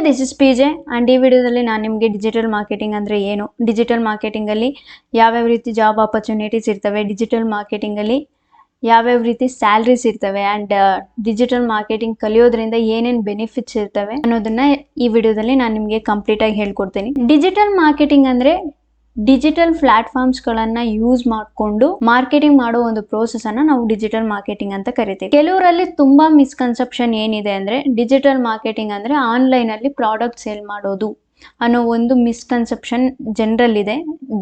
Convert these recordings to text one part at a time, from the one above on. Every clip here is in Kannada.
ದಿಸ್ ಇಸ್ PJ ಆ್ಯಂಡ್ ಈ ವಿಡಿಯೋದಲ್ಲಿ ನಾನು ನಿಮಗೆ ಡಿಜಿಟಲ್ ಮಾರ್ಕೆಟಿಂಗ್ ಅಂದರೆ ಏನು, ಡಿಜಿಟಲ್ ಮಾರ್ಕೆಟಿಂಗಲ್ಲಿ ಯಾವ್ಯಾವ ರೀತಿ ಜಾಬ್ ಆಪರ್ಚುನಿಟೀಸ್ ಇರ್ತವೆ, ಡಿಜಿಟಲ್ ಮಾರ್ಕೆಟಿಂಗಲ್ಲಿ ಯಾವ್ಯಾವ ರೀತಿ ಸ್ಯಾಲ್ರೀಸ್ ಇರ್ತವೆ ಆ್ಯಂಡ್ ಡಿಜಿಟಲ್ ಮಾರ್ಕೆಟಿಂಗ್ ಕಲಿಯೋದ್ರಿಂದ ಏನೇನು ಬೆನಿಫಿಟ್ಸ್ ಇರ್ತವೆ ಅನ್ನೋದನ್ನ ಈ ವಿಡಿಯೋದಲ್ಲಿ ನಾನು ನಿಮಗೆ ಕಂಪ್ಲೀಟಾಗಿ ಹೇಳ್ಕೊಡ್ತೀನಿ. ಡಿಜಿಟಲ್ ಮಾರ್ಕೆಟಿಂಗ್ ಅಂದರೆ ಡಿಜಿಟಲ್ ಪ್ಲಾಟ್ಫಾರ್ಮ್ಸ್ಗಳನ್ನು ಯೂಸ್ ಮಾಡಿಕೊಂಡು ಮಾರ್ಕೆಟಿಂಗ್ ಮಾಡೋ ಒಂದು ಪ್ರೋಸೆಸ್ ಅನ್ನ ನಾವು ಡಿಜಿಟಲ್ ಮಾರ್ಕೆಟಿಂಗ್ ಅಂತ ಕರಿತೀವಿ. ಕೆಲವರಲ್ಲಿ ತುಂಬಾ ಮಿಸ್ಕನ್ಸೆಪ್ಷನ್ ಏನಿದೆ ಅಂದ್ರೆ ಡಿಜಿಟಲ್ ಮಾರ್ಕೆಟಿಂಗ್ ಅಂದ್ರೆ ಆನ್ಲೈನ್ ಅಲ್ಲಿ ಪ್ರಾಡಕ್ಟ್ ಸೇಲ್ ಮಾಡೋದು ಅನ್ನೋ ಒಂದು ಮಿಸ್ಕನ್ಸೆಪ್ಷನ್ ಜನರಲ್ ಇದೆ.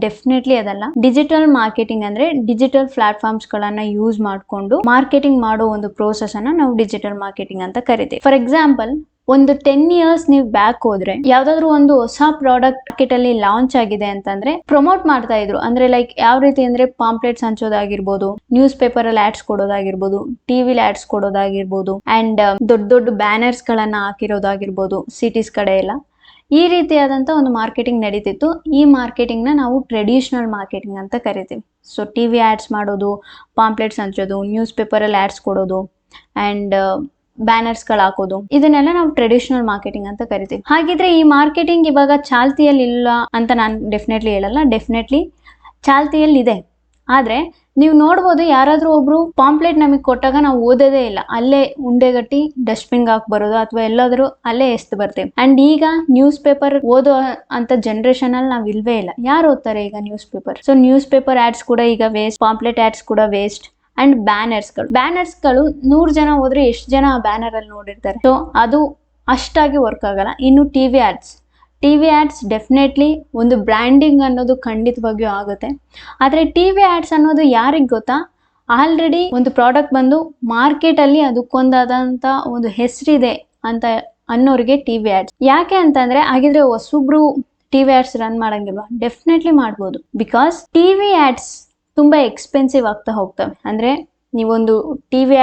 ಡೆಫಿನೆಟ್ಲಿ ಅದಲ್ಲ. ಡಿಜಿಟಲ್ ಮಾರ್ಕೆಟಿಂಗ್ ಅಂದ್ರೆ ಡಿಜಿಟಲ್ ಪ್ಲಾಟ್ಫಾರ್ಮ್ಸ್ ಗಳನ್ನ ಯೂಸ್ ಮಾಡಿಕೊಂಡು ಮಾರ್ಕೆಟಿಂಗ್ ಮಾಡೋ ಒಂದು ಪ್ರೋಸೆಸ್ ಅನ್ನ ನಾವು ಡಿಜಿಟಲ್ ಮಾರ್ಕೆಟಿಂಗ್ ಅಂತ ಕರಿತೀವಿ. ಫಾರ್ ಎಕ್ಸಾಂಪಲ್, ಒಂದು 10 years ನೀವು ಬ್ಯಾಕ್ ಹೋದ್ರೆ ಯಾವ್ದಾದ್ರು ಒಂದು ಹೊಸ ಪ್ರಾಡಕ್ಟ್ ಮಾರ್ಕೆಟ್ ಅಲ್ಲಿ ಲಾಂಚ್ ಆಗಿದೆ ಅಂತಂದ್ರೆ ಪ್ರಮೋಟ್ ಮಾಡ್ತಾ ಇದ್ರು. ಅಂದ್ರೆ ಲೈಕ್ ಯಾವ ರೀತಿ ಅಂದ್ರೆ ಪಾಂಪ್ಲೆಟ್ಸ್ ಹಂಚೋದಾಗಿರ್ಬೋದು, ನ್ಯೂಸ್ ಪೇಪರ್ ಅಲ್ಲಿ ಆಡ್ಸ್ ಕೊಡೋದಾಗಿರ್ಬೋದು, ಟಿವಿಲಿ ಆಡ್ಸ್ ಕೊಡೋದಾಗಿರ್ಬೋದು ಅಂಡ್ ದೊಡ್ಡ ದೊಡ್ಡ ಬ್ಯಾನರ್ಸ್ ಗಳನ್ನ ಹಾಕಿರೋದಾಗಿರ್ಬೋದು ಸಿಟೀಸ್ ಕಡೆ ಎಲ್ಲ. ಈ ರೀತಿಯಾದಂತ ಒಂದು ಮಾರ್ಕೆಟಿಂಗ್ ನಡೀತಿತ್ತು. ಈ ಮಾರ್ಕೆಟಿಂಗ್ ನ ನಾವು ಟ್ರೆಡಿಷನಲ್ ಮಾರ್ಕೆಟಿಂಗ್ ಅಂತ ಕರಿತೀವಿ. ಸೊ ಟಿವಿ ಆಡ್ಸ್ ಮಾಡೋದು, ಪಾಂಪ್ಲೆಟ್ಸ್ ಹಂಚೋದು, ನ್ಯೂಸ್ ಪೇಪರ್ ಅಲ್ಲಿ ಆಡ್ಸ್ ಕೊಡೋದು ಅಂಡ್ ಬ್ಯಾನರ್ಸ್ ಗಳು ಹಾಕೋದು, ಇದನ್ನೆಲ್ಲ ನಾವು ಟ್ರೆಡಿಷನಲ್ ಮಾರ್ಕೆಟಿಂಗ್ ಅಂತ ಕರಿತೀವಿ. ಹಾಗಿದ್ರೆ ಈ ಮಾರ್ಕೆಟಿಂಗ್ ಇವಾಗ ಚಾಲ್ತಿಯಲ್ಲಿ ಇಲ್ಲ ಅಂತ ನಾನು ಡೆಫಿನೆಟ್ಲಿ ಹೇಳಲ್ಲ. ಡೆಫಿನೆಟ್ಲಿ ಚಾಲ್ತಿಯಲ್ಲಿ ಇದೆ. ಆದ್ರೆ ನೀವು ನೋಡ್ಬೋದು, ಯಾರಾದ್ರೂ ಒಬ್ರು ಪಾಂಪ್ಲೆಟ್ ನಮಗೆ ಕೊಟ್ಟಾಗ ನಾವು ಓದೋದೇ ಇಲ್ಲ, ಅಲ್ಲೇ ಉಂಡೆಗಟ್ಟಿ ಡಸ್ಟ್ಬಿನ್ ಹಾಕಿ ಬರೋದು ಅಥವಾ ಎಲ್ಲಾದ್ರೂ ಅಲ್ಲೇ ಎಸ್ದು ಬರ್ತೇವೆ. ಅಂಡ್ ಈಗ ನ್ಯೂಸ್ ಪೇಪರ್ ಓದೋ ಅಂತ ಜನರೇಷನ್ ಅಲ್ಲಿ ನಾವ್ ಇಲ್ವೇ ಇಲ್ಲ. ಯಾರು ಓದ್ತಾರೆ ಈಗ newspaper? So newspaper ads ಕೂಡ ಈಗ ವೇಸ್ಟ್, ಪಾಂಪ್ಲೆಟ್ ಆಡ್ಸ್ ಕೂಡ ವೇಸ್ಟ್. ಅಂಡ್ ಬ್ಯಾನರ್ಸ್ಗಳು 100 ಜನ ಹೋದ್ರೆ ಎಷ್ಟು ಜನ ಆ ಬ್ಯಾನರ್ ಅಲ್ಲಿ ನೋಡಿರ್ತಾರೆ? ಸೊ ಅದು ಅಷ್ಟಾಗಿ ವರ್ಕ್ ಆಗಲ್ಲ. ಇನ್ನು ಟಿವಿ ಆಡ್ಸ್ ಡೆಫಿನೆಟ್ಲಿ ಒಂದು ಬ್ರ್ಯಾಂಡಿಂಗ್ ಅನ್ನೋದು ಖಂಡಿತವಾಗಿಯೂ ಆಗುತ್ತೆ. ಆದ್ರೆ ಟಿವಿ ಆಡ್ಸ್ ಅನ್ನೋದು ಯಾರಿಗ್ ಗೊತ್ತಾ? ಆಲ್ರೆಡಿ ಒಂದು ಪ್ರಾಡಕ್ಟ್ ಬಂದು ಮಾರ್ಕೆಟ್ ಅಲ್ಲಿ ಅದಕ್ಕೊಂದಾದಂತ ಒಂದು ಹೆಸರಿದೆ ಅಂತ ಅನ್ನೋರಿಗೆ ಟಿವಿ ಆಡ್ಸ್. ಯಾಕೆ ಅಂತಂದ್ರೆ, ಹಾಗಿದ್ರೆ ಹೊಸಬ್ರು ಟಿವಿ ಆಡ್ಸ್ ರನ್ ಮಾಡಂಗಿಲ್ವಾ? ಡೆಫಿನೆಟ್ಲಿ ಮಾಡ್ಬೋದು. ಬಿಕಾಸ್ ಟಿವಿ ಆಡ್ಸ್ ತುಂಬಾ ಎಕ್ಸ್ಪೆನ್ಸಿವ್ ಆಗ್ತಾ ಹೋಗ್ತವೆ. ಅಂದ್ರೆ ನೀವೊಂದು ಟಿವಿ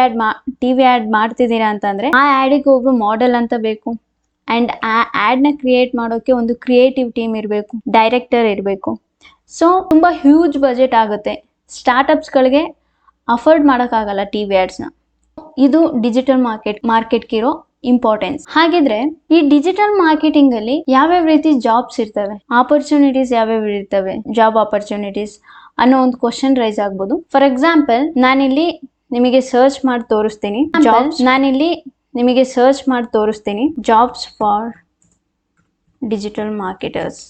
ಆಡ್ ಮಾಡ್ತಿದ್ದೀರಾ ಅಂತಂದ್ರೆ ಆ ಆಡಿಗೆ ಒಬ್ರು ಮಾಡೆಲ್ ಅಂತ ಬೇಕು. ಅಂಡ್ ಆ ಆಡ್ ನ ಕ್ರಿಯೇಟ್ ಮಾಡೋಕೆ ಒಂದು ಕ್ರಿಯೇಟಿವ್ ಟೀಮ್ ಇರಬೇಕು, ಡೈರೆಕ್ಟರ್ ಇರಬೇಕು. ಸೊ ತುಂಬಾ ಹ್ಯೂಜ್ ಬಜೆಟ್ ಆಗುತ್ತೆ. ಸ್ಟಾರ್ಟ್ಅಪ್ಸ್ ಗಳಿಗೆ ಅಫೋರ್ಡ್ ಮಾಡೋಕ್ಕಾಗಲ್ಲ ಟಿವಿ ಆಡ್ಸ್ ನ. ಇದು ಡಿಜಿಟಲ್ ಮಾರ್ಕೆಟ್ಗೆ ಇರೋ ಇಂಪಾರ್ಟೆನ್ಸ್. ಹಾಗಿದ್ರೆ ಈ ಡಿಜಿಟಲ್ ಮಾರ್ಕೆಟಿಂಗ್ ಅಲ್ಲಿ ಯಾವ್ಯಾವ ರೀತಿ ಜಾಬ್ಸ್ ಇರ್ತವೆ, ಆಪರ್ಚುನಿಟೀಸ್ ಯಾವ್ಯಾವ ಇರ್ತವೆ, ಜಾಬ್ ಆಪರ್ಚುನಿಟೀಸ್ ಅನ್ನೋ ಒಂದು ಕ್ವಶನ್ ರೈಸ್ ಆಗ್ಬೋದು. ಫಾರ್ ಎಕ್ಸಾಂಪಲ್, ನಾನಿಲ್ಲಿ ನಿಮಗೆ ಸರ್ಚ್ ಮಾಡಿ ತೋರಿಸ್ತೀನಿ jobs for digital marketers.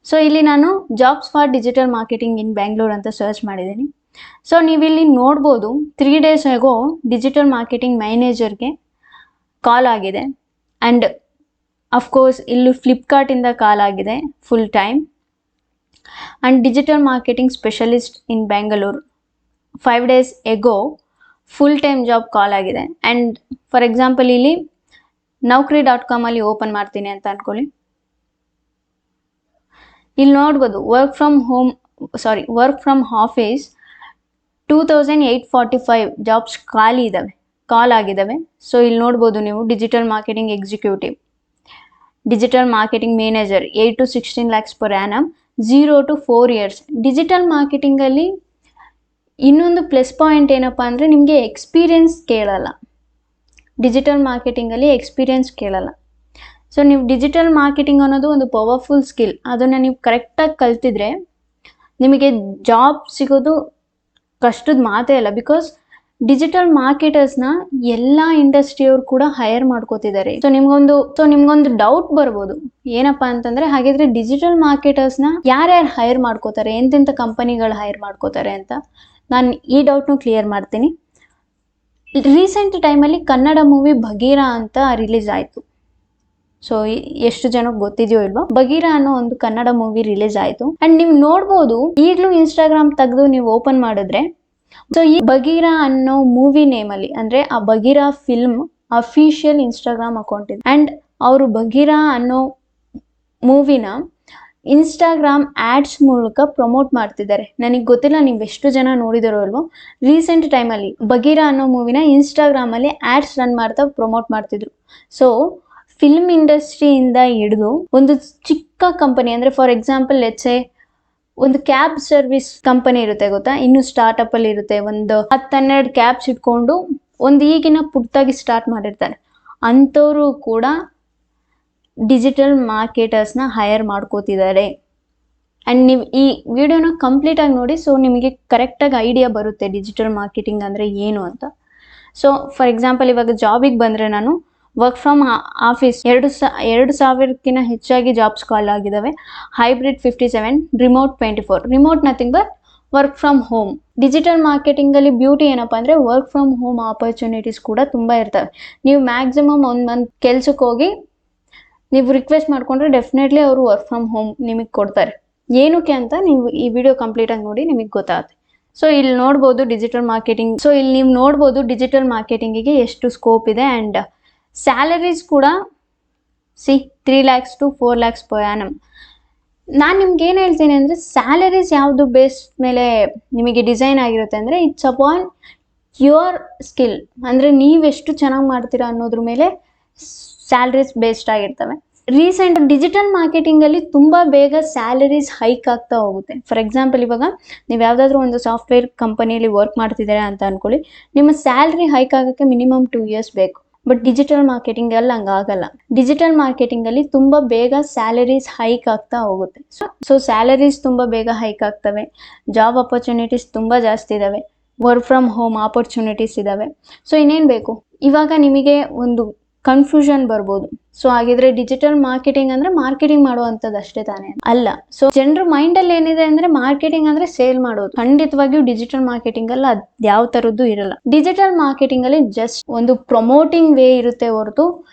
So ಇಲ್ಲಿ ನಾನು ಜಾಬ್ಸ್ ಫಾರ್ ಡಿಜಿಟಲ್ ಮಾರ್ಕೆಟಿಂಗ್ ಇನ್ ಬ್ಯಾಂಗ್ಳೂರ್ ಅಂತ ಸರ್ಚ್ ಮಾಡಿದ್ದೀನಿ. ಸೊ ನೀವಿಲ್ಲಿ ನೋಡ್ಬೋದು, 3 days ಆಗೋ ಡಿಜಿಟಲ್ ಮಾರ್ಕೆಟಿಂಗ್ ಮ್ಯಾನೇಜರ್ಗೆ ಕಾಲ್ ಆಗಿದೆ. ಅಂಡ್ ಅಫ್ಕೋರ್ಸ್ ಇಲ್ಲಿ ಫ್ಲಿಪ್ಕಾರ್ಟ್ ಇಂದ ಕಾಲ್ ಆಗಿದೆ full time. And digital marketing specialist in Bangalore 5 days ago full time job call ಆಗಿದೆ. ಅಂಡ್ ಫಾರ್ ಎಕ್ಸಾಂಪಲ್ ಇಲ್ಲಿ Naukri.com ಅಲ್ಲಿ ಓಪನ್ ಮಾಡ್ತೀನಿ ಅಂತ ಅನ್ಕೊಳ್ಳಿ. ಇಲ್ಲಿ ನೋಡ್ಬೋದು work from office 2845 jobs call ಆಗಿದ್ದಾವೆ. ಸೊ ಇಲ್ಲಿ ನೋಡ್ಬೋದು ನೀವು digital marketing executive, digital marketing manager 8 to 16 lakhs per annum, 0 to 4 years. Digital marketing ಅಲ್ಲಿ ಇನ್ನೊಂದು ಪ್ಲಸ್ ಪಾಯಿಂಟ್ ಏನಪ್ಪಾ ಅಂದ್ರೆ ನಿಮಗೆ ಎಕ್ಸ್ಪೀರಿಯನ್ಸ್ ಕೇಳಲ್ಲ. ಡಿಜಿಟಲ್ ಮಾರ್ಕೆಟಿಂಗ್ ಅಲ್ಲಿ ಎಕ್ಸ್ಪೀರಿಯನ್ಸ್ ಕೇಳಲ್ಲ. ಸೊ ನೀವು ಡಿಜಿಟಲ್ ಮಾರ್ಕೆಟಿಂಗ್ ಅನ್ನೋದು ಒಂದು ಪವರ್ಫುಲ್ ಸ್ಕಿಲ್. ಅದನ್ನ ನೀವು ಕರೆಕ್ಟಾಗಿ ಕಲ್ತಿದ್ರೆ ನಿಮಗೆ ಜಾಬ್ ಸಿಗೋದು ಕಷ್ಟದ ಮಾತೇ ಇಲ್ಲ. ಬಿಕಾಸ್ ಡಿಜಿಟಲ್ ಮಾರ್ಕೆಟರ್ಸ್ನ ಎಲ್ಲ ಇಂಡಸ್ಟ್ರಿಯವ್ರು ಕೂಡ ಹೈರ್ ಮಾಡ್ಕೋತಿದ್ದಾರೆ. ಸೊ ನಿಮ್ಗೊಂದು ಡೌಟ್ ಬರ್ಬೋದು, ಏನಪ್ಪಾ ಅಂತಂದ್ರೆ, ಹಾಗಿದ್ರೆ ಡಿಜಿಟಲ್ ಮಾರ್ಕೆಟರ್ಸ್ನ ಯಾರ್ಯಾರು ಹೈರ್ ಮಾಡ್ಕೋತಾರೆ, ಎಂತೆಂಥ ಕಂಪನಿಗಳು ಹೈರ್ ಮಾಡ್ಕೋತಾರೆ ಅಂತ ನಾನು ಈ ಡೌಟ್ನು ಕ್ಲಿಯರ್ ಮಾಡ್ತೀನಿ. ರೀಸೆಂಟ್ ಟೈಮಲ್ಲಿ ಕನ್ನಡ ಮೂವಿ ಬಗೀರಾ ಅಂತ ರಿಲೀಸ್ ಆಯಿತು. ಸೊ ಎಷ್ಟು ಜನಕ್ಕೆ ಗೊತ್ತಿದೆಯೋ ಇಲ್ವೋ, ಬಗೀರಾ ಅನ್ನೋ ಒಂದು ಕನ್ನಡ ಮೂವಿ ರಿಲೀಸ್ ಆಯಿತು. ಅಂಡ್ ನೀವು ನೋಡ್ಬೋದು, ಈಗಲೂ ಇನ್ಸ್ಟಾಗ್ರಾಮ್ ತೆಗೆದು ನೀವು ಓಪನ್ ಮಾಡಿದ್ರೆ, ಸೊ ಈ ಬಗೀರಾ ಅನ್ನೋ ಮೂವಿ ನೇಮಲ್ಲಿ ಅಂದ್ರೆ ಆ Bagheera film official Instagram account ಇದೆ. ಅಂಡ್ ಅವರು ಬಗೀರಾ ಅನ್ನೋ ಮೂವಿನ ಇನ್ಸ್ಟಾಗ್ರಾಮ್ ಆಡ್ಸ್ ಮೂಲಕ ಪ್ರಮೋಟ್ ಮಾಡ್ತಿದ್ದಾರೆ. ನನಗೆ ಗೊತ್ತಿಲ್ಲ ನೀವು ಎಷ್ಟು ಜನ ನೋಡಿದಾರೋ ಅಲ್ವೋ, ರೀಸೆಂಟ್ ಟೈಮಲ್ಲಿ ಬಗೀರಾ ಅನ್ನೋ ಮೂವಿನ ಇನ್ಸ್ಟಾಗ್ರಾಮ್ ಅಲ್ಲಿ ಆಡ್ಸ್ ರನ್ ಮಾಡ್ತಾ ಪ್ರಮೋಟ್ ಮಾಡ್ತಿದ್ರು. ಸೊ ಫಿಲ್ಮ್ ಇಂಡಸ್ಟ್ರಿಯಿಂದ ಹಿಡಿದು ಒಂದು ಚಿಕ್ಕ ಕಂಪನಿ, ಅಂದ್ರೆ ಫಾರ್ ಎಕ್ಸಾಂಪಲ್ ಲೆಟ್ಸ್ ಸೇ ಒಂದು ಕ್ಯಾಬ್ ಸರ್ವಿಸ್ ಕಂಪನಿ ಇರುತ್ತೆ ಗೊತ್ತಾ, ಇನ್ನು ಸ್ಟಾರ್ಟ್ಅಪ್ ಅಲ್ಲಿ ಇರುತ್ತೆ, ಒಂದು 10-12 ಕ್ಯಾಬ್ಸ್ ಇಟ್ಕೊಂಡು ಒಂದು ಈಗಿನ ಪುಟ್ಟಾಗಿ ಸ್ಟಾರ್ಟ್ ಮಾಡಿರ್ತಾರೆ. ಅಂಥವ್ರು ಕೂಡ ಡಿಜಿಟಲ್ ಮಾರ್ಕೆಟರ್ಸ್ನ ಹೈರ್ ಮಾಡ್ಕೋತಿದ್ದಾರೆ. ಆ್ಯಂಡ್ ನೀವು ಈ ವಿಡಿಯೋನ ಕಂಪ್ಲೀಟಾಗಿ ನೋಡಿ, ಸೊ ನಿಮಗೆ ಕರೆಕ್ಟಾಗಿ ಐಡಿಯಾ ಬರುತ್ತೆ ಡಿಜಿಟಲ್ ಮಾರ್ಕೆಟಿಂಗ್ ಅಂದರೆ ಏನು ಅಂತ. ಸೊ ಫಾರ್ ಎಕ್ಸಾಂಪಲ್, ಇವಾಗ ಜಾಬಿಗೆ ಬಂದರೆ ನಾನು ವರ್ಕ್ ಫ್ರಮ್ ಆಫೀಸ್ 2,000ಕ್ಕಿಂತ ಹೆಚ್ಚಾಗಿ ಜಾಬ್ಸ್ ಕಾಲ್ ಆಗಿದ್ದಾವೆ. Hybrid 57, remote 24. Remote nothing but work from home. Digital ಮಾರ್ಕೆಟಿಂಗಲ್ಲಿ ಬ್ಯೂಟಿ ಏನಪ್ಪ ಅಂದರೆ ವರ್ಕ್ ಫ್ರಮ್ ಹೋಮ್ ಆಪರ್ಚುನಿಟೀಸ್ ಕೂಡ ತುಂಬ ಇರ್ತವೆ. ನೀವು ಮ್ಯಾಕ್ಸಿಮಮ್ 1 ಮಂತ್ ಕೆಲ್ಸಕ್ಕೆ ಹೋಗಿ ನೀವು ರಿಕ್ವೆಸ್ಟ್ ಮಾಡಿಕೊಂಡ್ರೆ ಡೆಫಿನೆಟ್ಲಿ ಅವರು ವರ್ಕ್ ಫ್ರಮ್ ಹೋಮ್ ನಿಮಗೆ ಕೊಡ್ತಾರೆ. ಏನಕ್ಕೆ ಅಂತ ನೀವು ಈ ವಿಡಿಯೋ ಕಂಪ್ಲೀಟಾಗಿ ನೋಡಿ ನಿಮಗೆ ಗೊತ್ತಾಗುತ್ತೆ. ಸೊ ಇಲ್ಲಿ ನೋಡ್ಬೋದು ಡಿಜಿಟಲ್ ಮಾರ್ಕೆಟಿಂಗ್. ಸೊ ಇಲ್ಲಿ ನೀವು ನೋಡ್ಬೋದು ಡಿಜಿಟಲ್ ಮಾರ್ಕೆಟಿಂಗಿಗೆ ಎಷ್ಟು ಸ್ಕೋಪ್ ಇದೆ. ಆ್ಯಂಡ್ ಸ್ಯಾಲರೀಸ್ ಕೂಡ 3 lakhs to 4 lakhs per annum. ನಾನು ನಿಮ್ಗೆ ಏನು ಹೇಳ್ತೀನಿ ಅಂದರೆ, ಸ್ಯಾಲರೀಸ್ ಯಾವುದು ಬೇಸ್ ಮೇಲೆ ನಿಮಗೆ ಡಿಸೈನ್ ಆಗಿರುತ್ತೆ ಅಂದರೆ, ಇಟ್ಸ್ ಅಪಾನ್ ಯುವರ್ ಸ್ಕಿಲ್. ಅಂದರೆ ನೀವೆಷ್ಟು ಚೆನ್ನಾಗಿ ಮಾಡ್ತೀರಾ ಅನ್ನೋದ್ರ ಮೇಲೆ ಸ್ಯಾಲರೀಸ್ ಬೇಸ್ಡ್ ಆಗಿರ್ತವೆ. ರೀಸೆಂಟ್ ಡಿಜಿಟಲ್ ಮಾರ್ಕೆಟಿಂಗಲ್ಲಿ ತುಂಬ ಬೇಗ ಸ್ಯಾಲರೀಸ್ ಹೈಕ್ ಆಗ್ತಾ ಹೋಗುತ್ತೆ. ಫಾರ್ ಎಕ್ಸಾಂಪಲ್, ಇವಾಗ ನೀವು ಯಾವುದಾದ್ರೂ ಒಂದು ಸಾಫ್ಟ್ವೇರ್ ಕಂಪನಿಯಲ್ಲಿ ವರ್ಕ್ ಮಾಡ್ತಿದ್ದೀರಾ ಅಂತ ಅಂದ್ಕೊಳ್ಳಿ, ನಿಮ್ಮ ಸ್ಯಾಲ್ರಿ ಹೈಕ್ ಆಗೋಕ್ಕೆ ಮಿನಿಮಮ್ 2 years ಬೇಕು. ಬಟ್ ಡಿಜಿಟಲ್ ಮಾರ್ಕೆಟಿಂಗಲ್ಲಿ ಹಂಗಾಗಲ್ಲ. ಡಿಜಿಟಲ್ ಮಾರ್ಕೆಟಿಂಗಲ್ಲಿ ತುಂಬ ಬೇಗ ಸ್ಯಾಲರೀಸ್ ಹೈಕ್ ಆಗ್ತಾ ಹೋಗುತ್ತೆ. ಸೊ ಸ್ಯಾಲರೀಸ್ ತುಂಬ ಬೇಗ ಹೈಕ್ ಆಗ್ತವೆ. ಜಾಬ್ ಆಪರ್ಚುನಿಟೀಸ್ ತುಂಬ ಜಾಸ್ತಿ ಇದ್ದಾವೆ. ವರ್ಕ್ ಫ್ರಮ್ ಹೋಮ್ ಆಪರ್ಚುನಿಟೀಸ್ ಇದ್ದಾವೆ. ಸೊ ಇನ್ನೇನು ಬೇಕು? ಇವಾಗ ನಿಮಗೆ ಒಂದು ಕನ್ಫ್ಯೂಷನ್ ಬರ್ಬೋದು. ಸೊ ಹಾಗಿದ್ರೆ ಡಿಜಿಟಲ್ ಮಾರ್ಕೆಟಿಂಗ್ ಅಂದ್ರೆ ಮಾರ್ಕೆಟಿಂಗ್ ಮಾಡುವಂಥದ್ದು ಅಷ್ಟೇ ತಾನೇ? ಅಲ್ಲ. ಸೊ ಜನರ ಮೈಂಡಲ್ಲಿ ಏನಿದೆ ಅಂದ್ರೆ ಮಾರ್ಕೆಟಿಂಗ್ ಅಂದ್ರೆ ಸೇಲ್ ಮಾಡೋದು. ಖಂಡಿತವಾಗಿಯೂ ಡಿಜಿಟಲ್ ಮಾರ್ಕೆಟಿಂಗ್ ಅಲ್ಲಿ ಅದು ಯಾವ ಥರದ್ದು ಇರಲ್ಲ. ಡಿಜಿಟಲ್ ಮಾರ್ಕೆಟಿಂಗ್ ಅಲ್ಲಿ ಜಸ್ಟ್ ಒಂದು ಪ್ರಮೋಟಿಂಗ್ ವೇ ಇರುತ್ತೆ ಹೊರತು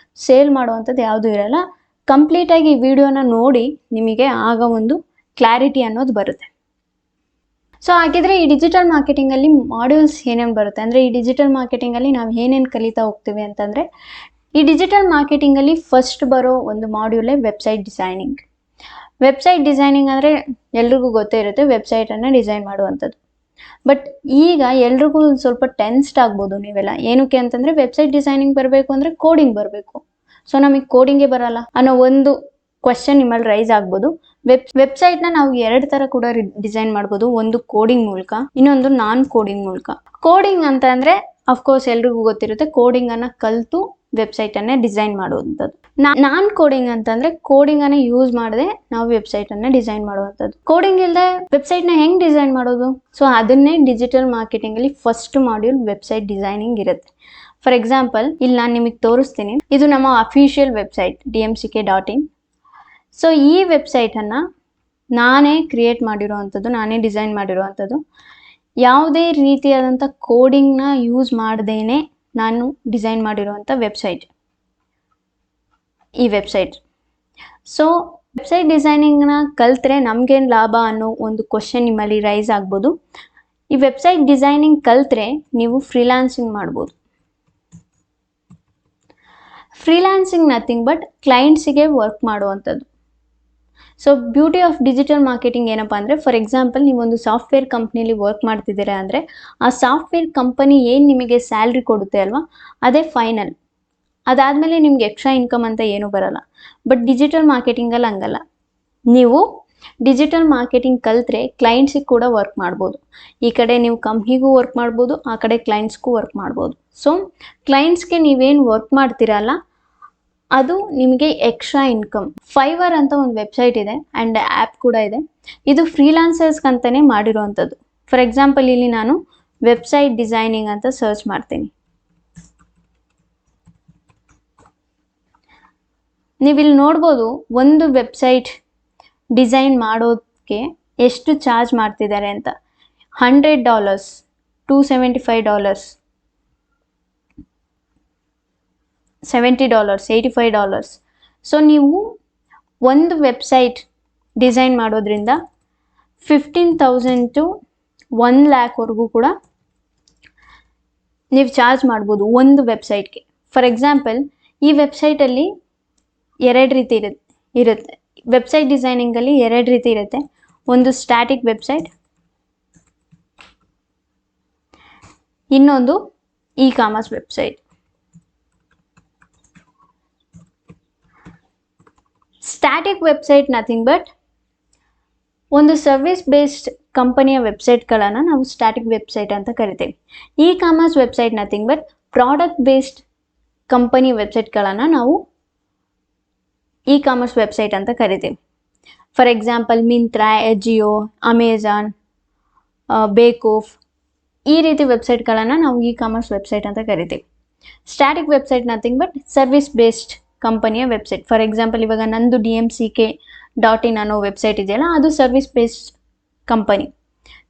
ಸೇಲ್ ಮಾಡುವಂಥದ್ದು ಯಾವುದು ಇರಲ್ಲ. ಕಂಪ್ಲೀಟ್ ಆಗಿ ಈ ವಿಡಿಯೋನ ನೋಡಿ ನಿಮಗೆ ಆಗ ಒಂದು ಕ್ಲಾರಿಟಿ ಅನ್ನೋದು ಬರುತ್ತೆ. ಸೊ ಹಾಗಿದ್ರೆ ಈ ಡಿಜಿಟಲ್ ಮಾರ್ಕೆಟಿಂಗ್ ಅಲ್ಲಿ ಮಾಡ್ಯೂಲ್ಸ್ ಏನೇನು ಬರುತ್ತೆ ಅಂದ್ರೆ, ಈ ಡಿಜಿಟಲ್ ಮಾರ್ಕೆಟಿಂಗ್ ಅಲ್ಲಿ ನಾವು ಏನೇನು ಕಲಿತಾ ಹೋಗ್ತೀವಿ ಅಂತಂದ್ರೆ, ಈ ಡಿಜಿಟಲ್ ಮಾರ್ಕೆಟಿಂಗಲ್ಲಿ ಫಸ್ಟ್ ಬರೋ ಒಂದು ಮಾಡ್ಯೂಲೇ ವೆಬ್ಸೈಟ್ ಡಿಸೈನಿಂಗ್. ವೆಬ್ಸೈಟ್ ಡಿಸೈನಿಂಗ್ ಅಂದರೆ ಎಲ್ರಿಗೂ ಗೊತ್ತೇ ಇರುತ್ತೆ, ವೆಬ್ಸೈಟನ್ನು ಡಿಸೈನ್ ಮಾಡುವಂಥದ್ದು. ಬಟ್ ಈಗ ಎಲ್ರಿಗೂ ಸ್ವಲ್ಪ ಟೆನ್ಸ್ಡ್ ಆಗ್ಬೋದು ನೀವೆಲ್ಲ. ಏನಕ್ಕೆ ಅಂತಂದರೆ, ವೆಬ್ಸೈಟ್ ಡಿಸೈನಿಂಗ್ ಬರಬೇಕು ಅಂದರೆ ಕೋಡಿಂಗ್ ಬರಬೇಕು. ಸೊ ನಮಗೆ ಕೋಡಿಂಗೇ ಬರಲ್ಲ ಅನ್ನೋ ಒಂದು ಕ್ವಶನ್ ನಿಮ್ಮಲ್ಲಿ ರೈಸ್ ಆಗ್ಬೋದು. ವೆಬ್ಸೈಟ್ನ ನಾವು 2 ಥರ ಕೂಡ ಡಿಸೈನ್ ಮಾಡ್ಬೋದು. ಒಂದು ಕೋಡಿಂಗ್ ಮೂಲಕ, ಇನ್ನೊಂದು ನಾನ್ ಕೋಡಿಂಗ್ ಮೂಲಕ. ಕೋಡಿಂಗ್ ಅಂತ ಅಂದರೆ ಅಫ್ಕೋರ್ಸ್ ಎಲ್ರಿಗೂ ಗೊತ್ತಿರುತ್ತೆ, ಕೋಡಿಂಗನ್ನು ಕಲಿತು ವೆಬ್ಸೈಟನ್ನೇ ಡಿಸೈನ್ ಮಾಡುವಂಥದ್ದು. ನಾನ್ ಕೋಡಿಂಗ್ ಅಂತಂದರೆ ಕೋಡಿಂಗನ್ನು ಯೂಸ್ ಮಾಡದೆ ನಾವು ವೆಬ್ಸೈಟನ್ನು ಡಿಸೈನ್ ಮಾಡುವಂಥದ್ದು. ಕೋಡಿಂಗ್ ಇಲ್ಲದೆ ವೆಬ್ಸೈಟ್ನ ಹೆಂಗೆ ಡಿಸೈನ್ ಮಾಡೋದು? ಸೊ ಅದನ್ನೇ ಡಿಜಿಟಲ್ ಮಾರ್ಕೆಟಿಂಗಲ್ಲಿ ಫಸ್ಟ್ ಮಾಡ್ಯೂಲ್ ವೆಬ್ಸೈಟ್ ಡಿಸೈನಿಂಗ್ ಇರುತ್ತೆ. ಫಾರ್ ಎಕ್ಸಾಂಪಲ್, ಇಲ್ಲಿ ನಾನು ನಿಮಗೆ ತೋರಿಸ್ತೀನಿ. ಇದು ನಮ್ಮ ಅಫಿಷಿಯಲ್ ವೆಬ್ಸೈಟ್ dmck.in. ಸೊ ಈ ವೆಬ್ಸೈಟನ್ನು ನಾನೇ ಕ್ರಿಯೇಟ್ ಮಾಡಿರೋವಂಥದ್ದು, ನಾನೇ ಡಿಸೈನ್ ಮಾಡಿರೋವಂಥದ್ದು. ಯಾವುದೇ ರೀತಿಯಾದಂಥ ಕೋಡಿಂಗ್ನ ಯೂಸ್ ಮಾಡ್ದೇನೆ ನಾನು ಡಿಸೈನ್ ಮಾಡಿರುವಂಥ ವೆಬ್ಸೈಟ್ ಈ ವೆಬ್ಸೈಟ್. ಸೊ ವೆಬ್ಸೈಟ್ ಡಿಸೈನಿಂಗ್ನ ಕಲ್ತ್ರೆ ನಮಗೇನು ಲಾಭ ಅನ್ನೋ ಒಂದು ಕ್ವಶನ್ ನಿಮ್ಮಲ್ಲಿ ರೈಸ್ ಆಗ್ಬೋದು. ಈ ವೆಬ್ಸೈಟ್ ಡಿಸೈನಿಂಗ್ ಕಲ್ತ್ರೆ ನೀವು ಫ್ರೀಲಾನ್ಸಿಂಗ್ ಮಾಡ್ಬೋದು. ಫ್ರೀಲಾನ್ಸಿಂಗ್ ನಥಿಂಗ್ ಬಟ್ ಕ್ಲೈಂಟ್ಸಿಗೆ ವರ್ಕ್ ಮಾಡುವಂಥದ್ದು. So beauty of digital marketing ಏನಪ್ಪ ಅಂದರೆ, ಫಾರ್ ಎಕ್ಸಾಂಪಲ್, ನೀವೊಂದು ಸಾಫ್ಟ್ವೇರ್ ಕಂಪ್ನಿಲಿ ವರ್ಕ್ ಮಾಡ್ತಿದ್ದೀರಾ ಅಂದರೆ, ಆ ಸಾಫ್ಟ್ವೇರ್ ಕಂಪನಿ ಏನು ನಿಮಗೆ ಸ್ಯಾಲ್ರಿ ಕೊಡುತ್ತೆ ಅಲ್ವಾ, ಅದೇ ಫೈನಲ್. ಅದಾದಮೇಲೆ ನಿಮ್ಗೆ ಎಕ್ಸ್ಟ್ರಾ ಇನ್ಕಮ್ ಅಂತ ಏನೂ ಬರಲ್ಲ. ಬಟ್ ಡಿಜಿಟಲ್ ಮಾರ್ಕೆಟಿಂಗಲ್ಲಿ ಹಂಗಲ್ಲ. ನೀವು ಡಿಜಿಟಲ್ ಮಾರ್ಕೆಟಿಂಗ್ ಕಲ್ತ್ರೆ ಕ್ಲೈಂಟ್ಸಿಗೆ ಕೂಡ ವರ್ಕ್ ಮಾಡ್ಬೋದು. ಈ ಕಡೆ ನೀವು ಕಂಪ್ನಿಗೂ ವರ್ಕ್ ಮಾಡ್ಬೋದು, ಆ ಕಡೆ ಕ್ಲೈಂಟ್ಸ್ಗೂ ವರ್ಕ್ ಮಾಡ್ಬೋದು. ಸೊ ಕ್ಲೈಂಟ್ಸ್ಗೆ ನೀವೇನು ವರ್ಕ್ ಮಾಡ್ತೀರಲ್ಲ, ಅದು ನಿಮಗೆ ಎಕ್ಸ್ಟ್ರಾ ಇನ್ಕಮ್. ಫೈವರ್ ಅಂತ ಒಂದು ವೆಬ್ಸೈಟ್ ಇದೆ ಆ್ಯಂಡ್ ಆ್ಯಪ್ ಕೂಡ ಇದೆ. ಇದು ಫ್ರೀಲಾನ್ಸರ್ಸ್ಗಂತಲೇ ಮಾಡಿರೋವಂಥದ್ದು. ಫಾರ್ ಎಕ್ಸಾಂಪಲ್, ಇಲ್ಲಿ ನಾನು ವೆಬ್ಸೈಟ್ ಡಿಸೈನಿಂಗ್ ಅಂತ ಸರ್ಚ್ ಮಾಡ್ತೀನಿ. ನೀವಿಲ್ಲಿ ನೋಡ್ಬೋದು, ಒಂದು ವೆಬ್ಸೈಟ್ ಡಿಸೈನ್ ಮಾಡೋದಕ್ಕೆ ಎಷ್ಟು ಚಾರ್ಜ್ ಮಾಡ್ತಿದ್ದಾರೆ ಅಂತ. $100, $275, $70, $85. ಸೊ ನೀವು ಒಂದು ವೆಬ್ಸೈಟ್ ಡಿಸೈನ್ ಮಾಡೋದ್ರಿಂದ 15,000 to 1 lakh ಕೂಡ ನೀವು ಚಾರ್ಜ್ ಮಾಡ್ಬೋದು ಒಂದು ವೆಬ್ಸೈಟ್ಗೆ. ಫಾರ್ ಎಕ್ಸಾಂಪಲ್, ಈ ವೆಬ್ಸೈಟಲ್ಲಿ 2 ರೀತಿ ಇರುತ್ತೆ. ವೆಬ್ಸೈಟ್ ಡಿಸೈನಿಂಗಲ್ಲಿ 2 ರೀತಿ ಇರುತ್ತೆ. ಒಂದು ಸ್ಟ್ಯಾಟಿಕ್ ವೆಬ್ಸೈಟ್, ಇನ್ನೊಂದು e-commerce website. Static website nothing but ಒಂದು ಸರ್ವಿಸ್ ಬೇಸ್ಡ್ ಕಂಪನಿಯ ವೆಬ್ಸೈಟ್ಗಳನ್ನು ನಾವು ಸ್ಟ್ಯಾಟಿಕ್ ವೆಬ್ಸೈಟ್ ಅಂತ ಕರಿತೀವಿ. E commerce website nothing but product based company ವೆಬ್ಸೈಟ್ಗಳನ್ನು ನಾವು ಇ ಕಾಮರ್ಸ್ ವೆಬ್ಸೈಟ್ ಅಂತ ಕರಿತೀವಿ. For example Myntra, Ajio, Amazon, Bewakoof, ಈ ರೀತಿ ವೆಬ್ಸೈಟ್ಗಳನ್ನು ನಾವು ಇ ಕಾಮರ್ಸ್ ವೆಬ್ಸೈಟ್ ಅಂತ ಕರಿತೀವಿ. Static website nothing but service based ಕಂಪನಿಯ ವೆಬ್ಸೈಟ್. ಫಾರ್ ಎಕ್ಸಾಂಪಲ್ ಇವಾಗ ನಂದು DMCK.in ಅನ್ನೋ ವೆಬ್ಸೈಟ್ ಇದೆಯಲ್ಲ, ಅದು service based company.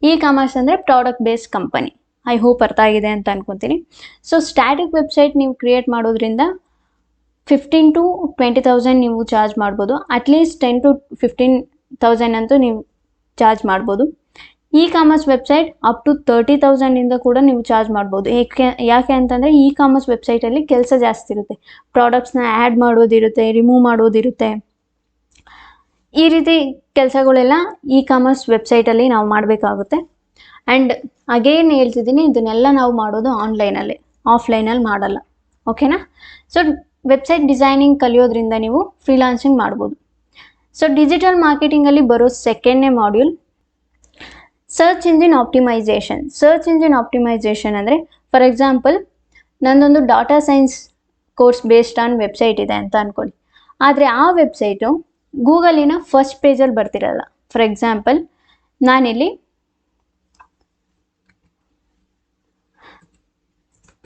E-commerce ಅಂದರೆ product based company. I hope ಅರ್ಥ ಆಗಿದೆ ಅಂತ ಅನ್ಕೊತೀನಿ. ಸೊ ಸ್ಟ್ಯಾಟಿಕ್ ವೆಬ್ಸೈಟ್ ನೀವು ಕ್ರಿಯೇಟ್ ಮಾಡೋದ್ರಿಂದ 15,000 to 20,000 ನೀವು ಚಾರ್ಜ್ ಮಾಡ್ಬೋದು. ಅಟ್ಲೀಸ್ಟ್ 10,000 to 15,000 ಅಂತೂ ನೀವು ಚಾರ್ಜ್ ಮಾಡ್ಬೋದು. E commerce website up to 30,000 ಇಂದ ಕೂಡ ನೀವು ಚಾರ್ಜ್ ಮಾಡ್ಬೋದು. ಯಾಕೆ ಅಂತಂದರೆ ಇ ಕಾಮರ್ಸ್ ವೆಬ್ಸೈಟಲ್ಲಿ ಕೆಲಸ ಜಾಸ್ತಿ ಇರುತ್ತೆ. ಪ್ರಾಡಕ್ಟ್ಸ್ನ ಆ್ಯಡ್ ಮಾಡೋದಿರುತ್ತೆ, ರಿಮೂವ್ ಮಾಡೋದಿರುತ್ತೆ. ಈ ರೀತಿ ಕೆಲಸಗಳೆಲ್ಲ ಇ ಕಾಮರ್ಸ್ ವೆಬ್ಸೈಟಲ್ಲಿ ನಾವು ಮಾಡಬೇಕಾಗುತ್ತೆ. ಆ್ಯಂಡ್ ಅಗೇನ್ ಹೇಳ್ತಿದ್ದೀನಿ, ಇದನ್ನೆಲ್ಲ ನಾವು ಮಾಡೋದು ಆನ್ಲೈನಲ್ಲಿ, ಆಫ್ಲೈನಲ್ಲಿ ಮಾಡಲ್ಲ. ಓಕೆನಾ? ಸೊ ವೆಬ್ಸೈಟ್ ಡಿಸೈನಿಂಗ್ ಕಲಿಯೋದ್ರಿಂದ ನೀವು ಫ್ರೀಲಾನ್ಸಿಂಗ್ ಮಾಡ್ಬೋದು. ಸೊ ಡಿಜಿಟಲ್ ಮಾರ್ಕೆಟಿಂಗಲ್ಲಿ ಬರೋ ಸೆಕೆಂಡ್ನೇ module search engine optimisation. Search engine optimisation ಅಂದರೆ ಫಾರ್ ಎಕ್ಸಾಂಪಲ್ ನಂದೊಂದು data science course based on website ಇದೆ ಅಂತ ಅಂದ್ಕೊಳ್ಳಿ. ಆದರೆ ಆ ವೆಬ್ಸೈಟು ಗೂಗಲಿನ ಫಸ್ಟ್ ಪೇಜಲ್ಲಿ ಬರ್ತಿರಲ್ಲ. ಫಾರ್ ಎಕ್ಸಾಂಪಲ್ ನಾನಿಲ್ಲಿ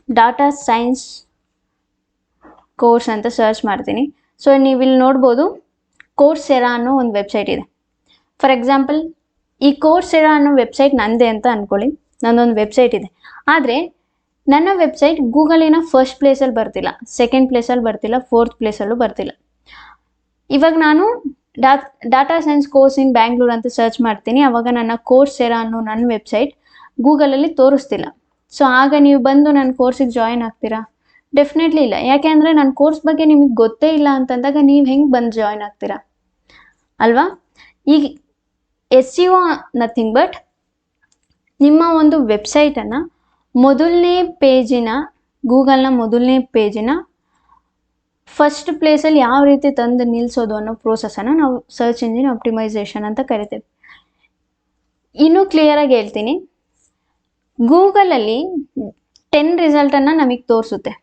ಡಾಟಾ ಸೈನ್ಸ್ ಕೋರ್ಸ್ ಅಂತ ಸರ್ಚ್ ಮಾಡ್ತೀನಿ. ಸೊ ನೀವಿಲ್ಲಿ ನೋಡ್ಬೋದು ಕೋರ್ಸೆರಾ ಅನ್ನೋ ಒಂದು ವೆಬ್ಸೈಟ್ ಇದೆ. ಫಾರ್ ಎಕ್ಸಾಂಪಲ್ ಈ ಕೋರ್ಸೆರಾ ಅನ್ನೋ ವೆಬ್ಸೈಟ್ ನಂದೇ ಅಂತ ಅಂದ್ಕೊಳ್ಳಿ. ನನ್ನೊಂದು ವೆಬ್ಸೈಟ್ ಇದೆ. ಆದರೆ ನನ್ನ ವೆಬ್ಸೈಟ್ ಗೂಗಲಿನ ಫಸ್ಟ್ ಪ್ಲೇಸಲ್ಲಿ ಬರ್ತಿಲ್ಲ, ಸೆಕೆಂಡ್ ಪ್ಲೇಸಲ್ಲಿ ಬರ್ತಿಲ್ಲ, ಫೋರ್ತ್ ಪ್ಲೇಸಲ್ಲೂ ಬರ್ತಿಲ್ಲ. ಇವಾಗ ನಾನು data science course in Bangalore ಅಂತ ಸರ್ಚ್ ಮಾಡ್ತೀನಿ. ಆವಾಗ ನನ್ನ ಕೋರ್ಸೆರಾ ಅನ್ನೋ ನನ್ನ ವೆಬ್ಸೈಟ್ ಗೂಗಲಲ್ಲಿ ತೋರಿಸ್ತಿಲ್ಲ. ಸೊ ಆಗ ನೀವು ಬಂದು ನನ್ನ ಕೋರ್ಸಿಗೆ ಜಾಯಿನ್ ಆಗ್ತೀರಾ? ಡೆಫಿನೆಟ್ಲಿ ಇಲ್ಲ. ಯಾಕೆ ಅಂದರೆ ನನ್ನ ಕೋರ್ಸ್ ಬಗ್ಗೆ ನಿಮಗೆ ಗೊತ್ತೇ ಇಲ್ಲ ಅಂತಂದಾಗ ನೀವು ಹೆಂಗೆ ಬಂದು ಜಾಯಿನ್ ಆಗ್ತೀರಾ ಅಲ್ವಾ? ಈಗ SEO ನಥಿಂಗ್ ಬಟ್ ನಿಮ್ಮ ಒಂದು ವೆಬ್ಸೈಟನ್ನು ಮೊದಲನೇ ಪೇಜಿನ, ಗೂಗಲ್ನ ಮೊದಲನೇ ಪೇಜಿನ ಫಸ್ಟ್ ಪ್ಲೇಸಲ್ಲಿ ಯಾವ ರೀತಿ ತಂದು ನಿಲ್ಲಿಸೋದು ಅನ್ನೋ ಪ್ರೋಸೆಸನ್ನು ನಾವು ಸರ್ಚ್ ಇಂಜಿನ್ ಆಪ್ಟಿಮೈಸೇಷನ್ ಅಂತ ಕರಿತೇವೆ. ಇನ್ನೂ ಕ್ಲಿಯರಾಗಿ ಹೇಳ್ತೀನಿ, ಗೂಗಲಲ್ಲಿ 10 ರಿಸಲ್ಟನ್ನು ನಮಗೆ ತೋರಿಸುತ್ತೆ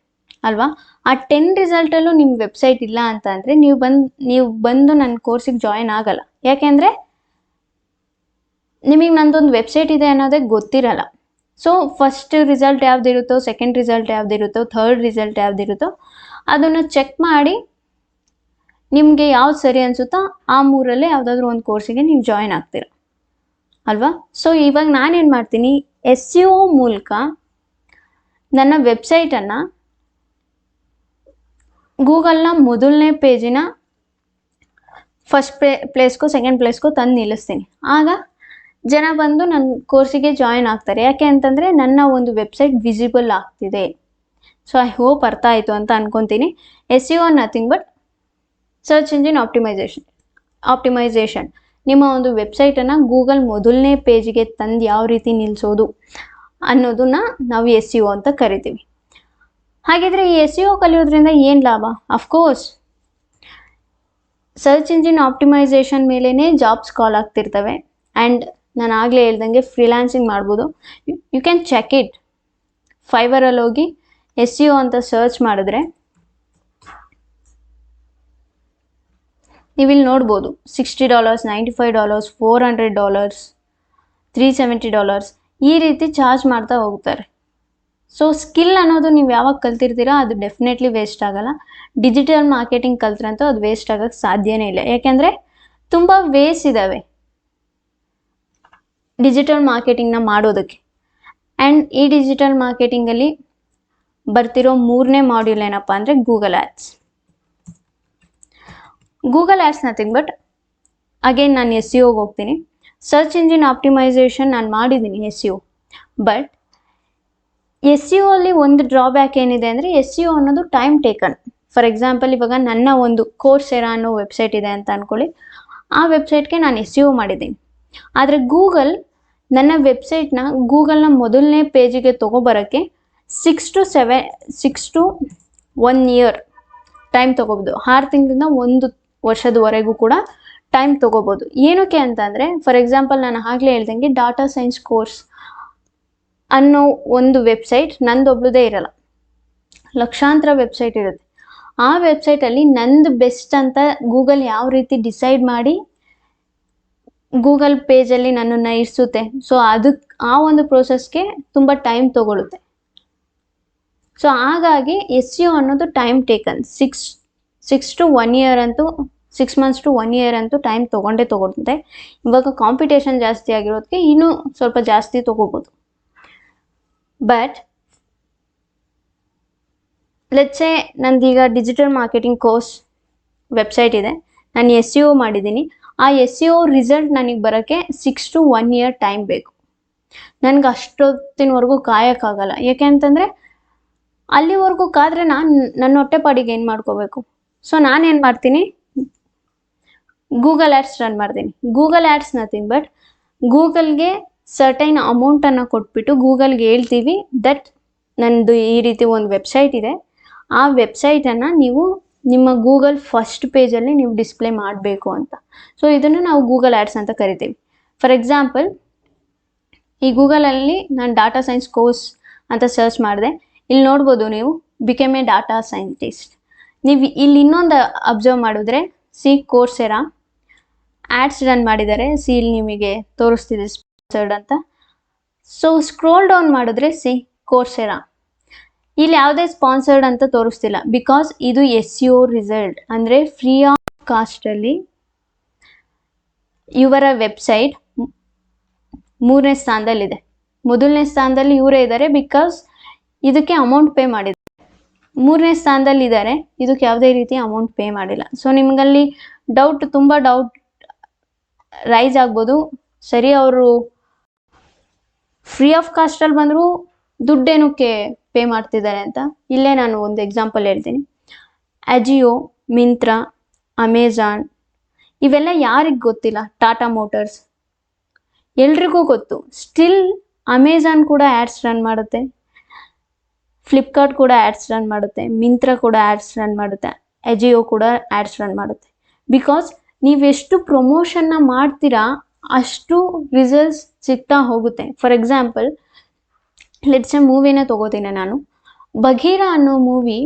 ಅಲ್ವಾ? ಆ 10 ರಿಸಲ್ಟಲ್ಲೂ ನಿಮ್ಮ ವೆಬ್ಸೈಟ್ ಇಲ್ಲ ಅಂತ ಅಂದರೆ ನೀವು ಬಂದು ನನ್ನ ಕೋರ್ಸಿಗೆ ಜಾಯಿನ್ ಆಗಲ್ಲ. ಯಾಕೆಂದರೆ ನಿಮಗೆ ನಂದೊಂದು ವೆಬ್ಸೈಟ್ ಇದೆ ಅನ್ನೋದೇ ಗೊತ್ತಿರಲ್ಲ. ಸೊ ಫಸ್ಟ್ ರಿಸಲ್ಟ್ ಯಾವುದಿರುತ್ತೋ, ಸೆಕೆಂಡ್ ರಿಸಲ್ಟ್ ಯಾವುದಿರುತ್ತೋ, ಥರ್ಡ್ ರಿಸಲ್ಟ್ ಯಾವುದಿರುತ್ತೋ ಅದನ್ನು ಚೆಕ್ ಮಾಡಿ ನಿಮಗೆ ಯಾವ್ದು ಸರಿ ಅನಿಸುತ್ತೋ ಆ 3ರಲ್ಲಿ ಯಾವುದಾದ್ರೂ ಒಂದು ಕೋರ್ಸಿಗೆ ನೀವು ಜಾಯಿನ್ ಆಗ್ತೀರ ಅಲ್ವಾ? ಸೊ ಇವಾಗ ನಾನೇನು ಮಾಡ್ತೀನಿ, SEO ಮೂಲಕ ನನ್ನ ವೆಬ್ಸೈಟನ್ನು ಗೂಗಲ್ನ ಮೊದಲನೇ ಪೇಜಿನ ಫಸ್ಟ್ ಪ್ಲೇಸ್ಗೂ ಸೆಕೆಂಡ್ ಪ್ಲೇಸ್ಗೂ ತಂದು ನಿಲ್ಲಿಸ್ತೀನಿ. ಆಗ ಜನ ಬಂದು ನನ್ನ ಕೋರ್ಸಿಗೆ ಜಾಯಿನ್ ಆಗ್ತಾರೆ. ಯಾಕೆ ಅಂತಂದರೆ ನನ್ನ ಒಂದು ವೆಬ್ಸೈಟ್ ವಿಸಿಬಲ್ ಆಗ್ತಿದೆ. ಸೊ ಐ ಹೋಪ್ ಅರ್ಥ ಆಯಿತು ಅಂತ ಅನ್ಕೊತೀನಿ. SEO nothing but search engine optimisation. ನಿಮ್ಮ ಒಂದು ವೆಬ್ಸೈಟನ್ನು ಗೂಗಲ್ ಮೊದಲನೇ ಪೇಜಿಗೆ ತಂದು ಯಾವ ರೀತಿ ನಿಲ್ಲಿಸೋದು ಅನ್ನೋದನ್ನ ನಾವು SEO ಅಂತ ಕರಿತೀವಿ. ಹಾಗಿದ್ರೆ ಈ SEO ಕಲಿಯೋದ್ರಿಂದ ಏನು ಲಾಭ? ಅಫ್ಕೋರ್ಸ್ ಸರ್ಚ್ ಇಂಜಿನ್ ಆಪ್ಟಿಮೈಸೇಷನ್ ಮೇಲೇ ಜಾಬ್ಸ್ ಕಾಲ್ ಆಗ್ತಿರ್ತವೆ. ಆ್ಯಂಡ್ ನಾನು ಆಗಲೇ ಹೇಳ್ದಂಗೆ ಫ್ರೀಲಾನ್ಸಿಂಗ್ ಮಾಡ್ಬೋದು. You can check it. ಫೈವರಲ್ಲಿ ಹೋಗಿ SEO ಅಂತ ಸರ್ಚ್ ಮಾಡಿದ್ರೆ ನೀವಿಲ್ಲಿ ನೋಡ್ಬೋದು $60, $95, $400, $370 ಈ ರೀತಿ ಚಾರ್ಜ್ ಮಾಡ್ತಾ ಹೋಗ್ತಾರೆ. ಸೊ ಸ್ಕಿಲ್ ಅನ್ನೋದು ನೀವು ಯಾವಾಗ ಕಲ್ತಿರ್ತೀರಾ ಅದು ಡೆಫಿನೆಟ್ಲಿ ವೇಸ್ಟ್ ಆಗಲ್ಲ. ಡಿಜಿಟಲ್ ಮಾರ್ಕೆಟಿಂಗ್ ಕಲ್ತ್ರಂತೂ ಅದು ವೇಸ್ಟ್ ಆಗೋಕ್ಕೆ ಸಾಧ್ಯನೇ ಇಲ್ಲ. ಯಾಕೆಂದರೆ ತುಂಬ ವೇಸ್ ಇದ್ದಾವೆ ಡಿಜಿಟಲ್ ಮಾರ್ಕೆಟಿಂಗ್ನ ಮಾಡೋದಕ್ಕೆ. ಆ್ಯಂಡ್ ಈ ಡಿಜಿಟಲ್ ಮಾರ್ಕೆಟಿಂಗಲ್ಲಿ ಬರ್ತಿರೋ 3ನೇ ಮಾಡ್ಯೂಲ್ ಏನಪ್ಪ ಅಂದರೆ Google ads. Google ads nothing but again ನಾನು SEOಗೆ ಹೋಗ್ತೀನಿ. ಸರ್ಚ್ ಇಂಜಿನ್ ಆಪ್ಟಿಮೈಸೇಷನ್ ನಾನು ಮಾಡಿದ್ದೀನಿ SEO. ಬಟ್ SEO ಅಲ್ಲಿ ಒಂದು ಡ್ರಾಬ್ಯಾಕ್ ಏನಿದೆ ಅಂದರೆ SEO ಅನ್ನೋದು ಟೈಮ್ ಟೇಕನ್. ಫಾರ್ ಎಕ್ಸಾಂಪಲ್ ಇವಾಗ ನನ್ನ ಒಂದು ಕೋರ್ಸೆರಾ ಅನ್ನೋ ವೆಬ್ಸೈಟ್ ಇದೆ ಅಂತ ಅಂದ್ಕೊಳ್ಳಿ. ಆ ವೆಬ್ಸೈಟ್ಗೆ ನಾನು SEO ಮಾಡಿದ್ದೀನಿ. ಆದರೆ ಗೂಗಲ್ ನನ್ನ ವೆಬ್ಸೈಟ್ನ ಗೂಗಲ್ನ ಮೊದಲನೇ ಪೇಜಿಗೆ ತೊಗೊಬರೋಕ್ಕೆ 6 to 1 year ಟೈಮ್ ತೊಗೋಬೋದು. 6 ತಿಂಗಳಿಂದ 1 ವರ್ಷದವರೆಗೂ ಕೂಡ ಟೈಮ್ ತೊಗೋಬೋದು. ಏನಕ್ಕೆ ಅಂತಂದರೆ, ಫಾರ್ ಎಕ್ಸಾಂಪಲ್ ನಾನು ಆಗಲೇ ಹೇಳ್ದಂಗೆ ಡಾಟಾ ಸೈನ್ಸ್ ಕೋರ್ಸ್ ಅನ್ನೋ ಒಂದು ವೆಬ್ಸೈಟ್ ನಂದೊಬ್ಳದೇ ಇರಲ್ಲ, ಲಕ್ಷಾಂತರ ವೆಬ್ಸೈಟ್ ಇರುತ್ತೆ. ಆ ವೆಬ್ಸೈಟಲ್ಲಿ ನಂದು ಬೆಸ್ಟ್ ಅಂತ ಗೂಗಲ್ ಯಾವ ರೀತಿ ಡಿಸೈಡ್ ಮಾಡಿ ಗೂಗಲ್ ಪೇಜಲ್ಲಿ ನನ್ನನ್ನು ಇರಿಸುತ್ತೆ. ಸೊ ಅದಕ್ಕೆ ಆ ಒಂದು ಪ್ರೋಸೆಸ್ಗೆ ತುಂಬ ಟೈಮ್ ತೊಗೊಳುತ್ತೆ. ಸೊ ಹಾಗಾಗಿ SEO ಅನ್ನೋದು ಟೈಮ್ ಟೇಕನ್. 6 to 1 year ಅಂತೂ 6 months to 1 year ಅಂತೂ ಟೈಮ್ ತೊಗೊಳುತ್ತೆ. ಇವಾಗ ಕಾಂಪಿಟೇಷನ್ ಜಾಸ್ತಿ ಆಗಿರೋದಕ್ಕೆ ಇನ್ನೂ ಸ್ವಲ್ಪ ಜಾಸ್ತಿ ತೊಗೋಬೋದು. ಬಟ್ ಲೆಟ್ಸ್ ಸೇ ನಂದೀಗ ಡಿಜಿಟಲ್ ಮಾರ್ಕೆಟಿಂಗ್ ಕೋರ್ಸ್ ವೆಬ್ಸೈಟ್ ಇದೆ, ನಾನು SEO ಮಾಡಿದ್ದೀನಿ. ಆ SEO ರಿಸಲ್ಟ್ ನನಗೆ ಬರೋಕ್ಕೆ 6 to 1 year ಟೈಮ್ ಬೇಕು. ನನಗೆ ಅಷ್ಟೊತ್ತಿನವರೆಗೂ ಕಾಯೋಕ್ಕಾಗಲ್ಲ. ಯಾಕೆ ಅಂತಂದರೆ ಅಲ್ಲಿವರೆಗೂ ಕಾದರೆ ನನ್ನ ಹೊಟ್ಟೆಪಾಡಿಗೆ ಏನು ಮಾಡ್ಕೋಬೇಕು. ಸೊ ನಾನೇನು ಮಾಡ್ತೀನಿ, ಗೂಗಲ್ ಆ್ಯಡ್ಸ್ ರನ್ ಮಾಡ್ತೀನಿ. ಗೂಗಲ್ ಆ್ಯಡ್ಸ್ ನಥಿಂಗ್ ಬಟ್ ಗೂಗಲ್ಗೆ ಸರ್ಟೈನ್ ಅಮೌಂಟನ್ನು ಕೊಟ್ಬಿಟ್ಟು ಗೂಗಲ್ಗೆ ಹೇಳ್ತೀವಿ ದಟ್ ನನ್ನದು ಈ ರೀತಿ ಒಂದು ವೆಬ್ಸೈಟ್ ಇದೆ, ಆ ವೆಬ್ಸೈಟನ್ನು ನೀವು ನಿಮ್ಮ ಗೂಗಲ್ ಫಸ್ಟ್ ಪೇಜಲ್ಲಿ ನೀವು ಡಿಸ್ಪ್ಲೇ ಮಾಡಬೇಕು ಅಂತ. ಸೊ ಇದನ್ನು ನಾವು ಗೂಗಲ್ ಆ್ಯಡ್ಸ್ ಅಂತ ಕರಿತೀವಿ. ಫಾರ್ ಎಕ್ಸಾಂಪಲ್, ಈ ಗೂಗಲಲ್ಲಿ ನಾನು ಡಾಟಾ ಸೈನ್ಸ್ ಕೋರ್ಸ್ ಅಂತ ಸರ್ಚ್ ಮಾಡಿದೆ. ಇಲ್ಲಿ ನೋಡ್ಬೋದು ನೀವು, ಬಿಕಮ್ ಎ ಡಾಟಾ ಸೈಂಟಿಸ್ಟ್. ನೀವು ಇಲ್ಲಿ ಇನ್ನೊಂದು ಅಬ್ಸರ್ವ್ ಮಾಡಿದ್ರೆ, ಕೋರ್ಸೆರಾ ಆ್ಯಡ್ಸ್ ರನ್ ಮಾಡಿದ್ದಾರೆ. ಇಲ್ಲಿ ನಿಮಗೆ ತೋರಿಸ್ತಿದೆ ಸ್ಪಾನ್ಸರ್ಡ್ ಅಂತ. ಸೊ ಸ್ಕ್ರೋಲ್ ಡೌನ್ ಮಾಡಿದ್ರೆ ಕೋರ್ಸೆರಾ, ಇಲ್ಲಿ ಯಾವುದೇ ಸ್ಪಾನ್ಸರ್ಡ್ ಅಂತ ತೋರಿಸ್ತಿಲ್ಲ. ಬಿಕಾಸ್ ಇದು SEO ರಿಸಲ್ಟ್, ಅಂದರೆ ಫ್ರೀ ಆಫ್ ಕಾಸ್ಟಲ್ಲಿ ಇವರ ವೆಬ್ಸೈಟ್ 3ನೇ ಸ್ಥಾನದಲ್ಲಿದೆ. ಮೊದಲನೇ ಸ್ಥಾನದಲ್ಲಿ ಇವರೇ ಇದ್ದಾರೆ, ಬಿಕಾಸ್ ಇದಕ್ಕೆ ಅಮೌಂಟ್ ಪೇ ಮಾಡಿದ್ದಾರೆ. 3ನೇ ಸ್ಥಾನದಲ್ಲಿದ್ದಾರೆ, ಇದಕ್ಕೆ ಯಾವುದೇ ರೀತಿ ಅಮೌಂಟ್ ಪೇ ಮಾಡಿಲ್ಲ. ಸೊ ನಿಮಗಲ್ಲಿ ತುಂಬ ಡೌಟ್ ರೈಸ್ ಆಗ್ಬೋದು, ಸರಿ ಅವರು ಫ್ರೀ ಆಫ್ ಕಾಸ್ಟಲ್ಲಿ ಬಂದರೂ ದುಡ್ಡೇನಕ್ಕೆ ಪೇ ಮಾಡ್ತಿದ್ದಾರೆ ಅಂತ. ಇಲ್ಲೇ ನಾನು ಒಂದು ಎಕ್ಸಾಂಪಲ್ ಹೇಳ್ತೀನಿ. ಅಜಿಯೋ, ಮಿಂತ್ರಾ, ಅಮೆಜಾನ್ ಇವೆಲ್ಲ ಯಾರಿಗೆ ಗೊತ್ತಿಲ್ಲ? ಟಾಟಾ ಮೋಟರ್ಸ್ ಎಲ್ರಿಗೂ ಗೊತ್ತು. ಸ್ಟಿಲ್ ಅಮೆಜಾನ್ ಕೂಡ ಆ್ಯಡ್ಸ್ ರನ್ ಮಾಡುತ್ತೆ, ಫ್ಲಿಪ್ಕಾರ್ಟ್ ಕೂಡ ಆ್ಯಡ್ಸ್ ರನ್ ಮಾಡುತ್ತೆ, ಮಿಂತ್ರಾ ಕೂಡ ಆ್ಯಡ್ಸ್ ರನ್ ಮಾಡುತ್ತೆ, ಅಜಿಯೋ ಕೂಡ ಆ್ಯಡ್ಸ್ ರನ್ ಮಾಡುತ್ತೆ. ಬಿಕಾಸ್ ನೀವೆಷ್ಟು ಪ್ರಮೋಷನ್ನ ಮಾಡ್ತೀರಾ ಅಷ್ಟು ರಿಸಲ್ಟ್ಸ್ ಸಿಗ್ತಾ ಹೋಗುತ್ತೆ. ಫಾರ್ ಎಕ್ಸಾಂಪಲ್, ಲೆಟ್ಸ್ ಎ ಮೂವಿನೇ ತೊಗೋತೀನಿ ನಾನು. ಬಗೀರಾ ಅನ್ನೋ ಮೂವಿ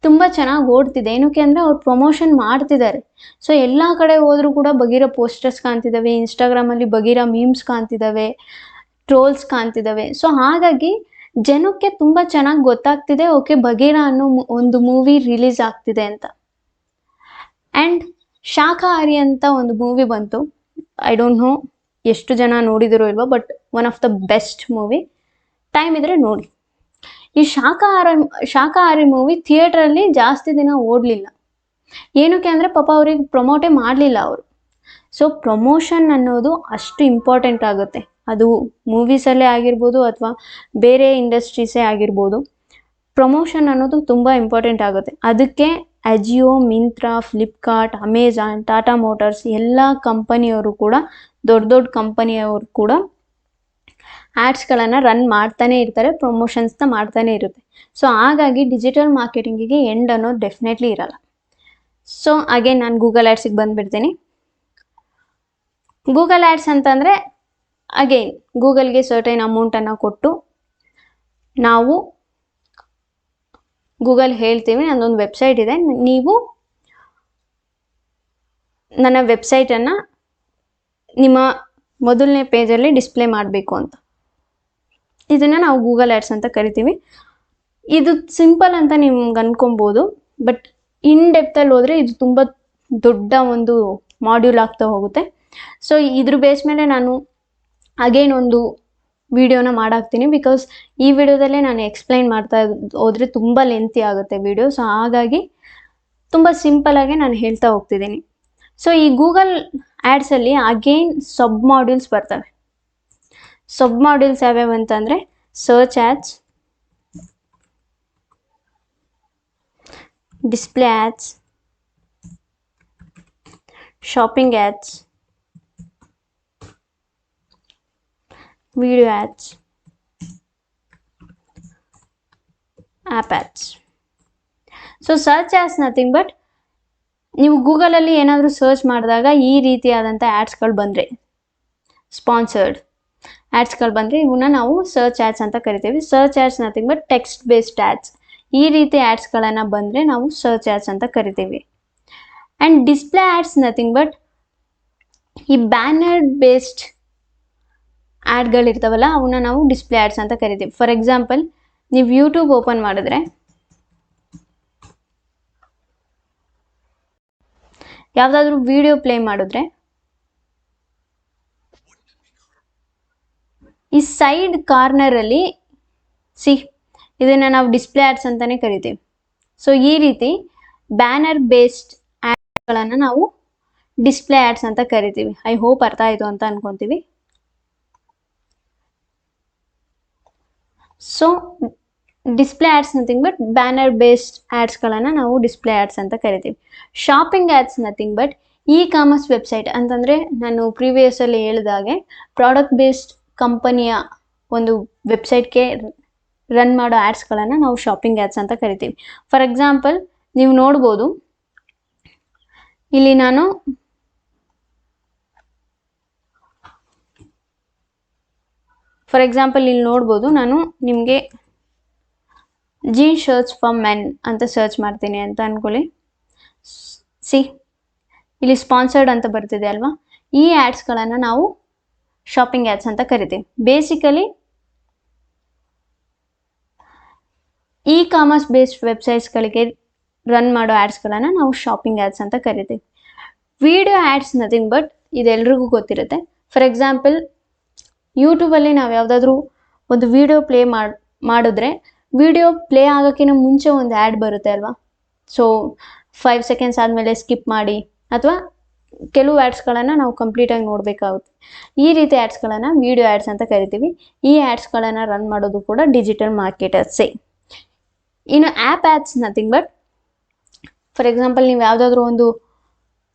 ತುಂಬ ಚೆನ್ನಾಗಿ ಓಡ್ತಿದೆ. ಏನಕ್ಕೆ ಅಂದರೆ ಅವ್ರು ಪ್ರಮೋಷನ್ ಮಾಡ್ತಿದ್ದಾರೆ. ಸೊ ಎಲ್ಲ ಕಡೆ ಹೋದರೂ ಕೂಡ ಬಗೀರಾ ಪೋಸ್ಟರ್ಸ್ ಕಾಣ್ತಿದ್ದಾವೆ, ಇನ್ಸ್ಟಾಗ್ರಾಮಲ್ಲಿ ಬಗೀರಾ ಮೀಮ್ಸ್ ಕಾಣ್ತಿದ್ದಾವೆ, ಟ್ರೋಲ್ಸ್ ಕಾಣ್ತಿದ್ದಾವೆ. ಸೊ ಹಾಗಾಗಿ ಜನಕ್ಕೆ ತುಂಬ ಚೆನ್ನಾಗಿ ಗೊತ್ತಾಗ್ತಿದೆ, ಓಕೆ ಬಗೀರಾ ಅನ್ನೋ ಒಂದು ಮೂವಿ ರಿಲೀಸ್ ಆಗ್ತಿದೆ ಅಂತ. ಆ್ಯಂಡ್ ಶಾಖಾಹಾರಿ ಅಂತ ಒಂದು ಮೂವಿ ಬಂತು. ಐ ಡೋಂಟ್ ನೋ ಎಷ್ಟು ಜನ ನೋಡಿದಿರೋ ಇಲ್ವೋ, but one of the best movie. Time ಇದ್ದರೆ ನೋಡಿ. ಈ ಶಾಖಾಹಾರಿ ಮೂವಿ ಥಿಯೇಟ್ರಲ್ಲಿ ಜಾಸ್ತಿ ದಿನ ಓಡಲಿಲ್ಲ. ಏನಕ್ಕೆ ಅಂದರೆ ಪಾಪ ಅವ್ರಿಗೆ ಪ್ರಮೋಟೇ ಮಾಡಲಿಲ್ಲ ಅವರು. ಸೊ ಪ್ರಮೋಷನ್ ಅನ್ನೋದು ಅಷ್ಟು ಇಂಪಾರ್ಟೆಂಟ್ ಆಗುತ್ತೆ. ಅದು ಮೂವೀಸಲ್ಲೇ ಆಗಿರ್ಬೋದು ಅಥವಾ ಬೇರೆ ಇಂಡಸ್ಟ್ರೀಸೇ ಆಗಿರ್ಬೋದು, ಪ್ರಮೋಷನ್ ಅನ್ನೋದು ತುಂಬ ಇಂಪಾರ್ಟೆಂಟ್ ಆಗುತ್ತೆ. ಅದಕ್ಕೆ ಅಜಿಯೋ, ಮಿಂತ್ರಾ, ಫ್ಲಿಪ್ಕಾರ್ಟ್, ಅಮೆಜಾನ್, ಟಾಟಾ ಮೋಟರ್ಸ್ ಎಲ್ಲ ಕಂಪನಿಯವರು ಕೂಡ, ದೊಡ್ಡ ಕಂಪನಿಯವರು ಕೂಡ ಆ್ಯಡ್ಸ್ಗಳನ್ನು ರನ್ ಮಾಡ್ತಾನೆ ಇರ್ತಾರೆ, ಪ್ರಮೋಷನ್ಸ್ನ ಮಾಡ್ತಾನೆ ಇರುತ್ತೆ. ಸೊ ಹಾಗಾಗಿ ಡಿಜಿಟಲ್ ಮಾರ್ಕೆಟಿಂಗಿಗೆ ಎಂಡ್ ಅನ್ನೋದು ಡೆಫಿನೆಟ್ಲಿ ಇರಲ್ಲ. ಸೊ ಅಗೇನ್ ನಾನು ಗೂಗಲ್ ಆ್ಯಡ್ಸಿಗೆ ಬಂದುಬಿಡ್ತೀನಿ. ಗೂಗಲ್ ಆ್ಯಡ್ಸ್ ಅಂತಂದರೆ ಅಗೇನ್ ಗೂಗಲ್ಗೆ ಸರ್ಟೈನ್ ಅಮೌಂಟನ್ನು ಕೊಟ್ಟು ನಾವು ಗೂಗಲ್ ಹೇಳ್ತೀವಿ, ನನ್ನೊಂದು ವೆಬ್ಸೈಟ್ ಇದೆ, ನೀವು ನನ್ನ ವೆಬ್ಸೈಟನ್ನು ನಿಮ್ಮ ಮೊದಲನೇ ಪೇಜಲ್ಲಿ ಡಿಸ್ಪ್ಲೇ ಮಾಡಬೇಕು ಅಂತ. ಇದನ್ನು ನಾವು ಗೂಗಲ್ ಆ್ಯಡ್ಸ್ ಅಂತ ಕರಿತೀವಿ. ಇದು ಸಿಂಪಲ್ ಅಂತ ನಿಮ್ಗೆ ಅನ್ಕೊಬೋದು, ಬಟ್ ಇನ್ ಡೆಪ್ತಲ್ಲಿ ಹೋದರೆ ಇದು ತುಂಬ ದೊಡ್ಡ ಒಂದು ಮಾಡ್ಯೂಲ್ ಆಗ್ತಾ ಹೋಗುತ್ತೆ. ಸೊ ಇದ್ರ ಬೇಸ್ ಮೇಲೆ ನಾನು ಅಗೇನ್ ಒಂದು ವಿಡಿಯೋನ ಮಾಡಾಕ್ತೀನಿ. ಬಿಕಾಸ್ ಈ ವಿಡಿಯೋದಲ್ಲೇ ನಾನು ಎಕ್ಸ್ಪ್ಲೈನ್ ಮಾಡ್ತಾ ಹೋದರೆ ತುಂಬ ಲೆಂತಿ ಆಗುತ್ತೆ ವಿಡಿಯೋ. ಸೊ ಹಾಗಾಗಿ ತುಂಬ ಸಿಂಪಲಾಗಿ ನಾನು ಹೇಳ್ತಾ ಹೋಗ್ತಿದ್ದೀನಿ. ಸೊ ಈ ಗೂಗಲ್ ಆ್ಯಡ್ಸಲ್ಲಿ ಅಗೇನ್ ಸಬ್ ಮಾಡ್ಯೂಲ್ಸ್ ಬರ್ತವೆ. ಸಬ್ ಮಾಡ್ಯೂಲ್ಸ್ ಯಾವ್ಯಾವ ಅಂತಂದರೆ search ads, display ads, shopping ads, video ads, app ads. So search as nothing but ನೀವು ಗೂಗಲಲ್ಲಿ ಏನಾದರೂ ಸರ್ಚ್ ಮಾಡಿದಾಗ ಈ ರೀತಿಯಾದಂಥ ಆ್ಯಡ್ಸ್ಗಳು ಬಂದರೆ, ಸ್ಪಾನ್ಸರ್ಡ್ ಆ್ಯಡ್ಸ್ಗಳು ಬಂದರೆ ಇವನ್ನ ನಾವು ಸರ್ಚ್ ಆ್ಯಡ್ಸ್ ಅಂತ ಕರಿತೀವಿ. Search ads nothing but text based ads. ಈ ರೀತಿ ಆ್ಯಡ್ಸ್ಗಳನ್ನು ಬಂದರೆ ನಾವು ಸರ್ಚ್ ಆ್ಯಡ್ಸ್ ಅಂತ ಕರಿತೀವಿ. And display ads nothing but ಈ ಬ್ಯಾನರ್ ಬೇಸ್ಡ್ ಆ್ಯಡ್ಗಳಿರ್ತಾವಲ್ಲ ಅವನ್ನ ನಾವು ಡಿಸ್ಪ್ಲೇ ಆ್ಯಡ್ಸ್ ಅಂತ ಕರಿತೀವಿ. ಫಾರ್ ಎಕ್ಸಾಂಪಲ್, ನೀವು ಯೂಟ್ಯೂಬ್ ಓಪನ್ ಮಾಡಿದ್ರೆ ಯಾವುದಾದ್ರೂ ವಿಡಿಯೋ ಪ್ಲೇ ಮಾಡಿದ್ರೆ ಈ ಸೈಡ್ ಕಾರ್ನರಲ್ಲಿ ಇದನ್ನು ನಾವು ಡಿಸ್ಪ್ಲೇ ಆ್ಯಡ್ಸ್ ಅಂತಲೇ ಕರಿತೀವಿ. ಸೊ ಈ ರೀತಿ ಬ್ಯಾನರ್ ಬೇಸ್ಡ್ ಆ್ಯಡ್ಗಳನ್ನು ನಾವು ಡಿಸ್ಪ್ಲೇ ಆ್ಯಡ್ಸ್ ಅಂತ ಕರಿತೀವಿ. ಐ ಹೋಪ್ ಅರ್ಥ ಆಯಿತು ಅಂತ ಅನ್ಕೊತೀವಿ. So display ads nothing but banner based ಆ್ಯಡ್ಸ್ಗಳನ್ನು ನಾವು ಡಿಸ್ಪ್ಲೇ ಆ್ಯಡ್ಸ್ ಅಂತ ಕರಿತೀವಿ. Shopping ads nothing but E commerce website ಅಂತಂದರೆ ನಾನು ಪ್ರೀವಿಯಸ್ಸಲ್ಲಿ ಹೇಳಿದಾಗೆ ಪ್ರಾಡಕ್ಟ್ ಬೇಸ್ಡ್ ಕಂಪನಿಯ ಒಂದು ವೆಬ್ಸೈಟ್ಗೆ ರನ್ ಮಾಡೋ ಆ್ಯಡ್ಸ್ಗಳನ್ನು ನಾವು ಶಾಪಿಂಗ್ ಆ್ಯಡ್ಸ್ ಅಂತ ಕರಿತೀವಿ. ಫಾರ್ ಎಕ್ಸಾಂಪಲ್, ನೀವು ನೋಡ್ಬೋದು ಇಲ್ಲಿ ನಾನು ನಿಮಗೆ ಜೀನ್ ಶರ್ಟ್ಸ್ ಫಾರ್ ಮೆನ್ ಅಂತ ಸರ್ಚ್ ಮಾಡ್ತೀನಿ ಅಂತ ಅಂದ್ಕೊಳ್ಳಿ. ಇಲ್ಲಿ ಸ್ಪಾನ್ಸರ್ಡ್ ಅಂತ ಬರ್ತಿದೆ ಅಲ್ವಾ, ಈ ಆ್ಯಡ್ಸ್ಗಳನ್ನು ನಾವು ಶಾಪಿಂಗ್ ಆ್ಯಡ್ಸ್ ಅಂತ ಕರಿತೀವಿ. ಬೇಸಿಕಲಿ ಇ ಕಾಮರ್ಸ್ ಬೇಸ್ಡ್ ವೆಬ್ಸೈಟ್ಸ್ಗಳಿಗೆ ರನ್ ಮಾಡೋ ಆ್ಯಡ್ಸ್ಗಳನ್ನು ನಾವು ಶಾಪಿಂಗ್ ಆ್ಯಡ್ಸ್ ಅಂತ ಕರಿತೀವಿ. ವಿಡಿಯೋ ಆ್ಯಡ್ಸ್ ನಥಿಂಗ್ ಬಟ್ ಇದೆಲ್ರಿಗೂ ಗೊತ್ತಿರುತ್ತೆ. ಫಾರ್ ಎಕ್ಸಾಂಪಲ್, ಯೂಟ್ಯೂಬಲ್ಲಿ ನಾವು ಯಾವುದಾದ್ರೂ ಒಂದು ವಿಡಿಯೋ ಪ್ಲೇ ಮಾಡಿದ್ರೆ ವಿಡಿಯೋ ಪ್ಲೇ ಆಗೋಕ್ಕಿಂತ ಮುಂಚೆ ಒಂದು ಆ್ಯಡ್ ಬರುತ್ತೆ ಅಲ್ವಾ. ಸೊ 5 ಸೆಕೆಂಡ್ಸ್ ಆದಮೇಲೆ ಸ್ಕಿಪ್ ಮಾಡಿ, ಅಥವಾ ಕೆಲವು ಆ್ಯಡ್ಸ್ಗಳನ್ನು ನಾವು ಕಂಪ್ಲೀಟಾಗಿ ನೋಡಬೇಕಾಗುತ್ತೆ. ಈ ರೀತಿ ಆ್ಯಡ್ಸ್ಗಳನ್ನು ವಿಡಿಯೋ ಆ್ಯಡ್ಸ್ ಅಂತ ಕರಿತೀವಿ. ಈ ಆ್ಯಡ್ಸ್ಗಳನ್ನು ರನ್ ಮಾಡೋದು ಕೂಡ ಡಿಜಿಟಲ್ ಮಾರ್ಕೆಟರ್ಸೇ. ಇನ್ನು app ads nothing but, for example, ನೀವು ಯಾವುದಾದ್ರೂ ಒಂದು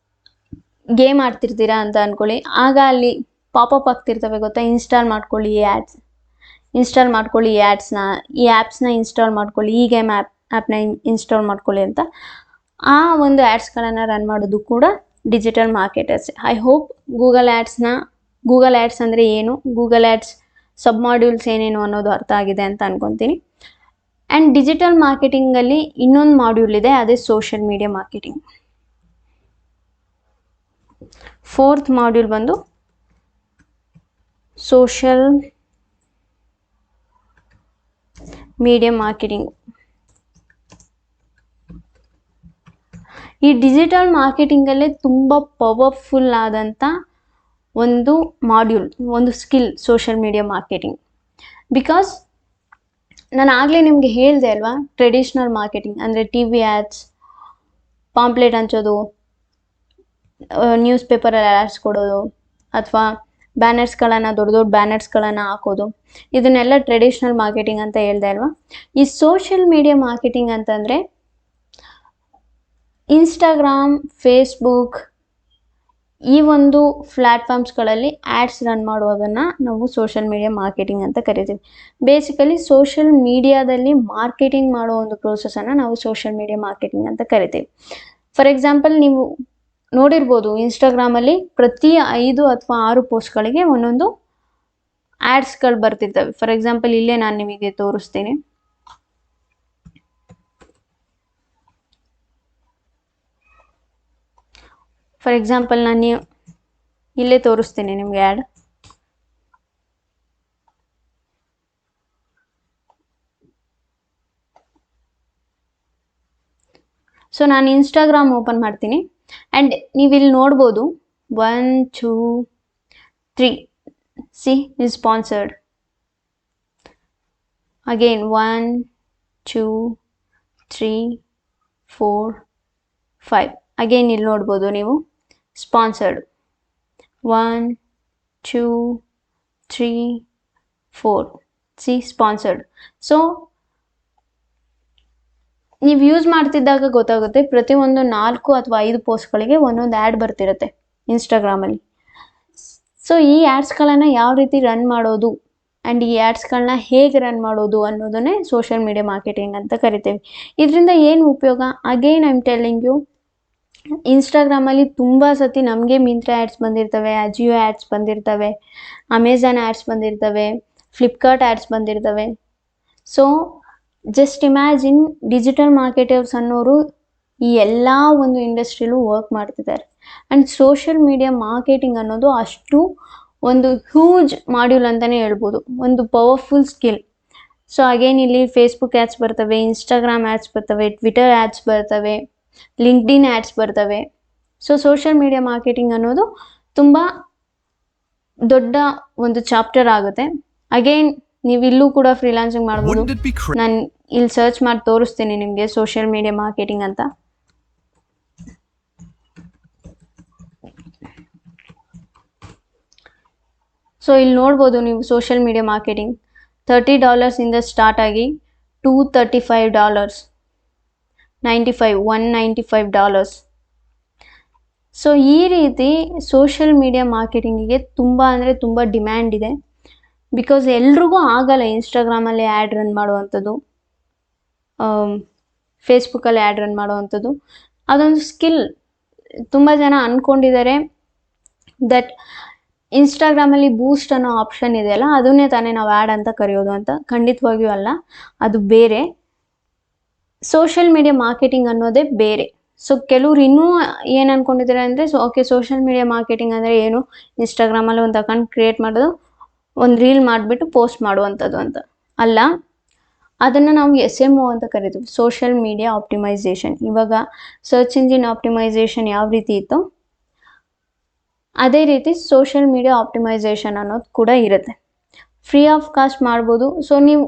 ಗೇಮ್ ಆಡ್ತಿರ್ತೀರಾ ಅಂತ ಅಂದ್ಕೊಳ್ಳಿ. ಆಗ ಅಲ್ಲಿ ಪಾಪಪ್ ಆಗ್ತಿರ್ತವೆ ಗೊತ್ತಾ, ಇನ್ಸ್ಟಾಲ್ ಮಾಡ್ಕೊಳ್ಳಿ ಈ ಆ್ಯಪ್ಸ್ನ, ಈ ಆ್ಯಪ್ಸ್ನ ಇನ್ಸ್ಟಾಲ್ ಮಾಡ್ಕೊಳ್ಳಿ, ಈ ಗೇಮ್ ಆ್ಯಪ್ನ ಇನ್ಸ್ಟಾಲ್ ಮಾಡ್ಕೊಳ್ಳಿ ಅಂತ ಆ ಒಂದು ಆ್ಯಡ್ಸ್ಗಳನ್ನು ರನ್ ಮಾಡೋದು ಕೂಡ digital marketers. I hope Google ads ಅಂದರೆ ಏನು, ಗೂಗಲ್ ಆ್ಯಡ್ಸ್ ಸಬ್ ಮಾಡ್ಯೂಲ್ಸ್ ಏನೇನು ಅನ್ನೋದು ಅರ್ಥ ಆಗಿದೆ ಅಂತ ಅನ್ಕೊತೀನಿ. ಆ್ಯಂಡ್ ಡಿಜಿಟಲ್ ಮಾರ್ಕೆಟಿಂಗಲ್ಲಿ ಇನ್ನೊಂದು ಮಾಡ್ಯೂಲ್ ಇದೆ, ಅದೇ social media marketing. 4th module ಬಂದು ಸೋಷಿಯಲ್ ಮೀಡಿಯಾ ಮಾರ್ಕೆಟಿಂಗ್. ಈ ಡಿಜಿಟಲ್ ಮಾರ್ಕೆಟಿಂಗಲ್ಲೇ ತುಂಬ ಪವರ್ಫುಲ್ ಆದಂಥ ಒಂದು ಮಾಡ್ಯೂಲ್, ಒಂದು skill social media marketing. Because ನಾನು ಆಗಲೇ ನಿಮಗೆ ಹೇಳಿದೆ ಅಲ್ವಾ, ಟ್ರೆಡಿಷ್ನಲ್ ಮಾರ್ಕೆಟಿಂಗ್ ಅಂದರೆ ಟಿ ವಿ ಆ್ಯಡ್ಸ್, ಪಾಂಪ್ಲೆಟ್ ಹಂಚೋದು, ನ್ಯೂಸ್ ಪೇಪರಲ್ಲಿ ಆ್ಯಡ್ಸ್ ಕೊಡೋದು, ಅಥವಾ ಬ್ಯಾನರ್ಸ್ಗಳನ್ನು ದೊಡ್ಡ ಬ್ಯಾನರ್ಸ್ಗಳನ್ನು ಹಾಕೋದು, ಇದನ್ನೆಲ್ಲ ಟ್ರೆಡಿಷ್ನಲ್ ಮಾರ್ಕೆಟಿಂಗ್ ಅಂತ ಹೇಳ್ದೆ ಅಲ್ವಾ. ಈ ಸೋಷಿಯಲ್ ಮೀಡಿಯಾ ಮಾರ್ಕೆಟಿಂಗ್ ಅಂತಂದರೆ ಇನ್ಸ್ಟಾಗ್ರಾಮ್, ಫೇಸ್ಬುಕ್ ಈ ಒಂದು ಪ್ಲ್ಯಾಟ್ಫಾರ್ಮ್ಸ್ಗಳಲ್ಲಿ ಆ್ಯಡ್ಸ್ ರನ್ ಮಾಡೋದನ್ನು ನಾವು ಸೋಷಿಯಲ್ ಮೀಡಿಯಾ ಮಾರ್ಕೆಟಿಂಗ್ ಅಂತ ಕರಿತೀವಿ. ಬೇಸಿಕಲಿ ಸೋಷಿಯಲ್ ಮೀಡಿಯಾದಲ್ಲಿ ಮಾರ್ಕೆಟಿಂಗ್ ಮಾಡೋ ಒಂದು ಪ್ರೋಸೆಸನ್ನು ನಾವು ಸೋಷಿಯಲ್ ಮೀಡಿಯಾ ಮಾರ್ಕೆಟಿಂಗ್ ಅಂತ ಕರಿತೀವಿ. ಫಾರ್ ಎಕ್ಸಾಂಪಲ್, ನೀವು ನೋಡಿರ್ಬೋದು ಇನ್ಸ್ಟಾಗ್ರಾಮಲ್ಲಿ ಪ್ರತಿ 5 ಅಥವಾ 6 ಪೋಸ್ಟ್ಗಳಿಗೆ ಒಂದೊಂದು ಆ್ಯಡ್ಸ್ಗಳು ಬರ್ತಿರ್ತವೆ. ಫಾರ್ ಎಕ್ಸಾಂಪಲ್, ಇಲ್ಲೇ ನಾನು ನಿಮಗೆ ತೋರಿಸ್ತೀನಿ. ಫಾರ್ ಎಕ್ಸಾಂಪಲ್, ನಾನು ಇಲ್ಲೇ ತೋರಿಸ್ತೀನಿ ನಿಮಗೆ ಆ್ಯಡ್. ಸೊ ನಾನು ಇನ್ಸ್ಟಾಗ್ರಾಮ್ ಓಪನ್ ಮಾಡ್ತೀನಿ. ಆ್ಯಂಡ್ ನೀವಿಲ್ಲಿ ನೋಡ್ಬೋದು 1 2 3 is sponsored. Again 1 2 3 4 5. ಅಗೇನ್ ಇಲ್ಲಿ ನೋಡ್ಬೋದು ನೀವು ಸ್ಪಾನ್ಸರ್ಡ್ 1 2 3 4 ಸ್ಪಾನ್ಸರ್ಡ್. ಸೊ ನೀವು ಯೂಸ್ ಮಾಡ್ತಿದ್ದಾಗ ಗೊತ್ತಾಗುತ್ತೆ, ಪ್ರತಿಯೊಂದು 4 ಅಥವಾ 5 ಪೋಸ್ಟ್ಗಳಿಗೆ ಒಂದೊಂದು ಆ್ಯಡ್ ಬರ್ತಿರುತ್ತೆ ಇನ್ಸ್ಟಾಗ್ರಾಮಲ್ಲಿ. ಸೊ ಈ ಆ್ಯಡ್ಸ್ಗಳನ್ನು ಯಾವ ರೀತಿ ರನ್ ಮಾಡೋದು ಆ್ಯಂಡ್ ಈ ಆ್ಯಡ್ಸ್ಗಳನ್ನ ಹೇಗೆ ರನ್ ಮಾಡೋದು ಅನ್ನೋದನ್ನೇ ಸೋಷಿಯಲ್ ಮೀಡಿಯಾ ಮಾರ್ಕೆಟಿಂಗ್ ಅಂತ ಕರಿತೇವೆ. ಇದರಿಂದ ಏನು ಉಪಯೋಗ? Again I am telling you, ಇನ್ಸ್ಟಾಗ್ರಾಮಲ್ಲಿ ತುಂಬ ಸತಿ ನಮಗೆ ಮಿಂತ್ರಾ ಆ್ಯಡ್ಸ್ ಬಂದಿರ್ತವೆ, ಅಜಿಯೋ ಆ್ಯಡ್ಸ್ ಬಂದಿರ್ತವೆ, ಅಮೆಝಾನ್ ಆ್ಯಡ್ಸ್ ಬಂದಿರ್ತವೆ, ಫ್ಲಿಪ್ಕಾರ್ಟ್ ಆ್ಯಡ್ಸ್ ಬಂದಿರ್ತವೆ. So just imagine digital marketers ಅನ್ನೋರು ಈ ಎಲ್ಲ ಒಂದು ಇಂಡಸ್ಟ್ರಿಲೂ ವರ್ಕ್ ಮಾಡ್ತಿದ್ದಾರೆ. ಆ್ಯಂಡ್ ಸೋಷಿಯಲ್ ಮೀಡಿಯಾ ಮಾರ್ಕೆಟಿಂಗ್ ಅನ್ನೋದು ಅಷ್ಟು ಒಂದು ಹ್ಯೂಜ್ ಮಾಡ್ಯೂಲ್ ಅಂತಲೇ ಹೇಳ್ಬೋದು, ಒಂದು ಪವರ್ಫುಲ್ ಸ್ಕಿಲ್. ಸೊ ಅಗೇನ್ ಇಲ್ಲಿ ಫೇಸ್ಬುಕ್ ಆ್ಯಡ್ಸ್ ಬರ್ತವೆ, ಇನ್ಸ್ಟಾಗ್ರಾಮ್ ಆ್ಯಡ್ಸ್ ಬರ್ತವೆ, ಟ್ವಿಟರ್ ಆ್ಯಡ್ಸ್ ಬರ್ತವೆ, ಲಿಂಕ್ಡ್ಇನ್ ಆ್ಯಡ್ಸ್ ಬರ್ತವೆ. ಸೊ ಸೋಷಿಯಲ್ ಮೀಡಿಯಾ ಮಾರ್ಕೆಟಿಂಗ್ ಅನ್ನೋದು ತುಂಬ ದೊಡ್ಡ ಒಂದು ಚಾಪ್ಟರ್ ಆಗುತ್ತೆ. ಅಗೇನ್ ನೀವು ಇಲ್ಲೂ ಕೂಡ ಫ್ರೀಲಾನ್ಸಿಂಗ್ ಮಾಡ್ಬೋದು. ನಾನು ಇಲ್ಲಿ ಸರ್ಚ್ ಮಾಡಿ ತೋರಿಸ್ತೀನಿ ನಿಮಗೆ ಸೋಷಿಯಲ್ ಮೀಡಿಯಾ ಮಾರ್ಕೆಟಿಂಗ್ ಅಂತ. ಸೊ ಇಲ್ಲಿ ನೋಡ್ಬೋದು ನೀವು ಸೋಷಿಯಲ್ ಮೀಡಿಯಾ ಮಾರ್ಕೆಟಿಂಗ್ $30 ಇಂದ ಸ್ಟಾರ್ಟ್ ಆಗಿ $235, $195. ಸೊ ಈ ರೀತಿ ಸೋಷಿಯಲ್ ಮೀಡಿಯಾ ಮಾರ್ಕೆಟಿಂಗಿಗೆ ತುಂಬ ಅಂದರೆ ತುಂಬ ಡಿಮ್ಯಾಂಡ್ ಇದೆ. ಬಿಕಾಸ್ ಎಲ್ರಿಗೂ ಆಗಲ್ಲ ಇನ್ಸ್ಟಾಗ್ರಾಮಲ್ಲಿ ಆ್ಯಡ್ ರನ್ ಮಾಡುವಂಥದ್ದು, ಫೇಸ್ಬುಕ್ಕಲ್ಲಿ ಆ್ಯಡ್ ರನ್ ಮಾಡುವಂಥದ್ದು. ಅದೊಂದು ಸ್ಕಿಲ್. ತುಂಬ ಜನ ಅಂದ್ಕೊಂಡಿದ್ದಾರೆ ದಟ್ ಇನ್ಸ್ಟಾಗ್ರಾಮಲ್ಲಿ ಬೂಸ್ಟ್ ಅನ್ನೋ ಆಪ್ಷನ್ ಇದೆಯಲ್ಲ, ಅದನ್ನೇ ತಾನೇ ನಾವು ಆ್ಯಡ್ ಅಂತ ಕರೆಯೋದು ಅಂತ. ಖಂಡಿತವಾಗಿಯೂ ಅಲ್ಲ, ಅದು ಬೇರೆ. ಸೋಷಿಯಲ್ ಮೀಡಿಯಾ ಮಾರ್ಕೆಟಿಂಗ್ ಅನ್ನೋದೇ ಬೇರೆ. ಸೊ ಕೆಲವ್ರು ಇನ್ನೂ ಏನು ಅಂದ್ಕೊಂಡಿದ್ದಾರೆ ಅಂದರೆ, ಓಕೆ ಸೋಷಿಯಲ್ ಮೀಡಿಯಾ ಮಾರ್ಕೆಟಿಂಗ್ ಅಂದರೆ ಏನು, ಇನ್ಸ್ಟಾಗ್ರಾಮಲ್ಲಿ ಒಂದು ಅಕೌಂಟ್ ಕ್ರಿಯೇಟ್ ಮಾಡೋದು, ಒಂದು ರೀಲ್ ಮಾಡಿಬಿಟ್ಟು ಪೋಸ್ಟ್ ಮಾಡುವಂಥದ್ದು ಅಂತ. ಅಲ್ಲ, ಅದನ್ನು ನಾವು SMO ಅಂತ ಕರಿತೀವಿ, ಸೋಷಿಯಲ್ ಮೀಡಿಯಾ ಆಪ್ಟಿಮೈಸೇಷನ್. ಇವಾಗ ಸರ್ಚ್ ಇಂಜಿನ್ ಆಪ್ಟಿಮೈಸೇಷನ್ ಯಾವ ರೀತಿ ಇತ್ತು, ಅದೇ ರೀತಿ ಸೋಷಿಯಲ್ ಮೀಡಿಯಾ ಆಪ್ಟಿಮೈಸೇಷನ್ ಅನ್ನೋದು ಕೂಡ ಇರುತ್ತೆ. ಫ್ರೀ ಆಫ್ ಕಾಸ್ಟ್ ಮಾಡ್ಬೋದು. ಸೊ ನೀವು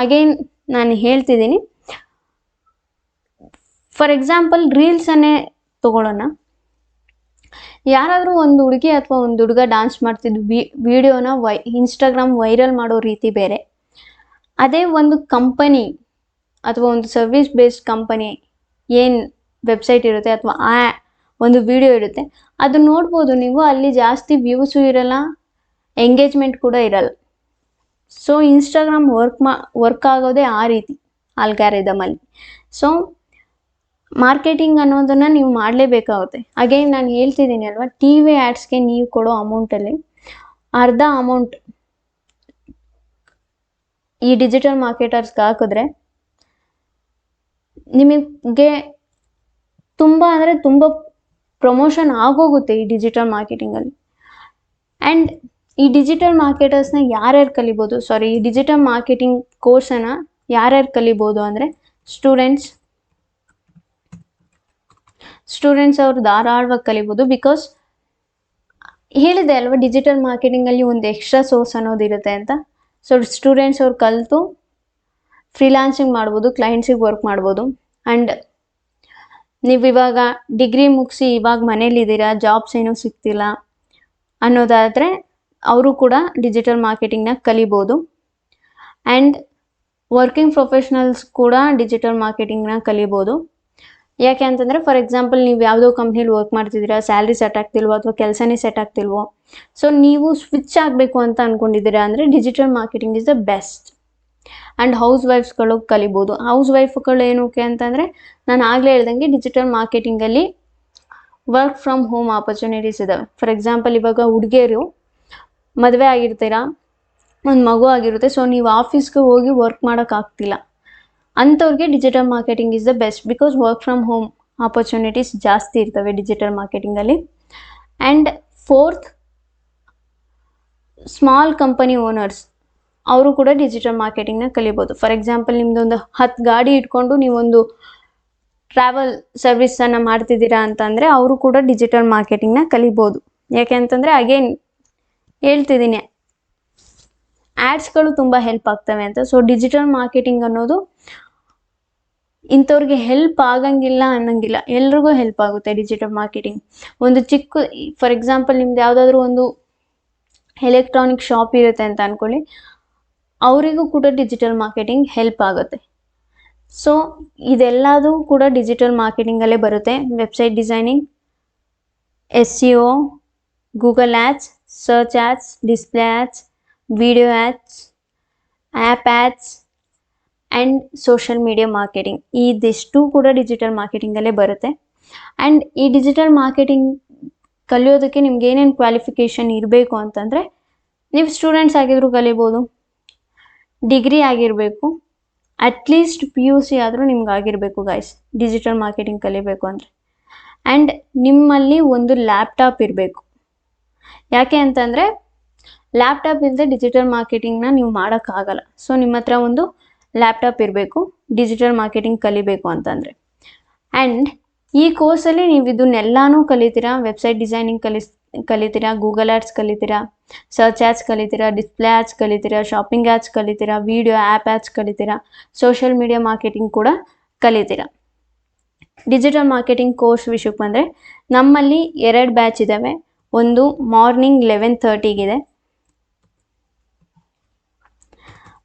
ಅಗೇನ್ ನಾನು ಹೇಳ್ತಿದ್ದೀನಿ, ಫಾರ್ ಎಕ್ಸಾಂಪಲ್ ರೀಲ್ಸನ್ನೇ ತಗೊಳ್ಳೋಣ. ಯಾರಾದರೂ ಒಂದು ಹುಡುಗಿ ಅಥವಾ ಒಂದು ಹುಡುಗ ಡ್ಯಾನ್ಸ್ ಮಾಡ್ತಿದ್ದು ವಿಡಿಯೋನ ಇನ್ಸ್ಟಾಗ್ರಾಮ್ ವೈರಲ್ ಮಾಡೋ ರೀತಿ ಬೇರೆ. ಅದೇ ಒಂದು ಕಂಪನಿ ಅಥವಾ ಒಂದು ಸರ್ವಿಸ್ ಬೇಸ್ಡ್ ಕಂಪನಿ ಏನು ವೆಬ್ಸೈಟ್ ಇರುತ್ತೆ ಅಥವಾ ಆ ಒಂದು ವಿಡಿಯೋ ಇರುತ್ತೆ, ಅದು ನೋಡ್ಬೋದು ನೀವು. ಅಲ್ಲಿ ಜಾಸ್ತಿ ವ್ಯೂಸು ಇರಲ್ಲ, ಎಂಗೇಜ್ಮೆಂಟ್ ಕೂಡ ಇರಲ್ಲ. ಸೊ ಇನ್ಸ್ಟಾಗ್ರಾಮ್ ವರ್ಕ್ ಆಗೋದೇ ಆ ರೀತಿ ಆಲ್ಗಾರಿದಮಲ್ಲಿ. ಸೊ ಮಾರ್ಕೆಟಿಂಗ್ ಅನ್ನೋದನ್ನು ನೀವು ಮಾಡಲೇಬೇಕಾಗುತ್ತೆ. ಅಗೇನ್ ನಾನು ಹೇಳ್ತಿದ್ದೀನಿ ಅಲ್ವಾ, TV ಆ್ಯಡ್ಸ್ಗೆ ನೀವು ಕೊಡೋ ಅಮೌಂಟಲ್ಲಿ ಅರ್ಧ ಅಮೌಂಟ್ ಈ ಡಿಜಿಟಲ್ ಮಾರ್ಕೆಟರ್ಸ್ಗೆ ಹಾಕಿದ್ರೆ ನಿಮಗೆ ತುಂಬ ಅಂದರೆ ತುಂಬ ಪ್ರಮೋಷನ್ ಆಗೋಗುತ್ತೆ ಈ ಡಿಜಿಟಲ್ ಮಾರ್ಕೆಟಿಂಗಲ್ಲಿ. ಆ್ಯಂಡ್ ಈ ಡಿಜಿಟಲ್ ಮಾರ್ಕೆಟರ್ಸ್ನ ಯಾರ್ಯಾರು ಕಲಿಬೋದು, ಈ ಡಿಜಿಟಲ್ ಮಾರ್ಕೆಟಿಂಗ್ ಕೋರ್ಸನ್ನು ಯಾರ್ಯಾರು ಕಲಿಬೋದು ಅಂದರೆ ಸ್ಟೂಡೆಂಟ್ಸ್ ಅವರು ಧಾರಾಳವಾಗಿ ಕಲಿಬೋದು. ಬಿಕಾಸ್ ಹೇಳಿದೆ ಅಲ್ವಾ, ಡಿಜಿಟಲ್ ಮಾರ್ಕೆಟಿಂಗಲ್ಲಿ ಒಂದು ಎಕ್ಸ್ಟ್ರಾ ಸೋರ್ಸ್ ಅನ್ನೋದು ಇರುತ್ತೆ ಅಂತ. ಸೊ ಸ್ಟೂಡೆಂಟ್ಸ್ ಅವ್ರು ಕಲಿತು ಫ್ರೀಲಾನ್ಸಿಂಗ್ ಮಾಡ್ಬೋದು, ಕ್ಲೈಂಟ್ಸಿಗೆ ವರ್ಕ್ ಮಾಡ್ಬೋದು. ಆ್ಯಂಡ್ ನೀವು ಇವಾಗ ಡಿಗ್ರಿ ಮುಗಿಸಿ ಇವಾಗ ಮನೇಲಿದ್ದೀರಾ, ಜಾಬ್ಸ್ ಏನೂ ಸಿಗ್ತಿಲ್ಲ ಅನ್ನೋದಾದರೆ ಅವರು ಕೂಡ ಡಿಜಿಟಲ್ ಮಾರ್ಕೆಟಿಂಗ್ನ ಕಲಿಬೋದು. ಆ್ಯಂಡ್ ವರ್ಕಿಂಗ್ ಪ್ರೊಫೆಷ್ನಲ್ಸ್ ಕೂಡ ಡಿಜಿಟಲ್ ಮಾರ್ಕೆಟಿಂಗ್ನ ಕಲಿಬೋದು. ಯಾಕೆ ಅಂತಂದರೆ, ಫಾರ್ ಎಕ್ಸಾಂಪಲ್ ನೀವು ಯಾವುದೋ ಕಂಪ್ನಿಲಿ ವರ್ಕ್ ಮಾಡ್ತಿದ್ದೀರಾ, ಸ್ಯಾಲ್ರಿ ಸೆಟ್ ಆಗ್ತಿಲ್ವೋ ಅಥವಾ ಕೆಲಸನೇ ಸೆಟ್ ಆಗ್ತಿಲ್ವೋ, ಸೊ ನೀವು ಸ್ವಿಚ್ ಆಗಬೇಕು ಅಂತ ಅಂದ್ಕೊಂಡಿದ್ದೀರಾ ಅಂದರೆ digital marketing is the best. And house ವೈಫ್ಸ್ಗಳು ಕಲಿಬೋದು. ಹೌಸ್ ವೈಫ್ಗಳು ಏನಕ್ಕೆ ಅಂತಂದರೆ, ನಾನು ಆಗಲೇ ಹೇಳ್ದಂಗೆ ಡಿಜಿಟಲ್ ಮಾರ್ಕೆಟಿಂಗಲ್ಲಿ ವರ್ಕ್ ಫ್ರಮ್ ಹೋಮ್ ಆಪರ್ಚುನಿಟೀಸ್ ಇದ್ದಾವೆ. ಫಾರ್ ಎಕ್ಸಾಂಪಲ್ ಇವಾಗ ಹುಡುಗಿಯರು ಮದುವೆ ಆಗಿರ್ತೀರಾ, ಒಂದು ಮಗು ಆಗಿರುತ್ತೆ, ಸೊ ನೀವು ಆಫೀಸ್ಗೆ ಹೋಗಿ ವರ್ಕ್ ಮಾಡೋಕ್ಕಾಗ್ತಿಲ್ಲ, ಅಂಥವ್ರಿಗೆ digital marketing is the best. Because work from home opportunities ಜಾಸ್ತಿ ಇರ್ತವೆ ಡಿಜಿಟಲ್ ಮಾರ್ಕೆಟಿಂಗಲ್ಲಿ. And fourth, small company owners ಅವರು ಕೂಡ ಡಿಜಿಟಲ್ ಮಾರ್ಕೆಟಿಂಗ್ನ ಕಲಿಬೋದು. ಫಾರ್ ಎಕ್ಸಾಂಪಲ್ ನಿಮ್ಮದೊಂದು 10 ಗಾಡಿ ಇಟ್ಕೊಂಡು ನೀವೊಂದು ಟ್ರಾವೆಲ್ ಸರ್ವಿಸನ್ನು ಮಾಡ್ತಿದ್ದೀರಾ ಅಂತಂದರೆ ಅವರು ಕೂಡ ಡಿಜಿಟಲ್ ಮಾರ್ಕೆಟಿಂಗ್ನ ಕಲಿಬೋದು. ಯಾಕೆ ಅಂತಂದರೆ, ಅಗೇನ್ ಹೇಳ್ತಿದ್ದೀನಿ, ಆ್ಯಡ್ಸ್ಗಳು ತುಂಬ ಹೆಲ್ಪ್ ಆಗ್ತವೆ ಅಂತ. ಸೊ ಡಿಜಿಟಲ್ ಮಾರ್ಕೆಟಿಂಗ್ ಅನ್ನೋದು ಇಂಥವ್ರಿಗೆ ಹೆಲ್ಪ್ ಆಗಂಗಿಲ್ಲ ಅನ್ನಂಗಿಲ್ಲ, ಎಲ್ರಿಗೂ ಹೆಲ್ಪ್ ಆಗುತ್ತೆ ಡಿಜಿಟಲ್ ಮಾರ್ಕೆಟಿಂಗ್. ಒಂದು ಚಿಕ್ಕ, ಫಾರ್ ಎಕ್ಸಾಂಪಲ್ ನಿಮ್ದು ಯಾವುದಾದ್ರೂ ಒಂದು ಎಲೆಕ್ಟ್ರಾನಿಕ್ ಶಾಪ್ ಇರುತ್ತೆ ಅಂತ ಅಂದ್ಕೊಳ್ಳಿ, ಅವರಿಗೂ ಕೂಡ ಡಿಜಿಟಲ್ ಮಾರ್ಕೆಟಿಂಗ್ ಹೆಲ್ಪ್ ಆಗುತ್ತೆ. ಸೊ ಇದೆಲ್ಲದೂ ಕೂಡ ಡಿಜಿಟಲ್ ಮಾರ್ಕೆಟಿಂಗಲ್ಲೇ ಬರುತ್ತೆ. Website designing, SEO, Google ads, search ads, display ads, video ads, app ads and social media marketing. ಇದಿಷ್ಟು ಕೂಡ ಡಿಜಿಟಲ್ ಮಾರ್ಕೆಟಿಂಗಲ್ಲೇ ಬರುತ್ತೆ. ಆ್ಯಂಡ್ ಈ ಡಿಜಿಟಲ್ ಮಾರ್ಕೆಟಿಂಗ್ ಕಲಿಯೋದಕ್ಕೆ ನಿಮ್ಗೆ ಏನೇನು ಕ್ವಾಲಿಫಿಕೇಷನ್ ಇರಬೇಕು ಅಂತಂದರೆ, ನೀವು ಸ್ಟೂಡೆಂಟ್ಸ್ ಆಗಿದ್ರು ಕಲಿಬೋದು, ಡಿಗ್ರಿ ಆಗಿರಬೇಕು, ಅಟ್ಲೀಸ್ಟ್ PUC ಆದರೂ ನಿಮ್ಗೆ ಆಗಿರಬೇಕು ಗೈಸ್ ಡಿಜಿಟಲ್ ಮಾರ್ಕೆಟಿಂಗ್ ಕಲಿಬೇಕು ಅಂದರೆ. ಆ್ಯಂಡ್ ನಿಮ್ಮಲ್ಲಿ ಒಂದು ಲ್ಯಾಪ್ಟಾಪ್ ಇರಬೇಕು. ಯಾಕೆ ಅಂತಂದರೆ ಲ್ಯಾಪ್ಟಾಪ್ ಇಲ್ಲದೆ ಡಿಜಿಟಲ್ ಮಾರ್ಕೆಟಿಂಗ್ನ ನೀವು ಮಾಡೋಕ್ಕಾಗಲ್ಲ. ಸೊ ನಿಮ್ಮ ಹತ್ರ ಒಂದು ಲ್ಯಾಪ್ಟಾಪ್ ಇರಬೇಕು ಡಿಜಿಟಲ್ ಮಾರ್ಕೆಟಿಂಗ್ ಕಲಿಬೇಕು ಅಂತಂದರೆ. ಆ್ಯಂಡ್ ಈ ಕೋರ್ಸಲ್ಲಿ ನೀವು ಇದನ್ನೆಲ್ಲನೂ ಕಲಿತೀರಾ. ವೆಬ್ಸೈಟ್ ಡಿಸೈನಿಂಗ್ ಕಲಿತೀರಾ, ಗೂಗಲ್ ಆ್ಯಡ್ಸ್ ಕಲಿತೀರಾ, ಸರ್ಚ್ ಆ್ಯಡ್ಸ್ ಕಲಿತೀರಾ, ಡಿಸ್ಪ್ಲೇ ಆ್ಯಡ್ಸ್ ಕಲಿತೀರಾ, ಶಾಪಿಂಗ್ ಆ್ಯಡ್ಸ್ ಕಲಿತೀರಾ, ವಿಡಿಯೋ ಆ್ಯಪ್ ಆ್ಯಡ್ಸ್ ಕಲಿತೀರಾ, ಸೋಷಿಯಲ್ ಮೀಡಿಯಾ ಮಾರ್ಕೆಟಿಂಗ್ ಕೂಡ ಕಲಿತೀರಾ. ಡಿಜಿಟಲ್ ಮಾರ್ಕೆಟಿಂಗ್ ಕೋರ್ಸ್ ವಿಷಯಕ್ಕೆ ಬಂದರೆ ನಮ್ಮಲ್ಲಿ 2 ಬ್ಯಾಚ್ ಇದ್ದಾವೆ. ಒಂದು ಮಾರ್ನಿಂಗ್ 11:30ಗಿದೆ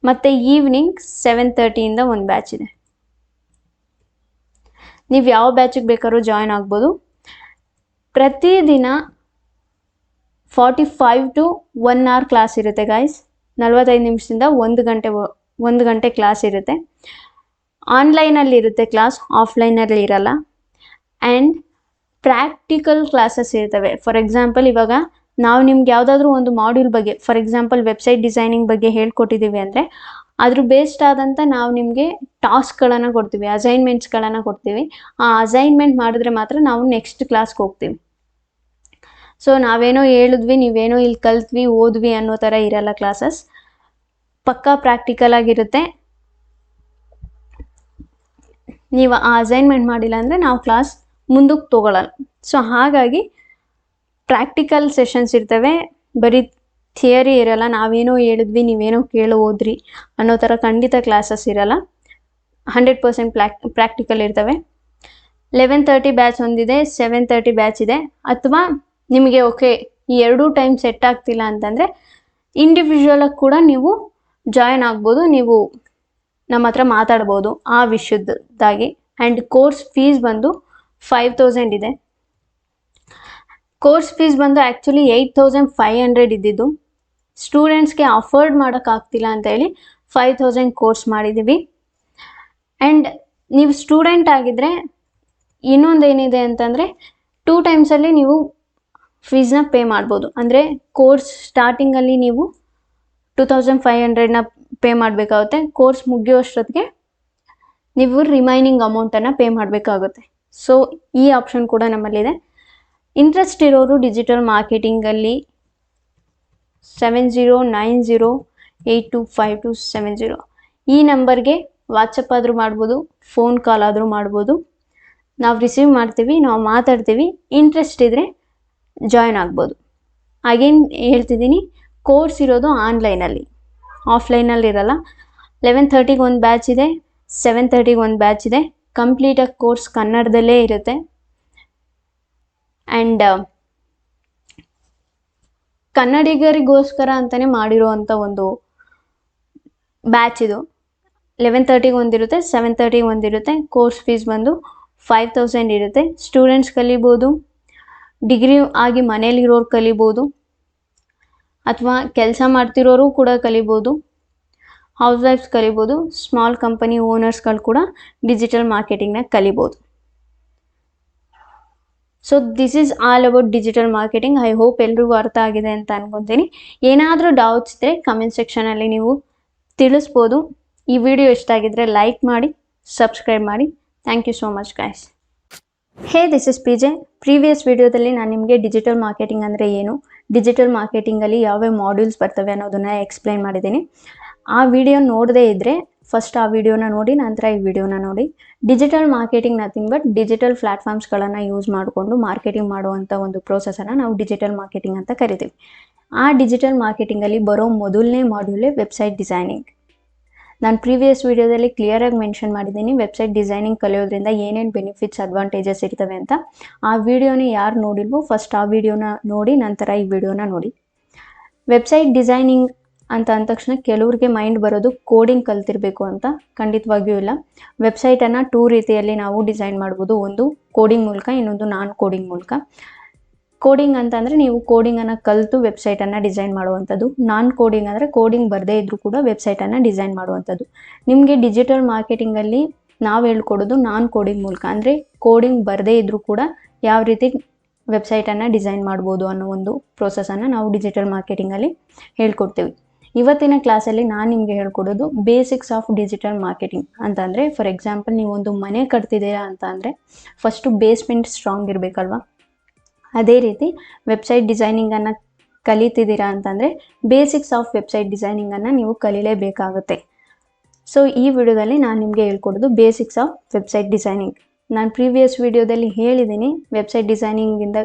ಮತ್ತು ಈವ್ನಿಂಗ್ 7:30ಇಂದ ಒಂದು ಬ್ಯಾಚ್ ಇದೆ. ನೀವು ಯಾವ ಬ್ಯಾಚಿಗೆ ಬೇಕಾದ್ರೂ ಜಾಯ್ನ್ ಆಗ್ಬೋದು. ಪ್ರತಿದಿನ 45 to 1 hour ಕ್ಲಾಸ್ ಇರುತ್ತೆ ಗೈಸ್. 45 ನಿಮಿಷದಿಂದ 1 ಗಂಟೆ ಕ್ಲಾಸ್ ಇರುತ್ತೆ. ಆನ್ಲೈನಲ್ಲಿ ಇರುತ್ತೆ ಕ್ಲಾಸ್, ಆಫ್ಲೈನಲ್ಲಿ ಇರಲ್ಲ. ಆ್ಯಂಡ್ ಪ್ರಾಕ್ಟಿಕಲ್ ಕ್ಲಾಸಸ್ ಇರ್ತವೆ. ಫಾರ್ ಎಕ್ಸಾಂಪಲ್, ಇವಾಗ ನಾವು ನಿಮ್ಗೆ ಯಾವುದಾದ್ರೂ ಒಂದು ಮಾಡ್ಯೂಲ್ ಬಗ್ಗೆ, ಫಾರ್ ಎಕ್ಸಾಂಪಲ್ ವೆಬ್ಸೈಟ್ ಡಿಸೈನಿಂಗ್ ಬಗ್ಗೆ ಹೇಳ್ಕೊಟ್ಟಿದ್ದೀವಿ ಅಂದರೆ ಅದ್ರ ಬೇಸ್ಡ್ ಆದಂಥ ನಾವು ನಿಮಗೆ ಟಾಸ್ಕ್ಗಳನ್ನು ಕೊಡ್ತೀವಿ, ಅಸೈನ್ಮೆಂಟ್ಸ್ಗಳನ್ನು ಕೊಡ್ತೀವಿ. ಆ ಅಸೈನ್ಮೆಂಟ್ ಮಾಡಿದ್ರೆ ಮಾತ್ರ ನಾವು ನೆಕ್ಸ್ಟ್ ಕ್ಲಾಸ್ಗೆ ಹೋಗ್ತೀವಿ. ಸೊ ನಾವೇನೋ ಹೇಳಿದ್ವಿ, ನೀವೇನೋ ಇಲ್ಲಿ ಕಲ್ತ್ವಿ ಓದ್ವಿ ಅನ್ನೋ ಥರ ಇರಲ್ಲ ಕ್ಲಾಸಸ್. ಪಕ್ಕಾ ಪ್ರಾಕ್ಟಿಕಲ್ ಆಗಿರುತ್ತೆ. ನೀವು ಆ ಅಸೈನ್ಮೆಂಟ್ ಮಾಡಿಲ್ಲ ಅಂದರೆ ನಾವು ಕ್ಲಾಸ್ ಮುಂದಕ್ಕೆ ತೊಗೊಳ್ಳಲ್ಲ. ಸೊ ಹಾಗಾಗಿ ಪ್ರಾಕ್ಟಿಕಲ್ ಸೆಷನ್ಸ್ ಇರ್ತವೆ, ಬರೀ ಥಿಯರಿ ಇರಲ್ಲ. ನಾವೇನೋ ಹೇಳಿದ್ವಿ ನೀವೇನೋ ಕೇಳೋ ಹೋದ್ರಿ ಅನ್ನೋ ಥರ ಖಂಡಿತ ಕ್ಲಾಸಸ್ ಇರಲ್ಲ. 100% ಪ್ರಾಕ್ಟಿಕಲ್ ಇರ್ತವೆ. 11:30 ಬ್ಯಾಚ್ ಒಂದಿದೆ, 7:30 ಬ್ಯಾಚ್ ಇದೆ. ಅಥವಾ ನಿಮಗೆ ಓಕೆ ಈ 2 ಟೈಮ್ ಸೆಟ್ ಆಗ್ತಿಲ್ಲ ಅಂತಂದರೆ ಇಂಡಿವಿಜುವಲಾಗಿ ಕೂಡ ನೀವು ಜಾಯ್ನ್ ಆಗ್ಬೋದು. ನೀವು ನಮ್ಮ ಹತ್ರ ಮಾತಾಡ್ಬೋದು ಆ ವಿಷಯದ್ದಾಗಿ. ಆ್ಯಂಡ್ ಕೋರ್ಸ್ ಫೀಸ್ ಬಂದು 5,000 ಇದೆ. ಕೋರ್ಸ್ ಫೀಸ್ ಬಂದು ಆ್ಯಕ್ಚುಲಿ 8,500 ಇದ್ದಿದ್ದು. ಸ್ಟೂಡೆಂಟ್ಸ್ಗೆ ಅಫೋರ್ಡ್ ಮಾಡೋಕ್ಕಾಗ್ತಿಲ್ಲ ಅಂತೇಳಿ 5,000 ಕೋರ್ಸ್ ಮಾಡಿದ್ದೀವಿ. ಆ್ಯಂಡ್ ನೀವು ಸ್ಟೂಡೆಂಟ್ ಆಗಿದ್ದರೆ ಇನ್ನೊಂದೇನಿದೆ ಅಂತಂದರೆ 2 ಟೈಮ್ಸಲ್ಲಿ ನೀವು ಫೀಸ್ನ ಪೇ ಮಾಡ್ಬೋದು. ಅಂದರೆ ಕೋರ್ಸ್ ಸ್ಟಾರ್ಟಿಂಗಲ್ಲಿ ನೀವು 2,500ನ ಪೇ ಮಾಡಬೇಕಾಗುತ್ತೆ. ಕೋರ್ಸ್ ಮುಗಿಯೋಷ್ಟೊತ್ತಿಗೆ ನೀವು ರಿಮೈನಿಂಗ್ ಅಮೌಂಟನ್ನು ಪೇ ಮಾಡಬೇಕಾಗುತ್ತೆ. ಸೊ ಈ ಆಪ್ಷನ್ ಕೂಡ ನಮ್ಮಲ್ಲಿದೆ. ಇಂಟ್ರೆಸ್ಟ್ ಇರೋರು ಡಿಜಿಟಲ್ ಮಾರ್ಕೆಟಿಂಗಲ್ಲಿ 7090825270 ಈ ನಂಬರ್ಗೆ ವಾಟ್ಸಪ್ ಆದರೂ ಮಾಡ್ಬೋದು, ಫೋನ್ ಕಾಲ್ ಆದರೂ ಮಾಡ್ಬೋದು. ನಾವು ರಿಸೀವ್ ಮಾಡ್ತೀವಿ, ನಾವು ಮಾತಾಡ್ತೀವಿ. ಇಂಟ್ರೆಸ್ಟ್ ಇದ್ದರೆ ಜಾಯ್ನ್ ಆಗ್ಬೋದು. ಅಗೇನ್ ಹೇಳ್ತಿದ್ದೀನಿ, ಕೋರ್ಸ್ ಇರೋದು ಆನ್ಲೈನಲ್ಲಿ, ಆಫ್ಲೈನಲ್ಲಿ ಇರಲ್ಲ. 11:30ಗೆ ಒಂದು ಬ್ಯಾಚ್ ಇದೆ, 7:30ಗೆ ಒಂದು ಬ್ಯಾಚ್ ಇದೆ. ಕಂಪ್ಲೀಟಾಗಿ ಕೋರ್ಸ್ ಕನ್ನಡದಲ್ಲೇ ಇರುತ್ತೆ. ಆ್ಯಂಡ್ ಕನ್ನಡಿಗರಿಗೋಸ್ಕರ ಅಂತಲೇ ಮಾಡಿರೋವಂಥ ಒಂದು ಬ್ಯಾಚ್ ಇದು. 11:30ಗೆ ಒಂದಿರುತ್ತೆ, 7:30ಗೆ ಒಂದಿರುತ್ತೆ. ಕೋರ್ಸ್ ಫೀಸ್ ಬಂದು 5,000 ಇರುತ್ತೆ. ಸ್ಟೂಡೆಂಟ್ಸ್ ಕಲಿಬೋದು, ಡಿಗ್ರಿ ಆಗಿ ಮನೇಲಿರೋರು ಕಲಿಬೋದು, ಅಥವಾ ಕೆಲಸ ಮಾಡ್ತಿರೋರು ಕೂಡ ಕಲಿಬೋದು, ಹೌಸ್ ವೈಫ್ಸ್ ಕಲಿಬೋದು, ಸ್ಮಾಲ್ ಕಂಪನಿ ಓನರ್ಸ್ಗಳು ಕೂಡ ಡಿಜಿಟಲ್ ಮಾರ್ಕೆಟಿಂಗ್ನ ಕಲಿಬೋದು. So this is all about digital marketing. I hope ಎಲ್ರಿಗೂ ಅರ್ಥ ಆಗಿದೆ ಅಂತ ಅನ್ಕೊತೀನಿ. ಏನಾದರೂ ಡೌಟ್ಸ್ ಇದ್ದರೆ ಕಮೆಂಟ್ ಸೆಕ್ಷನಲ್ಲಿ ನೀವು ತಿಳಿಸ್ಬೋದು. ಈ ವಿಡಿಯೋ ಇಷ್ಟ ಆಗಿದ್ದರೆ ಲೈಕ್ ಮಾಡಿ, ಸಬ್ಸ್ಕ್ರೈಬ್ ಮಾಡಿ. Thank you so much guys. Hey, this is PJ. Previous ವಿಡಿಯೋದಲ್ಲಿ ನಾನು ನಿಮಗೆ ಡಿಜಿಟಲ್ ಮಾರ್ಕೆಟಿಂಗ್ ಅಂದರೆ ಏನು, ಡಿಜಿಟಲ್ ಮಾರ್ಕೆಟಿಂಗಲ್ಲಿ ಯಾವ್ಯಾವ ಮಾಡ್ಯೂಲ್ಸ್ ಬರ್ತವೆ ಅನ್ನೋದನ್ನು ಎಕ್ಸ್ಪ್ಲೈನ್ ಮಾಡಿದ್ದೀನಿ. ಆ ವಿಡಿಯೋ ನೋಡದೇ ಇದ್ದರೆ ಫಸ್ಟ್ ಆ ವಿಡಿಯೋನ ನೋಡಿ, ನಂತರ ಈ ವಿಡಿಯೋನ ನೋಡಿ. Digital marketing nothing but digital ಪ್ಲ್ಯಾಟ್ಫಾರ್ಮ್ಸ್ಗಳನ್ನು ಯೂಸ್ ಮಾಡಿಕೊಂಡು ಮಾರ್ಕೆಟಿಂಗ್ ಮಾಡುವಂಥ ಒಂದು ಪ್ರೋಸೆಸನ್ನು ನಾವು ಡಿಜಿಟಲ್ ಮಾರ್ಕೆಟಿಂಗ್ ಅಂತ ಕರಿತೀವಿ. ಆ ಡಿಜಿಟಲ್ ಮಾರ್ಕೆಟಿಂಗಲ್ಲಿ ಬರೋ ಮೊದಲನೇ ಮಾಡ್ಯೂಲೇ ವೆಬ್ಸೈಟ್ ಡಿಸೈನಿಂಗ್. ನಾನು ಪ್ರೀವಿಯಸ್ ವಿಡಿಯೋದಲ್ಲಿ ಕ್ಲಿಯರಾಗಿ ಮೆನ್ಷನ್ ಮಾಡಿದ್ದೀನಿ ವೆಬ್ಸೈಟ್ ಡಿಸೈನಿಂಗ್ ಕಲಿಯೋದ್ರಿಂದ ಏನೇನು ಬೆನಿಫಿಟ್ಸ್ ಅಡ್ವಾಂಟೇಜಸ್ ಇರ್ತವೆ ಅಂತ. ಆ ವಿಡಿಯೋನ ಯಾರು ನೋಡಿಲ್ವೋ ಫಸ್ಟ್ ಆ ವಿಡಿಯೋನ ನೋಡಿ, ನಂತರ ಈ ವಿಡಿಯೋನ ನೋಡಿ. ವೆಬ್ಸೈಟ್ ಡಿಸೈನಿಂಗ್ ಅಂತ ಅಂದ ತಕ್ಷಣ ಕೆಲವ್ರಿಗೆ ಮೈಂಡ್ ಬರೋದು ಕೋಡಿಂಗ್ ಕಲ್ತಿರಬೇಕು ಅಂತ. ಖಂಡಿತವಾಗಿಯೂ ಇಲ್ಲ. ವೆಬ್ಸೈಟನ್ನು 2 ರೀತಿಯಲ್ಲಿ ನಾವು ಡಿಸೈನ್ ಮಾಡ್ಬೋದು. ಒಂದು ಕೋಡಿಂಗ್ ಮೂಲಕ, ಇನ್ನೊಂದು ನಾನ್ ಕೋಡಿಂಗ್ ಮೂಲಕ. ಕೋಡಿಂಗ್ ಅಂತಂದರೆ ನೀವು ಕೋಡಿಂಗನ್ನು ಕಲಿತು ವೆಬ್ಸೈಟನ್ನು ಡಿಸೈನ್ ಮಾಡುವಂಥದ್ದು. ನಾನ್ ಕೋಡಿಂಗ್ ಅಂದರೆ ಕೋಡಿಂಗ್ ಬರದೇ ಇದ್ದರೂ ಕೂಡ ವೆಬ್ಸೈಟನ್ನು ಡಿಸೈನ್ ಮಾಡುವಂಥದ್ದು. ನಿಮಗೆ ಡಿಜಿಟಲ್ ಮಾರ್ಕೆಟಿಂಗಲ್ಲಿ ನಾವು ಹೇಳ್ಕೊಡೋದು ನಾನ್ ಕೋಡಿಂಗ್ ಮೂಲಕ, ಅಂದರೆ ಕೋಡಿಂಗ್ ಬರದೇ ಇದ್ದರೂ ಕೂಡ ಯಾವ ರೀತಿ ವೆಬ್ಸೈಟನ್ನು ಡಿಸೈನ್ ಮಾಡ್ಬೋದು ಅನ್ನೋ ಒಂದು ಪ್ರೋಸೆಸನ್ನು ನಾವು ಡಿಜಿಟಲ್ ಮಾರ್ಕೆಟಿಂಗಲ್ಲಿ ಹೇಳ್ಕೊಡ್ತೀವಿ. ಇವತ್ತಿನ ಕ್ಲಾಸಲ್ಲಿ ನಾನು ನಿಮಗೆ ಹೇಳ್ಕೊಡೋದು ಬೇಸಿಕ್ಸ್ ಆಫ್ ಡಿಜಿಟಲ್ ಮಾರ್ಕೆಟಿಂಗ್ ಅಂತಂದರೆ, ಫಾರ್ ಎಕ್ಸಾಂಪಲ್ ನೀವು ಒಂದು ಮನೆ ಕಟ್ತಿದ್ದೀರಾ ಅಂತ ಅಂದರೆ ಫಸ್ಟು ಬೇಸ್ಮೆಂಟ್ ಸ್ಟ್ರಾಂಗ್ ಇರಬೇಕಲ್ವ. ಅದೇ ರೀತಿ ವೆಬ್ಸೈಟ್ ಡಿಸೈನಿಂಗನ್ನು ಕಲಿತಿದ್ದೀರಾ ಅಂತಂದರೆ ಬೇಸಿಕ್ಸ್ ಆಫ್ ವೆಬ್ಸೈಟ್ ಡಿಸೈನಿಂಗನ್ನು ನೀವು ಕಲೀಲೇಬೇಕಾಗುತ್ತೆ. ಸೊ ಈ ವಿಡಿಯೋದಲ್ಲಿ ನಾನು ನಿಮಗೆ ಹೇಳ್ಕೊಡೋದು ಬೇಸಿಕ್ಸ್ ಆಫ್ ವೆಬ್ಸೈಟ್ ಡಿಸೈನಿಂಗ್. ನಾನು ಪ್ರೀವಿಯಸ್ ವಿಡಿಯೋದಲ್ಲಿ ಹೇಳಿದ್ದೀನಿ ವೆಬ್ಸೈಟ್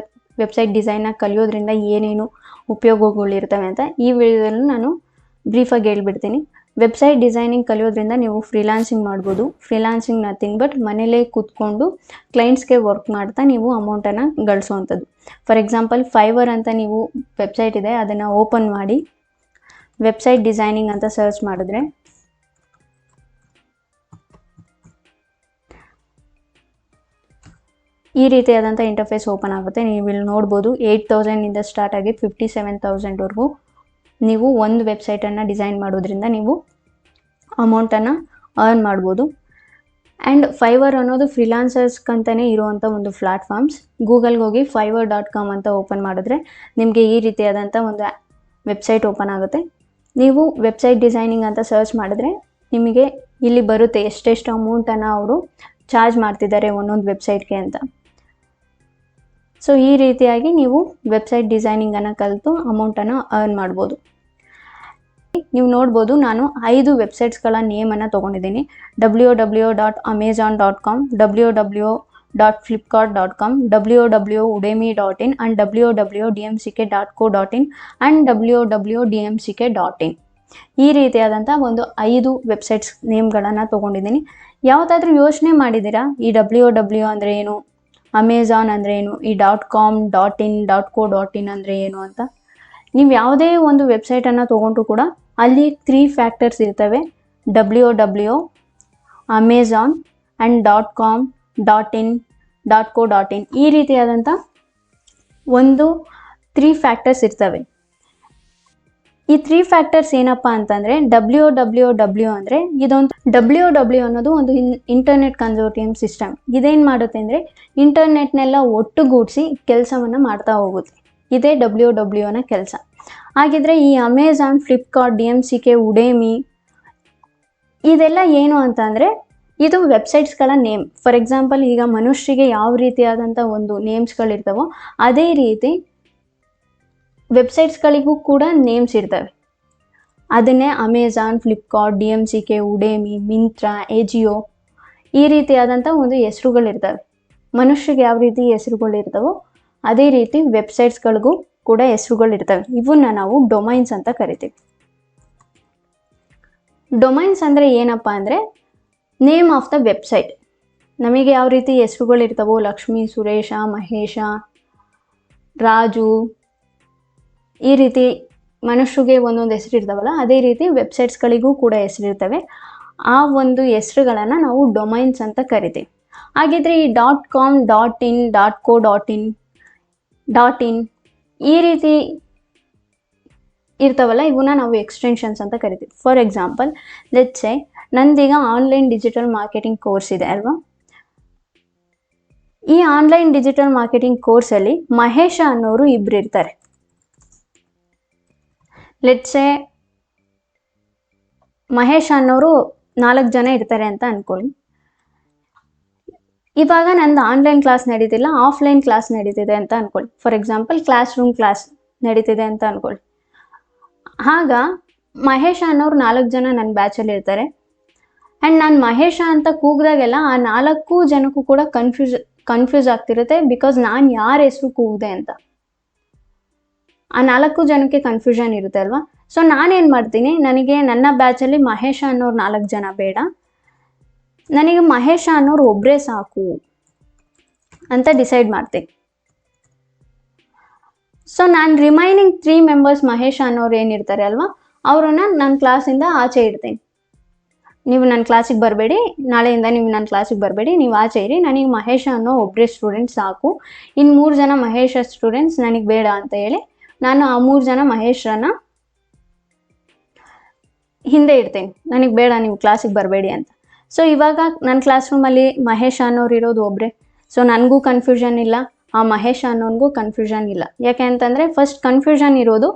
ಡಿಸೈನ್ನ ಕಲಿಯೋದ್ರಿಂದ ಏನೇನು ಉಪಯೋಗಗಳಿರ್ತವೆ ಅಂತ. ಈ ವಿಡಿಯೋದಲ್ಲೂ ನಾನು ಬ್ರೀಫಾಗಿ ಹೇಳ್ಬಿಡ್ತೀನಿ. ವೆಬ್ಸೈಟ್ ಡಿಸೈನಿಂಗ್ ಕಲಿಯೋದ್ರಿಂದ ನೀವು ಫ್ರೀಲಾನ್ಸಿಂಗ್ ಮಾಡ್ಬೋದು. ಫ್ರೀಲಾನ್ಸಿಂಗ್ ನಥಿಂಗ್ ಬಟ್ ಮನೇಲೇ ಕೂತ್ಕೊಂಡು ಕ್ಲೈಂಟ್ಸ್ಗೆ ವರ್ಕ್ ಮಾಡ್ತಾ ನೀವು ಅಮೌಂಟನ್ನು ಗಳಿಸೋವಂಥದ್ದು. ಫಾರ್ ಎಕ್ಸಾಂಪಲ್ ಫೈವರ್ ಅಂತ ನೀವು ವೆಬ್ಸೈಟ್ ಇದೆ, ಅದನ್ನು ಓಪನ್ ಮಾಡಿ ವೆಬ್ಸೈಟ್ ಡಿಸೈನಿಂಗ್ ಅಂತ ಸರ್ಚ್ ಮಾಡಿದ್ರೆ ಈ ರೀತಿಯಾದಂಥ ಇಂಟರ್ಫೇಸ್ ಓಪನ್ ಆಗುತ್ತೆ. ನೀವು ಇಲ್ಲಿ ನೋಡ್ಬೋದು 8,000ಇಂದ ಸ್ಟಾರ್ಟ್ ಆಗಿ 57,000ವರೆಗೂ ನೀವು ಒಂದು ವೆಬ್ಸೈಟನ್ನು ಡಿಸೈನ್ ಮಾಡೋದ್ರಿಂದ ನೀವು ಅಮೌಂಟನ್ನು ಅರ್ನ್ ಮಾಡ್ಬೋದು. ಆ್ಯಂಡ್ ಫೈವರ್ ಅನ್ನೋದು ಫ್ರೀಲಾನ್ಸರ್ಸ್ಗಂತಲೇ ಇರುವಂಥ ಒಂದು ಪ್ಲ್ಯಾಟ್ಫಾರ್ಮ್ಸ್. ಗೂಗಲ್ಗೆ ಹೋಗಿ fiverr.com ಅಂತ ಓಪನ್ ಮಾಡಿದ್ರೆ ನಿಮಗೆ ಈ ರೀತಿಯಾದಂಥ ಒಂದು ವೆಬ್ಸೈಟ್ ಓಪನ್ ಆಗುತ್ತೆ. ನೀವು ವೆಬ್ಸೈಟ್ ಡಿಸೈನಿಂಗ್ ಅಂತ ಸರ್ಚ್ ಮಾಡಿದ್ರೆ ನಿಮಗೆ ಇಲ್ಲಿ ಬರುತ್ತೆ ಎಷ್ಟೆಷ್ಟು ಅಮೌಂಟನ್ನು ಅವರು ಚಾರ್ಜ್ ಮಾಡ್ತಿದ್ದಾರೆ ಒಂದೊಂದು ವೆಬ್ಸೈಟ್ಗೆ ಅಂತ. ಸೊ ಈ ರೀತಿಯಾಗಿ ನೀವು ವೆಬ್ಸೈಟ್ ಡಿಸೈನಿಂಗನ್ನು ಕಲಿತು ಅಮೌಂಟನ್ನು ಅರ್ನ್ ಮಾಡ್ಬೋದು. ನೀವು ನೋಡ್ಬೋದು ನಾನು 5 ವೆಬ್ಸೈಟ್ಸ್ಗಳ ನೇಮನ್ನು ತೊಗೊಂಡಿದ್ದೀನಿ. www.amazon.com, www.flipkart.com, www.udemy.in and www.dmck.co.in and www.dmck.in. ಈ ರೀತಿಯಾದಂಥ ಒಂದು 5 ವೆಬ್ಸೈಟ್ಸ್ ನೇಮ್ಗಳನ್ನು ತೊಗೊಂಡಿದ್ದೀನಿ. ಯಾವುದಾದ್ರೂ ಯೋಚನೆ ಮಾಡಿದ್ದೀರಾ ಈ www ಅಂದರೆ ಏನು, ಅಮೆಝಾನ್ ಅಂದರೆ ಏನು, ಈ .com, .in, .co.in ಅಂದರೆ ಏನು ಅಂತ? ನೀವು ಯಾವುದೇ ಒಂದು ವೆಬ್ಸೈಟನ್ನು ತೊಗೊಂಡ್ರು ಕೂಡ ಅಲ್ಲಿ 3 ಫ್ಯಾಕ್ಟರ್ಸ್ ಇರ್ತವೆ. www, Amazon and .com, .in, .co.in ಈ ರೀತಿಯಾದಂಥ ಒಂದು 3 ಫ್ಯಾಕ್ಟರ್ಸ್ ಇರ್ತವೆ. ಈ 3 ಫ್ಯಾಕ್ಟರ್ಸ್ ಏನಪ್ಪ ಅಂತಂದರೆ www ಅಂದರೆ ಇದೊಂದು www ಅನ್ನೋದು ಒಂದು ಇಂಟರ್ನೆಟ್ ಕನ್ಸೋರ್ಟಿಯಂ ಸಿಸ್ಟಮ್. ಇದೇನು ಮಾಡುತ್ತೆ ಅಂದರೆ ಇಂಟರ್ನೆಟ್ನೆಲ್ಲ ಒಟ್ಟುಗೂಡಿಸಿ ಕೆಲಸವನ್ನು ಮಾಡ್ತಾ ಹೋಗುತ್ತೆ. ಇದೇ www ಅನ್ನೋ ಕೆಲಸ. ಹಾಗಿದ್ರೆ ಈ ಅಮೆಝಾನ್, ಫ್ಲಿಪ್ಕಾರ್ಟ್, DMCK, ಉಡೇಮಿ ಇದೆಲ್ಲ ಏನು ಅಂತಂದರೆ ಇದು ವೆಬ್ಸೈಟ್ಸ್ಗಳ ನೇಮ್. ಫಾರ್ ಎಕ್ಸಾಂಪಲ್ ಈಗ ಮನುಷ್ಯರಿಗೆ ಯಾವ ರೀತಿಯಾದಂಥ ಒಂದು ನೇಮ್ಸ್ಗಳಿರ್ತವೋ ಅದೇ ರೀತಿ ವೆಬ್ಸೈಟ್ಸ್ಗಳಿಗೂ ಕೂಡ ನೇಮ್ಸ್ ಇರ್ತವೆ. ಅದನ್ನೇ ಅಮೆಝಾನ್, ಫ್ಲಿಪ್ಕಾರ್ಟ್, DMCK, ಉಡೇಮಿ, ಮಿಂತ್ರಾ, ಎಜಿಯೋ ಈ ರೀತಿಯಾದಂಥ ಒಂದು ಹೆಸರುಗಳಿರ್ತವೆ. ಮನುಷ್ಯರಿಗೆ ಯಾವ ರೀತಿ ಹೆಸರುಗಳಿರ್ತವೋ ಅದೇ ರೀತಿ ವೆಬ್ಸೈಟ್ಸ್ಗಳಿಗೂ ಕೂಡ ಹೆಸರುಗಳಿರ್ತವೆ. ಇವನ್ನ ನಾವು ಡೊಮೈನ್ಸ್ ಅಂತ ಕರಿತೀವಿ. ಡೊಮೈನ್ಸ್ ಅಂದರೆ ಏನಪ್ಪ ಅಂದರೆ ನೇಮ್ ಆಫ್ ದ ವೆಬ್ಸೈಟ್. ನಮಗೆ ಯಾವ ರೀತಿ ಹೆಸರುಗಳಿರ್ತವೋ ಲಕ್ಷ್ಮಿ, ಸುರೇಶ, ಮಹೇಶ, ರಾಜು ಈ ರೀತಿ ಮನುಷ್ಯರಿಗೆ ಒಂದೊಂದು ಹೆಸರು ಇರ್ತಾವಲ್ಲ ಅದೇ ರೀತಿ ವೆಬ್ಸೈಟ್ಸ್ಗಳಿಗೂ ಕೂಡ ಹೆಸರಿರ್ತವೆ. ಆ ಒಂದು ಹೆಸರುಗಳನ್ನು ನಾವು ಡೊಮೈನ್ಸ್ ಅಂತ ಕರಿತೀವಿ. ಹಾಗಿದ್ರೆ ಈ .com, .in, .co.in, .in ಈ ರೀತಿ ಇರ್ತಾವಲ್ಲ ಇವನ್ನ ನಾವು ಎಕ್ಸ್ಟೆನ್ಷನ್ಸ್ ಅಂತ ಕರಿತೀವಿ. ಫಾರ್ ಎಕ್ಸಾಂಪಲ್ ಲೆಟ್ಸ್ ಸೇ ನಂದೀಗ ಆನ್ಲೈನ್ ಡಿಜಿಟಲ್ ಮಾರ್ಕೆಟಿಂಗ್ ಕೋರ್ಸ್ ಇದೆ ಅಲ್ವಾ. ಈ ಆನ್ಲೈನ್ ಡಿಜಿಟಲ್ ಮಾರ್ಕೆಟಿಂಗ್ ಕೋರ್ಸಲ್ಲಿ ಮಹೇಶ ಅನ್ನೋರು ಇಬ್ಬರು ಇರ್ತಾರೆ. ಲೆಟ್ಸ್ ಸೇ ಮಹೇಶ್ ಅನ್ನೋರು 4 ಜನ ಇರ್ತಾರೆ ಅಂತ ಅಂದ್ಕೊಳ್ಳಿ. ಇವಾಗ ನಂದು ಆನ್ಲೈನ್ ಕ್ಲಾಸ್ ನಡೀತಿಲ್ಲ, ಆಫ್ಲೈನ್ ಕ್ಲಾಸ್ ನಡೀತಿದೆ ಅಂತ ಅಂದ್ಕೊಳ್ಳಿ. For example class room class ನಡೀತಿದೆ ಅಂತ ಅಂದ್ಕೊಳ್ಳಿ. ಆಗ ಮಹೇಶ ಅನ್ನೋರು 4 ಜನ ನನ್ನ ಬ್ಯಾಚಲ್ಲಿ ಇರ್ತಾರೆ. ಆ್ಯಂಡ್ ನಾನು ಮಹೇಶ ಅಂತ ಕೂಗಿದಾಗೆಲ್ಲ ಆ 4 ಜನಕ್ಕೂ ಕೂಡ ಕನ್ಫ್ಯೂಸ್ ಆಗ್ತಿರುತ್ತೆ. ಬಿಕಾಸ್ ನಾನು ಯಾರ ಹೆಸರು ಕೂಗಿದೆ ಅಂತ ಆ 4 ಜನಕ್ಕೆ ಕನ್ಫ್ಯೂಷನ್ ಇರುತ್ತೆ ಅಲ್ವಾ. ಸೊ ನಾನೇನು ಮಾಡ್ತೀನಿ, ನನಗೆ ನನ್ನ ಬ್ಯಾಚಲ್ಲಿ ಮಹೇಶ ಅನ್ನೋರು 4 ಜನ ಬೇಡ, ನನಗೆ ಮಹೇಶ ಅನ್ನೋರು ಒಬ್ಬರೇ ಸಾಕು ಅಂತ ಡಿಸೈಡ್ ಮಾಡ್ತೀನಿ. ಸೊ ನಾನು ರಿಮೈನಿಂಗ್ 3 ಮೆಂಬರ್ಸ್ ಮಹೇಶ ಅನ್ನೋರು ಏನಿರ್ತಾರೆ ಅಲ್ವಾ ಅವರನ್ನು ನನ್ನ ಕ್ಲಾಸಿಂದ ಆಚೆ ಇಡ್ತೀನಿ. ನೀವು ನನ್ನ ಕ್ಲಾಸಿಗೆ ಬರಬೇಡಿ, ನಾಳೆಯಿಂದ ನೀವು ನನ್ನ ಕ್ಲಾಸಿಗೆ ಬರಬೇಡಿ, ನೀವು ಆಚೆ ಇರಿ, ನನಗೆ ಮಹೇಶ ಅನ್ನೋ ಒಬ್ಬರೇ ಸ್ಟೂಡೆಂಟ್ ಸಾಕು, ಇನ್ನು 3 ಜನ ಮಹೇಶ ಸ್ಟೂಡೆಂಟ್ಸ್ ನನಗೆ ಬೇಡ ಅಂತ ಹೇಳಿ ನಾನು ಆ 3 ಜನ ಮಹೇಶ್ರನ್ನ ಹಿಂದೆ ಇಡ್ತೀನಿ. ನನಗೆ ಬೇಡ, ನೀವು ಕ್ಲಾಸಿಗೆ ಬರಬೇಡಿ ಅಂತ. ಸೊ ಇವಾಗ ನನ್ನ ಕ್ಲಾಸ್ ರೂಮಲ್ಲಿ ಮಹೇಶ್ ಅನ್ನೋರು ಇರೋದು ಒಬ್ಬರೇ. ಸೊ ನನಗೂ ಕನ್ಫ್ಯೂಷನ್ ಇಲ್ಲ, ಆ ಮಹೇಶ ಅನ್ನೋನಿಗೂ ಕನ್ಫ್ಯೂಷನ್ ಇಲ್ಲ. ಯಾಕೆ ಅಂತಂದರೆ ಫಸ್ಟ್ ಕನ್ಫ್ಯೂಷನ್ ಇರೋದು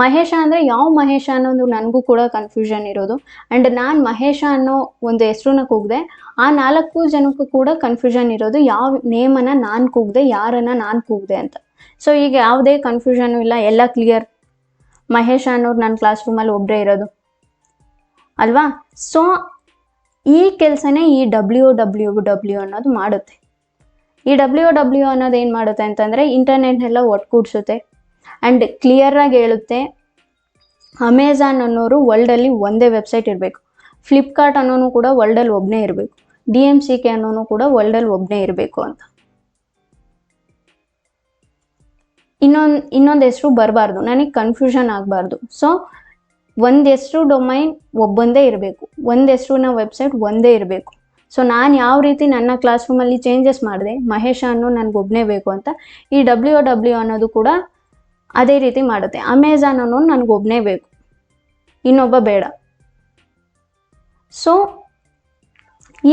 ಮಹೇಶ ಅಂದರೆ ಯಾವ ಮಹೇಶ ಅನ್ನೋದು ನನಗೂ ಕೂಡ ಕನ್ಫ್ಯೂಷನ್ ಇರೋದು. ಆ್ಯಂಡ್ ನಾನು ಮಹೇಶ ಅನ್ನೋ ಒಂದು ಹೆಸ್ರನ್ನ ಕೂಗಿದೆ, ಆ 4 ಜನಕ್ಕೂ ಕೂಡ ಕನ್ಫ್ಯೂಷನ್ ಇರೋದು ಯಾವ ನೇಮನ್ನು ನಾನು ಕೂಗಿದೆ, ಯಾರನ್ನು ನಾನು ಕೂಗಿದೆ ಅಂತ. ಸೊ ಈಗ ಯಾವುದೇ ಕನ್ಫ್ಯೂಷನು ಇಲ್ಲ, ಎಲ್ಲ ಕ್ಲಿಯರ್. ಮಹೇಶ ಅನ್ನೋರು ನನ್ನ ಕ್ಲಾಸ್ ರೂಮಲ್ಲಿ ಒಬ್ಬರೇ ಇರೋದು ಅಲ್ವಾ. ಸೊ ಈ ಕೆಲಸನೇ ಈ WOW ಅನ್ನೋದು ಮಾಡುತ್ತೆ. ಈ WOW ಅನ್ನೋದು ಏನು ಮಾಡುತ್ತೆ ಅಂತಂದರೆ ಇಂಟರ್ನೆಟ್ನೆಲ್ಲ ಒಟ್ಟುಗೂಡಿಸುತ್ತೆ ಆ್ಯಂಡ್ ಕ್ಲಿಯರಾಗಿ ಹೇಳುತ್ತೆ ಅಮೆಝಾನ್ ಅನ್ನೋರು ವರ್ಲ್ಡಲ್ಲಿ ಒಂದೇ ವೆಬ್ಸೈಟ್ ಇರಬೇಕು, ಫ್ಲಿಪ್ಕಾರ್ಟ್ ಅನ್ನೋನು ಕೂಡ ವರ್ಲ್ಡಲ್ಲಿ ಒಬ್ಬನೇ ಇರಬೇಕು, DMCK ಅನ್ನೋನು ಕೂಡ ವರ್ಲ್ಡಲ್ಲಿ ಒಬ್ಬನೇ ಇರಬೇಕು ಅಂತ. ಇನ್ನೊಂದು ಹೆಸರು ಬರಬಾರ್ದು, ನನಗೆ ಕನ್ಫ್ಯೂಷನ್ ಆಗಬಾರ್ದು. ಸೊ ಒಂದು ಹೆಸರು ಡೊಮೈನ್ ಒಬ್ಬಂದೇ ಇರಬೇಕು, ಒಂದು ಹೆಸರಿನ ವೆಬ್ಸೈಟ್ ಒಂದೇ ಇರಬೇಕು. ಸೊ ನಾನು ಯಾವ ರೀತಿ ನನ್ನ ಕ್ಲಾಸ್ ರೂಮಲ್ಲಿ ಚೇಂಜಸ್ ಮಾಡಿದೆ, ಮಹೇಶ ಅನ್ನೋ ನನಗೊಬ್ಬನೇ ಬೇಕು ಅಂತ, ಈ WOW ಅನ್ನೋದು ಕೂಡ ಅದೇ ರೀತಿ ಮಾಡುತ್ತೆ. ಅಮೆಝಾನ್ ಅನ್ನೋನು ನನಗೊಬ್ಬನೇ ಬೇಕು, ಇನ್ನೊಬ್ಬ ಬೇಡ. ಸೊ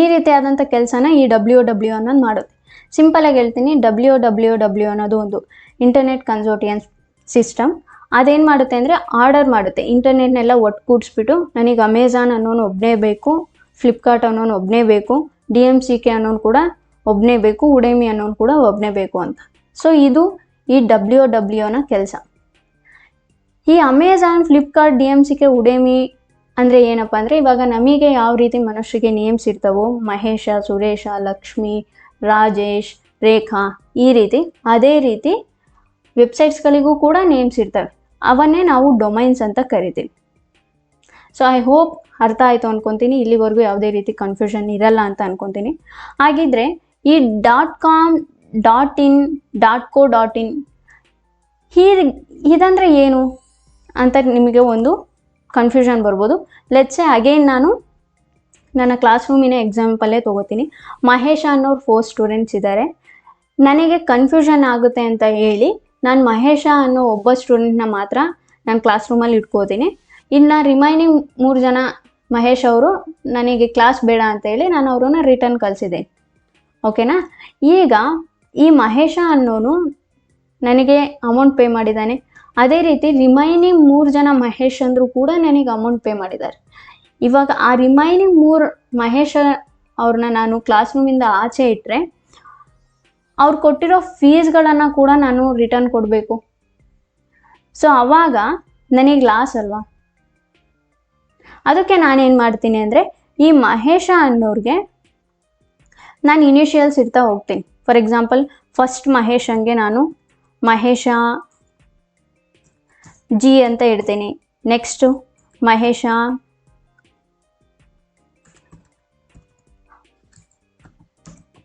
ಈ ರೀತಿಯಾದಂಥ ಕೆಲಸನ ಈ WOW ಅನ್ನೋದು ಮಾಡುತ್ತೆ. ಸಿಂಪಲಾಗಿ ಹೇಳ್ತೀನಿ, WOW ಅನ್ನೋದು ಒಂದು ಇಂಟರ್ನೆಟ್ ಕನ್ಸೋರ್ಟಿಯಂ ಸಿಸ್ಟಮ್. ಅದೇನು ಮಾಡುತ್ತೆ ಅಂದರೆ ಆರ್ಡರ್ ಮಾಡುತ್ತೆ, ಇಂಟರ್ನೆಟ್ನೆಲ್ಲ ಒಟ್ಟುಗೂಡಿಸ್ಬಿಟ್ಟು ನನಗೆ ಅಮೆಝಾನ್ ಅನ್ನೋನು ಒಬ್ಬನೇ ಬೇಕು, ಫ್ಲಿಪ್ಕಾರ್ಟ್ ಅನ್ನೋನು ಒಬ್ಬನೇ ಬೇಕು, DMCK ಅನ್ನೋನು ಕೂಡ ಒಬ್ಬನೇ ಬೇಕು, ಉಡೆಮಿ ಅನ್ನೋನು ಕೂಡ ಒಬ್ಬನೇ ಬೇಕು ಅಂತ. ಸೊ ಇದು ಈ WOW ಕೆಲಸ. ಈ ಅಮೆಝಾನ್, ಫ್ಲಿಪ್ಕಾರ್ಟ್, DMCK, ಉಡೆಮಿ ಅಂದರೆ ಏನಪ್ಪ ಅಂದರೆ ಇವಾಗ ನಮಗೆ ಯಾವ ರೀತಿ ಮನುಷ್ಯರಿಗೆ ನೇಮ್ಸ್ ಇರ್ತವೋ, ಮಹೇಶ, ಸುರೇಶ, ಲಕ್ಷ್ಮಿ, ರಾಜೇಶ್, ರೇಖಾ, ಈ ರೀತಿ ಅದೇ ರೀತಿ ವೆಬ್ಸೈಟ್ಸ್ಗಳಿಗೂ ಕೂಡ ನೇಮ್ಸ್ ಇರ್ತವೆ. ಅವನ್ನೇ ನಾವು ಡೊಮೈನ್ಸ್ ಅಂತ ಕರಿತೀವಿ. ಸೊ ಐ ಹೋಪ್ ಅರ್ಥ ಆಯಿತು ಅನ್ಕೊತೀನಿ. ಇಲ್ಲಿವರೆಗೂ ಯಾವುದೇ ರೀತಿ ಕನ್ಫ್ಯೂಷನ್ ಇರಲ್ಲ ಅಂತ ಅನ್ಕೊತೀನಿ. ಹಾಗಿದ್ರೆ ಈ .com, .in, .co, .in ಇದಂದರೆ ಏನು ಅಂತ ನಿಮಗೆ ಒಂದು ಕನ್ಫ್ಯೂಷನ್ ಬರ್ಬೋದು. ಲೆಟ್ಸ್ ಸೇ ಅಗೇನ್ ನಾನು ನನ್ನ ಕ್ಲಾಸ್ ರೂಮಿನ ಎಕ್ಸಾಂಪಲ್ಲೇ ತೊಗೋತೀನಿ. ಮಹೇಶ ಅನ್ನೋರು 4 ಸ್ಟೂಡೆಂಟ್ಸ್ ಇದ್ದಾರೆ. ನನಗೆ ಕನ್ಫ್ಯೂಷನ್ ಆಗುತ್ತೆ ಅಂತ ಹೇಳಿ ನಾನು ಮಹೇಶ ಅನ್ನೋ ಒಬ್ಬ ಸ್ಟೂಡೆಂಟ್ನ ಮಾತ್ರ ನನ್ನ ಕ್ಲಾಸ್ ರೂಮಲ್ಲಿ ಇಟ್ಕೋತೀನಿ. ಇನ್ನು ರಿಮೈನಿಂಗ್ 3 ಜನ ಮಹೇಶ್ ಅವರು ನನಗೆ ಕ್ಲಾಸ್ ಬೇಡ ಅಂತ ಹೇಳಿ ನಾನು ಅವ್ರನ್ನ ರಿಟರ್ನ್ ಕಳಿಸಿದೆ. ಓಕೆನಾ. ಈಗ ಈ ಮಹೇಶ ಅನ್ನೋನು ನನಗೆ ಅಮೌಂಟ್ ಪೇ ಮಾಡಿದ್ದಾನೆ. ಅದೇ ರೀತಿ ರಿಮೈನಿಂಗ್ 3 ಜನ ಮಹೇಶ್ ಅಂದರು ಕೂಡ ನನಗೆ ಅಮೌಂಟ್ ಪೇ ಮಾಡಿದ್ದಾರೆ. ಇವಾಗ ಆ ರಿಮೈನಿಂಗ್ 3 ಮಹೇಶ ಅವ್ರನ್ನ ನಾನು ಕ್ಲಾಸ್ ರೂಮಿಂದ ಆಚೆ ಇಟ್ಟರೆ ಅವ್ರು ಕೊಟ್ಟಿರೋ ಫೀಸ್ಗಳನ್ನು ಕೂಡ ನಾನು ರಿಟರ್ನ್ ಕೊಡಬೇಕು. ಸೊ ಆವಾಗ ನನಗೆ ಲಾಸ್ ಅಲ್ವಾ. ಅದಕ್ಕೆ ನಾನೇನು ಮಾಡ್ತೀನಿ ಅಂದರೆ ಈ ಮಹೇಶ ಅನ್ನೋರಿಗೆ ನಾನು ಇನಿಷಿಯಲ್ಸ್ ಇರ್ತಾ ಹೋಗ್ತೀನಿ. ಫಾರ್ ಎಕ್ಸಾಂಪಲ್ ಫಸ್ಟ್ ಮಹೇಶಂಗೆ ನಾನು ಮಹೇಶ G ಅಂತ ಇಡ್ತೀನಿ. ನೆಕ್ಸ್ಟು ಮಹೇಶ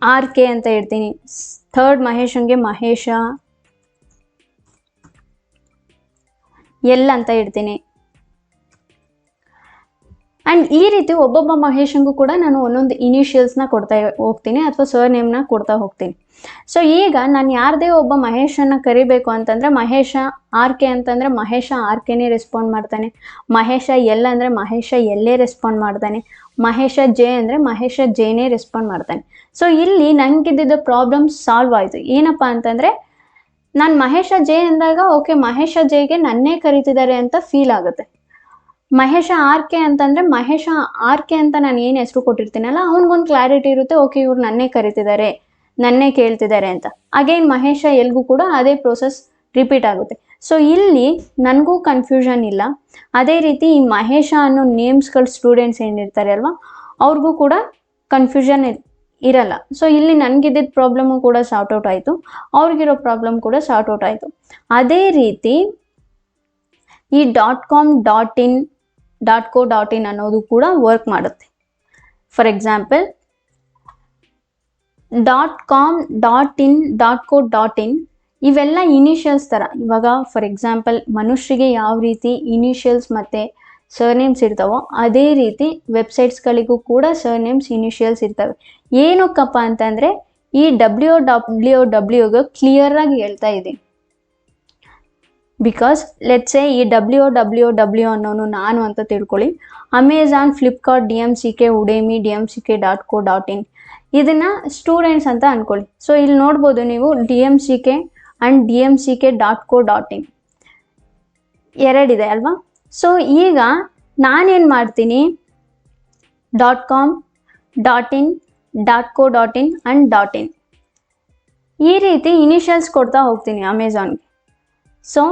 RK ಅಂತ ಇಡ್ತೀನಿ. ಥರ್ಡ್ ಮಹೇಶಂಗೆ ಮಹೇಶ L ಅಂತ ಇಡ್ತೀನಿ. ಆ್ಯಂಡ್ ಈ ರೀತಿ ಒಬ್ಬೊಬ್ಬ ಮಹೇಶಂಗೂ ಕೂಡ ನಾನು ಒಂದೊಂದು ಇನಿಷಿಯಲ್ಸ್ನ ಕೊಡ್ತಾ ಹೋಗ್ತೀನಿ ಅಥವಾ ಸರ್ ನೇಮ್ನ ಕೊಡ್ತಾ ಹೋಗ್ತೀನಿ. ಸೊ ಈಗ ನಾನು ಯಾರದೇ ಒಬ್ಬ ಮಹೇಶನ್ನು ಕರಿಬೇಕು ಅಂತಂದರೆ ಮಹೇಶ RK ಅಂತಂದರೆ ಮಹೇಶ RKನೇ ರೆಸ್ಪಾಂಡ್ ಮಾಡ್ತಾನೆ. ಮಹೇಶ L ಅಂದರೆ ಮಹೇಶ Lೇ ರೆಸ್ಪಾಂಡ್ ಮಾಡ್ತಾನೆ. ಮಹೇಶ J ಅಂದರೆ ಮಹೇಶ Jನೇ ರೆಸ್ಪಾಂಡ್ ಮಾಡ್ತಾನೆ. ಸೊ ಇಲ್ಲಿ ನನಗಿದ್ದಿದ್ದ ಪ್ರಾಬ್ಲಮ್ ಸಾಲ್ವ್ ಆಯಿತು. ಏನಪ್ಪ ಅಂತಂದರೆ ನಾನು ಮಹೇಶ J ಅಂದಾಗ ಓಕೆ ಮಹೇಶ Jಗೆ ನನ್ನೇ ಕರಿತಿದ್ದಾರೆ ಅಂತ ಫೀಲ್ ಆಗುತ್ತೆ. ಮಹೇಶ RK ಅಂತಂದರೆ ಮಹೇಶ RK ಅಂತ ನಾನು ಏನು ಹೆಸರು ಕೊಟ್ಟಿರ್ತೀನಲ್ಲ ಅವನಿಗೊಂದು ಕ್ಲಾರಿಟಿ ಇರುತ್ತೆ, ಓಕೆ ಇವ್ರು ನನ್ನೇ ಕರಿತಿದ್ದಾರೆ, ನನ್ನೇ ಕೇಳ್ತಿದ್ದಾರೆ ಅಂತ. ಅಗೇನ್ ಮಹೇಶ Lಗೂ ಕೂಡ ಅದೇ ಪ್ರೋಸೆಸ್ ರಿಪೀಟ್ ಆಗುತ್ತೆ. ಸೊ ಇಲ್ಲಿ ನನಗೂ ಕನ್ಫ್ಯೂಷನ್ ಇಲ್ಲ. ಅದೇ ರೀತಿ ಈ ಮಹೇಶ ಅನ್ನೋ ನೇಮ್ಸ್ಗಳ ಸ್ಟೂಡೆಂಟ್ಸ್ ಏನಿರ್ತಾರೆ ಅಲ್ವಾ ಅವ್ರಿಗೂ ಕೂಡ ಕನ್ಫ್ಯೂಷನ್ ಇರಲ್ಲ. ಸೊ ಇಲ್ಲಿ ನನಗಿದ್ದಿದ್ದ ಪ್ರಾಬ್ಲಮ್ಮು ಕೂಡ ಸಾರ್ಟ್ ಔಟ್ ಆಯಿತು, ಅವ್ರಿಗಿರೋ ಪ್ರಾಬ್ಲಮ್ ಕೂಡ ಸಾರ್ಟ್ ಔಟ್ ಆಯಿತು. ಅದೇ ರೀತಿ ಈ .com, .in, .co, .in ಅನ್ನೋದು ಕೂಡ ವರ್ಕ್ ಮಾಡುತ್ತೆ. For example .com, .in, .co, .in ಇವೆಲ್ಲ ಇನಿಷಿಯಲ್ಸ್ ಥರ. ಇವಾಗ ಫಾರ್ ಎಕ್ಸಾಂಪಲ್ ಮನುಷ್ಯರಿಗೆ ಯಾವ ರೀತಿ ಇನಿಷಿಯಲ್ಸ್ ಮತ್ತು ಸರ್ನೇಮ್ಸ್ ಇರ್ತಾವೋ ಅದೇ ರೀತಿ ವೆಬ್ಸೈಟ್ಸ್ಗಳಿಗೂ ಕೂಡ ಸರ್ನೇಮ್ಸ್ ಇನಿಷಿಯಲ್ಸ್ ಇರ್ತವೆ. ಏನಕ್ಕಪ್ಪ ಅಂತಂದರೆ ಈ WOW ಕ್ಲಿಯರಾಗಿ ಹೇಳ್ತಾ ಇದ್ದೀನಿ. ಬಿಕಾಸ್ ಲೆಟ್ಸೆ ಈ WWW ಅನ್ನೋನು ನಾನು ಅಂತ ತಿಳ್ಕೊಳ್ಳಿ. ಅಮೆಝಾನ್, ಫ್ಲಿಪ್ಕಾರ್ಟ್, DMCK, ಉಡೇಮಿ, DMCK.co.in ಇದನ್ನು ಸ್ಟೂಡೆಂಟ್ಸ್ ಅಂತ ಅಂದ್ಕೊಳ್ಳಿ. ಸೊ ಇಲ್ಲಿ ನೋಡ್ಬೋದು ನೀವು DMCK ಆ್ಯಂಡ್ DMCK.co.in ಎರಡಿದೆ ಅಲ್ವಾ. ಸೊ ಈಗ ನಾನೇನು ಮಾಡ್ತೀನಿ, .com, .in, .co.in and .in ಈ ರೀತಿ ಇನಿಷಿಯಲ್ಸ್ ಕೊಡ್ತಾ ಹೋಗ್ತೀನಿ ಅಮೆಝಾನ್ಗೆ. ಸೊ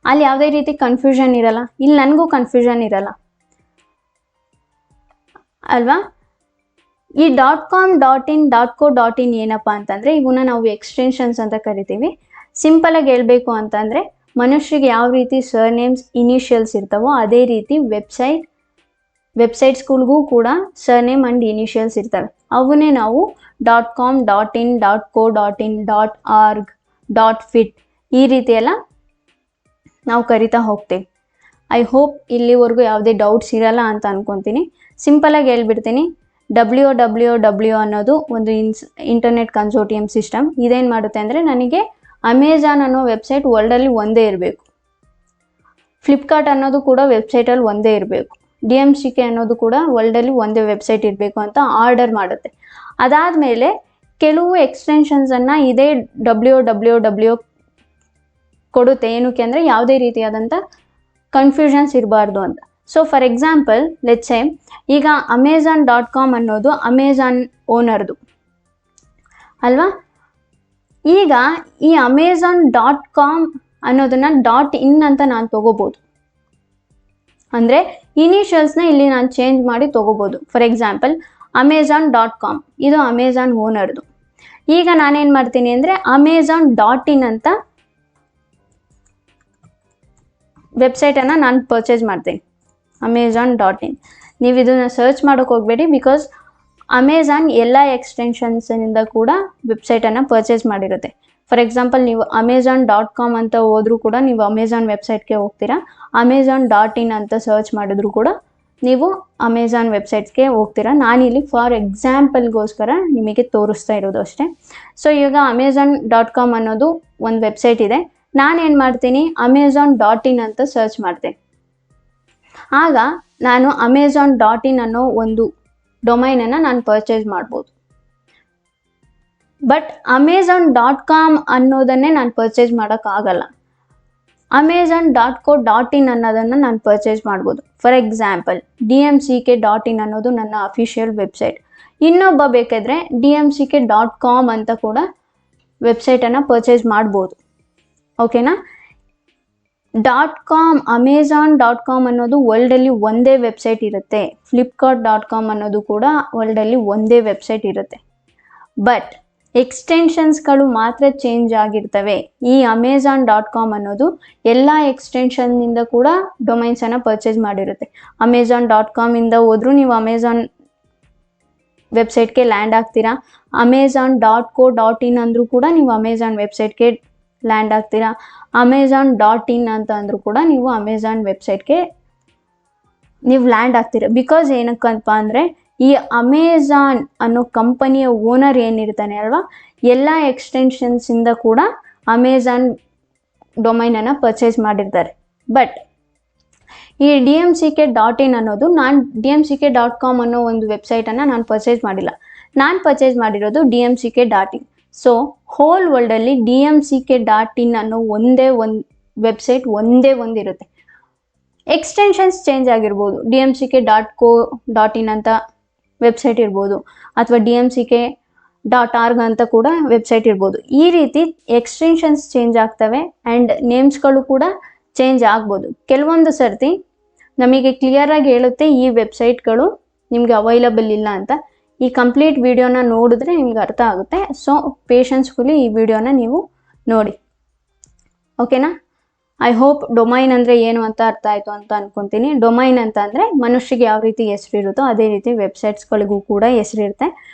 ಅಲ್ಲಿ ಯಾವುದೇ ರೀತಿ ಕನ್ಫ್ಯೂಷನ್ ಇರಲ್ಲ, ಇಲ್ಲಿ ನನಗೂ ಕನ್ಫ್ಯೂಷನ್ ಇರಲ್ಲ ಅಲ್ವಾ. ಈ .com, .in, .co.in ಏನಪ್ಪ ಅಂತಂದರೆ ಇವನ್ನ ನಾವು ಎಕ್ಸ್ಟೆನ್ಷನ್ಸ್ ಅಂತ ಕರಿತೀವಿ. ಸಿಂಪಲಾಗಿ ಹೇಳಬೇಕು ಅಂತಂದರೆ ಮನುಷ್ಯರಿಗೆ ಯಾವ ರೀತಿ ಸರ್ನೇಮ್ಸ್ ಇನಿಷಿಯಲ್ಸ್ ಇರ್ತಾವೋ ಅದೇ ರೀತಿ ವೆಬ್ಸೈಟ್ಸ್ಗಳಿಗೂ ಕೂಡ ಸರ್ನೇಮ್ ಆ್ಯಂಡ್ ಇನಿಷಿಯಲ್ಸ್ ಇರ್ತವೆ. ಅವನ್ನೇ ನಾವು .com, .in, .co.in, .org, .fit ಈ ರೀತಿ ಎಲ್ಲ ನಾವು ಕರಿತಾ ಹೋಗ್ತೀವಿ. ಐ ಹೋಪ್ ಇಲ್ಲಿವರೆಗೂ ಯಾವುದೇ ಡೌಟ್ಸ್ ಇರಲ್ಲ ಅಂತ ಅಂದ್ಕೊತೀನಿ. ಸಿಂಪಲಾಗಿ ಹೇಳ್ಬಿಡ್ತೀನಿ, WWW ಅನ್ನೋದು ಒಂದು ಇಂಟರ್ನೆಟ್ ಕನ್ಸೋರ್ಟಿಯಂ ಸಿಸ್ಟಮ್. ಇದೇನು ಮಾಡುತ್ತೆ ಅಂದರೆ ನನಗೆ ಅಮೆಝಾನ್ ಅನ್ನೋ ವೆಬ್ಸೈಟ್ ವರ್ಲ್ಡಲ್ಲಿ ಒಂದೇ ಇರಬೇಕು, ಫ್ಲಿಪ್ಕಾರ್ಟ್ ಅನ್ನೋದು ಕೂಡ ವೆಬ್ಸೈಟಲ್ಲಿ ಒಂದೇ ಇರಬೇಕು, DMCK ಅನ್ನೋದು ಕೂಡ ವರ್ಲ್ಡಲ್ಲಿ ಒಂದೇ ವೆಬ್ಸೈಟ್ ಇರಬೇಕು ಅಂತ ಆರ್ಡರ್ ಮಾಡುತ್ತೆ. ಅದಾದಮೇಲೆ ಕೆಲವು ಎಕ್ಸ್ಟೆನ್ಷನ್ಸನ್ನು ಇದೇ WWW ಕೊಡುತ್ತೆ. ಏನಕ್ಕೆ ಅಂದರೆ ಯಾವುದೇ ರೀತಿಯಾದಂಥ ಕನ್ಫ್ಯೂಷನ್ಸ್ ಇರಬಾರ್ದು ಅಂತ. ಸೊ ಫಾರ್ ಎಕ್ಸಾಂಪಲ್ ಲೆಟ್ಸೆ ಈಗ Amazon.com ಅನ್ನೋದು ಅಮೆಝಾನ್ ಓನರ್ದು ಅಲ್ವಾ. ಈಗ ಈ Amazon.com ಅನ್ನೋದನ್ನು .in ಅಂತ ನಾನು ತೊಗೋಬೋದು. ಅಂದರೆ ಇನಿಷಿಯಲ್ಸ್ನ ಇಲ್ಲಿ ನಾನು ಚೇಂಜ್ ಮಾಡಿ ತೊಗೋಬೋದು. ಫಾರ್ ಎಕ್ಸಾಂಪಲ್ Amazon.com ಇದು ಅಮೆಝಾನ್ ಓನರ್ದು. ಈಗ ನಾನೇನು ಮಾಡ್ತೀನಿ ಅಂದರೆ Amazon.in ಅಂತ ವೆಬ್ಸೈಟನ್ನು ನಾನು ಪರ್ಚೇಸ್ ಮಾಡ್ತೀನಿ, Amazon.in. ನೀವು ಇದನ್ನು ಸರ್ಚ್ ಮಾಡೋಕ್ಕೆ ಹೋಗಬೇಡಿ, ಬಿಕಾಸ್ ಅಮೆಝಾನ್ ಎಲ್ಲ ಎಕ್ಸ್ಟೆನ್ಷನ್ಸಿಂದ ಕೂಡ ವೆಬ್ಸೈಟನ್ನು ಪರ್ಚೇಸ್ ಮಾಡಿರುತ್ತೆ. ಫಾರ್ ಎಕ್ಸಾಂಪಲ್ ನೀವು Amazon.com ಅಂತ ಹೋದರೂ ಕೂಡ ನೀವು ಅಮೆಝಾನ್ ವೆಬ್ಸೈಟ್ಗೆ ಹೋಗ್ತೀರಾ, Amazon.in ಅಂತ ಸರ್ಚ್ ಮಾಡಿದ್ರು ಕೂಡ ನೀವು ಅಮೆಝಾನ್ ವೆಬ್ಸೈಟ್ಸ್ಗೆ ಹೋಗ್ತೀರಾ. ನಾನಿಲ್ಲಿ ಫಾರ್ ಎಕ್ಸಾಂಪಲ್ಗೋಸ್ಕರ ನಿಮಗೆ ತೋರಿಸ್ತಾ ಇರೋದು ಅಷ್ಟೇ. ಸೊ ಈಗ Amazon.com ಅನ್ನೋದು ಒಂದು ವೆಬ್ಸೈಟ್ ಇದೆ, ನಾನೇನು ಮಾಡ್ತೀನಿ Amazon.in ಅಂತ ಸರ್ಚ್ ಮಾಡ್ತೀನಿ. ಆಗ ನಾನು Amazon.in ಅನ್ನೋ ಒಂದು ಡೊಮೈನನ್ನು ನಾನು ಪರ್ಚೇಸ್ ಮಾಡ್ಬೋದು. ಬಟ್ Amazon.com ಅನ್ನೋದನ್ನೇ ನಾನು ಪರ್ಚೇಸ್ ಮಾಡೋಕ್ಕಾಗಲ್ಲ. Amazon.co.in ಅನ್ನೋದನ್ನು ನಾನು ಪರ್ಚೇಸ್ ಮಾಡ್ಬೋದು. ಫಾರ್ ಎಕ್ಸಾಂಪಲ್ DMCK.in ಅನ್ನೋದು ನನ್ನ ಅಫಿಷಿಯಲ್ ವೆಬ್ಸೈಟ್. ಇನ್ನೊಬ್ಬ ಬೇಕಾದರೆ DMCK.com ಅಂತ ಕೂಡ ವೆಬ್ಸೈಟನ್ನು ಪರ್ಚೇಸ್ ಮಾಡ್ಬೋದು. ಓಕೆನಾ. .com Amazon.com ಅನ್ನೋದು ವರ್ಲ್ಡಲ್ಲಿ ಒಂದೇ ವೆಬ್ಸೈಟ್ ಇರುತ್ತೆ, Flipkart.com ಅನ್ನೋದು ಕೂಡ ವರ್ಲ್ಡಲ್ಲಿ ಒಂದೇ ವೆಬ್ಸೈಟ್ ಇರುತ್ತೆ. ಬಟ್ ಎಕ್ಸ್ಟೆನ್ಷನ್ಸ್ಗಳು ಮಾತ್ರ ಚೇಂಜ್ ಆಗಿರ್ತವೆ. ಈ Amazon.com ಅನ್ನೋದು ಎಲ್ಲ ಎಕ್ಸ್ಟೆನ್ಷನ್ನಿಂದ ಕೂಡ ಡೊಮೈನ್ಸನ್ನು ಪರ್ಚೇಸ್ ಮಾಡಿರುತ್ತೆ. Amazon.com ಇಂದ ಹೋದರೂ ನೀವು ಅಮೆಝಾನ್ ವೆಬ್ಸೈಟ್ಗೆ ಲ್ಯಾಂಡ್ ಆಗ್ತೀರಾ, Amazon.co.in ಅಂದರೂ ಕೂಡ ನೀವು ಅಮೆಝಾನ್ ವೆಬ್ಸೈಟ್ಗೆ ಲ್ಯಾಂಡ್ ಆಗ್ತೀರಾ, Amazon.in ಅಂತ ಅಂದರೂ ಕೂಡ ನೀವು ಅಮೆಝಾನ್ ವೆಬ್ಸೈಟ್ಗೆ ನೀವು ಲ್ಯಾಂಡ್ ಆಗ್ತೀರಾ. ಬಿಕಾಸ್ ಏನಕ್ಕಂತ ಅಂದರೆ ಈ ಅಮೆಝಾನ್ ಅನ್ನೋ ಕಂಪನಿಯ ಓನರ್ ಏನಿರ್ತಾನೆ ಅಲ್ವಾ, ಎಲ್ಲ ಎಕ್ಸ್ಟೆನ್ಷನ್ಸಿಂದ ಕೂಡ ಅಮೆಝಾನ್ ಡೊಮೈನನ್ನು ಪರ್ಚೇಸ್ ಮಾಡಿರ್ತಾರೆ. ಬಟ್ ಈ DMCK.in ಅನ್ನೋದು ನಾನು DMCK.com ಅನ್ನೋ ಒಂದು ವೆಬ್ಸೈಟನ್ನು ನಾನು ಪರ್ಚೇಸ್ ಮಾಡಿಲ್ಲ, ನಾನು ಪರ್ಚೇಸ್ ಮಾಡಿರೋದು DMCK.in. ಸೊ ಹೋಲ್ ವರ್ಲ್ಡಲ್ಲಿ DMCK.in ಅನ್ನೋ ಒಂದೇ ಒಂದು ವೆಬ್ಸೈಟ್ ಒಂದಿರುತ್ತೆ. ಎಕ್ಸ್ಟೆನ್ಷನ್ಸ್ ಚೇಂಜ್ ಆಗಿರ್ಬೋದು, DMCK.co.in ಅಂತ ವೆಬ್ಸೈಟ್ ಇರ್ಬೋದು, ಅಥವಾ DMCK.org ಅಂತ ಕೂಡ ವೆಬ್ಸೈಟ್ ಇರ್ಬೋದು. ಈ ರೀತಿ ಎಕ್ಸ್ಟೆನ್ಷನ್ಸ್ ಚೇಂಜ್ ಆಗ್ತವೆ ಆ್ಯಂಡ್ ನೇಮ್ಸ್ಗಳು ಕೂಡ ಚೇಂಜ್ ಆಗ್ಬೋದು. ಕೆಲವೊಂದು ಸರ್ತಿ ನಮಗೆ ಕ್ಲಿಯರಾಗಿ ಹೇಳುತ್ತೆ ಈ ವೆಬ್ಸೈಟ್ಗಳು ನಿಮಗೆ ಅವೈಲಬಲ್ ಇಲ್ಲ ಅಂತ. ಈ ಕಂಪ್ಲೀಟ್ ವಿಡಿಯೋನ ನೋಡಿದ್ರೆ ನಿಮ್ಗೆ ಅರ್ಥ ಆಗುತ್ತೆ. ಸೊ ಪೇಷನ್ಸ್ಫುಲಿ ಈ ವಿಡಿಯೋನ ನೀವು ನೋಡಿ, ಓಕೆನಾ. ಐ ಹೋಪ್ ಡೊಮೈನ್ ಅಂದರೆ ಏನು ಅಂತ ಅರ್ಥ ಆಯಿತು ಅಂತ ಅಂದ್ಕೊತೀನಿ. ಡೊಮೈನ್ ಅಂತ ಅಂದರೆ ಮನುಷ್ಯಗೆ ಯಾವ ರೀತಿ ಹೆಸರಿರುತ್ತೋ ಅದೇ ರೀತಿ ವೆಬ್ಸೈಟ್ಸ್ಗಳಿಗೂ ಕೂಡ ಹೆಸರಿರುತ್ತೆ.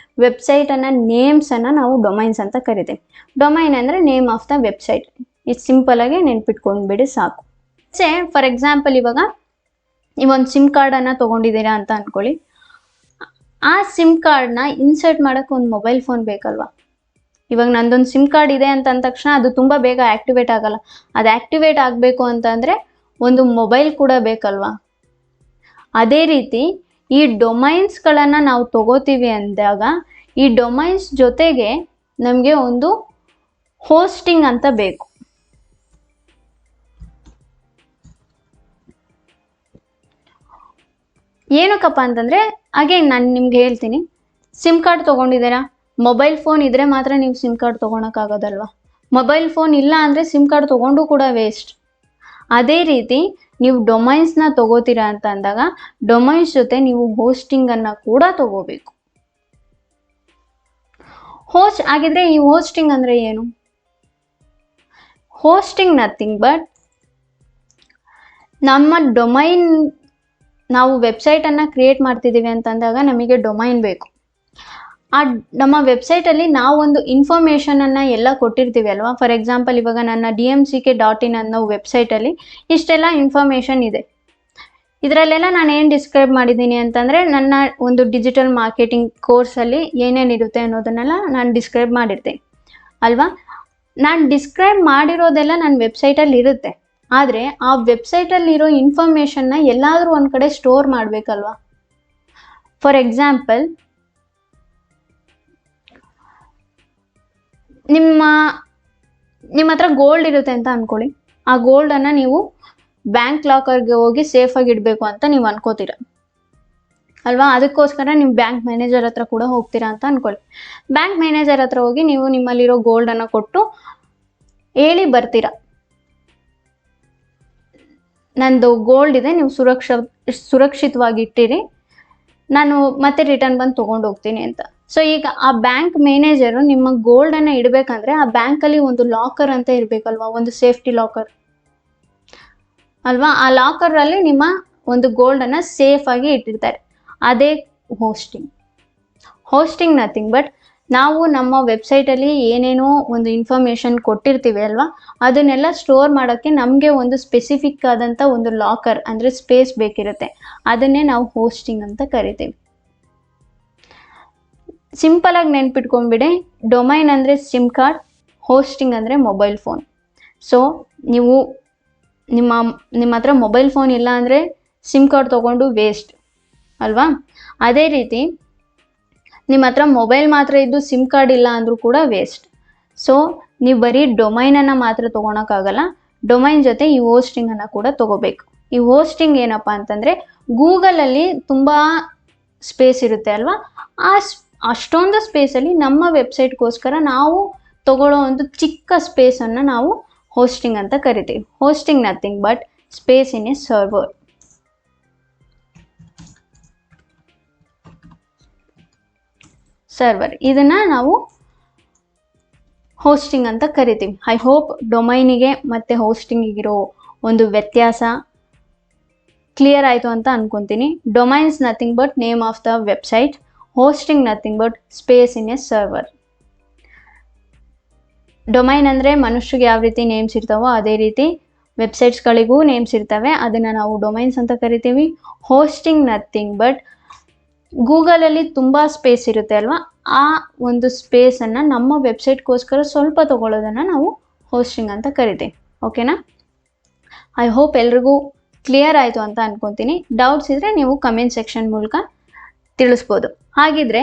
ವೆಬ್ಸೈಟನ್ನು ನೇಮ್ಸನ್ನು ನಾವು ಡೊಮೈನ್ಸ್ ಅಂತ ಕರಿತೀವಿ. ಡೊಮೈನ್ ಅಂದರೆ ನೇಮ್ ಆಫ್ ದ ವೆಬ್ಸೈಟ್. ಇದು ಸಿಂಪಲಾಗಿ ನೆನ್ಪಿಟ್ಕೊಂಡ್ಬಿಡಿ ಸಾಕು. ಫಾರ್ ಎಕ್ಸಾಂಪಲ್ ಇವಾಗ ನೀವೊಂದು ಸಿಮ್ ಕಾರ್ಡನ್ನು ತೊಗೊಂಡಿದ್ದೀರಾ ಅಂತ ಅಂದ್ಕೊಳ್ಳಿ. ಆ ಸಿಮ್ ಕಾರ್ಡ್ನ ಇನ್ಸರ್ಟ್ ಮಾಡೋಕ್ಕೆ ಒಂದು ಮೊಬೈಲ್ ಫೋನ್ ಬೇಕಲ್ವಾ. ಇವಾಗ ನಂದೊಂದು ಸಿಮ್ ಕಾರ್ಡ್ ಇದೆ ಅಂತ ಅಂದ ತಕ್ಷಣ ಅದು ತುಂಬ ಬೇಗ ಆ್ಯಕ್ಟಿವೇಟ್ ಆಗಲ್ಲ. ಅದು ಆ್ಯಕ್ಟಿವೇಟ್ ಆಗಬೇಕು ಅಂತಂದರೆ ಒಂದು ಮೊಬೈಲ್ ಕೂಡ ಬೇಕಲ್ವಾ. ಅದೇ ರೀತಿ ಈ ಡೊಮೈನ್ಸ್ಗಳನ್ನು ನಾವು ತಗೋತೀವಿ ಅಂದಾಗ ಈ ಡೊಮೈನ್ಸ್ ಜೊತೆಗೆ ನಮಗೆ ಒಂದು ಹೋಸ್ಟಿಂಗ್ ಅಂತ ಬೇಕು. ಏನಕ್ಕಪ್ಪ ಅಂತಂದರೆ ಅಗೇನ್ ನಾನು ನಿಮ್ಗೆ ಹೇಳ್ತೀನಿ, ಸಿಮ್ ಕಾರ್ಡ್ ತೊಗೊಂಡಿದ್ದೀರಾ, ಮೊಬೈಲ್ ಫೋನ್ ಇದ್ದರೆ ಮಾತ್ರ ನೀವು ಸಿಮ್ ಕಾರ್ಡ್ ತೊಗೊಳಕ್ಕಾಗೋದಲ್ವ. ಮೊಬೈಲ್ ಫೋನ್ ಇಲ್ಲ ಅಂದರೆ ಸಿಮ್ ಕಾರ್ಡ್ ತೊಗೊಂಡು ಕೂಡ ವೇಸ್ಟ್. ಅದೇ ರೀತಿ ನೀವು ಡೊಮೈನ್ಸ್ನ ತಗೋತೀರಾ ಅಂತ ಅಂದಾಗ ಡೊಮೈನ್ಸ್ ಜೊತೆ ನೀವು ಹೋಸ್ಟಿಂಗನ್ನು ಕೂಡ ತಗೋಬೇಕು. ಆಗಿದ್ರೆ ಈ ಹೋಸ್ಟಿಂಗ್ ಅಂದರೆ ಏನು? ಹೋಸ್ಟಿಂಗ್ ನಥಿಂಗ್ ಬಟ್ ನಮ್ಮ ಡೊಮೈನ್, ನಾವು ವೆಬ್ಸೈಟನ್ನು ಕ್ರಿಯೇಟ್ ಮಾಡ್ತಿದ್ದೀವಿ ಅಂತಂದಾಗ ನಮಗೆ ಡೊಮೈನ್ ಬೇಕು. ಆ ನಮ್ಮ ವೆಬ್ಸೈಟಲ್ಲಿ ನಾವೊಂದು ಇನ್ಫಾರ್ಮೇಷನನ್ನು ಎಲ್ಲ ಕೊಟ್ಟಿರ್ತೀವಿ ಅಲ್ವಾ. ಫಾರ್ ಎಕ್ಸಾಂಪಲ್ ಇವಾಗ ನನ್ನ dmck.in ಅನ್ನೋ ವೆಬ್ಸೈಟಲ್ಲಿ ಇಷ್ಟೆಲ್ಲ ಇನ್ಫಾರ್ಮೇಷನ್ ಇದೆ. ಇದರಲ್ಲೆಲ್ಲ ನಾನು ಏನು ಡಿಸ್ಕ್ರೈಬ್ ಮಾಡಿದ್ದೀನಿ ಅಂತಂದರೆ ನನ್ನ ಒಂದು ಡಿಜಿಟಲ್ ಮಾರ್ಕೆಟಿಂಗ್ ಕೋರ್ಸಲ್ಲಿ ಏನೇನಿರುತ್ತೆ ಅನ್ನೋದನ್ನೆಲ್ಲ ನಾನು ಡಿಸ್ಕ್ರೈಬ್ ಮಾಡಿರ್ತೀನಿ ಅಲ್ವಾ. ನಾನು ಡಿಸ್ಕ್ರೈಬ್ ಮಾಡಿರೋದೆಲ್ಲ ನನ್ನ ವೆಬ್ಸೈಟಲ್ಲಿ ಇರುತ್ತೆ. ಆದರೆ ಆ ವೆಬ್ಸೈಟಲ್ಲಿರೋ ಇನ್ಫಾರ್ಮೇಷನ್ನ ಎಲ್ಲಾದರೂ ಒಂದು ಕಡೆ ಸ್ಟೋರ್ ಮಾಡಬೇಕಲ್ವಾ. ಫಾರ್ ಎಕ್ಸಾಂಪಲ್ ನಿಮ್ಮ ಹತ್ರ ಗೋಲ್ಡ್ ಇರುತ್ತೆ ಅಂತ ಅಂದ್ಕೊಳ್ಳಿ. ಆ ಗೋಲ್ಡನ್ನು ನೀವು ಬ್ಯಾಂಕ್ ಲಾಕರ್ಗೆ ಹೋಗಿ ಸೇಫಾಗಿ ಇಡಬೇಕು ಅಂತ ನೀವು ಅನ್ಕೋತೀರ ಅಲ್ವಾ. ಅದಕ್ಕೋಸ್ಕರ ನೀವು ಬ್ಯಾಂಕ್ ಮ್ಯಾನೇಜರ್ ಹತ್ರ ಕೂಡ ಹೋಗ್ತೀರಾ ಅಂತ ಅಂದ್ಕೊಳ್ಳಿ. ಬ್ಯಾಂಕ್ ಮ್ಯಾನೇಜರ್ ಹತ್ರ ಹೋಗಿ ನೀವು ನಿಮ್ಮಲ್ಲಿರೋ ಗೋಲ್ಡನ್ನು ಕೊಟ್ಟು ಹೇಳಿ ಬರ್ತೀರಾ, ನಂದು ಗೋಲ್ಡ್ ಇದೆ, ನೀವು ಸುರಕ್ಷಿತವಾಗಿ ಇಟ್ಟಿರಿ, ನಾನು ಮತ್ತೆ ರಿಟರ್ನ್ ಬಂದು ತೊಗೊಂಡು ಹೋಗ್ತೀನಿ ಅಂತ. ಸೊ ಈಗ ಆ ಬ್ಯಾಂಕ್ ಮ್ಯಾನೇಜರು ನಿಮ್ಮ ಗೋಲ್ಡನ್ನು ಇಡಬೇಕಂದ್ರೆ ಆ ಬ್ಯಾಂಕಲ್ಲಿ ಒಂದು ಲಾಕರ್ ಅಂತ ಇರಬೇಕಲ್ವಾ, ಒಂದು ಸೇಫ್ಟಿ ಲಾಕರ್ ಅಲ್ವಾ. ಆ ಲಾಕರಲ್ಲಿ ನಿಮ್ಮ ಒಂದು ಗೋಲ್ಡನ್ನು ಸೇಫಾಗಿ ಇಟ್ಟಿರ್ತಾರೆ. ಅದೇ ಹೋಸ್ಟಿಂಗ್ ನಥಿಂಗ್ ಬಟ್ ನಾವು ನಮ್ಮ ವೆಬ್ಸೈಟಲ್ಲಿ ಏನೇನೋ ಒಂದು ಇನ್ಫಾರ್ಮೇಷನ್ ಕೊಟ್ಟಿರ್ತೀವಿ ಅಲ್ವಾ, ಅದನ್ನೆಲ್ಲ ಸ್ಟೋರ್ ಮಾಡೋಕ್ಕೆ ನಮಗೆ ಒಂದು ಸ್ಪೆಸಿಫಿಕ್ ಆದಂಥ ಒಂದು ಲಾಕರ್ ಅಂದರೆ ಸ್ಪೇಸ್ ಬೇಕಿರುತ್ತೆ. ಅದನ್ನೇ ನಾವು ಹೋಸ್ಟಿಂಗ್ ಅಂತ ಕರಿತೀವಿ. ಸಿಂಪಲಾಗಿ ನೆನ್ಪಿಟ್ಕೊಂಡ್ಬಿಡಿ, ಡೊಮೈನ್ ಅಂದರೆ ಸಿಮ್ ಕಾರ್ಡ್, ಹೋಸ್ಟಿಂಗ್ ಅಂದರೆ ಮೊಬೈಲ್ ಫೋನ್. ಸೊ ನೀವು ನಿಮ್ಮ ಹತ್ರ ಮೊಬೈಲ್ ಫೋನ್ ಇಲ್ಲ ಅಂದರೆ ಸಿಮ್ ಕಾರ್ಡ್ ತೊಗೊಂಡು ವೇಸ್ಟ್ ಅಲ್ವಾ. ಅದೇ ರೀತಿ ನಿಮ್ಮ ಹತ್ರ ಮೊಬೈಲ್ ಮಾತ್ರ ಇದ್ದು ಸಿಮ್ ಕಾರ್ಡ್ ಇಲ್ಲ ಅಂದರೂ ಕೂಡ ವೇಸ್ಟ್. ಸೊ ನೀವು ಬರೀ ಡೊಮೈನನ್ನು ಮಾತ್ರ ತೊಗೊಳಕ್ಕಾಗಲ್ಲ, ಡೊಮೈನ್ ಜೊತೆ ಈ ಹೋಸ್ಟಿಂಗನ್ನು ಕೂಡ ತೊಗೋಬೇಕು. ಈ ಹೋಸ್ಟಿಂಗ್ ಏನಪ್ಪ ಅಂತಂದರೆ ಗೂಗಲಲ್ಲಿ ತುಂಬ ಸ್ಪೇಸ್ ಇರುತ್ತೆ ಅಲ್ವಾ, ಅಷ್ಟೊಂದು ಸ್ಪೇಸಲ್ಲಿ ನಮ್ಮ ವೆಬ್ಸೈಟ್ಗೋಸ್ಕರ ನಾವು ತಗೊಳ್ಳೋ ಒಂದು ಚಿಕ್ಕ ಸ್ಪೇಸನ್ನು ನಾವು ಹೋಸ್ಟಿಂಗ್ ಅಂತ ಕರಿತೀವಿ. Hosting nothing but space in a server. ಇದನ್ನು ನಾವು ಹೋಸ್ಟಿಂಗ್ ಅಂತ ಕರಿತೀವಿ. ಐ ಹೋಪ್ ಡೊಮೈನಿಗೆ ಮತ್ತು ಹೋಸ್ಟಿಂಗಿಗಿರೋ ಒಂದು ವ್ಯತ್ಯಾಸ ಕ್ಲಿಯರ್ ಆಯಿತು ಅಂತ ಅನ್ಕೊತೀನಿ. Domains nothing but name of the website, hosting nothing but space in a server. Domain ಅಂದರೆ ಮನುಷ್ಯರಿಗೆ ಯಾವ ರೀತಿ ನೇಮ್ಸ್ ಇರ್ತಾವೋ ಅದೇ ರೀತಿ ವೆಬ್ಸೈಟ್ಸ್ಗಳಿಗೂ ನೇಮ್ಸ್ ಇರ್ತವೆ, ಅದನ್ನು ನಾವು ಡೊಮೈನ್ಸ್ ಅಂತ ಕರಿತೀವಿ. ಹೋಸ್ಟಿಂಗ್ ನಥಿಂಗ್ ಬಟ್ ಗೂಗಲಲ್ಲಿ ತುಂಬ ಸ್ಪೇಸ್ ಇರುತ್ತೆ ಅಲ್ವಾ, ಆ ಒಂದು ಸ್ಪೇಸನ್ನು ನಮ್ಮ ವೆಬ್ಸೈಟ್ಗೋಸ್ಕರ ಸ್ವಲ್ಪ ತೊಗೊಳ್ಳೋದನ್ನು ನಾವು ಹೋಸ್ಟಿಂಗ್ ಅಂತ ಕರಿತೀವಿ. ಓಕೆನಾ? ಐ ಹೋಪ್ ಎಲ್ರಿಗೂ ಕ್ಲಿಯರ್ ಆಯಿತು ಅಂತ ಅನ್ಕೊತೀನಿ. ಡೌಟ್ಸ್ ಇದ್ದರೆ ನೀವು ಕಮೆಂಟ್ ಸೆಕ್ಷನ್ ಮೂಲಕ ತಿಳಿಸ್ಬೋದು. ಹಾಗಿದ್ರೆ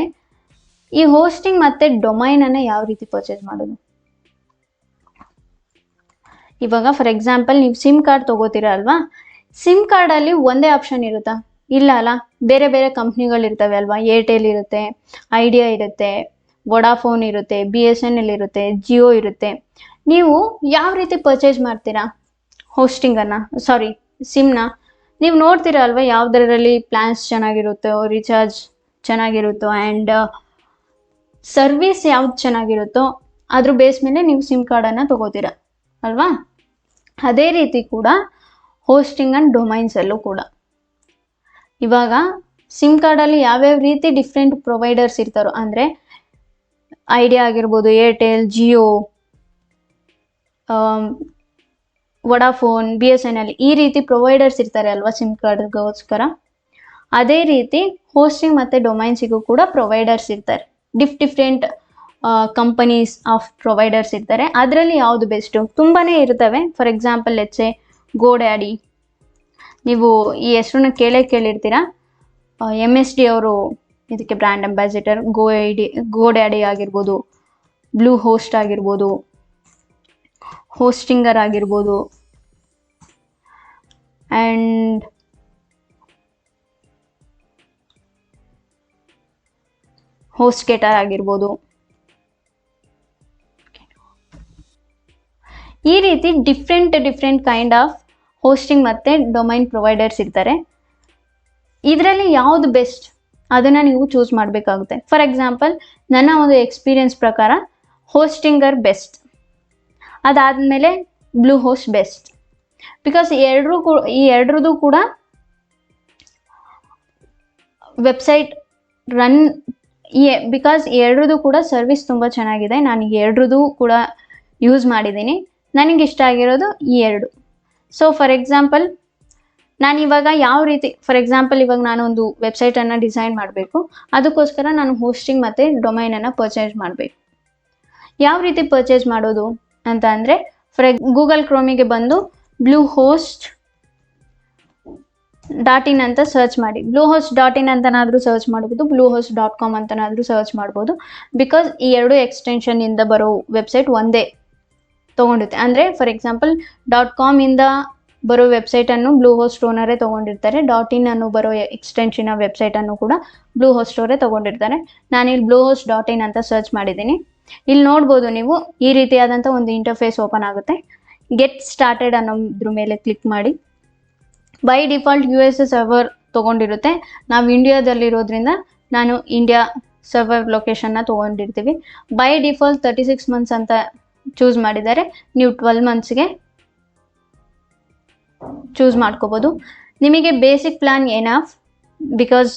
ಈ ಹೋಸ್ಟಿಂಗ್ ಮತ್ತು ಡೊಮೈನನ್ನು ಯಾವ ರೀತಿ ಪರ್ಚೇಸ್ ಮಾಡೋದು? ಇವಾಗ ಫಾರ್ ಎಕ್ಸಾಂಪಲ್ ನೀವು ಸಿಮ್ ಕಾರ್ಡ್ ತೊಗೋತೀರ ಅಲ್ವಾ, ಸಿಮ್ ಕಾರ್ಡಲ್ಲಿ ಒಂದೇ ಆಪ್ಷನ್ ಇರುತ್ತಾ? ಇಲ್ಲ ಅಲ್ಲ, ಬೇರೆ ಬೇರೆ ಕಂಪ್ನಿಗಳಿರ್ತವೆ ಅಲ್ವಾ. ಏರ್ಟೆಲ್ ಇರುತ್ತೆ, ಐಡಿಯಾ ಇರುತ್ತೆ, ವೊಡಾಫೋನ್ ಇರುತ್ತೆ, BSNL ಇರುತ್ತೆ, ಜಿಯೋ ಇರುತ್ತೆ. ನೀವು ಯಾವ ರೀತಿ ಪರ್ಚೇಸ್ ಮಾಡ್ತೀರಾ ಹೋಸ್ಟಿಂಗನ್ನು, ಸಿಮ್ನ? ನೀವು ನೋಡ್ತೀರಾ ಅಲ್ವಾ ಯಾವುದರಲ್ಲಿ ಪ್ಲ್ಯಾನ್ಸ್ ಚೆನ್ನಾಗಿರುತ್ತೋ, ರಿಚಾರ್ಜ್ ಚೆನ್ನಾಗಿರುತ್ತೋ ಆ್ಯಂಡ್ ಸರ್ವಿಸ್ ಯಾವ್ದು ಚೆನ್ನಾಗಿರುತ್ತೋ ಅದ್ರ ಬೇಸ್ ಮೇಲೆ ನೀವು ಸಿಮ್ ಕಾರ್ಡನ್ನು ತೊಗೋತೀರಾ ಅಲ್ವಾ. ಅದೇ ರೀತಿ ಕೂಡ ಹೋಸ್ಟಿಂಗ್ ಆ್ಯಂಡ್ ಡೊಮೈನ್ಸಲ್ಲೂ ಕೂಡ ಇವಾಗ ಸಿಮ್ ಕಾರ್ಡಲ್ಲಿ ಯಾವ್ಯಾವ ರೀತಿ ಡಿಫ್ರೆಂಟ್ ಪ್ರೊವೈಡರ್ಸ್ ಇರ್ತಾರೋ, ಅಂದರೆ ಐಡಿಯಾ ಆಗಿರ್ಬೋದು, ಏರ್ಟೆಲ್, ಜಿಯೋ, ವೊಡಾಫೋನ್, BSNL ಈ ರೀತಿ ಪ್ರೊವೈಡರ್ಸ್ ಇರ್ತಾರೆ ಅಲ್ವಾ ಸಿಮ್ ಕಾರ್ಡ್ಗೋಸ್ಕರ. ಅದೇ ರೀತಿ ಹೋಸ್ಟಿಂಗ್ ಮತ್ತು ಡೊಮೈನ್ಸಿಗೂ ಕೂಡ ಪ್ರೊವೈಡರ್ಸ್ ಇರ್ತಾರೆ. ಡಿಫ್ರೆಂಟ್ ಕಂಪನೀಸ್ ಆಫ್ ಪ್ರೊವೈಡರ್ಸ್ ಇರ್ತಾರೆ. ಅದರಲ್ಲಿ ಯಾವುದು ಬೆಸ್ಟು? ತುಂಬಾ ಇರ್ತವೆ. ಫಾರ್ ಎಕ್ಸಾಂಪಲ್ ಲೆಟ್ಸ್ ಸೇ ಗೋಡ್ಯಾಡಿ, ನೀವು ಈ ಹೆಸರನ್ನ ಕೇಳಿರ್ತೀರಾ. MSD ಅವರು ಇದಕ್ಕೆ ಬ್ರ್ಯಾಂಡ್ ಅಂಬಾಸಿಡರ್. ಗೋಡ್ಯಾಡಿ ಆಗಿರ್ಬೋದು, ಬ್ಲೂ ಹೋಸ್ಟ್ ಆಗಿರ್ಬೋದು, ಹೋಸ್ಟಿಂಗರ್ ಆಗಿರ್ಬೋದು, ಆ್ಯಂಡ್ ಹೋಸ್ಟ್ಗೆಟರ್ ಆಗಿರ್ಬೋದು. ಈ ರೀತಿ ಡಿಫ್ರೆಂಟ್ ಕೈಂಡ್ ಆಫ್ ಹೋಸ್ಟಿಂಗ್ ಮತ್ತು ಡೊಮೈನ್ ಪ್ರೊವೈಡರ್ಸ್ ಇರ್ತಾರೆ. ಇದರಲ್ಲಿ ಯಾವುದು ಬೆಸ್ಟ್ ಅದನ್ನು ನೀವು ಚೂಸ್ ಮಾಡಬೇಕಾಗುತ್ತೆ. ಫಾರ್ ಎಕ್ಸಾಂಪಲ್ ನನ್ನ ಒಂದು ಎಕ್ಸ್ಪೀರಿಯನ್ಸ್ ಪ್ರಕಾರ ಹೋಸ್ಟಿಂಗರ್ ಬೆಸ್ಟ್, ಅದಾದಮೇಲೆ ಬ್ಲೂ ಹೋಸ್ಟ್ ಬೆಸ್ಟ್. ಬಿಕಾಸ್ ಈ ಎರಡರದ್ದು ಕೂಡ ವೆಬ್ಸೈಟ್ ರನ್ ಬಿಕಾಸ್ ಎರಡರದ್ದು ಕೂಡ ಸರ್ವಿಸ್ ತುಂಬ ಚೆನ್ನಾಗಿದೆ. ನಾನು ಎರಡರದ್ದು ಕೂಡ ಯೂಸ್ ಮಾಡಿದ್ದೀನಿ. ನನಗೆ ಇಷ್ಟ ಆಗಿರೋದು ಈ ಎರಡು. ಸೊ ಫಾರ್ ಎಕ್ಸಾಂಪಲ್ ನಾನಿವಾಗ ಯಾವ ರೀತಿ, ಫಾರ್ ಎಕ್ಸಾಂಪಲ್ ಇವಾಗ ನಾನೊಂದು ವೆಬ್ಸೈಟನ್ನು ಡಿಸೈನ್ ಮಾಡಬೇಕು, ಅದಕ್ಕೋಸ್ಕರ ನಾನು ಹೋಸ್ಟಿಂಗ್ ಮತ್ತು ಡೊಮೈನನ್ನು ಪರ್ಚೇಸ್ ಮಾಡಬೇಕು. ಯಾವ ರೀತಿ ಪರ್ಚೇಸ್ ಮಾಡೋದು ಅಂತ ಅಂದರೆ, ಗೂಗಲ್ ಕ್ರೋಮಿಗೆ ಬಂದು bluehost.in ಅಂತ ಸರ್ಚ್ ಮಾಡಿ. bluehost.in ಅಂತನಾದರೂ ಸರ್ಚ್ ಮಾಡ್ಬೋದು, bluehost.com ಅಂತನಾದರೂ ಸರ್ಚ್ ಮಾಡ್ಬೋದು. ಬಿಕಾಸ್ ಈ ಎರಡು ಎಕ್ಸ್ಟೆನ್ಷನ್ನಿಂದ ಬರೋ ವೆಬ್ಸೈಟ್ ಒಂದೇ ತೊಗೊಂಡಿರುತ್ತೆ. ಅಂದರೆ ಫಾರ್ ಎಕ್ಸಾಂಪಲ್ .com ಇಂದ ಬರೋ ವೆಬ್ಸೈಟನ್ನು ಬ್ಲೂ ಹೋಸ್ಟ್ ಓನರೇ ತೊಗೊಂಡಿರ್ತಾರೆ. .in ಅನ್ನು ಬರೋ ಎಕ್ಸ್ಟೆನ್ಷನ್ ವೆಬ್ಸೈಟನ್ನು ಕೂಡ ಬ್ಲೂ ಹೋಸ್ಟ್ ಅವರೇ ತೊಗೊಂಡಿರ್ತಾರೆ. ನಾನಿಲ್ಲಿ bluehost.in ಅಂತ ಸರ್ಚ್ ಮಾಡಿದ್ದೀನಿ. ಇಲ್ಲಿ ನೋಡ್ಬೋದು ನೀವು, ಈ ರೀತಿಯಾದಂಥ ಒಂದು ಇಂಟರ್ಫೇಸ್ ಓಪನ್ ಆಗುತ್ತೆ. ಗೆಟ್ ಸ್ಟಾರ್ಟೆಡ್ ಅನ್ನೋದ್ರ ಮೇಲೆ ಕ್ಲಿಕ್ ಮಾಡಿ. ಬೈ ಡಿಫಾಲ್ಟ್ US ಸರ್ವರ್ ತೊಗೊಂಡಿರುತ್ತೆ. ನಾವು ಇಂಡಿಯಾದಲ್ಲಿರೋದ್ರಿಂದ ನಾನು ಇಂಡಿಯಾ ಸರ್ವರ್ ಲೊಕೇಶನ್ನ ತೊಗೊಂಡಿರ್ತೀವಿ. ಬೈ ಡಿಫಾಲ್ಟ್ 36 months ಅಂತ ಚೂಸ್ ಮಾಡಿದ್ದಾರೆ. ನೀವು 12 monthsಗೆ ಚೂಸ್ ಮಾಡ್ಕೋಬೋದು. ನಿಮಗೆ ಬೇಸಿಕ್ ಪ್ಲ್ಯಾನ್ ಎನಫ್, ಬಿಕಾಸ್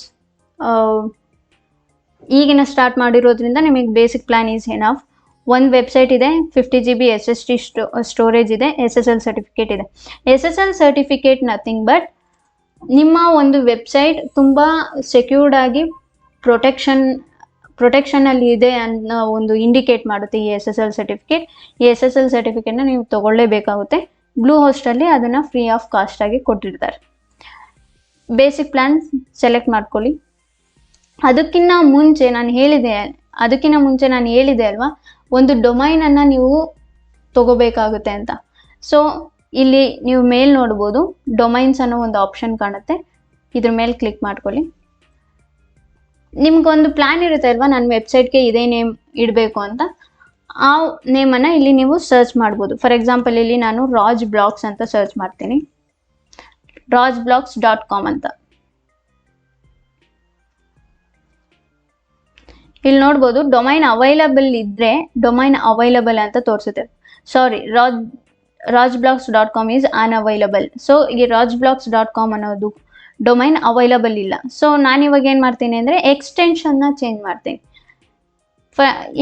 ಈಗಿನ ಸ್ಟಾರ್ಟ್ ಮಾಡಿರೋದ್ರಿಂದ ನಿಮಗೆ ಬೇಸಿಕ್ ಪ್ಲ್ಯಾನ್ ಈಸ್ ಎನಫ್. ಒಂದು ವೆಬ್ಸೈಟ್ ಇದೆ, 50 GB SSD ಸ್ಟೋರೇಜ್ ಇದೆ, SSL ಸರ್ಟಿಫಿಕೇಟ್ ಇದೆ. SSL ಸರ್ಟಿಫಿಕೇಟ್ ನಥಿಂಗ್ ಬಟ್ ನಿಮ್ಮ ಒಂದು ವೆಬ್ಸೈಟ್ ತುಂಬ ಸೆಕ್ಯೂರ್ಡ್ ಆಗಿ ಪ್ರೊಟೆಕ್ಷನಲ್ಲಿ ಇದೆ ಅನ್ನೋ ಒಂದು ಇಂಡಿಕೇಟ್ ಮಾಡುತ್ತೆ ಈ SSL ಸರ್ಟಿಫಿಕೇಟ್. ಈ SSL ಸರ್ಟಿಫಿಕೇಟ್ನ ನೀವು ತೊಗೊಳ್ಳೇಬೇಕಾಗುತ್ತೆ. ಬ್ಲೂ ಹೋಸ್ಟಲ್ಲಿ ಅದನ್ನು ಫ್ರೀ ಆಫ್ ಕಾಸ್ಟಾಗಿ ಕೊಟ್ಟಿರ್ತಾರೆ. ಬೇಸಿಕ್ ಪ್ಲ್ಯಾನ್ ಸೆಲೆಕ್ಟ್ ಮಾಡ್ಕೊಳ್ಳಿ. ಅದಕ್ಕಿಂತ ಮುಂಚೆ ನಾನು ಹೇಳಿದೆ ಅಲ್ವಾ, ಒಂದು ಡೊಮೈನನ್ನು ನೀವು ತಗೋಬೇಕಾಗುತ್ತೆ ಅಂತ. ಸೊ ಇಲ್ಲಿ ನೀವು ಮೇಲ್ ನೋಡ್ಬೋದು, ಡೊಮೈನ್ಸ್ ಅನ್ನೋ ಒಂದು ಆಪ್ಷನ್ ಕಾಣುತ್ತೆ. ಇದ್ರ ಮೇಲೆ ಕ್ಲಿಕ್ ಮಾಡ್ಕೊಳ್ಳಿ. ನಿಮ್ಗೊಂದು ಪ್ಲ್ಯಾನ್ ಇರುತ್ತೆ ಅಲ್ವಾ, ನನ್ನ ವೆಬ್ಸೈಟ್ಗೆ ಇದೇ ನೇಮ್ ಇಡಬೇಕು ಅಂತ. ಆ ನೇಮನ್ನು ಇಲ್ಲಿ ನೀವು ಸರ್ಚ್ ಮಾಡ್ಬೋದು. ಫಾರ್ ಎಕ್ಸಾಂಪಲ್ ಇಲ್ಲಿ ನಾನು ರಾಜ್ ಬ್ಲಾಗ್ಸ್ ಅಂತ ಸರ್ಚ್ ಮಾಡ್ತೀನಿ, rajblogs.com ಅಂತ. ಇಲ್ಲಿ ನೋಡ್ಬೋದು ಡೊಮೈನ್ ಅವೈಲಬಲ್ ಇದ್ದರೆ ಡೊಮೈನ್ ಅವೈಲಬಲ್ ಅಂತ ತೋರಿಸುತ್ತೆ. ಸಾರಿ, rajblogs.com ಈಸ್ ಅನ್ಅವೈಲಬಲ್. ಸೊ ಈ rajblogs.com ಅನ್ನೋದು ಡೊಮೈನ್ ಅವೈಲಬಲ್ ಇಲ್ಲ. ಸೊ ನಾನಿವಾಗ ಏನು ಮಾಡ್ತೀನಿ ಅಂದರೆ ಎಕ್ಸ್ಟೆನ್ಷನ್ನ ಚೇಂಜ್ ಮಾಡ್ತೀನಿ.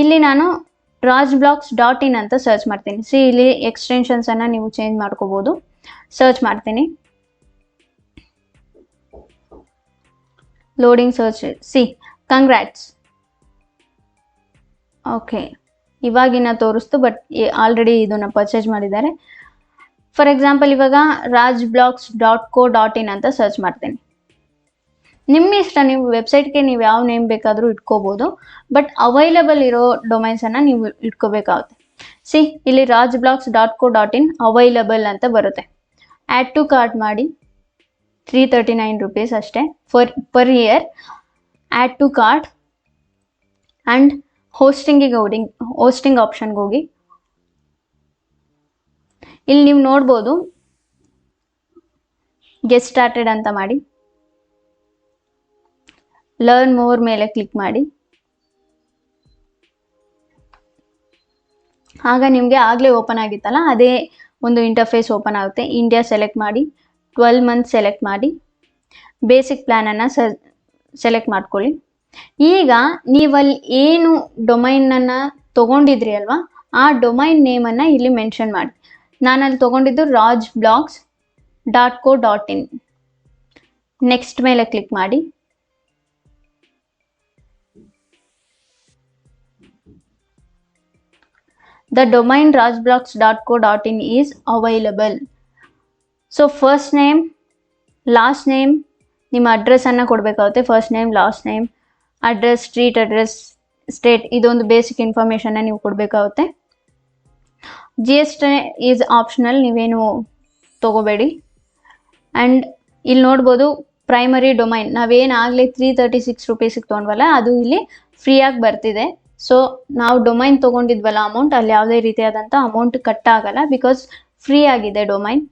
ಇಲ್ಲಿ ನಾನು rajblogs.in ಅಂತ ಸರ್ಚ್ ಮಾಡ್ತೀನಿ. ಇಲ್ಲಿ ಎಕ್ಸ್ಟೆನ್ಷನ್ಸನ್ನು ನೀವು ಚೇಂಜ್ ಮಾಡ್ಕೋಬೋದು. ಸರ್ಚ್ ಮಾಡ್ತೀನಿ, ಲೋಡಿಂಗ್ ಸರ್ಚ್. ಕಂಗ್ರ್ಯಾಟ್ಸ್. ಓಕೆ, ಇವಾಗಿನ ತೋರಿಸ್ತು, ಬಟ್ ಆಲ್ರೆಡಿ ಇದನ್ನು ಪರ್ಚೇಸ್ ಮಾಡಿದ್ದಾರೆ. ಫಾರ್ ಎಕ್ಸಾಂಪಲ್ ಇವಾಗ rajblogs.co.in ಅಂತ ಸರ್ಚ್ ಮಾಡ್ತೀನಿ. ನಿಮ್ಮ ಇಷ್ಟ, ನೀವು ವೆಬ್ಸೈಟ್ಗೆ ನೀವು ಯಾವ ನೇಮ್ ಬೇಕಾದರೂ ಇಟ್ಕೋಬೋದು, ಬಟ್ ಅವೈಲಬಲ್ ಇರೋ ಡೊಮೈನ್ಸನ್ನು ನೀವು ಇಟ್ಕೋಬೇಕಾಗುತ್ತೆ. ಇಲ್ಲಿ rajblogs.co.in ಅವೈಲಬಲ್ ಅಂತ ಬರುತ್ತೆ. ಆ್ಯಡ್ ಟು ಕಾರ್ಟ್ ಮಾಡಿ, 339 rupees ಅಷ್ಟೇ per year. Add to cart and hosting ಆಪ್ಷನ್ಗೆ ಹೋಗಿ. ಇಲ್ಲಿ ನೀವು ನೋಡ್ಬೋದು, ಗೆಟ್ ಸ್ಟಾರ್ಟೆಡ್ ಅಂತ ಮಾಡಿ, ಲರ್ನ್ ಮೋರ್ ಮೇಲೆ ಕ್ಲಿಕ್ ಮಾಡಿ. ಆಗ ನಿಮಗೆ ಆಗಲೇ ಓಪನ್ ಆಗಿತ್ತಲ್ಲ ಅದೇ ಒಂದು ಇಂಟರ್ಫೇಸ್ ಓಪನ್ ಆಗುತ್ತೆ. ಇಂಡಿಯಾ ಸೆಲೆಕ್ಟ್ ಮಾಡಿ, 12 months ಸೆಲೆಕ್ಟ್ ಮಾಡಿ, ಬೇಸಿಕ್ ಪ್ಲ್ಯಾನನ್ನು ಸೆಲೆಕ್ಟ್ ಮಾಡ್ಕೊಳ್ಳಿ. ಈಗ ನೀವಲ್ಲಿ ಏನು ಡೊಮೈನನ್ನು ತೊಗೊಂಡಿದ್ರಿ ಅಲ್ವಾ, ಆ ಡೊಮೈನ್ ನೇಮನ್ನು ಇಲ್ಲಿ ಮೆನ್ಷನ್ ಮಾಡಿ. ನಾನಲ್ಲಿ ತೊಗೊಂಡಿದ್ದು rajblogs.co.in. ನೆಕ್ಸ್ಟ್ ಮೇಲೆ ಕ್ಲಿಕ್ ಮಾಡಿ. The domain rajblocks.co.in is available. So first name, last name, ನಿಮ್ಮ ಅಡ್ರೆಸ್ಸನ್ನು ಕೊಡಬೇಕಾಗುತ್ತೆ. First name, last name, address, street address, state, ಇದೊಂದು ಬೇಸಿಕ್ ಇನ್ಫಾರ್ಮೇಷನ್ನ ನೀವು ಕೊಡಬೇಕಾಗುತ್ತೆ. GST ಈಸ್ ಆಪ್ಷನಲ್, ನೀವೇನು ತೊಗೋಬೇಡಿ. ಆ್ಯಂಡ್ ಇಲ್ಲಿ ನೋಡ್ಬೋದು ಪ್ರೈಮರಿ ಡೊಮೈನ್ ನಾವೇನಾಗಲಿ 336 ರೂಪೀಸಿಗೆ ತೊಗೊಂಡ್ವಲ್ಲ ಅದು ಇಲ್ಲಿ ಫ್ರೀಯಾಗಿ ಬರ್ತಿದೆ. ಸೊ ನಾವು ಡೊಮೈನ್ ತೊಗೊಂಡಿದ್ವಲ್ಲ ಅಮೌಂಟ್, ಅಲ್ಲಿ ಯಾವುದೇ ರೀತಿಯಾದಂಥ ಅಮೌಂಟ್ ಕಟ್ ಆಗಲ್ಲ, ಬಿಕಾಸ್ ಫ್ರೀ ಆಗಿದೆ ಡೊಮೈನ್.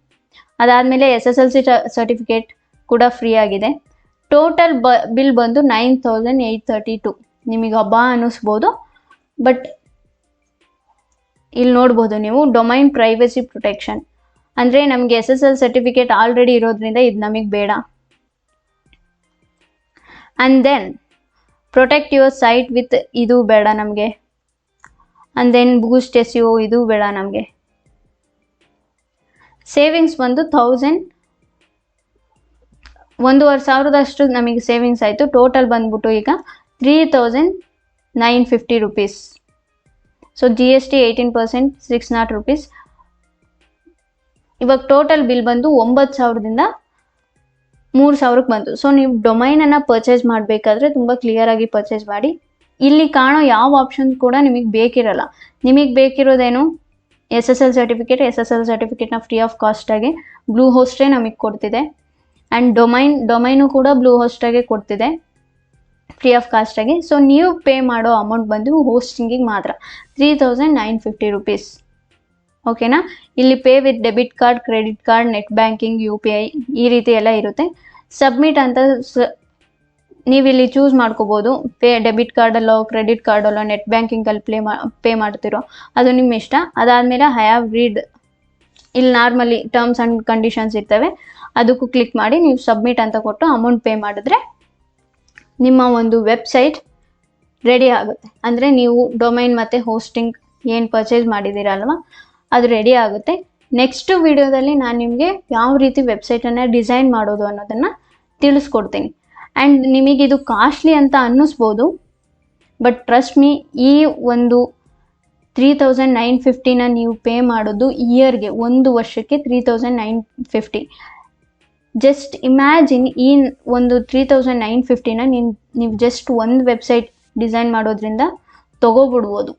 ಅದಾದಮೇಲೆ SSLC ಸರ್ಟಿಫಿಕೇಟ್ ಕೂಡ ಫ್ರೀ ಆಗಿದೆ. ಟೋಟಲ್ ಬಿಲ್ ಬಂದು 9832. ನಿಮಗೆ ಹಬ್ಬ ಅನ್ನಿಸ್ಬೋದು, ಬಟ್ ಇಲ್ಲಿ ನೋಡ್ಬೋದು ನೀವು ಡೊಮೈನ್ ಪ್ರೈವಸಿ ಪ್ರೊಟೆಕ್ಷನ್ ಅಂದರೆ ನಮಗೆ SSL ಸರ್ಟಿಫಿಕೇಟ್ ಆಲ್ರೆಡಿ ಇರೋದ್ರಿಂದ ಇದು ನಮಗೆ ಬೇಡ. And then protect your site with, ಇದು ಬೇಡ ನಮಗೆ. ಆ್ಯಂಡ್ ದೆನ್ ಬೂಸ್ಟ್ SEO, ಇದು ಬೇಡ ನಮಗೆ. ಸೇವಿಂಗ್ಸ್ ಬಂದು 1,500 ನಮಗೆ ಸೇವಿಂಗ್ಸ್ ಆಯಿತು. ಟೋಟಲ್ ಬಂದ್ಬಿಟ್ಟು ಈಗ 3,950 ರೂಪೀಸ್. So GST 18%, 600 rupees. ಇವಾಗ ಟೋಟಲ್ ಬಿಲ್ ಬಂದು 9,000ದಿಂದ 3,000ಕ್ಕೆ ಬಂತು. ಸೊ ನೀವು ಡೊಮೈನನ್ನು ಪರ್ಚೇಸ್ ಮಾಡಬೇಕಾದ್ರೆ ತುಂಬ ಕ್ಲಿಯರಾಗಿ ಪರ್ಚೇಸ್ ಮಾಡಿ. ಇಲ್ಲಿ ಕಾಣೋ ಯಾವ ಆಪ್ಷನ್ ಕೂಡ ನಿಮಗೆ ಬೇಕಿರಲ್ಲ. ನಿಮಗೆ ಬೇಕಿರೋದೇನು SSL ಸರ್ಟಿಫಿಕೇಟ್ನ ಫ್ರೀ ಆಫ್ ಕಾಸ್ಟಾಗಿ ಬ್ಲೂ ಹೋಸ್ಟೇ ನಮಗೆ ಕೊಡ್ತಿದೆ. ಆ್ಯಂಡ್ ಡೊಮೈನು ಕೂಡ ಬ್ಲೂ ಹೋಸ್ಟಾಗೆ ಕೊಡ್ತಿದೆ ಫ್ರೀ ಆಫ್ ಕಾಸ್ಟಾಗಿ. ಸೊ ನೀವು ಪೇ ಮಾಡೋ ಅಮೌಂಟ್ ಬಂದು ಹೋಸ್ಟಿಂಗಿಗೆ ಮಾತ್ರ 3,950 ರೂಪೀಸ್. ಓಕೆನಾ? ಇಲ್ಲಿ pay with debit card, credit card, net banking, UPI ಈ ರೀತಿ ಎಲ್ಲ ಇರುತ್ತೆ. ಸಬ್ಮಿಟ್ ಅಂತ ನೀವಿಲ್ಲಿ ಚೂಸ್ ಮಾಡ್ಕೋಬೋದು. ಡೆಬಿಟ್ ಕಾರ್ಡಲ್ಲೋ, ಕ್ರೆಡಿಟ್ ಕಾರ್ಡಲ್ಲೋ, ನೆಟ್ ಬ್ಯಾಂಕಿಂಗಲ್ಲಿ ಪೇ ಮಾಡ್ತಿರೋ ಅದು ನಿಮ್ಮ ಇಷ್ಟ. ಅದಾದಮೇಲೆ ಐ ಹ್ಯಾವ್ ರೀಡ್, ಇಲ್ಲಿ ನಾರ್ಮಲಿ ಟರ್ಮ್ಸ್ ಆ್ಯಂಡ್ ಕಂಡೀಷನ್ಸ್ ಇರ್ತವೆ, ಅದಕ್ಕೂ ಕ್ಲಿಕ್ ಮಾಡಿ ನೀವು ಸಬ್ಮಿಟ್ ಅಂತ ಕೊಟ್ಟು ಅಮೌಂಟ್ ಪೇ ಮಾಡಿದ್ರೆ ನಿಮ್ಮ ಒಂದು ವೆಬ್ಸೈಟ್ ರೆಡಿ ಆಗುತ್ತೆ. ಅಂದರೆ ನೀವು ಡೊಮೈನ್ ಮತ್ತು ಹೋಸ್ಟಿಂಗ್ ಏನು ಪರ್ಚೇಸ್ ಮಾಡಿದ್ದೀರಲ್ವ ಅದು ರೆಡಿ ಆಗುತ್ತೆ. ನೆಕ್ಸ್ಟ್ ವಿಡಿಯೋದಲ್ಲಿ ನಾನು ನಿಮಗೆ ಯಾವ ರೀತಿ ವೆಬ್ಸೈಟನ್ನು ಡಿಸೈನ್ ಮಾಡೋದು ಅನ್ನೋದನ್ನು ತಿಳಿಸ್ಕೊಡ್ತೀನಿ. ಆ್ಯಂಡ್ ನಿಮಗಿದು ಕಾಸ್ಟ್ಲಿ ಅಂತ ಅನ್ನಿಸ್ಬೋದು, ಬಟ್ ಟ್ರಸ್ಟ್ ಮೀ, ಈ ಒಂದು 3,950ನ ನೀವು ಪೇ ಮಾಡೋದು ಇಯರ್ಗೆ, ಒಂದು ವರ್ಷಕ್ಕೆ 3,950. ಜಸ್ಟ್ ಇಮ್ಯಾಜಿನ್, ಈ ಒಂದು 3,950ನ ನೀವು ಜಸ್ಟ್ ಒಂದು ವೆಬ್ಸೈಟ್ ಡಿಸೈನ್ ಮಾಡೋದ್ರಿಂದ ತೊಗೋಬಿಡ್ಬೋದು.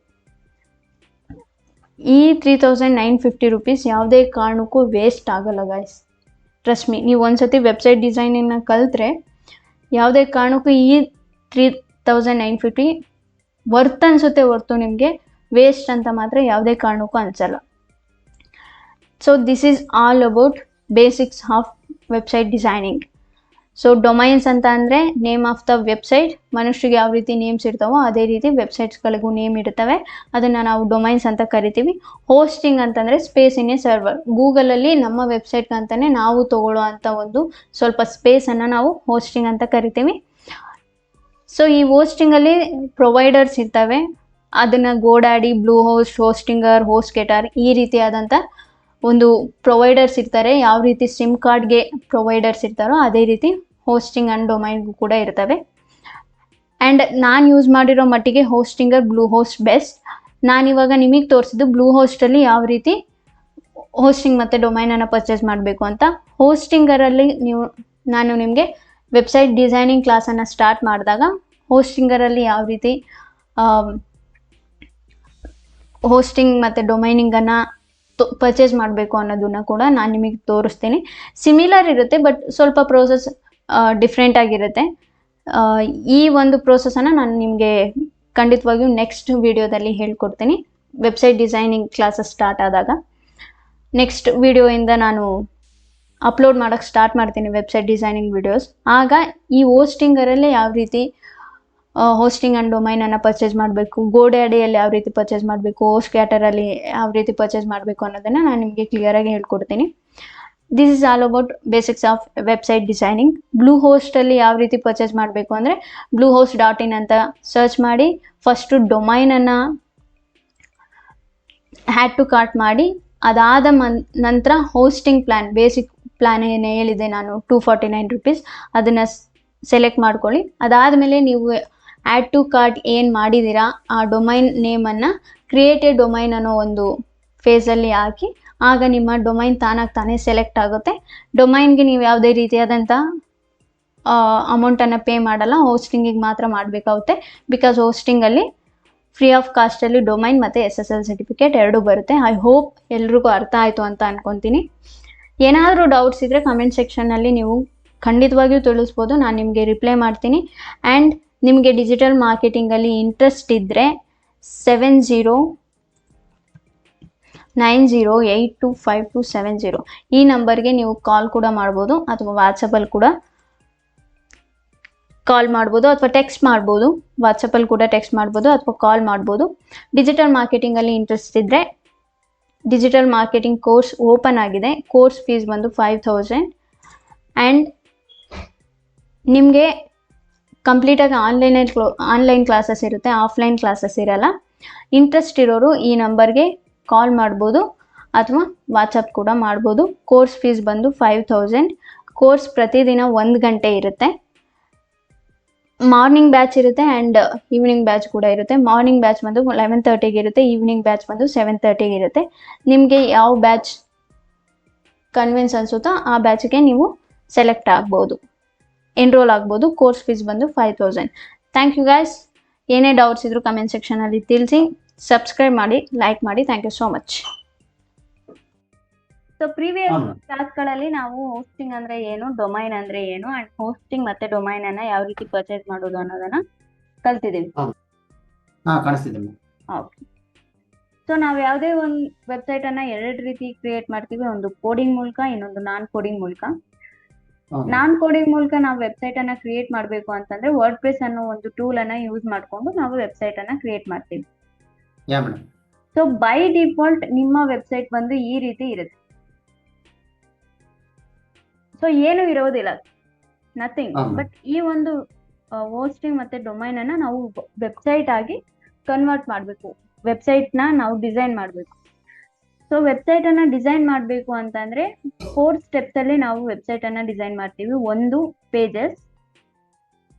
ಈ 3,950 ರೂಪೀಸ್ ಯಾವುದೇ ಕಾರಣಕ್ಕೂ ವೇಸ್ಟ್ ಆಗಲ್ಲ ಗಾಯ್ಸ್. ಟ್ರಸ್ಟ್ ಮೀ, ನೀವು ಒಂದ್ಸತಿ ವೆಬ್ಸೈಟ್ ಡಿಸೈನಿಂಗ್ನ ಕಲಿತ್ರೆ ಯಾವುದೇ ಕಾರಣಕ್ಕೂ ಈ 3,950 ವರ್ತ್ ಅನಿಸುತ್ತೆ ಹೊರ್ತು ನಿಮಗೆ ವೇಸ್ಟ್ ಅಂತ ಮಾತ್ರ ಯಾವುದೇ ಕಾರಣಕ್ಕೂ ಅನಿಸಲ್ಲ. So this is all about basics of website designing. So domains ಅಂತ ಅಂದರೆ ನೇಮ್ ಆಫ್ ದ ವೆಬ್ಸೈಟ್. ಮನುಷ್ಯರಿಗೆ ಯಾವ ರೀತಿ ನೇಮ್ಸ್ ಇರ್ತಾವೋ ಅದೇ ರೀತಿ ವೆಬ್ಸೈಟ್ಸ್ಗಳಿಗೂ ನೇಮ್ ಇರ್ತವೆ, ಅದನ್ನು ನಾವು ಡೊಮೈನ್ಸ್ ಅಂತ ಕರಿತೀವಿ. ಹೋಸ್ಟಿಂಗ್ ಅಂತಂದರೆ ಸ್ಪೇಸ್ ಇನ್ ಎ ಸರ್ವರ್. ಗೂಗಲಲ್ಲಿ ನಮ್ಮ ವೆಬ್ಸೈಟ್ಗಂತಲೇ ನಾವು ತೊಗೊಳ್ಳೋ ಅಂಥ ಒಂದು ಸ್ವಲ್ಪ ಸ್ಪೇಸನ್ನು ನಾವು ಹೋಸ್ಟಿಂಗ್ ಅಂತ ಕರಿತೀವಿ. ಸೊ ಈ ಹೋಸ್ಟಿಂಗಲ್ಲಿ ಪ್ರೊವೈಡರ್ಸ್ ಇರ್ತವೆ, ಅದನ್ನು ಗೋಡ್ಯಾಡಿ, ಬ್ಲೂ ಹೋಸ್ಟ್, ಹೋಸ್ಟಿಂಗರ್, ಹೋಸ್ಟ್ಗೆಟರ್ ಈ ರೀತಿಯಾದಂಥ ಒಂದು ಪ್ರೊವೈಡರ್ಸ್ ಇರ್ತಾರೆ. ಯಾವ ರೀತಿ ಸಿಮ್ ಕಾರ್ಡ್ಗೆ ಪ್ರೊವೈಡರ್ಸ್ ಇರ್ತಾರೋ ಅದೇ ರೀತಿ ಹೋಸ್ಟಿಂಗ್ ಆ್ಯಂಡ್ ಡೊಮೈನ್ಗೂ ಕೂಡ ಇರ್ತವೆ. ಆ್ಯಂಡ್ ನಾನು ಯೂಸ್ ಮಾಡಿರೋ ಮಟ್ಟಿಗೆ ಹೋಸ್ಟಿಂಗರ್, ಬ್ಲೂ ಹೋಸ್ಟ್ ಬೆಸ್ಟ್. ನಾನಿವಾಗ ನಿಮಗೆ ತೋರಿಸಿದ್ದು ಬ್ಲೂ ಹೋಸ್ಟಲ್ಲಿ ಯಾವ ರೀತಿ ಹೋಸ್ಟಿಂಗ್ ಮತ್ತು ಡೊಮೈನನ್ನು ಪರ್ಚೇಸ್ ಮಾಡಬೇಕು ಅಂತ. ಹೋಸ್ಟಿಂಗರಲ್ಲಿ ನಾನು ನಿಮಗೆ ವೆಬ್ಸೈಟ್ ಡಿಸೈನಿಂಗ್ ಕ್ಲಾಸನ್ನು ಸ್ಟಾರ್ಟ್ ಮಾಡಿದಾಗ ಹೋಸ್ಟಿಂಗರಲ್ಲಿ ಯಾವ ರೀತಿ ಹೋಸ್ಟಿಂಗ್ ಮತ್ತು ಡೊಮೈನಿಂಗನ್ನು ಪರ್ಚೇಸ್ ಮಾಡಬೇಕು ಅನ್ನೋದನ್ನು ಕೂಡ ನಾನು ನಿಮಗೆ ತೋರಿಸ್ತೀನಿ. ಸಿಮಿಲರ್ ಇರುತ್ತೆ, ಬಟ್ ಸ್ವಲ್ಪ ಪ್ರೋಸೆಸ್ ಡಿಫ್ರೆಂಟ್ ಆಗಿರುತ್ತೆ. ಈ ಒಂದು ಪ್ರೋಸೆಸನ್ನು ನಾನು ನಿಮಗೆ ಖಂಡಿತವಾಗಿಯೂ ನೆಕ್ಸ್ಟ್ ವಿಡಿಯೋದಲ್ಲಿ ಹೇಳ್ಕೊಡ್ತೀನಿ, ವೆಬ್ಸೈಟ್ ಡಿಸೈನಿಂಗ್ ಕ್ಲಾಸಸ್ ಸ್ಟಾರ್ಟ್ ಆದಾಗ. ನೆಕ್ಸ್ಟ್ ವಿಡಿಯೋಯಿಂದ ನಾನು ಅಪ್ಲೋಡ್ ಮಾಡೋಕ್ಕೆ ಸ್ಟಾರ್ಟ್ ಮಾಡ್ತೀನಿ ವೆಬ್ಸೈಟ್ ಡಿಸೈನಿಂಗ್ ವಿಡಿಯೋಸ್. ಆಗ ಈ ಹೋಸ್ಟಿಂಗರಲ್ಲೇ ಯಾವ ರೀತಿ ಹೋಸ್ಟಿಂಗ್ ಆ್ಯಂಡ್ ಡೊಮೈನನ್ನು ಪರ್ಚೇಸ್ ಮಾಡಬೇಕು, ಗೋಡ್ಯಾಡಿಯಲ್ಲಿ ಯಾವ ರೀತಿ ಪರ್ಚೇಸ್ ಮಾಡಬೇಕು, ಹೋಸ್ಟ್ಗ್ಯಾಟರಲ್ಲಿ ಯಾವ ರೀತಿ ಪರ್ಚೇಸ್ ಮಾಡಬೇಕು ಅನ್ನೋದನ್ನು ನಾನು ನಿಮಗೆ ಕ್ಲಿಯರಾಗಿ ಹೇಳ್ಕೊಡ್ತೀನಿ. This is all about basics of website designing. Blue ಹೋಸ್ಟಲ್ಲಿ ಯಾವ ರೀತಿ ಪರ್ಚೇಸ್ ಮಾಡಬೇಕು ಅಂದರೆ bluehost.in ಅಂತ ಸರ್ಚ್ ಮಾಡಿ ಫಸ್ಟು ಡೊಮೈನನ್ನು ಹ್ಯಾಡ್ ಟು ಕಾರ್ಟ್ ಮಾಡಿ, ಅದಾದ ನಂತರ ಹೋಸ್ಟಿಂಗ್ ಪ್ಲ್ಯಾನ್, ಬೇಸಿಕ್ ಪ್ಲ್ಯಾನ್ ಏನು ಹೇಳಿದೆ ನಾನು 249 ರೂಪೀಸ್, ಅದನ್ನು ಸೆಲೆಕ್ಟ್ ಮಾಡ್ಕೊಳ್ಳಿ. ಅದಾದಮೇಲೆ ನೀವು ಆ್ಯಡ್ ಟು ಕಾರ್ಟ್ ಏನು ಮಾಡಿದ್ದೀರಾ ಆ ಡೊಮೈನ್ ನೇಮನ್ನು ಕ್ರಿಯೇಟ್ ಎ ಡೊಮೈನ್ ಅನ್ನೋ ಒಂದು ಫೇಸಲ್ಲಿ ಹಾಕಿ, ಆಗ ನಿಮ್ಮ ಡೊಮೈನ್ ತಾನೇ ಸೆಲೆಕ್ಟ್ ಆಗುತ್ತೆ. ಡೊಮೈನ್ಗೆ ನೀವು ಯಾವುದೇ ರೀತಿಯಾದಂಥ ಅಮೌಂಟನ್ನು ಪೇ ಮಾಡಲ್ಲ, ಹೋಸ್ಟಿಂಗಿಗೆ ಮಾತ್ರ ಮಾಡಬೇಕಾಗುತ್ತೆ. ಬಿಕಾಸ್ ಹೋಸ್ಟಿಂಗಲ್ಲಿ ಫ್ರೀ ಆಫ್ ಕಾಸ್ಟಲ್ಲಿ ಡೊಮೈನ್ ಮತ್ತು SSL ಸರ್ಟಿಫಿಕೇಟ್ ಎರಡೂ ಬರುತ್ತೆ. ಐ ಹೋಪ್ ಎಲ್ರಿಗೂ ಅರ್ಥ ಆಯಿತು ಅಂತ ಅನ್ಕೊತೀನಿ. ಏನಾದರೂ ಡೌಟ್ಸ್ ಇದ್ದರೆ ಕಮೆಂಟ್ ಸೆಕ್ಷನ್ನಲ್ಲಿ ನೀವು ಖಂಡಿತವಾಗಿಯೂ ತಿಳಿಸ್ಬೋದು, ನಾನು ನಿಮಗೆ ರಿಪ್ಲೈ ಮಾಡ್ತೀನಿ. ಆ್ಯಂಡ್ ನಿಮಗೆ ಡಿಜಿಟಲ್ ಮಾರ್ಕೆಟಿಂಗಲ್ಲಿ ಇಂಟ್ರೆಸ್ಟ್ ಇದ್ದರೆ 7090825270 ಈ ನಂಬರ್ಗೆ ನೀವು ಕಾಲ್ ಕೂಡ ಮಾಡ್ಬೋದು, ಅಥವಾ ವಾಟ್ಸಪ್ಪಲ್ಲಿ ಕೂಡ ಕಾಲ್ ಮಾಡ್ಬೋದು, ಅಥವಾ ಟೆಕ್ಸ್ಟ್ ಮಾಡ್ಬೋದು. ವಾಟ್ಸಪ್ಪಲ್ಲಿ ಕೂಡ ಟೆಕ್ಸ್ಟ್ ಮಾಡ್ಬೋದು ಅಥವಾ ಕಾಲ್ ಮಾಡ್ಬೋದು. ಡಿಜಿಟಲ್ ಮಾರ್ಕೆಟಿಂಗಲ್ಲಿ ಇಂಟ್ರೆಸ್ಟ್ ಇದ್ದರೆ ಡಿಜಿಟಲ್ ಮಾರ್ಕೆಟಿಂಗ್ ಕೋರ್ಸ್ ಓಪನ್ ಆಗಿದೆ. ಕೋರ್ಸ್ ಫೀಸ್ ಬಂದು 5000. ಆ್ಯಂಡ್ ನಿಮಗೆ ಕಂಪ್ಲೀಟಾಗಿ ಆನ್ಲೈನ್ ಕ್ಲಾಸಸ್ ಇರುತ್ತೆ, ಆಫ್ಲೈನ್ ಕ್ಲಾಸಸ್ ಇರಲ್ಲ. ಇಂಟ್ರೆಸ್ಟ್ ಇರೋರು ಈ ನಂಬರ್ಗೆ ಕಾಲ್ ಮಾಡ್ಬೋದು ಅಥವಾ ವಾಟ್ಸಪ್ ಕೂಡ ಮಾಡ್ಬೋದು. ಕೋರ್ಸ್ ಫೀಸ್ ಬಂದು 5000. ಕೋರ್ಸ್ ಪ್ರತಿದಿನ 1 ಗಂಟೆ ಇರುತ್ತೆ. ಮಾರ್ನಿಂಗ್ ಬ್ಯಾಚ್ ಇರುತ್ತೆ ಆ್ಯಂಡ್ ಈವ್ನಿಂಗ್ ಬ್ಯಾಚ್ ಕೂಡ ಇರುತ್ತೆ. ಮಾರ್ನಿಂಗ್ ಬ್ಯಾಚ್ ಬಂದು 11:30ಗೆ ಇರುತ್ತೆ, ಈವ್ನಿಂಗ್ ಬ್ಯಾಚ್ ಬಂದು 7:30ಗೆ ಇರುತ್ತೆ. ನಿಮಗೆ ಯಾವ ಬ್ಯಾಚ್ ಕನ್ವಿನ್ಸ್ ಅನಿಸುತ್ತೋ ಆ ಬ್ಯಾಚ್ಗೆ ನೀವು ಸೆಲೆಕ್ಟ್ ಆಗ್ಬೋದು, ಎನ್ರೋಲ್ ಆಗ್ಬೋದು. ಕೋರ್ಸ್ ಫೀಸ್ ಬಂದು 5000. Thank you guys. ಏನೇ ಡೌಟ್ಸ್ ಇದ್ರೂ ಕಮೆಂಟ್ ಸೆಕ್ಷನಲ್ಲಿ ತಿಳಿಸಿ. ಸಬ್ಸ್ಕ್ರೈಬ್ ಮಾಡಿ, ಲೈಕ್ ಮಾಡಿ. Thank you so much. So previous ಕ್ಲಾಸ್ಗಳಲ್ಲಿ ನಾವು ಹೋಸ್ಟಿಂಗ್ ಅಂದರೆ ಏನು, ಡೊಮೈನ್ ಅಂದರೆ ಏನು, ಆ್ಯಂಡ್ ಹೋಸ್ಟಿಂಗ್ ಮತ್ತು ಡೊಮೈನನ್ನು ಯಾವ ರೀತಿ ಪರ್ಚೇಸ್ ಮಾಡೋದು ಅನ್ನೋದನ್ನು ಕಲ್ತಿದ್ದೀವಿ. ಓಕೆ. ಸೊ ನಾವು ಯಾವುದೇ ಒಂದು ವೆಬ್ಸೈಟನ್ನು 2 ರೀತಿ ಕ್ರಿಯೇಟ್ ಮಾಡ್ತೀವಿ. ಒಂದು ಕೋಡಿಂಗ್ ಮೂಲಕ, ಇನ್ನೊಂದು ನಾನ್ ಕೋಡಿಂಗ್ ಮೂಲಕ. ನಾನ್ ಕೋಡಿಂಗ್ ಮೂಲಕ ನಾವು ವೆಬ್ಸೈಟನ್ನು ಕ್ರಿಯೇಟ್ ಮಾಡಬೇಕು ಅಂತಂದರೆ ವರ್ಡ್ಪ್ರೆಸ್ ಅನ್ನೋ ಒಂದು ಟೂಲನ್ನು ಯೂಸ್ ಮಾಡಿಕೊಂಡು ನಾವು ವೆಬ್ಸೈಟನ್ನು ಕ್ರಿಯೇಟ್ ಮಾಡ್ತೀವಿ. ಸೊ ಬೈ ಡಿಫಾಲ್ಟ್ ನಿಮ್ಮ ವೆಬ್ಸೈಟ್ ಬಂದು ಈ ರೀತಿ ಇರುತ್ತೆ. ಸೊ ಏನು ಇರೋದಿಲ್ಲ, ನಥಿಂಗ್. ಬಟ್ ಈ ಒಂದು ಹೋಸ್ಟಿಂಗ್ ಮತ್ತೆ ಡೊಮೈನ್ ಅನ್ನ ನಾವು ವೆಬ್ಸೈಟ್ ಆಗಿ ಕನ್ವರ್ಟ್ ಮಾಡಬೇಕು. ವೆಬ್ಸೈಟ್ನ ನಾವು ಡಿಸೈನ್ ಮಾಡಬೇಕು. ಸೊ ವೆಬ್ಸೈಟ್ ಅನ್ನ ಡಿಸೈನ್ ಮಾಡಬೇಕು ಅಂತಂದ್ರೆ 4 ಸ್ಟೆಪ್ಸ್ ಅಲ್ಲಿ ನಾವು ವೆಬ್ಸೈಟ್ ಅನ್ನ ಡಿಸೈನ್ ಮಾಡ್ತೀವಿ. ಒಂದು ಪೇಜಸ್,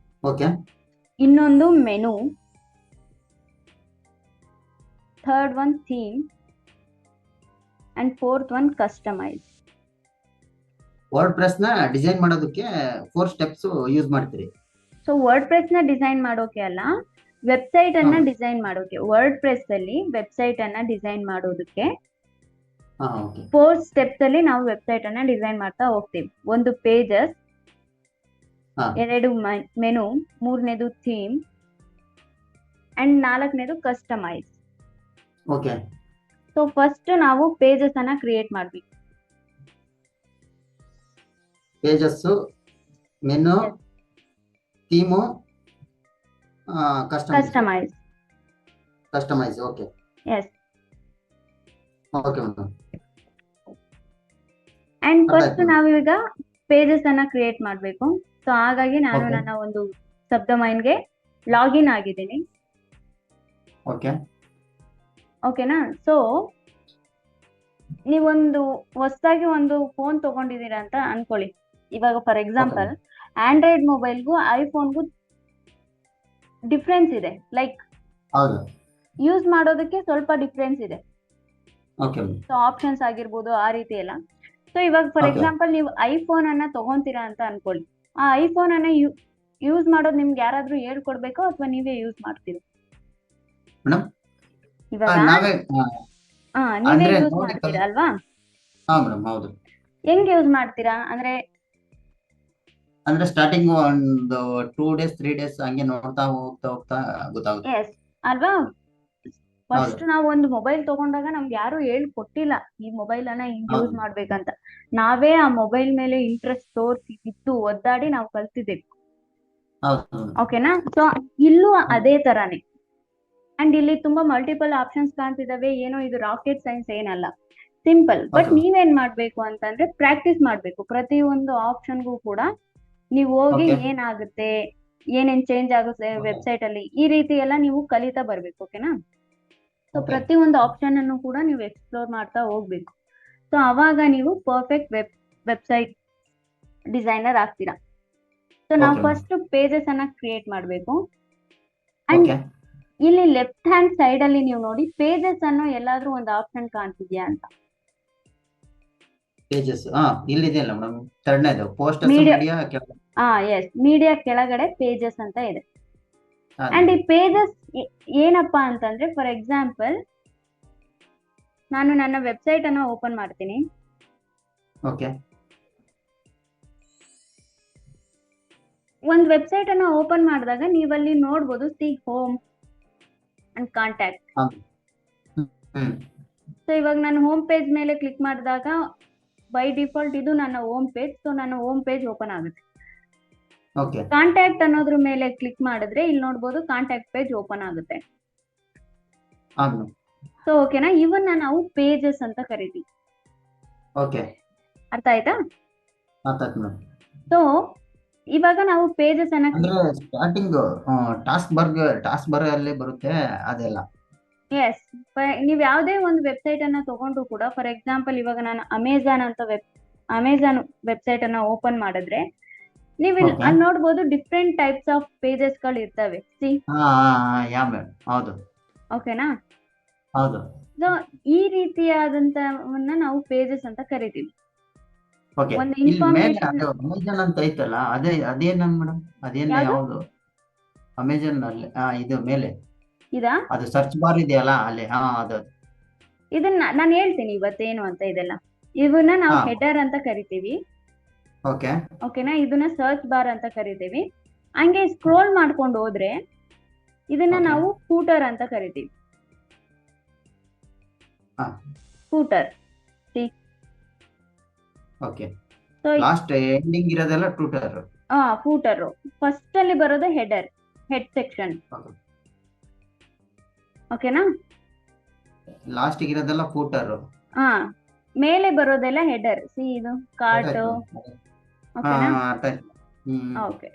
ಇನ್ನೊಂದು menu, third one theme, and fourth one customise. WordPress ನ ಡಿಸೈನ್ ಮಾಡೋದಕ್ಕೆ 4 ಸ್ಟೆಪ್ಸ್ ಯೂಸ್ ಮಾಡ್ತೀರಿ. ಸೊ ವರ್ಡ್ಪ್ರೆಸ್ ನ ಡಿಸೈನ್ ಮಾಡೋಕೆ ಅಲ್ಲ, ವೆಬ್ಸೈಟ್ ಅನ್ನ ಡಿಸೈನ್ ಮಾಡೋಕೆ. ವರ್ಡ್ಪ್ರೆಸ್ ಅಲ್ಲಿ ವೆಬ್ಸೈಟ್ ಅನ್ನ ಡಿಸೈನ್ ಮಾಡೋದಕ್ಕೆ 4 ಸ್ಟೆಪ್ಸ್ ಅಲ್ಲಿ ನಾವು ವೆಬ್ಸೈಟ್ ಅನ್ನ ಡಿಸೈನ್ ಮಾಡ್ತಾ ಹೋಗ್ತೀವಿ. ಒಂದು ಪೇಜಸ್, 2 ಮೆನು, 3ನೇದು ಥೀಮ್, ಅಂಡ್ 4ನೇದು ಕಸ್ಟಮೈಸ್. ಓಕೆ. ಸೊ ಫಸ್ಟ್ ನಾವು ಪೇಜಸ್ ಅನ್ನ ಕ್ರಿಯೇಟ್ ಮಾಡ್ಬೇಕು. Pages, menu, theme, customise. Okay. Yes. Okay madam. And first ನಾವೀಗ ಪೇಜಸ್ ಅನ್ನ ಕ್ರಿಯೇಟ್ ಮಾಡಬೇಕು. ಸೊ ಹಾಗಾಗಿ ನಾನು ನನ್ನ ಒಂದು ಸಬ್ ಡೊಮೈನ್ಗೆ ಲಾಗಿನ್ ಆಗಿದ್ದೀನಿ. ಓಕೆನಾ? ಸೊ ನೀವೊಂದು ಹೊಸದಾಗಿ ಒಂದು ಫೋನ್ ತಗೊಂಡಿದ್ದೀರಾ ಅಂತ ಅನ್ಕೊಳ್ಳಿ. ಇವಾಗ ಫಾರ್ ಎಕ್ಸಾಂಪಲ್ ಆಂಡ್ರಾಯ್ಡ್ ಮೊಬೈಲ್ಗೂ ಐಫೋನ್ಗೂ ಡಿಫ್ರೆನ್ಸ್ ಇದೆ. ಲೈಕ್ ಯೂಸ್ ಮಾಡೋದಕ್ಕೆ ಸ್ವಲ್ಪ ಡಿಫ್ರೆನ್ಸ್ ಇದೆ. ಸೊ ಆಪ್ಷನ್ಸ್ ಆಗಿರ್ಬೋದು, ಆ ರೀತಿ ಎಲ್ಲ. ಸೊ ಇವಾಗ ಫಾರ್ ಎಕ್ಸಾಂಪಲ್ ನೀವು ಐಫೋನ್ ಅನ್ನ ತಗೊಂತೀರಾ ಅಂತ ಅನ್ಕೊಳ್ಳಿ. ಆ ಐಫೋನ್ ಅನ್ನ ಯೂಸ್ ಮಾಡೋದು ನಿಮ್ಗೆ ಯಾರಾದ್ರೂ ಹೇಳ್ಕೊಡ್ಬೇಕೋ ಅಥವಾ ನೀವೇ ಯೂಸ್ ಮಾಡ್ತೀರಾ? ಇವಾಗ ನೀವೇ ಯೂಸ್ ಮಾಡ್ತೀರಾ ಅಲ್ವಾ? ಹೆಂಗ್ ಯೂಸ್ ಮಾಡ್ತೀರಾ ಅಂದ್ರೆ ಸ್ಟಾರ್ಟಿಂಗ್ ಒಂದು 2 ಡೇಸ್ 3 ಡೇಸ್ ಹಂಗೆ ನೋಡ್ತಾ ಹೋಗ್ತಾ ಗೊತ್ತಾಗುತ್ತೆ. ಎಸ್ ಅಲ್ವಾ? ಫಸ್ಟ್ ನಾವು ಒಂದು ಮೊಬೈಲ್ ತಗೊಂಡಾಗ ನಮ್ಗೆ ಯಾರು ಹೇಳ್ಕೊಟ್ಟಿಲ್ಲ ಈ ಮೊಬೈಲ್ ಅನ್ನ ಹಿಂಗ್ ಯೂಸ್ ಮಾಡ್ಬೇಕಂತ. ನಾವೇ ಆ ಮೊಬೈಲ್ ಮೇಲೆ ಇಂಟ್ರೆಸ್ಟ್ ತೋರಿಸಿ ಬಿದ್ದು ಒದ್ದಾಡಿ ನಾವು ಕಲ್ತಿದ್ದೇವೆ. ಓಕೆನಾ? ಸೊ ಇಲ್ಲೂ ಅದೇ ತರಾನೇ. ಅಂಡ್ ಇಲ್ಲಿ ತುಂಬಾ ಮಲ್ಟಿಪಲ್ ಆಪ್ಷನ್ಸ್ ಕಾಣ್ತಿದಾವೆ. ಏನೋ ಇದು ರಾಕೆಟ್ ಸೈನ್ಸ್ ಏನಲ್ಲ, ಸಿಂಪಲ್. ಬಟ್ ನೀವೇನ್ ಮಾಡ್ಬೇಕು ಅಂತಂದ್ರೆ ಪ್ರಾಕ್ಟೀಸ್ ಮಾಡ್ಬೇಕು. ಪ್ರತಿ ಒಂದು ಆಪ್ಷನ್ಗೂ ಕೂಡ ನೀವು ಹೋಗಿ ಏನಾಗುತ್ತೆ, ಏನೇನ್ ಚೇಂಜ್ ಆಗುತ್ತೆ ವೆಬ್ಸೈಟ್ ಅಲ್ಲಿ, ಈ ರೀತಿ ಎಲ್ಲ ನೀವು ಕಲಿತಾ ಬರ್ಬೇಕು. ಓಕೆನಾ? ಸೊ ಪ್ರತಿ ಒಂದು ಆಪ್ಷನ್ ಅನ್ನು ಕೂಡ ನೀವು ಎಕ್ಸ್ಪ್ಲೋರ್ ಮಾಡ್ತಾ ಹೋಗ್ಬೇಕು. ಸೊ ಅವಾಗ ನೀವು ಪರ್ಫೆಕ್ಟ್ ವೆಬ್ಸೈಟ್ ಡಿಸೈನರ್ ಆಗ್ತೀರಾ. ಸೊ ನಾವು ಫಸ್ಟ್ ಪೇಜಸ್ ಅನ್ನ ಕ್ರಿಯೇಟ್ ಮಾಡ್ಬೇಕು. ಅಂಡ್ ಓಕೆ ಇಲ್ಲಿ ಲೆಫ್ಟ್ ಹ್ಯಾಂಡ್ ಸೈಡ್ ಅಲ್ಲಿ ನೀವು ನೋಡಿ ಪೇಜಸ್ ಅನ್ನೋ ಎಲ್ಲಾದ್ರೂ ಒಂದು ಆಪ್ಷನ್ ಕಾಣ್ತಿದ್ಯಾ ಅಂತ. ಪೇಜಸ್ ಇಲ್ಲಿದೆಯಲ್ಲ ಮೇಡಮ್, ಥರ್ಡ್ನೇದು posters media media. Yes, media ಕೆಳಗಡೆ ಪೇಜಸ್ ಅಂತ ಇದೆ. ಅಂಡ್ ಈ ಪೇಜಸ್ ಏನಪ್ಪಾ ಅಂತಂದ್ರೆ, ಫಾರ್ ಎಕ್ಸಾಂಪಲ್ ನಾನು ನನ್ನ ವೆಬ್ಸೈಟ್ ಅನ್ನ ಓಪನ್ ಮಾಡ್ತೀನಿ. ಓಕೆ ಒಂದ್ ವೆಬ್ಸೈಟ್ ಅನ್ನ ಓಪನ್ ಮಾಡಿದಾಗ ನೀವಲ್ಲಿ ನೋಡ್ಬೋದು C home and contact. Hmm so ಇವಾಗ ನಾನು ಹೋಮ್ ಪೇಜ್ ಮೇಲೆ ಕ್ಲಿಕ್ ಮಾಡಿದಾಗ ಬೈ ಡಿಫಾಲ್ಟ್ ಇದು ನನ್ನ ಹೋಮ್ ಪೇಜ್. ಸೊ ನನ್ನ ಹೋಮ್ ಪೇಜ್ ಓಪನ್ ಆಗುತ್ತೆ. ಓಕೆ ಕಾಂಟ್ಯಾಕ್ಟ್ ಅನ್ನೋದ್ರ ಮೇಲೆ ಕ್ಲಿಕ್ ಮಾಡಿದ್ರೆ ಇಲ್ಲಿ ನೋಡ್ಬೋದು ಕಾಂಟ್ಯಾಕ್ಟ್ ಪೇಜ್ ಓಪನ್ ಆಗುತ್ತೆ. ಸೊ ಓಕೆನಾ, ಇವನ್ನ ನಾವು ಪೇಜಸ್ ಅಂತ ಕರಿತೀವಿ. ಓಕೆ ಅರ್ಥ ಆಯ್ತಾ? ಆತಾಯ್ತು ಮೇಡಮ್. ಸೊ ಇವಾಗ ನಾವು ಪೇಜಸ್ ಅನ್ನ ಅಂದ್ರೆ ಸ್ಟಾರ್ಟಿಂಗ್ ಟಾಸ್ಕ್ ಬರ್ ಅಲ್ಲಿ ಬರುತ್ತೆ ಅದೆಲ್ಲ. ಎಸ್, ನೀವ್ ಯಾವ್ದೇ ಒಂದು ವೆಬ್ಸೈಟ್ ಅನ್ನ ತಗೊಂಡ್ರು ಕೂಡ, ಫಾರ್ ಎಕ್ಸಾಂಪಲ್ ಇವಾಗ ನಾನು ಅಮೆಜಾನ್ ವೆಬ್ಸೈಟ್ ಅನ್ನ ಓಪನ್ ಮಾಡಿದ್ರೆ ನೀವು Okay. ಅಲ್ಲಿ ನೋಡ್ಬೋದು ಡಿಫ್ರೆಂಟ್ ಟೈಪ್ಸ್ ಆಫ್ ಪೇಜಸ್ ಗಳು ಇರ್ತವೆ. ಸಿ ಯಾ ಮೇಡಮ್, ಹೌದು ಓಕೆನಾ? ಹೌದು. ಸೊ ಈ ರೀತಿಯಾದಂತವನ್ನ ನಾವು ಪೇಜಸ್ ಅಂತ ಕರಿತೀವಿ. ಓಕೆ, ಒಂದು ಇಲ್ಲಿ ಮೇಲೆ ಇನ್ಫಾರ್ಮೇಶನ್ ಅದು ಅಮೆಜಾನ್ ಅಂತ ಐತಲ್ಲ, ಅದೇನ ಮೇಡಮ್, ಅದೇನ ಯಾವ್ದು? ಯಾವ್ದು ಅಮೆಜಾನ್ ಅಲ್ಲಿ ಇದು ಮೇಲೆ ಇದಾ? ಅದು ಸರ್ಚ್ ಬಾರ್ ಇದೆಯಲ್ಲ ಅಲ್ಲಿ, ಅದು ಇದನ್ನ ನಾನು ಹೇಳ್ತೀನಿ ಇವತ್ತೇನು ಅಂತ. ಇದೆಲ್ಲ ಇವನ್ನ ನಾವು ಹಾ. ಹೆಡರ್ ಅಂತ ಕರಿತೀವಿ. ಓಕೆ ಓಕೆನಾ? ಇದನ್ನ ಸರ್ಚ್ ಬಾರ್ ಅಂತ ಕರಿತೀವಿ. ಹಂಗೆ ಸ್ಕ್ರೋಲ್ ಮಾಡ್ಕೊಂಡು ಹೋದ್ರೆ ಇದನ್ನ Okay. ನಾವು ಫೂಟರ್ ಅಂತ ಕರಿತೀವಿ. ಹಾ. Footer. Okay, so last ending ಇರೋದೆಲ್ಲ ಟ್ಯೂಟರ್. ಫೂಟರ್ ಫಸ್ಟ್ ಅಲ್ಲಿ ಬರೋದು ಹೆಡ್ ಸೆಕ್ಷನ್. ಓಕೆನಾ? ಲಾಸ್ಟ್ ಇರೋದೆಲ್ಲ ಫೂಟರ್. ಹಾ, ಮೇಲೆ ಬರೋದೆಲ್ಲ ಹೆಡರ್. ಸಿ ಇದು ಕಾರ್ಟ್. ಓಕೆನಾ? ಓಕೆ.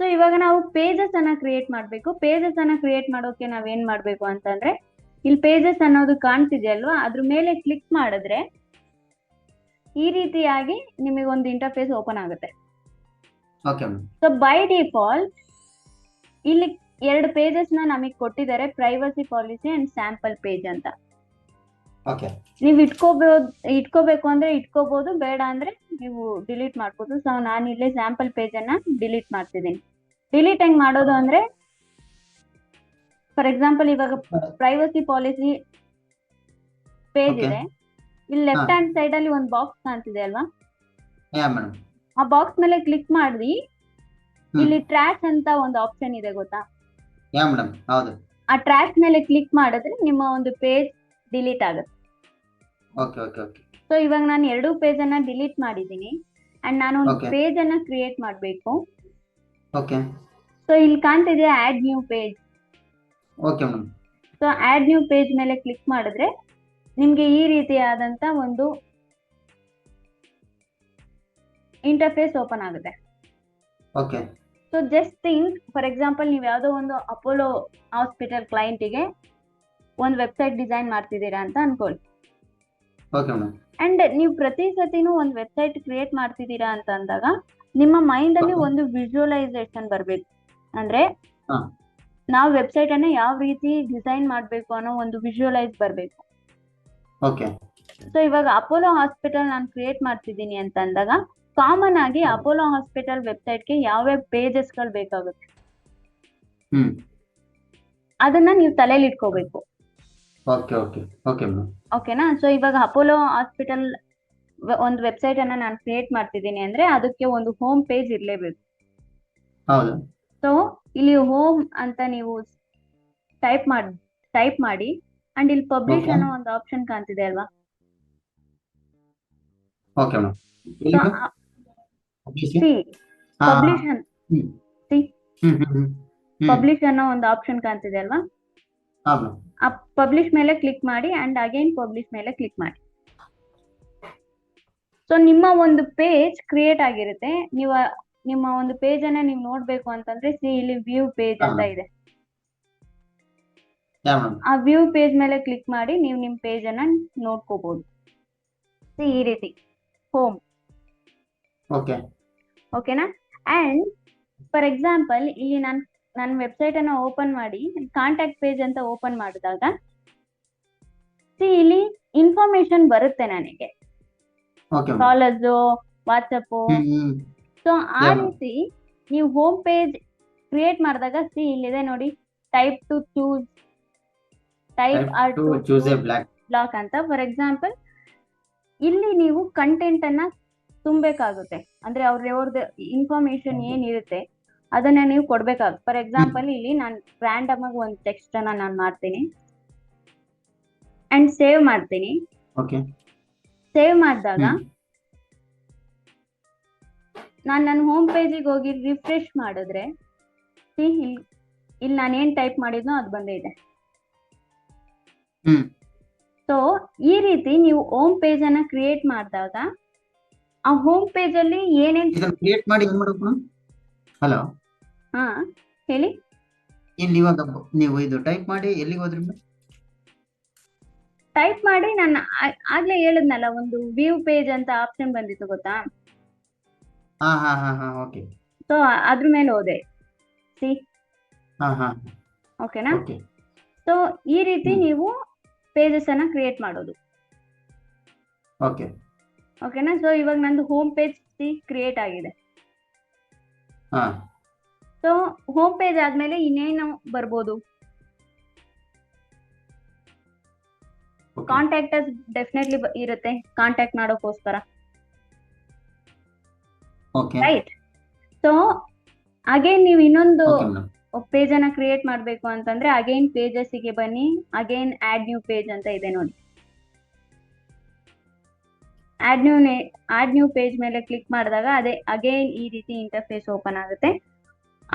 ಸೊ ಇವಾಗ ನಾವು ಪೇಜಸ್ ಅನ್ನ ಕ್ರಿಯೇಟ್ ಮಾಡ್ಬೇಕು. ಪೇಜಸ್ ಅನ್ನ ಕ್ರಿಯೇಟ್ ಮಾಡೋಕೆ ನಾವೇನ್ ಮಾಡ್ಬೇಕು ಅಂತಂದ್ರೆ, ಇಲ್ಲಿ ಪೇಜಸ್ ಅನ್ನೋದು ಕಾಣ್ತಿದೆಯಲ್ವಾ, ಅದ್ರ ಮೇಲೆ ಕ್ಲಿಕ್ ಮಾಡಿದ್ರೆ ಈ ರೀತಿಯಾಗಿ ನಿಮಗೆ ಒಂದು ಇಂಟರ್ಫೇಸ್ ಓಪನ್ ಆಗುತ್ತೆ. Okay madam. So by default ಇಲ್ಲಿ 2 ಪೇಜಸ್ ನ ನಮಗೆ ಕೊಟ್ಟಿದ್ದಾರೆ, privacy policy and sample page ಅಂತ. ಓಕೆ ನೀವು ಇಟ್ಕೋಬೇಕು ಅಂದ್ರೆ ಇಟ್ಕೋಬಹುದು, ಬೇಡ ಅಂದ್ರೆ ನೀವು ಡಿಲೀಟ್ ಮಾಡ್ಬೋದು. ಸೊ ನಾನು ಇಲ್ಲಿ ಸ್ಯಾಂಪಲ್ ಪೇಜ್ ಅನ್ನ ಡಿಲೀಟ್ ಮಾಡ್ತಿದ್ದೀನಿ. ಡಿಲೀಟ್ ಹೆಂಗ್ ಮಾಡೋದು ಅಂದ್ರೆ, ಫಾರ್ ಎಕ್ಸಾಂಪಲ್ ಇವಾಗ ಪ್ರೈವಸಿ ಪಾಲಿಸಿ ಪೇಜ್ Okay. ಇದೆ. ಇಲ್ಲಿ ಲೆಫ್ಟ್ ಹ್ಯಾಂಡ್ ಸೈಡ್ ಅಲ್ಲಿ ಒಂದು ಬಾಕ್ಸ್ ಕಾಣ್ತಿದೆ ಅಲ್ವಾ, ಯಾ ಮೇಡಮ್. ಆ ಬಾಕ್ಸ್ ಮೇಲೆ ಕ್ಲಿಕ್ ಮಾಡಿ ಇಲ್ಲಿ ಟ್ರ್ಯಾಶ್ ಅಂತ ಒಂದು ಆಪ್ಷನ್ ಇದೆ, ಗೊತ್ತಾ? ಯಾ ಮೇಡಮ್, ಹೌದು. ಆ ಟ್ರ್ಯಾಶ್ ಮೇಲೆ ಕ್ಲಿಕ್ ಮಾಡಿದ್ರೆ ನಿಮ್ಮ ಒಂದು ಪೇಜ್ ಡಿಲೀಟ್ ಆಗುತ್ತೆ. ಓಕೆ ಓಕೆ ಓಕೆ ಸೊ ಇವಾಗ ನಾನು 2 ಪೇಜ್ ಅನ್ನ ಡಿಲೀಟ್ ಮಾಡಿದ್ದೀನಿ ಅಂಡ್ ನಾನು ಒಂದು Okay. ಪೇಜ್ ಅನ್ನ ಕ್ರಿಯೇಟ್ ಮಾಡಬೇಕು. ಓಕೆ ಸೊ ಇಲ್ಲಿ ಕಾಣ್ತಿದೆ add new page. Okay madam. So add new page ಮೇಲೆ ಕ್ಲಿಕ್ ಮಾಡಿದ್ರೆ ನಿಮ್ಗೆ ಈ ರೀತಿಯಾದಂತ ಒಂದು ಇಂಟರ್ಫೇಸ್ ಓಪನ್ ಆಗುತ್ತೆ. Okay so just think, for example ನೀವು ಯಾವುದೋ ಒಂದು ಅಪೋಲೋ ಹಾಸ್ಪಿಟಲ್ ಕ್ಲೈಂಟಿಗೆ ಒಂದು ವೆಬ್ಸೈಟ್ ಡಿಸೈನ್ ಮಾಡ್ತಿದ್ದೀರಾ ಅಂತ ಅನ್ಕೊಳ್ಳಿ. Okay madam. ಅಂಡ್ ನೀವು ಪ್ರತಿ ಸತಿನೂ ಒಂದು ವೆಬ್ಸೈಟ್ ಕ್ರಿಯೇಟ್ ಮಾಡ್ತಿದ್ದೀರಾ ಅಂತ ಅಂದಾಗ ನಿಮ್ಮ ಮೈಂಡ್ ಅಲ್ಲಿ Okay. ಒಂದು ವಿಜುವಲೈಸೇಷನ್ ಬರಬೇಕು. ಅಂದ್ರೆ ಹಾ. ನಾವು ವೆಬ್ಸೈಟ್ ಅನ್ನ ಯಾವ ರೀತಿ ಡಿಸೈನ್ ಮಾಡಬೇಕು ಅನ್ನೋ ಒಂದು ವಿಜುವಲೈಸ್ ಬರಬೇಕು. ಓಕೆ ಸೊ ಇವಾಗ ಅಪೋಲೋ ಹಾಸ್ಪಿಟಲ್ ನಾನು ಕ್ರಿಯೇಟ್ ಮಾಡ್ತಿದ್ದೀನಿ ಅಂತ ಅಂದಾಗ ಕಾಮನ್ ಆಗಿ ಹೌದು. ಅಪೋಲೋ ಹಾಸ್ಪಿಟಲ್ ವೆಬ್ಸೈಟ್ಗೆ ಯಾವ್ಯಾವ ಪೇಜಸ್ ಗಳು ಬೇಕಾಗುತ್ತೆ ಹ್ಮ್ ಅದನ್ನ ನೀವು ತಲೆಯಲ್ಲಿ ಇಟ್ಕೋಬೇಕು. Okay okay okay madam. ಓಕೆನಾ? ಸೊ ಇವಾಗ ಅಪೋಲೋ ಹಾಸ್ಪಿಟಲ್ ಒಂದು ವೆಬ್ಸೈಟ್ ಅನ್ನ ನಾನು ಕ್ರಿಯೇಟ್ ಮಾಡ್ತಿದ್ದೀನಿ ಅಂದ್ರೆ ಅದಕ್ಕೆ ಒಂದು ಹೋಮ್ ಪೇಜ್ ಇರಲೇಬೇಕು. ಹೌದು. ಸೊ ಇಲ್ಲಿ ಹೋಮ್ ಅಂತ ನೀವು ಟೈಪ್ ಮಾಡಿ ಅಂಡ್ ಇಲ್ಲಿ ಪಬ್ಲಿಷ್ Okay. ಅನ್ನೋ ಒಂದು ಆಪ್ಷನ್ ಕಾಣ್ತಿದೆ ಅಲ್ವಾ? Okay madam. So publish publish ಅನ್ನೋ ಒಂದು ಆಪ್ಷನ್ ಕಾಣ್ತಿದೆ ಅಲ್ವಾ? ಆ ಪಬ್ಲಿಷ್ ಮೇಲೆ ಕ್ಲಿಕ್ ಮಾಡಿ ಅಂಡ್ ಅಗೈನ್ ಪಬ್ಲಿಷ್ ಮೇಲೆ ಕ್ಲಿಕ್ ಮಾಡಿ. ಸೊ ನಿಮ್ಮ ಒಂದು ಪೇಜ್ ಕ್ರಿಯೇಟ್ ಆಗಿರುತ್ತೆ. ನಿಮ್ಮ ಒಂದು ಪೇಜ್ ಅನ್ನ ನೀವು ನೋಡ್ಬೇಕು ಅಂತಂದ್ರೆ ಇಲ್ಲಿ ವ್ಯೂ ಪೇಜ್ ಅಂತ ಇದೆ. ಆ ವ್ಯೂ ಪೇಜ್ ಮೇಲೆ ಕ್ಲಿಕ್ ಮಾಡಿ ನೀವು ನಿಮ್ ಪೇಜ್ ಅನ್ನ ನೋಡ್ಕೋಬಹುದು. ಈ ರೀತಿ ಹೋಮ್. ಓಕೆ ಓಕೆನಾ? ಅಂಡ್ ಫಾರ್ ಎಕ್ಸಾಂಪಲ್ ಇಲ್ಲಿ ನನ್ನ ವೆಬ್ಸೈಟ್ ಅನ್ನ ಓಪನ್ ಮಾಡಿ ಕಾಂಟ್ಯಾಕ್ಟ್ ಪೇಜ್ ಅಂತ ಓಪನ್ ಮಾಡಿದಾಗ ಇಲ್ಲಿ ಇನ್ಫಾರ್ಮೇಶನ್ ಬರುತ್ತೆ ನನಗೆ, okay madam. Collars, WhatsApp. So ಆ Yeah, ma'am. ರೀತಿ ನೀವು ಹೋಮ್ ಪೇಜ್ ಕ್ರಿಯೇಟ್ ಮಾಡಿದಾಗ ಇಲ್ಲಿದೆ ನೋಡಿ, type to choose, type or to to choose a block. Block ಅಂತ. ಫಾರ್ ಎಕ್ಸಾಂಪಲ್ ಇಲ್ಲಿ ನೀವು ಕಂಟೆಂಟ್ ಅನ್ನ ತುಂಬಬೇಕಾಗುತ್ತೆ, ಅಂದ್ರೆ ಅವ್ರದ್ದು ಇನ್ಫಾರ್ಮೇಶನ್ ಏನಿರುತ್ತೆ ಅದನ್ನ ನೀವು ಕೊಡ್ಬೇಕಾಗುತ್ತೆ. ಫಾರ್ ಎಕ್ಸಾಂಪಲ್ ಇಲ್ಲಿ ನಾನು ರ್ಯಾಂಡಮ್ ಆಗಿ ಒಂದು ಟೆಕ್ಸ್ಟ್ ಅನ್ನ ನಾನು ಮಾಡ್ತೀನಿ ಅಂಡ್ ಸೇವ್ ಮಾಡ್ತೀನಿ. ಓಕೆ. ಸೇವ್ ಮಾಡಿದಾಗ ನಾನು ನನ್ನ ಹೋಮ್ ಪೇಜಿಗೆ ಹೋಗಿ ರಿಫ್ರೆಶ್ ಮಾಡಿದ್ರೆ ಇಲ್ಲಿ ನಾನು ಏನ್ ಟೈಪ್ ಮಾಡಿದ್ನೋ ಅದು ಬಂದೇ ಇದೆ. ಸೊ ಈ ರೀತಿ ನೀವು ಹೋಮ್ ಪೇಜ್ ಅನ್ನ ಕ್ರಿಯೇಟ್ ಮಾಡಿದಾಗ ಆ ಹೋಮ್ ಪೇಜ್ ಅಲ್ಲಿ ಏನೇನ್ ಕ್ರಿಯೇಟ್ ಮಾಡಿ ಏನ್ ಮಾಡಬೇಕು? ಹಲೋ, ಹಾ ಹೇಳಿ. ಇಲ್ಲಿ ಇವಾಗ ನೀವು ಇದು ಟೈಪ್ ಮಾಡಿ ಎಲ್ಲಿಗೆ ಹೋದ್ರಿ? ಟೈಪ್ ಮಾಡಿ ನಾನು ಆಗ್ಲೇ ಹೇಳಿದ್ನಲ್ಲ, ಒಂದು ವ್ಯೂ ಪೇಜ್ ಅಂತ ಆಪ್ಷನ್ ಬಂದಿತ್ತು ಗೊತ್ತಾ? ಓಕೆ. ಸೊ ಅದ್ರ ಮೇಲೆ ಹೋದೆ. ಸಿ ಓಕೆನಾ? ಓಕೆ. ಸೊ ಈ ರೀತಿ ನೀವು ಪೇಜಸ್ ಅನ್ನ ಕ್ರಿಯೇಟ್ ಮಾಡೋದು. ಓಕೆ. ಓಕೆನಾ? ಸೊ ಇವಾಗ ನಂದು ಹೋಮ್ ಪೇಜ್ ಕ್ರಿಯೇಟ್ ಆಗಿದೆ. ಸೊ ಹೋಮ್ ಪೇಜ್ ಆದ್ಮೇಲೆ ಇನ್ನೇನು ಬರ್ಬೋದು? ಕಾಂಟ್ಯಾಕ್ಟ್ ಡೆಫಿನೆಟ್ಲಿ ಇರುತ್ತೆ, ಕಾಂಟ್ಯಾಕ್ಟ್ ಮಾಡೋಕ್ಕೋಸ್ಕರ, ರೈಟ್? ಸೊ ಅಗೇನ್ ನೀವು ಇನ್ನೊಂದು ಪೇಜ್ ಅನ್ನ ಕ್ರಿಯೇಟ್ ಮಾಡ್ಬೇಕು ಅಂತಂದ್ರೆ ಅಗೇನ್ ಪೇಜಸ್ ಗೆ ಬನ್ನಿ, ಅಗೇನ್ ಆಡ್ ನ್ಯೂ ಪೇಜ್ ಅಂತ ಇದೆ ನೋಡಿ. ಆಡ್ ನ್ಯೂ ಪೇಜ್ ಮೇಲೆ ಕ್ಲಿಕ್ ಮಾಡಿದಾಗ ಅದೇ ಅಗೇನ್ ಈ ರೀತಿ ಇಂಟರ್ಫೇಸ್ ಓಪನ್ ಆಗುತ್ತೆ.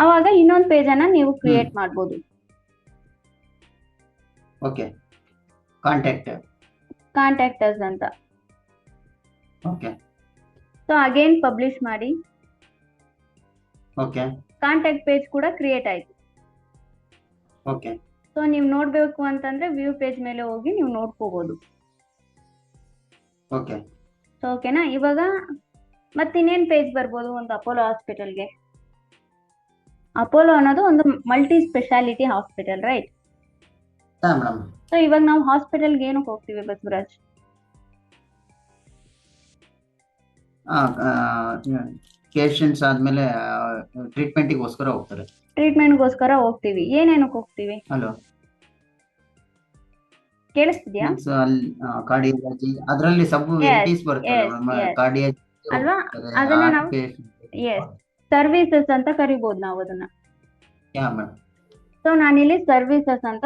ಅವಾಗ ಇನ್ನೊಂದು ಪೇಜ್ ಅನ್ನ ನೀವು ಕ್ರಿಯೇಟ್ ಮಾಡ್ಬೋದು. ಓಕೆ. ಕಾಂಟ್ಯಾಕ್ಟರ್ಸ್ ಅಂತ. ಓಕೆ. ಸೊ ಅಗೇನ್ ಪಬ್ಲಿಷ್ ಮಾಡಿ. ಓಕೆ. ಕಾಂಟ್ಯಾಕ್ಟ್ ಪೇಜ್ ಕೂಡ ಕ್ರಿಯೇಟ್ ಆಯ್ತು. ಓಕೆ. ಸೊ ನೀವು ನೋಡ್ಬೇಕು ಅಂತಂದ್ರೆ ವ್ಯೂ ಪೇಜ್ ಮೇಲೆ ಹೋಗಿ ನೀವು ನೋಡ್ಕೋಬಹುದು. ಓಕೆ. ಸೊ ಓಕೆನಾ? ಇವಾಗ ಮತ್ತಿನ್ನೇನ್ ಪೇಜ್ ಬರ್ಬೋದು? ಒಂದು ಅಪೋಲೋ ಹಾಸ್ಪಿಟಲ್ಗೆ. ಅಪೋಲೋ ಅನ್ನೋದು ಒಂದು multi speciality hospital, right? So ಇವಾಗ ನಾವು ಹಾಸ್ಪಿಟಲ್ಗೆ ಏನಕ್ಕೆ ಹೋಗ್ತೀವಿ ಬಸವರಾಜ್? ಪೇಷಂಟ್ಸ್ ಆದ್ಮೇಲೆ ಟ್ರೀಟ್ಮೆಂಟ್ಗೋಸ್ಕರ ಹೋಗ್ತಾರೆ. ಟ್ರೀಟ್ಮೆಂಟ್ಗೋಸ್ಕರ ಹೋಗ್ತೀವಿ. ಏನೇನಕ್ಕೆ ಹೋಗ್ತೀವಿ? ಹಲೋ, ಕೇಳಿಸ್ತಿದ್ಯಾ? ಕಾರ್ಡಿಯಾಲಜಿ, ಅದರಲ್ಲಿ ಸಬ್ ವೆರೈಟೀಸ್ ಬರ್ತವೆ. ಕಾರ್ಡಿಯಾಲಜಿ ಅಲ್ವಾ? ಅದನ್ನ ನಾವು ಸರ್ವಿಸಸ್ ಅಂತ ಕರಿಬಹುದು ನಾವು ಅದನ್ನ. ಸೊ ನಾನಿಲ್ಲಿ ಸರ್ವಿಸಸ್ ಅಂತ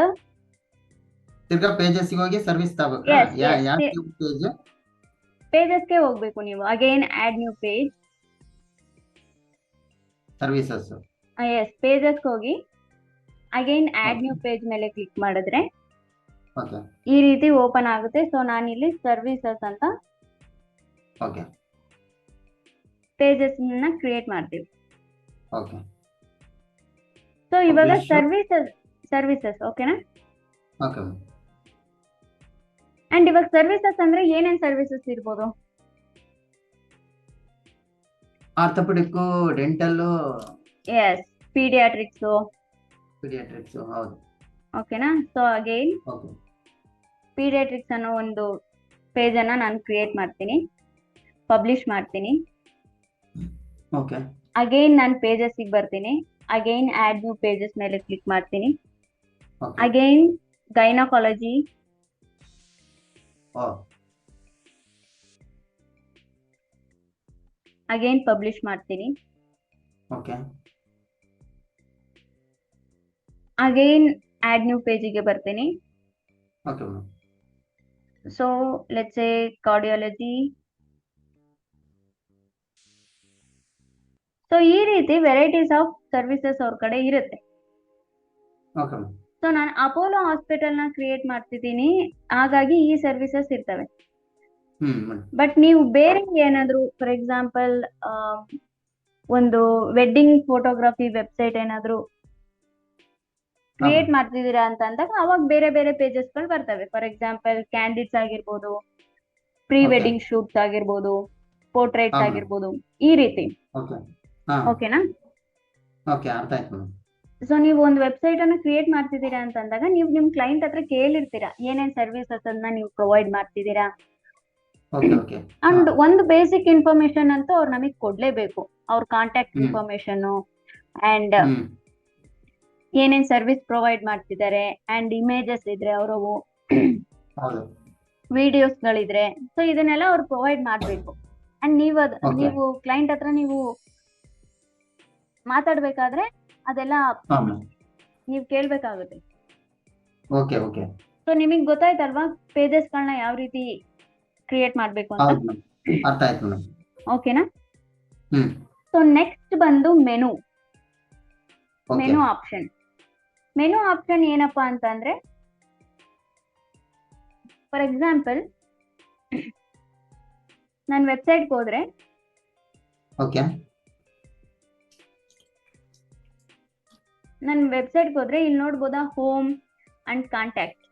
ತಿರ್ಗಾ ಪೇಜಸ್ ಹೋಗಿ ಸರ್ವಿಸ್ ತಗೋಬೇಕು. ಪೇಜಸ್ಗೆ ಹೋಗ್ಬೇಕು ನೀವು. Again add new page, services. Yes, ಪೇಜಸ್ಗೆ ಹೋಗಿ ಅಗೇನ್ ಆಡ್ ನ್ಯೂ ಪೇಜ್ ಮೇಲೆ ಕ್ಲಿಕ್ ಮಾಡಿದ್ರೆ ಈ ರೀತಿ ಓಪನ್ ಆಗುತ್ತೆ. ಸೊ ನಾನಿಲ್ಲಿ ಸರ್ವಿಸಸ್ ಅಂತ ಪೇಜಸ್ ಕ್ರಿಯೇಟ್ ಮಾಡ್ತೀವಿ. ಸೊ ಇವಾಗ ಸರ್ವಿಸಸ್ ಓಕೆನಾ? ಅಂಡ್ ಇವಾಗ ಸರ್ವಿಸಸ್ ಅಂದ್ರೆ ಏನೇನ್ ಸರ್ವಿಸಸ್ ಇರ್ಬೋದು? Orthopaedic, dental, yes, paediatrics. ಹೌದು. ಓಕೆನಾ? ಸೊ ಅಗೈನ್ ಪೀಡಿಯಾಟ್ರಿಕ್ಸ್ ಅನ್ನೋ ಒಂದು ಪೇಜ್ ಅನ್ನ ನಾನು ಕ್ರಿಯೇಟ್ ಮಾಡ್ತೀನಿ, ಪಬ್ಲಿಷ್ ಮಾಡ್ತೀನಿ. ಅಗೈನ್ ನಾನು ಪೇಜಸ್ ಬರ್ತೀನಿ. ಅಗೈನ್ ಆಡ್ ನ್ಯೂ ಪೇಜಸ್ ಮೇಲೆ ಕ್ಲಿಕ್ ಮಾಡ್ತೀನಿ. ಅಗೈನ್ ಗೈನಕಾಲಜಿ, ಅಗೈನ್ ಪಬ್ಲಿಷ್ ಮಾಡ್ತೀನಿ. ಅಗೈನ್ ಆಡ್ ನ್ಯೂ ಪೇಜಿಗೆ ಬರ್ತೀನಿ. So let's say cardiology. So ಈ ರೀತಿ ವೆರೈಟೀಸ್ ಆಫ್ ಸರ್ವಿಸಸ್ ಅವ್ರ ಕಡೆ ಇರುತ್ತೆ. ಸೊ ನಾನು ಅಪೋಲೋ ಹಾಸ್ಪಿಟಲ್ ನ ಕ್ರಿಯೇಟ್ ಮಾಡ್ತಿದ್ದೀನಿ, ಹಾಗಾಗಿ ಈ ಸರ್ವಿಸಸ್ ಇರ್ತವೆ. ಬಟ್ ನೀವು ಬೇರೆ ಏನಾದ್ರು, ಫಾರ್ ಎಕ್ಸಾಂಪಲ್ ಒಂದು ವೆಡ್ಡಿಂಗ್ ಫೋಟೋಗ್ರಫಿ ವೆಬ್ಸೈಟ್ ಏನಾದ್ರು ಕ್ರಿಯೇಟ್ ಮಾಡ್ತಿದ್ದೀರಾ ಅಂತ ಅಂದಾಗ ಅವಾಗ ಬೇರೆ ಬೇರೆ ಪೇಜಸ್ ಗಳು ಬರ್ತವೆ. ಫಾರ್ ಎಕ್ಸಾಂಪಲ್ ಕ್ಯಾಂಡಿಡ್ಸ್ ಆಗಿರ್ಬೋದು, ಪ್ರೀ ವೆಡ್ಡಿಂಗ್ ಶೂಟ್ಸ್ ಆಗಿರ್ಬೋದು, ಪೋರ್ಟ್ರೇಟ್ಸ್ ಆಗಿರ್ಬೋದು, ಈ ರೀತಿ. ಓಕೆನಾ? ಓಕೆ, ಅರ್ಥ ಆಯ್ತು ಮೇಡಮ್. ಸೊ ನೀವು ಒಂದು ವೆಬ್ಸೈಟ್ ಅನ್ನು ಕ್ರಿಯೇಟ್ ಮಾಡ್ತಿದ್ದೀರಾ ಅಂತ ಅಂದಾಗ ನೀವು ನಿಮ್ ಕ್ಲೈಂಟ್ ಹತ್ರ ಕೇಳಿರ್ತೀರಾ ಏನೇನ್ ಸರ್ವಿಸಸ್ ಅನ್ನ ನೀವು ಪ್ರೊವೈಡ್ ಮಾಡ್ತಿದ್ದೀರಾ. Okay okay. ಅಂಡ್ ಒಂದು ಬೇಸಿಕ್ ಇನ್ಫಾರ್ಮೇಶನ್ ಅಂತ ಅವ್ರು ನಮಗೆ ಕೊಡ್ಲೇಬೇಕು. ಅವ್ರ ಕಾಂಟ್ಯಾಕ್ಟ್ ಹ್ಮ್ ಇನ್ಫಾರ್ಮೇಶನ್ ಅಂಡ್ ಹ್ಮ್ ಏನೇನ್ ಸರ್ವಿಸ್ ಪ್ರೊವೈಡ್ ಮಾಡ್ತಿದ್ದಾರೆ ಅಂಡ್ ಇಮೇಜಸ್ ಇದ್ರೆ ಅವರವು ಹೌದು. ವಿಡಿಯೋಸ್ ಗಳಿದ್ರೆ ಸೊ ಇದನ್ನೆಲ್ಲ ಅವ್ರು ಪ್ರೊವೈಡ್ ಮಾಡ್ಬೇಕು. And okay. ನೀವು ಕ್ಲೈಂಟ್ ಹತ್ರ ನೀವು ಮಾತಾಡ್ಬೇಕಾದ್ರೆ ಅದೆಲ್ಲ ಹಾ ಮೇಡಮ್. ನೀವು ಕೇಳ್ಬೇಕಾಗುತ್ತೆ. Okay okay. ಸೊ ನಿಮಗೆ ಗೊತ್ತಾಯ್ತಲ್ವಾ ಪೇಜಸ್ ಗಳನ್ನ ಯಾವ ರೀತಿ ಕ್ರಿಯೇಟ್ ಮಾಡ್ಬೇಕು ಅಂತ. ಹೌದು ಮೇಡಮ್, ಅರ್ಥ ಆಯ್ತು ಮೇಡಮ್. ಓಕೆನಾ. ಹ್ಮ್ ಸೊ ನೆಕ್ಸ್ಟ್ ಬಂದು menu okay. Menu option. Menu option ಏನಪ್ಪಾ ಅಂತಂದ್ರೆ ಫಾರ್ ಎಕ್ಸಾಂಪಲ್ ನಾನು ವೆಬ್ಸೈಟ್ಗೆ ಹೋದ್ರೆ ಓಕೆ. ಇಲ್ಲಿ ನೋಡ್ಬೋದಾ ಹೋಮ್ ಅಂಡ್ ಕಾಂಟ್ಯಾಕ್ಟ್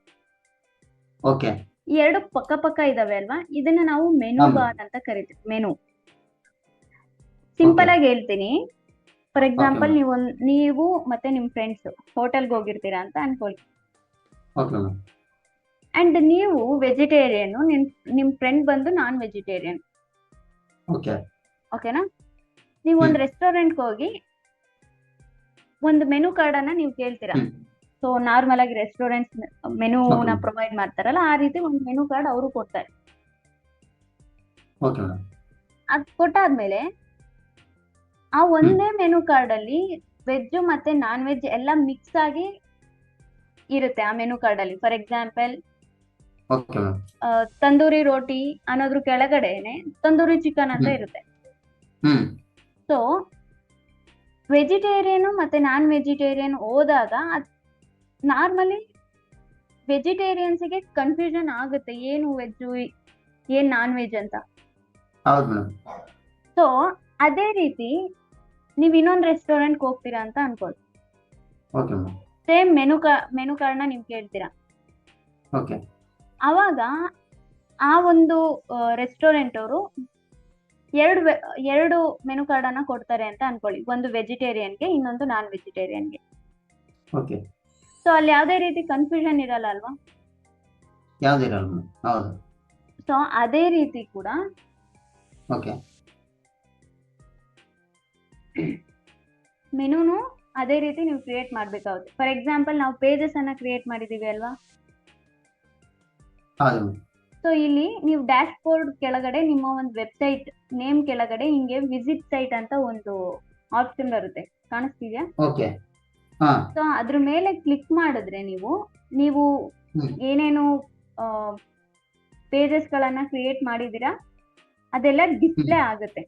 ಓಕೆ. ಈ ಎರಡು ಪಕ್ಕ ಪಕ್ಕ ಇದಾವೆ ಅಲ್ವಾ, ಇದನ್ನ ನಾವು ಮೆನು ಹೌದು. ಬಾರ್ ಅಂತ ಕರಿತೀವಿ. ಮೆನು ಸಿಂಪಲ್ ಆಗಿ ಹೇಳ್ತೀನಿ. For example madam. ನೀವು ಮತ್ತೆ ನಿಮ್ ಫ್ರೆಂಡ್ಸ್ ಹೋಟೆಲ್ಗೆ ಹೋಗಿರ್ತೀರಾ ಅಂತ ಅನ್ಕೊಳ್ಳಿ. Okay madam. ಅಂಡ್ ನೀವು ವೆಜಿಟೇರಿಯನ್, ನಿಮ್ ಫ್ರೆಂಡ್ ಬಂದು ನಾನ್ ವೆಜಿಟೇರಿಯನ್. ಓಕೆ. ಓಕೆನಾ. ನೀವು ಒಂದು ರೆಸ್ಟೋರೆಂಟ್ಗೆ ಹೋಗಿ ಒಂದು ಮೆನು ಕಾರ್ಡ್ ಅನ್ನ ನೀವು ಕೇಳ್ತೀರಾ. ಹ್ಮ್ ಸೊ ನಾರ್ಮಲ್ ಆಗಿ ರೆಸ್ಟೋರೆಂಟ್ಸ್ ಮೆನುನ Okay. ಪ್ರೊವೈಡ್ ಮಾಡ್ತಾರಲ್ಲ ಆ ರೀತಿ ಒಂದು ಮೆನು ಕಾರ್ಡ್ ಅವರು ಕೊಡ್ತಾರೆ. Okay madam. ಅದ್ ಕೊಟ್ಟಾದ್ಮೇಲೆ ಆ ಒಂದೇ ಮೆನು ಕಾರ್ಡ್ ಅಲ್ಲಿ ವೆಜ್ ಮತ್ತೆ ನಾನ್ ವೆಜ್ ಎಲ್ಲ ಮಿಕ್ಸ್ ಆಗಿ ಇರುತ್ತೆ ಆ ಮೆನು ಕಾರ್ಡ್ ಅಲ್ಲಿ. For example okay madam. Tandoori roti ಅನ್ನೋದ್ರ ಕೆಳಗಡೆನೆ ತಂದೂರಿ ಚಿಕನ್ ಅಂತ ಹ್ಮ್. ಇರುತ್ತೆ. ಹ್ಮ್ ಸೊ ವೆಜಿಟೇರಿಯನ್ ಮತ್ತೆ ನಾನ್ ವೆಜಿಟೇರಿಯನ್ ಹೋದಾಗ ನಾರ್ಮಲಿ ವೆಜಿಟೇರಿಯನ್ಸ್ಗೆ ಕನ್ಫ್ಯೂಷನ್ ಆಗುತ್ತೆ, ಏನು ವೆಜ್ ಏನ್ ನಾನ್ ವೆಜ್ ಅಂತ. ಹೌದು ಮೇಡಮ್. ಸೊ ಅದೇ ರೀತಿ ನೀವ್ ಇನ್ನೊಂದು ರೆಸ್ಟೋರೆಂಟ್ಗೆ ಹೋಗ್ತೀರಾ ಅಂತ ಅನ್ಕೊಳ್ಳಿ. Okay madam. ಸೇಮ್ ಮೆನು ಕಾರ್ಡ್ನ ನೀವು ಕೇಳ್ತೀರಾ. ಓಕೆ. ಅವಾಗ ಆ ಒಂದು ರೆಸ್ಟೋರೆಂಟ್ ಅವರು ಎರಡು ಮೆನು ಕಾರ್ಡ್ ಅನ್ನ ಕೊಡ್ತಾರೆ ಅಂತ ಅನ್ಕೊಳ್ಳಿ, ಒಂದು ವೆಜಿಟೇರಿಯನ್ಗೆ ಇನ್ನೊಂದು ನಾನ್ ವೆಜಿಟೇರಿಯನ್ಗೆ. ಓಕೆ. ಸೊ ಅಲ್ಲಿ ಯಾವುದೇ ರೀತಿ ಕನ್ಫ್ಯೂಷನ್ ಇರಲ್ಲ ಅಲ್ವಾ. ಯಾವ್ದಿರಲ್ಲ ಮೇಡಮ್. ಹೌದು. ಸೊ ಅದೇ ರೀತಿ ಕೂಡ ಓಕೆ. ಮೆನುನು ಅದೇ ರೀತಿ ನೀವು ಕ್ರಿಯೇಟ್ ಮಾಡ್ಬೇಕಾಗುತ್ತೆ. ಫಾರ್ ಎಕ್ಸಾಂಪಲ್ ನಾವು ಪೇಜಸ್ ಅನ್ನ ಕ್ರಿಯೇಟ್ ಮಾಡಿದೀವಿ ಅಲ್ವಾ. ಹೌದು ಮೇಡಮ್. ಸೊ ಇಲ್ಲಿ ನೀವು ಡ್ಯಾಶ್ ಬೋರ್ಡ್ ಕೆಳಗಡೆ ನಿಮ್ಮ ಒಂದು ವೆಬ್ಸೈಟ್ ನೇಮ್ ಕೆಳಗಡೆ ಹಿಂಗೆ ವಿಸಿಟ್ ಸೈಟ್ ಅಂತ ಒಂದು ಆಪ್ಷನ್ ಬರುತ್ತೆ, ಕಾಣಿಸ್ತಿದ್ಯಾ. ಓಕೆ. ಹಾ. ಸೊ ಅದ್ರ ಮೇಲೆ ಕ್ಲಿಕ್ ಮಾಡಿದ್ರೆ ನೀವು ಹ್ಮ್ ಏನೇನು ಪೇಜಸ್ ಗಳನ್ನ ಕ್ರಿಯೇಟ್ ಮಾಡಿದೀರಾ ಅದೆಲ್ಲ ಡಿಸ್ಪ್ಲೇ ಆಗುತ್ತೆ.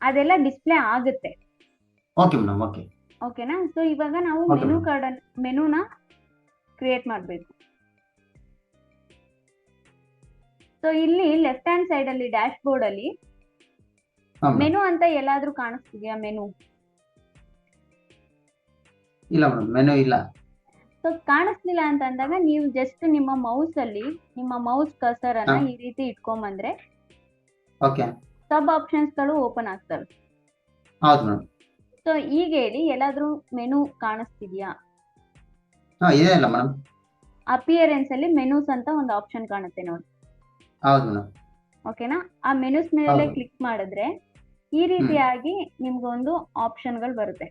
ಅದೆಲ್ಲ ಡಿಸ್ಪ್ಲೇ ಆಗುತ್ತೆ. Okay madam. ಓಕೆ. ಓಕೆನಾ. ಸೊ ಇವಾಗ ನಾವು Okay, madam. ಮೆನುನ ಕ್ರಿಯೇಟ್ ಮಾಡಬೇಕು. ಸೊ ಇಲ್ಲಿ ಲೆಫ್ಟ್ ಹ್ಯಾಂಡ್ ಸೈಡ್ ಅಲ್ಲಿ ಡ್ಯಾಶ್ ಬೋರ್ಡ್ ಅಲ್ಲಿ ಹಾ ಮೇಡಮ್. ಮೆನು ಅಂತ ಎಲ್ಲಾದ್ರೂ ಕಾಣಿಸ್ತಿದ್ಯಾ? ಮೆನು ಇಲ್ಲ ಮೇಡಮ್, ಮೆನು ಇಲ್ಲ. ಸೊ ಕಾಣಿಸ್ಲಿಲ್ಲ ಅಂತ ಅಂದಾಗ ನೀವು ಜಸ್ಟ್ ನಿಮ್ಮ ಮೌಸ್ ಕರ್ಸರ್ ಅನ್ನ ಹಾ. ಈ ರೀತಿ ಇಟ್ಕೊಂಬಂದ್ರೆ ಓಕೆ. ಸಬ್ ಆಪ್ಷನ್ಸ್ ಗಳು ಓಪನ್ ಆಗ್ತವೆ. ಹೌದು ಮೇಡಮ್. ಸೊ ಈಗ ಹೇಳಿ, ಎಲ್ಲಾದ್ರೂ ಮೆನು ಕಾಣಿಸ್ತಿದ್ಯಾ? ಹಾ, ಇದೆ ಅಲ್ಲ ಮೇಡಮ್. ಅಪಿಯರೆನ್ಸ್ ಅಲ್ಲಿ ಮೆನೂಸ್ ಅಂತ ಒಂದು ಆಪ್ಷನ್ ಕಾಣುತ್ತೆ ನೋಡಿ. ಹೌದು ಮೇಡಮ್. ಓಕೆನಾ. ಆ ಮೆನೂಸ್ ಮೇಲೆ ಹೌದು. ಕ್ಲಿಕ್ ಮಾಡಿದ್ರೆ ಈ ರೀತಿಯಾಗಿ ನಿಮ್ಗೊಂದು ಆಪ್ಷನ್ಗಳು ಬರುತ್ತೆ.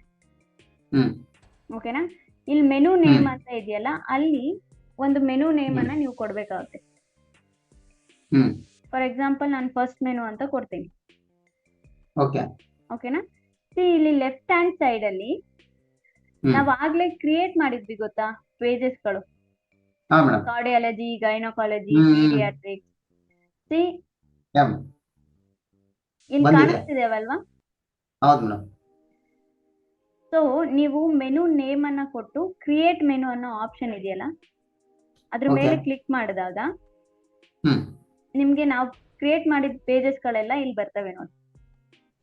ಹ್ಮ್ ಓಕೆನಾ. ಇಲ್ಲಿ ಮೆನು ನೇಮ್ ಅಂತ ಇದೆಯಲ್ಲ, ಅಲ್ಲಿ ಒಂದು ಮೆನು ನೇಮ್ ಅನ್ನ ನೀವು ಕೊಡ್ಬೇಕಾಗುತ್ತೆ. ಹ್ಮ್ ಫಾರ್ ಎಕ್ಸಾಂಪಲ್ ನಾನು ಫಸ್ಟ್ ಮೆನು ಅಂತ ಕೊಡ್ತೀನಿ. ಓಕೆ. ಓಕೆನಾ. ಇಲ್ಲಿ ಲೆಫ್ಟ್ ಹ್ಯಾಂಡ್ ಸೈಡ್ ಅಲ್ಲಿ ನಾವು ಆಗ್ಲೇ ಕ್ರಿಯೇಟ್ ಮಾಡಿದ್ವಿ ಗೊತ್ತಾ ಪೇಜಸ್ಗಳು, ಹಾ ಮೇಡಮ್. ಕಾರ್ಡಿಯಾಲಜಿ, ಗೈನಕಾಲಜಿ, ಹ್ಮ್. ಪೀಡಿಯಾಟ್ರಿಕ್ಸ್. ಇಲ್ಲಿ ಬಂದಿದೆ. ಕಾಣಿಸ್ತಿದೇವಲ್ವಾ. ಹೌದು ಮೇಡಮ್. ಸೊ ನೀವು ಮೆನು ನೇಮ್ ಅನ್ನ ಕೊಟ್ಟು ಕ್ರಿಯೇಟ್ ಮೆನು ಅನ್ನೋ ಆಪ್ಷನ್ ಇದೆಯಲ್ಲ, ಅದ್ರ Okay. ಮೇಲೆ ಕ್ಲಿಕ್ ಮಾಡಿದಾಗ ಹ್ಮ್ ನಿಮ್ಗೆ ನಾವು ಕ್ರಿಯೇಟ್ ಮಾಡಿದ ಪೇಜಸ್ ಗಳೆಲ್ಲ ಇಲ್ಲಿ ಬರ್ತವೆ ನೋಡಿ.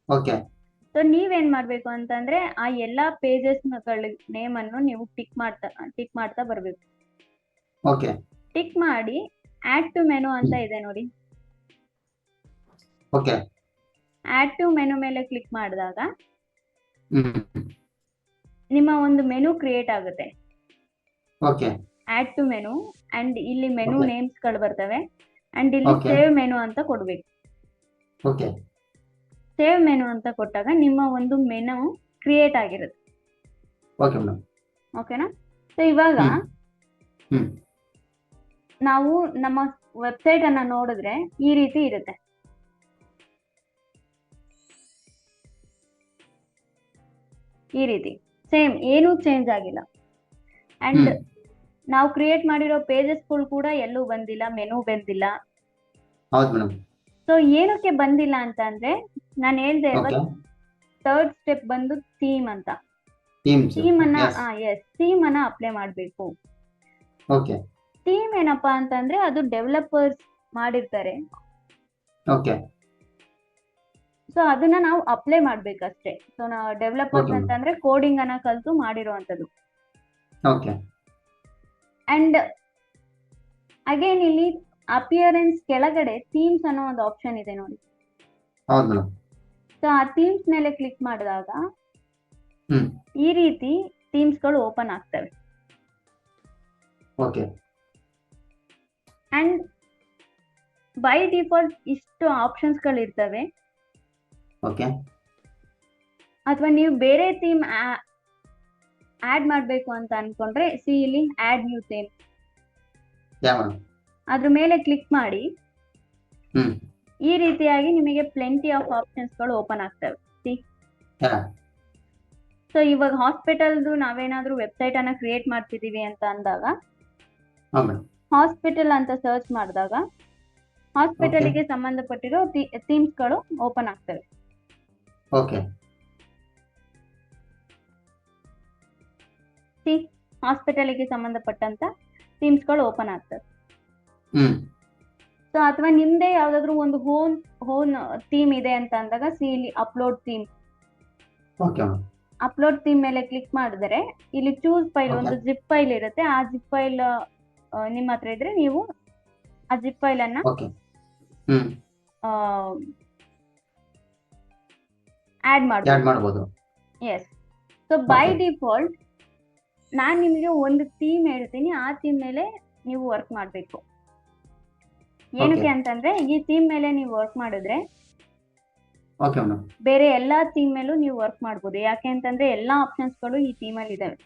ಓಕೆ. ಸೊ ನೀವೇನ್ ಮಾಡ್ಬೇಕು ಅಂತಂದ್ರೆ ಆ ಎಲ್ಲಾ ಪೇಜಸ್ ನೇಮ್ ಅನ್ನು ನೀವು ಟಿಕ್ ಮಾಡ್ತಾ ಬರ್ಬೇಕು. ಓಕೆ. ಟಿಕ್ ಮಾಡಿ ಆಡ್ ಟು ಮೆನು ಅಂತ ಇದೆ ನೋಡಿ. ಓಕೆ. ಆಡ್ ಟು ಮೆನು ಮೇಲೆ ಕ್ಲಿಕ್ ಮಾಡಿದಾಗ ಹ್ಮ್ ನಿಮ್ಮ ಒಂದು ಮೆನು ಕ್ರಿಯೇಟ್ ಆಗುತ್ತೆ, okay add to menu, and ಇಲ್ಲಿ ಮೆನು ಓಕೆ ನೇಮ್ಸ್ ಗಳು ಬರ್ತವೆ, ಅಂಡ್ ಇಲ್ಲಿ ಓಕೆ ಸೇವ್ ಮೆನು ಅಂತ ಕೊಡ್ಬೇಕು. ಓಕೆ ಸೇವ್ ಮೆನು ಅಂತ ಕೊಟ್ಟಾಗ ನಿಮ್ಮ ಒಂದು ಮೆನು ಕ್ರಿಯೇಟ್ ಆಗಿರುತ್ತೆ. Okay madam. ಓಕೆನಾ? ಸೊ ಇವಾಗ ಹ್ಮ್ ಹ್ಮ್ ನಾವು ನಮ್ಮ ವೆಬ್ಸೈಟ್ ಅನ್ನ ನೋಡಿದ್ರೆ ಈ ರೀತಿ ಇರುತ್ತೆ. ಈ ರೀತಿ ಸೇಮ್, ಏನೂ ಚೇಂಜ್ ಆಗಿಲ್ಲ. ಅಂಡ್ ಹ್ಮ್ ನಾವು ಕ್ರಿಯೇಟ್ ಮಾಡಿರೋ ಪೇಜಸ್ಗಳು ಕೂಡ ಎಲ್ಲೂ ಬಂದಿಲ್ಲ, ಮೆನು ಬಂದಿಲ್ಲ. ಹೌದು ಮೇಡಮ್. ಸೊ ಏನಕ್ಕೆ ಬಂದಿಲ್ಲ ಅಂತ ಅಂದ್ರೆ, ನಾನು ಹೇಳ್ದೆ ಅಲ್ವಾ, ಓಕೆ ಥರ್ಡ್ ಸ್ಟೆಪ್ ಬಂದು ಥೀಮ್ ಅಂತ. ಟೀಮ್ಸ್ ಥೀಮ್ ಅನ್ನ ಎಸ್ ಥೀಮ್ ಅನ್ನ ಅಪ್ಲೈ ಮಾಡಬೇಕು. ಓಕೆ ಥೀಮ್ ಏನಪ್ಪಾ ಅಂತಂದ್ರೆ ಅದು ಡೆವಲಪರ್ಸ್ ಮಾಡಿರ್ತಾರೆ. ಓಕೆ ಸೊ ಅದನ್ನ ನಾವು ಅಪ್ಲೈ ಮಾಡ್ಬೇಕಷ್ಟೇ. ಸೊ ನಾವು ಡೆವಲಪರ್ಸ್ Okay, ma'am. ಅಂತಂದ್ರೆ ಕೋಡಿಂಗ್ ಅನ್ನ ಕಲ್ತು ಮಾಡಿರುವಂತದ್ದು. ಓಕೆ ಅಂಡ್ ಅಗೇನ್ ಇಲ್ಲಿ ಅಪಿಯರೆನ್ಸ್ ಕೆಳಗಡೆ ಥೀಮ್ಸ್ ಅನ್ನೋ ಒಂದು ಆಪ್ಷನ್ ಇದೆ ನೋಡಿ. ಹೌದು ಮೇಡಮ್. ಸೊ ಆ ಥೀಮ್ಸ್ ಮೇಲೆ ಕ್ಲಿಕ್ ಮಾಡಿದಾಗ ಹ್ಮ್ ಈ ರೀತಿ ಥೀಮ್ಸ್ ಗಳು ಓಪನ್ ಆಗ್ತವೆ. ಓಕೆ ಅಂಡ್ ಬೈ ಡಿಫಾಲ್ಟ್ ಇಷ್ಟು ಆಪ್ಷನ್ಸ್ ಗಳು ಇರ್ತವೆ. ಓಕೆ ಅಥವಾ ನೀವು ಬೇರೆ ಥೀಮ್ ಆಡ್ ಮಾಡಬೇಕು ಅಂತ ಅನ್ಕೊಂಡ್ರೆ ಇಲ್ಲಿ ಆಡ್ ನ್ಯೂ ಥೀಮ್ ಯಾ ಮೇಡಮ್. ಅದ್ರ ಮೇಲೆ ಕ್ಲಿಕ್ ಮಾಡಿ ಹ್ಮ್ ಈ ರೀತಿಯಾಗಿ ನಿಮಗೆ ಪ್ಲೆಂಟಿ ಆಫ್ ಆಪ್ಷನ್ಸ್ ಗಳು ಓಪನ್ ಆಗ್ತವೆ. ಯಾ ಸೊ ಇವಾಗ ಹಾಸ್ಪಿಟಲ್ದು ನಾವೇನಾದ್ರೂ ವೆಬ್ಸೈಟ್ ಅನ್ನ ಕ್ರಿಯೇಟ್ ಮಾಡ್ತಿದೀವಿ ಅಂತ ಅಂದಾಗ ಹಾ ಮೇಡಮ್. ಹಾಸ್ಪಿಟಲ್ ಅಂತ ಸರ್ಚ್ ಮಾಡಿದಾಗ ಹಾಸ್ಪಿಟಲ್ಗೆ ಸಂಬಂಧಪಟ್ಟಿರೋ ಥೀಮ್ಸ್ ಗಳು ಓಪನ್ ಆಗ್ತವೆ. ಓಕೆ ಹಾಸ್ಪಿಟಲ್ಗೆ ಸಂಬಂಧಪಟ್ಟಂತ ಥೀಮ್ಸ್ ಗಳು ಓಪನ್ ಆಗ್ತವೆ. ಹ್ಮ್ ಸೊ ಅಥವಾ ನಿಮ್ದೇ ಯಾವ್ದಾದ್ರು ಒಂದು ಹೋನ್ ಥೀಮ್ ಇದೆ ಅಂತ ಅಂದಾಗ ಇಲ್ಲಿ upload theme. Okay madam. Upload theme ಮೇಲೆ ಕ್ಲಿಕ್ ಮಾಡಿದ್ರೆ ಇಲ್ಲಿ ಚೂಸ್ ಫೈಲ್, Okay. ಒಂದು ಜಿಪ್ ಫೈಲ್ ಇರುತ್ತೆ. ಆ ಜಿಪ್ ಫೈಲ್ ನಿಮ್ಮ ಹತ್ರ ಇದ್ರೆ ನೀವು ಆ ಜಿಪ್ ಫೈಲ್ ಅನ್ನ ಓಕೆ ಹ್ಮ್ ಆಡ್ ಆಡ್ ಮಾಡಬಹುದು. ಮಾಡ್ಬೋದು. Yes. So by Okay. Default ನಾನ್ ನಿಮಗೆ ಒಂದು ಥೀಮ್ ಹೇಳ್ತೀನಿ, ಆ ಥೀಮ್ ಮೇಲೆ ನೀವು ವರ್ಕ್ ಮಾಡಬೇಕು. ಏನಕ್ಕೆ Okay. ಅಂತಂದ್ರೆ ಈ ಥೀಮ್ ಮೇಲೆ ನೀವು ವರ್ಕ್ ಮಾಡಿದ್ರೆ ಓಕೆ ಮೇಡಮ್. ಬೇರೆ ಎಲ್ಲಾ ಥೀಮ್ ಮೇಲೂ ನೀವು ವರ್ಕ್ ಮಾಡ್ಬೋದು. ಯಾಕೆ ಅಂತಂದ್ರೆ ಎಲ್ಲಾ ಆಪ್ಷನ್ಸ್ ಗಳು ಈ ಥೀಮ್ ಅಲ್ಲಿ ಇದಾವೆ.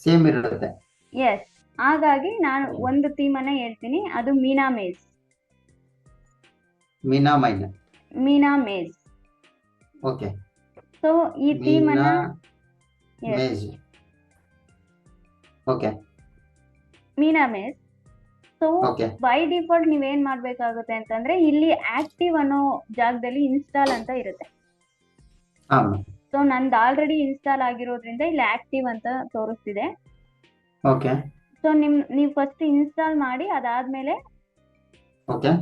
ಸೇಮ್ ಇರುತ್ತೆ. ಎಸ್. ಹಾಗಾಗಿ ನಾನು ಒಂದು ಥೀಮ್ ಅನ್ನ ಹೇಳ್ತೀನಿ, ಅದು ಮೀನಾ ಮೇಜ್. ಮೀನಾ ಮೈನ್. ಓಕೆ ಸೊ ಈ ಥೀಮ್ ಅನ್ನ ಮೀನಾ ಮೇಜ್. ಓಕೆ ಮೀನಾ ಮೇಜ್. ಸೊ ಓಕೆ ಬೈ ಡಿಫಾಲ್ಟ್ ನೀವೇನ್ ಮಾಡ್ಬೇಕಾಗುತ್ತೆ ಅಂತಂದ್ರೆ ಇಲ್ಲಿ ಆಕ್ಟಿವ್ ಅನ್ನೋ ಜಾಗದಲ್ಲಿ ಇನ್ಸ್ಟಾಲ್ ಅಂತ ಇರುತ್ತೆ. ಹಾ ಮೇಡಮ್. ಸೊ ನಂದು ಆಲ್ರೆಡಿ ಇನ್ಸ್ಟಾಲ್ ಆಗಿರೋದ್ರಿಂದ ಇಲ್ಲಿ ಆಕ್ಟಿವ್ ಅಂತ ತೋರಿಸ್ತಿದೆ. ಓಕೆ ಸೊ ನೀವು ಫಸ್ಟ್ ಇನ್ಸ್ಟಾಲ್ ಮಾಡಿ ಅದಾದ್ಮೇಲೆ ಓಕೆ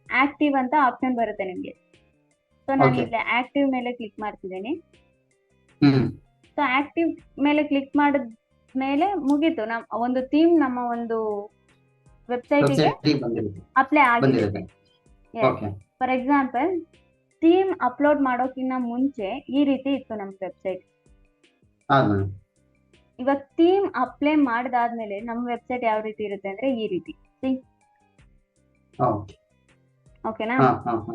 ಆಕ್ಟಿವ್ ಅಂತ ಆಪ್ಷನ್ ಬರುತ್ತೆ ನಿಮ್ಗೆ. ಸೊ ನಾನು Okay. ಇಲ್ಲಿ ಆಕ್ಟಿವ್ ಮೇಲೆ ಕ್ಲಿಕ್ ಮಾಡ್ತಿದ್ದೀನಿ. ಹ್ಮ್ ಸೊ ಆಕ್ಟಿವ್ ಮೇಲೆ ಕ್ಲಿಕ್ ಮಾಡಿದ್ಮೇಲೆ ಮುಗೀತು, ಒಂದು ಥೀಮ್ ನಮ್ಮ ಒಂದು ವೆಬ್ಸೈಟಿಗೆ ವೆಬ್ಸೈಟ್ ಬಂದಿರುತ್ತೆ. ಅಪ್ಲೈ ಆಗಿದೆ. ಬಂದಿರುತ್ತೆ. Okay for example theme upload ಮಾಡೋಕ್ಕಿಂತ ಮುಂಚೆ ಈ ರೀತಿ ಇತ್ತು ನಮ್ಮ ವೆಬ್ಸೈಟ್. ಹಾ ಮೇಡಮ್. ಇವಾಗ ಥೀಮ್ ಅಪ್ಲೈ ಮಾಡಿದಾದ್ಮೇಲೆ ನಮ್ಮ ವೆಬ್ಸೈಟ್ ಯಾವ ರೀತಿ ಇರುತ್ತೆ ಅಂದ್ರೆ ಈ ರೀತಿ. ಓಕೆ ಓಕೆನಾ? ಹಾ ಹಾ ಹಾ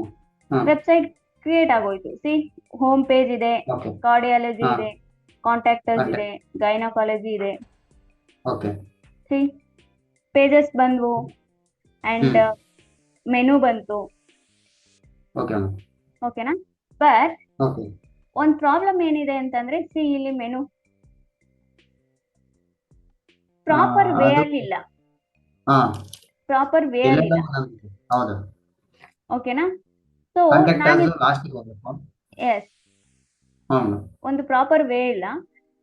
ಹಾ ವೆಬ್ಸೈಟ್ ಕ್ರಿಯೇಟ್ ಆಗೋಯ್ತು. ಹೋಮ್ ಪೇಜ್ ಇದೆ, ಓಕೆ ಕಾರ್ಡಿಯಾಲಜಿ ಹಾ. ಇದೆ, ಕಾಂಟ್ಯಾಕ್ಟರ್ಸ್ Contact. ಇದೆ, ಗೈನಕಾಲಜಿ ಇದೆ. ಓಕೆ ಪೇಜಸ್ ಬಂದ್ವು ಅಂಡ್ ಮೆನು ಬಂತು. Okay madam. ಓಕೆನಾ? ಬಟ್ ಓಕೆ ಒಂದ್ ಪ್ರಾಬ್ಲಮ್ ಏನಿದೆ ಅಂತಂದ್ರೆ ಇಲ್ಲಿ ಮೆನು ಪ್ರಾಪರ್ ವೇ ಅದು- ಅಲ್ಲಿ ಇಲ್ಲ. ಹಾ ಪ್ರಾಪರ್ ವೇ ಅಲ್ಲಿ ಇಲ್ಲ. ಹೌದು. ಓಕೆನಾ? ಸೊ ಕಾಂಟ್ಯಾಕ್ಟ್ ಲಾಸ್ಟಿಗೆ ಹೋಗ್ಬೇಕು. ಎಸ್, ಹಾ ಮೇಡಮ್. ಒಂದು ಪ್ರಾಪರ್ ವೇ ಇಲ್ಲ.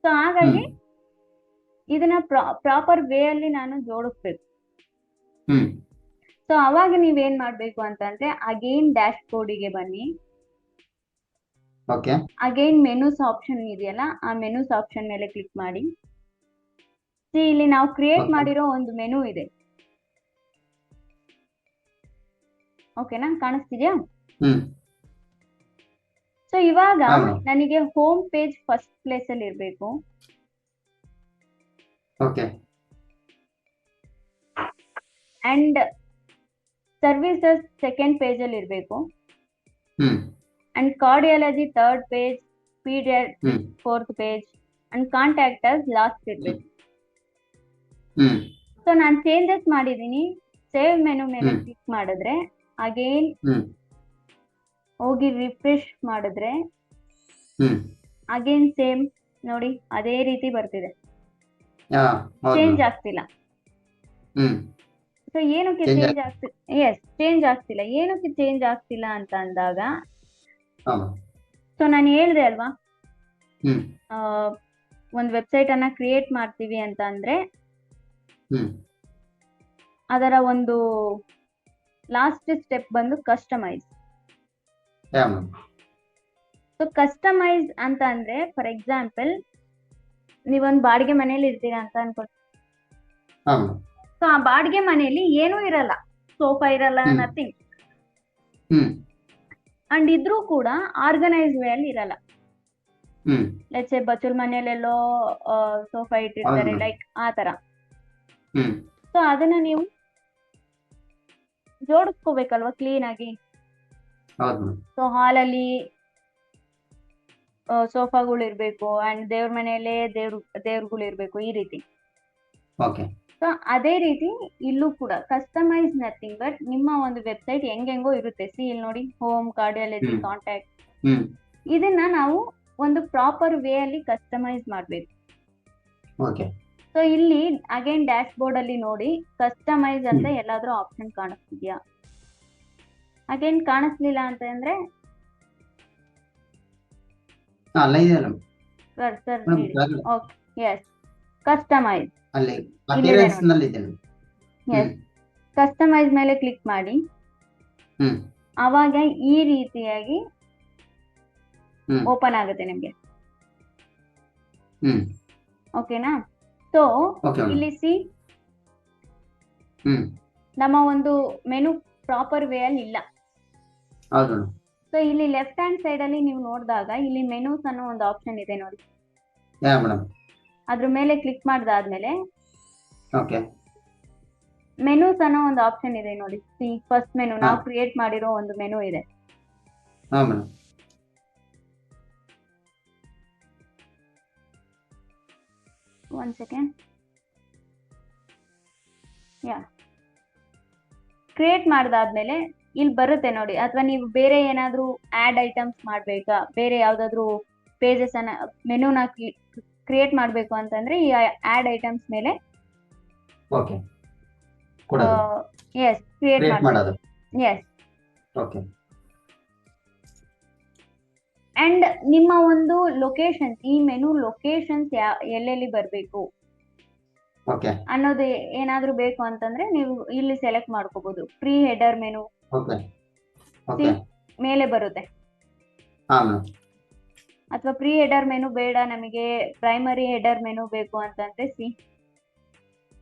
ಸೊ ಹಾಗಾಗಿ ಇದನ್ನ ಪ್ರಾಪರ್ ವೇ ಅಲ್ಲಿ ನಾನು ಜೋಡಿಸ್ಬೇಕು. ಹ್ಮ್ ಸೊ ಅವಾಗ ನೀವೇನ್ ಮಾಡ್ಬೇಕು ಅಂತಂದ್ರೆ ಅಗೈನ್ ಡ್ಯಾಶ್ ಬೋರ್ಡಿಗೆ ಬನ್ನಿ. ಓಕೆ ಅಗೈನ್ ಮೆನೂಸ್ ಆಪ್ಷನ್ ಇದೆಯಲ್ಲ, ಆ ಮೆನೂಸ್ ಆಪ್ಷನ್ ಮೇಲೆ ಕ್ಲಿಕ್ ಮಾಡಿ. ಇಲ್ಲಿ ನಾವು ಕ್ರಿಯೇಟ್ Okay. ಮಾಡಿರೋ ಒಂದು ಮೆನು ಇದೆ. ಓಕೆನಾ? ಕಾಣಿಸ್ತಿದ್ಯಾ? ಹ್ಮ್ ಸೊ ಸೊ ಇವಾಗ ಹಾ ಮೇಡಮ್. ನನಗೆ ಹೋಮ್ ಪೇಜ್ ಫಸ್ಟ್ ಪ್ಲೇಸ್ ಅಲ್ಲಿ ಇರಬೇಕು, okay. And services second page ಅಲ್ಲಿ ಇರಬೇಕು, hmm and cardiology third page, paediatric hmm fourth page, and contactors last ಇರಬೇಕು. ಹ್ಮ್ ಸೊ ನಾನು ಚೇಂಜಸ್ ಮಾಡಿದ್ದೀನಿ. ಸೇವ್ ಮೆನು ಮೇಲೆ ಹ್ಮ್ ಕ್ಲಿಕ್ ಮಾಡಿದ್ರೆ ಅಗೇನ್ ಹ್ಮ್ ಹೋಗಿ ರಿಫ್ರೆಶ್ ಮಾಡಿದ್ರೆ ಹ್ಮ್ ಅಗೇನ್ ಸೇಮ್ ನೋಡಿ ಅದೇ ರೀತಿ ಬರ್ತಿದೆ, ಹಾ ಹೌದು ಚೇಂಜ್ ಮೇಡಮ್. ಆಗ್ತಿಲ್ಲ. ಹ್ಮ್ ಸೊ ಏನಕ್ಕೆ Change ಚೇಂಜ್ ಆಗ್ತಿಲ್ಲ? ಎಸ್, ಚೇಂಜ್ ಆಗ್ತಿಲ್ಲ. ಏನಕ್ಕೆ ಚೇಂಜ್ ಆಗ್ತಿಲ್ಲ ಅಂತ ಅಂದಾಗ, ಹಾ ಮೇಡಮ್. ಸೊ ನಾನು ಹೇಳ್ದೆ ಅಲ್ವಾ, ಹ್ಮ್ ಒಂದು ವೆಬ್ಸೈಟ್ ಅನ್ನ ಕ್ರಿಯೇಟ್ ಮಾಡ್ತೀವಿ ಅಂತ ಅಂದ್ರೆ ಹ್ಮ್ ಅದರ ಒಂದು ಲಾಸ್ಟ್ ಸ್ಟೆಪ್ ಬಂದು ಕಸ್ಟಮೈಸ್. ಯಾ ಮೇಡಮ್. ಸೊ ಕಸ್ಟಮೈಸ್ ಅಂತ ಅಂದ್ರೆ ಫಾರ್ ಎಕ್ಸಾಂಪಲ್ ನೀವೊಂದು ಬಾಡಿಗೆ ಮನೇಲಿ ಇರ್ತೀರಾ ಅಂತ ಅನ್ಕೊಳ್ಳಿ. ಹಾ ಮೇಡಮ್. ಸೊ ಆ ಬಾಡಿಗೆ ಮನೆಯಲ್ಲಿ ಏನೂ ಇರಲ್ಲ, ಸೋಫಾ ಇರಲ್ಲ, ಹ್ಮ್ ನಥಿಂಗ್. ಹ್ಮ್ ಅಂಡ್ ಇದ್ರೂ ಕೂಡ ಆರ್ಗನೈಸ್ ವೇ ಅಲ್ಲಿ ಇರಲ್ಲ. ಹ್ಮ್ ಲೆಟ್ಸ್ ಬಚ್ಚಲ್ ಮನೇಲೆಲ್ಲೋ ಸೋಫಾ ಇಟ್ಟಿರ್ತಾರೆ, ಹೌದು. ಲೈಕ್ ಆ ತರ. ಹ್ಮ್ ಸೊ ಅದನ್ನ ನೀವು ಜೋಡಿಸ್ಕೋಬೇಕಲ್ವಾ ಕ್ಲೀನ್ ಆಗಿ. ಹೌದು ಮೇಡಮ್. ಸೊ ಹಾಲಲ್ಲಿ ಸೋಫಾಗಳು ಇರ್ಬೇಕು, ಅಂಡ್ ದೇವ್ರ ಮನೆಯಲ್ಲೇ ದೇವ್ರುಗಳು ಇರ್ಬೇಕು, ಈ ರೀತಿ. ಓಕೆ. ಸೊ ಅದೇ ರೀತಿ ಇಲ್ಲೂ ಕೂಡ ಕಸ್ಟಮೈಸ್ ನಥಿಂಗ್ ಬಟ್ ನಿಮ್ಮ ಒಂದು ವೆಬ್ಸೈಟ್ ಹೆಂಗೆಂಗೋ ಇರುತ್ತೆ. ಸಿ ಇಲ್ಲಿ ನೋಡಿ, ಹೋಮ್, ಕಾರ್ಡಿಯಾಲಜಿ, ಹ್ಮ್ ಕಾಂಟ್ಯಾಕ್ಟ್, ಹ್ಮ್ ಇದನ್ನ ನಾವು ಒಂದು ಪ್ರಾಪರ್ ವೇ ಅಲ್ಲಿ ಕಸ್ಟಮೈಸ್ ಮಾಡ್ಬೇಕು. ಓಕೆ. ಸೊ ಇಲ್ಲಿ ಅಗೇನ್ ಡ್ಯಾಶ್ ಬೋರ್ಡ್ ಅಲ್ಲಿ ನೋಡಿ, ಕಸ್ಟಮೈಸ್ ಅಂತ ಹ್ಮ್ ಎಲ್ಲಾದ್ರೂ ಆಪ್ಷನ್ ಕಾಣಿಸ್ತಿದ್ಯಾ? ಅಗೇನ್ ಕಾಣಿಸ್ಲಿಲ್ಲ ಅಂತ ಅಂದ್ರೆ ಹಾ ಅಲ್ಲ ಇದೆಯಲ್ಲ ಕರ್ಸರ್ ಮೇಡಮ್, ನೀಡಿ. ಕೆಳಗಡೆ ಓಕೆ, ಎಸ್, ಕಸ್ಟಮೈಸ್ ಅಲ್ಲಿ ಇಲ್ಲಿದೆ ಅಪಿಯರೆನ್ಸ್ ನೋಡಿ. ನಲ್ಲಿ ಇದೆ ಮೇಡಮ್. ಹ್ಮ್ ಎಸ್, ಕಸ್ಟಮೈಸ್ ಮೇಲೆ ಕ್ಲಿಕ್ ಮಾಡಿ, ಹ್ಮ್ ಅವಾಗ ಈ ರೀತಿಯಾಗಿ ಹ್ಮ್ ಓಪನ್ ಆಗುತ್ತೆ ನಿಮ್ಗೆ. ಹ್ಮ್ ಓಕೆನಾ? So okay madam. ಇಲ್ಲಿ ಸಿ, ಹ್ಮ್ ನಮ್ಮ ಒಂದು ಮೆನು ಪ್ರಾಪರ್ ವೇ ಅಲ್ಲಿ ಇಲ್ಲ. ಹೌದು ಮೇಡಮ್. ಸೊ ಇಲ್ಲಿ ಲೆಫ್ಟ್ ಹ್ಯಾಂಡ್ ಸೈಡ್ ಅಲ್ಲಿ ನೀವು ನೋಡಿದಾಗ ಇಲ್ಲಿ ಮೆನೂಸ್ ಅನ್ನೋ ಒಂದು ಆಪ್ಷನ್ ಇದೆ ನೋಡಿ. ಯಾ ಮೇಡಮ್. ಅದ್ರ ಮೇಲೆ ಕ್ಲಿಕ್ ಮಾಡಿದಾದ್ಮೇಲೆ ಓಕೆ. ಮೆನೂಸ್ ಅನ್ನೋ ಒಂದು ಆಪ್ಷನ್ ಇದೆ ನೋಡಿ. ಸಿ, ಫಸ್ಟ್ ಮೆನು, ಹಾ ನಾವು ಕ್ರಿಯೇಟ್ ಮಾಡಿರೋ ಒಂದು ಮೆನು ಇದೆ. ಹಾ madam. One second. Yeah, create ಮಾಡಿದಾದ್ಮೇಲೆ ಇಲ್ಲಿ ಬರುತ್ತೆ ನೋಡಿ. ಅಥವಾ ನೀವು ಬೇರೆ ಏನಾದ್ರೂ ಆಡ್ ಐಟಮ್ಸ್ ಮಾಡ್ಬೇಕಾ, ಬೇರೆ ಯಾವ್ದಾದ್ರು ಪೇಜಸ್ ಅನ್ನ ಮೆನುನ ಕ್ರಿಯೇಟ್ ಮಾಡ್ಬೇಕು ಅಂತಂದ್ರೆ ಈ ಆಡ್ ಐಟಮ್ಸ್ ಮೇಲೆ ಓಕೆ. ಕೊಡೋದು ಎಸ್ ಕ್ರಿಯೇಟ್ ಕ್ರಿಯೇಟ್ ಮಾಡ್ಬೇಕು. ಮಾಡೋದು. S, okay. ಅಂಡ್ ನಿಮ್ಮ ಒಂದು ಲೊಕೇಶನ್ಸ್, ಈ ಮೆನು ಲೊಕೇಶನ್ಸ್ ಎಲ್ಲೆಲ್ಲಿ ಬರಬೇಕು ಓಕೆ. ಅನ್ನೋದು ಏನಾದ್ರೂ ಬೇಕು ಅಂತಂದ್ರೆ ನೀವು ಇಲ್ಲಿ ಸೆಲೆಕ್ಟ್ ಮಾಡ್ಕೋಬಹುದು. Pre header menu okay. See okay. ಮೇಲೆ ಬರುತ್ತೆ. ಹಾ ಮೇಡಮ್. ಅಥವಾ ಪ್ರೀ ಹೆಡರ್ ಮೆನು ಬೇಡ, ನಮಗೆ ಪ್ರೈಮರಿ ಹೆಡರ್ ಮೆನು ಬೇಕು ಅಂತಂದ್ರೆ ಸಿ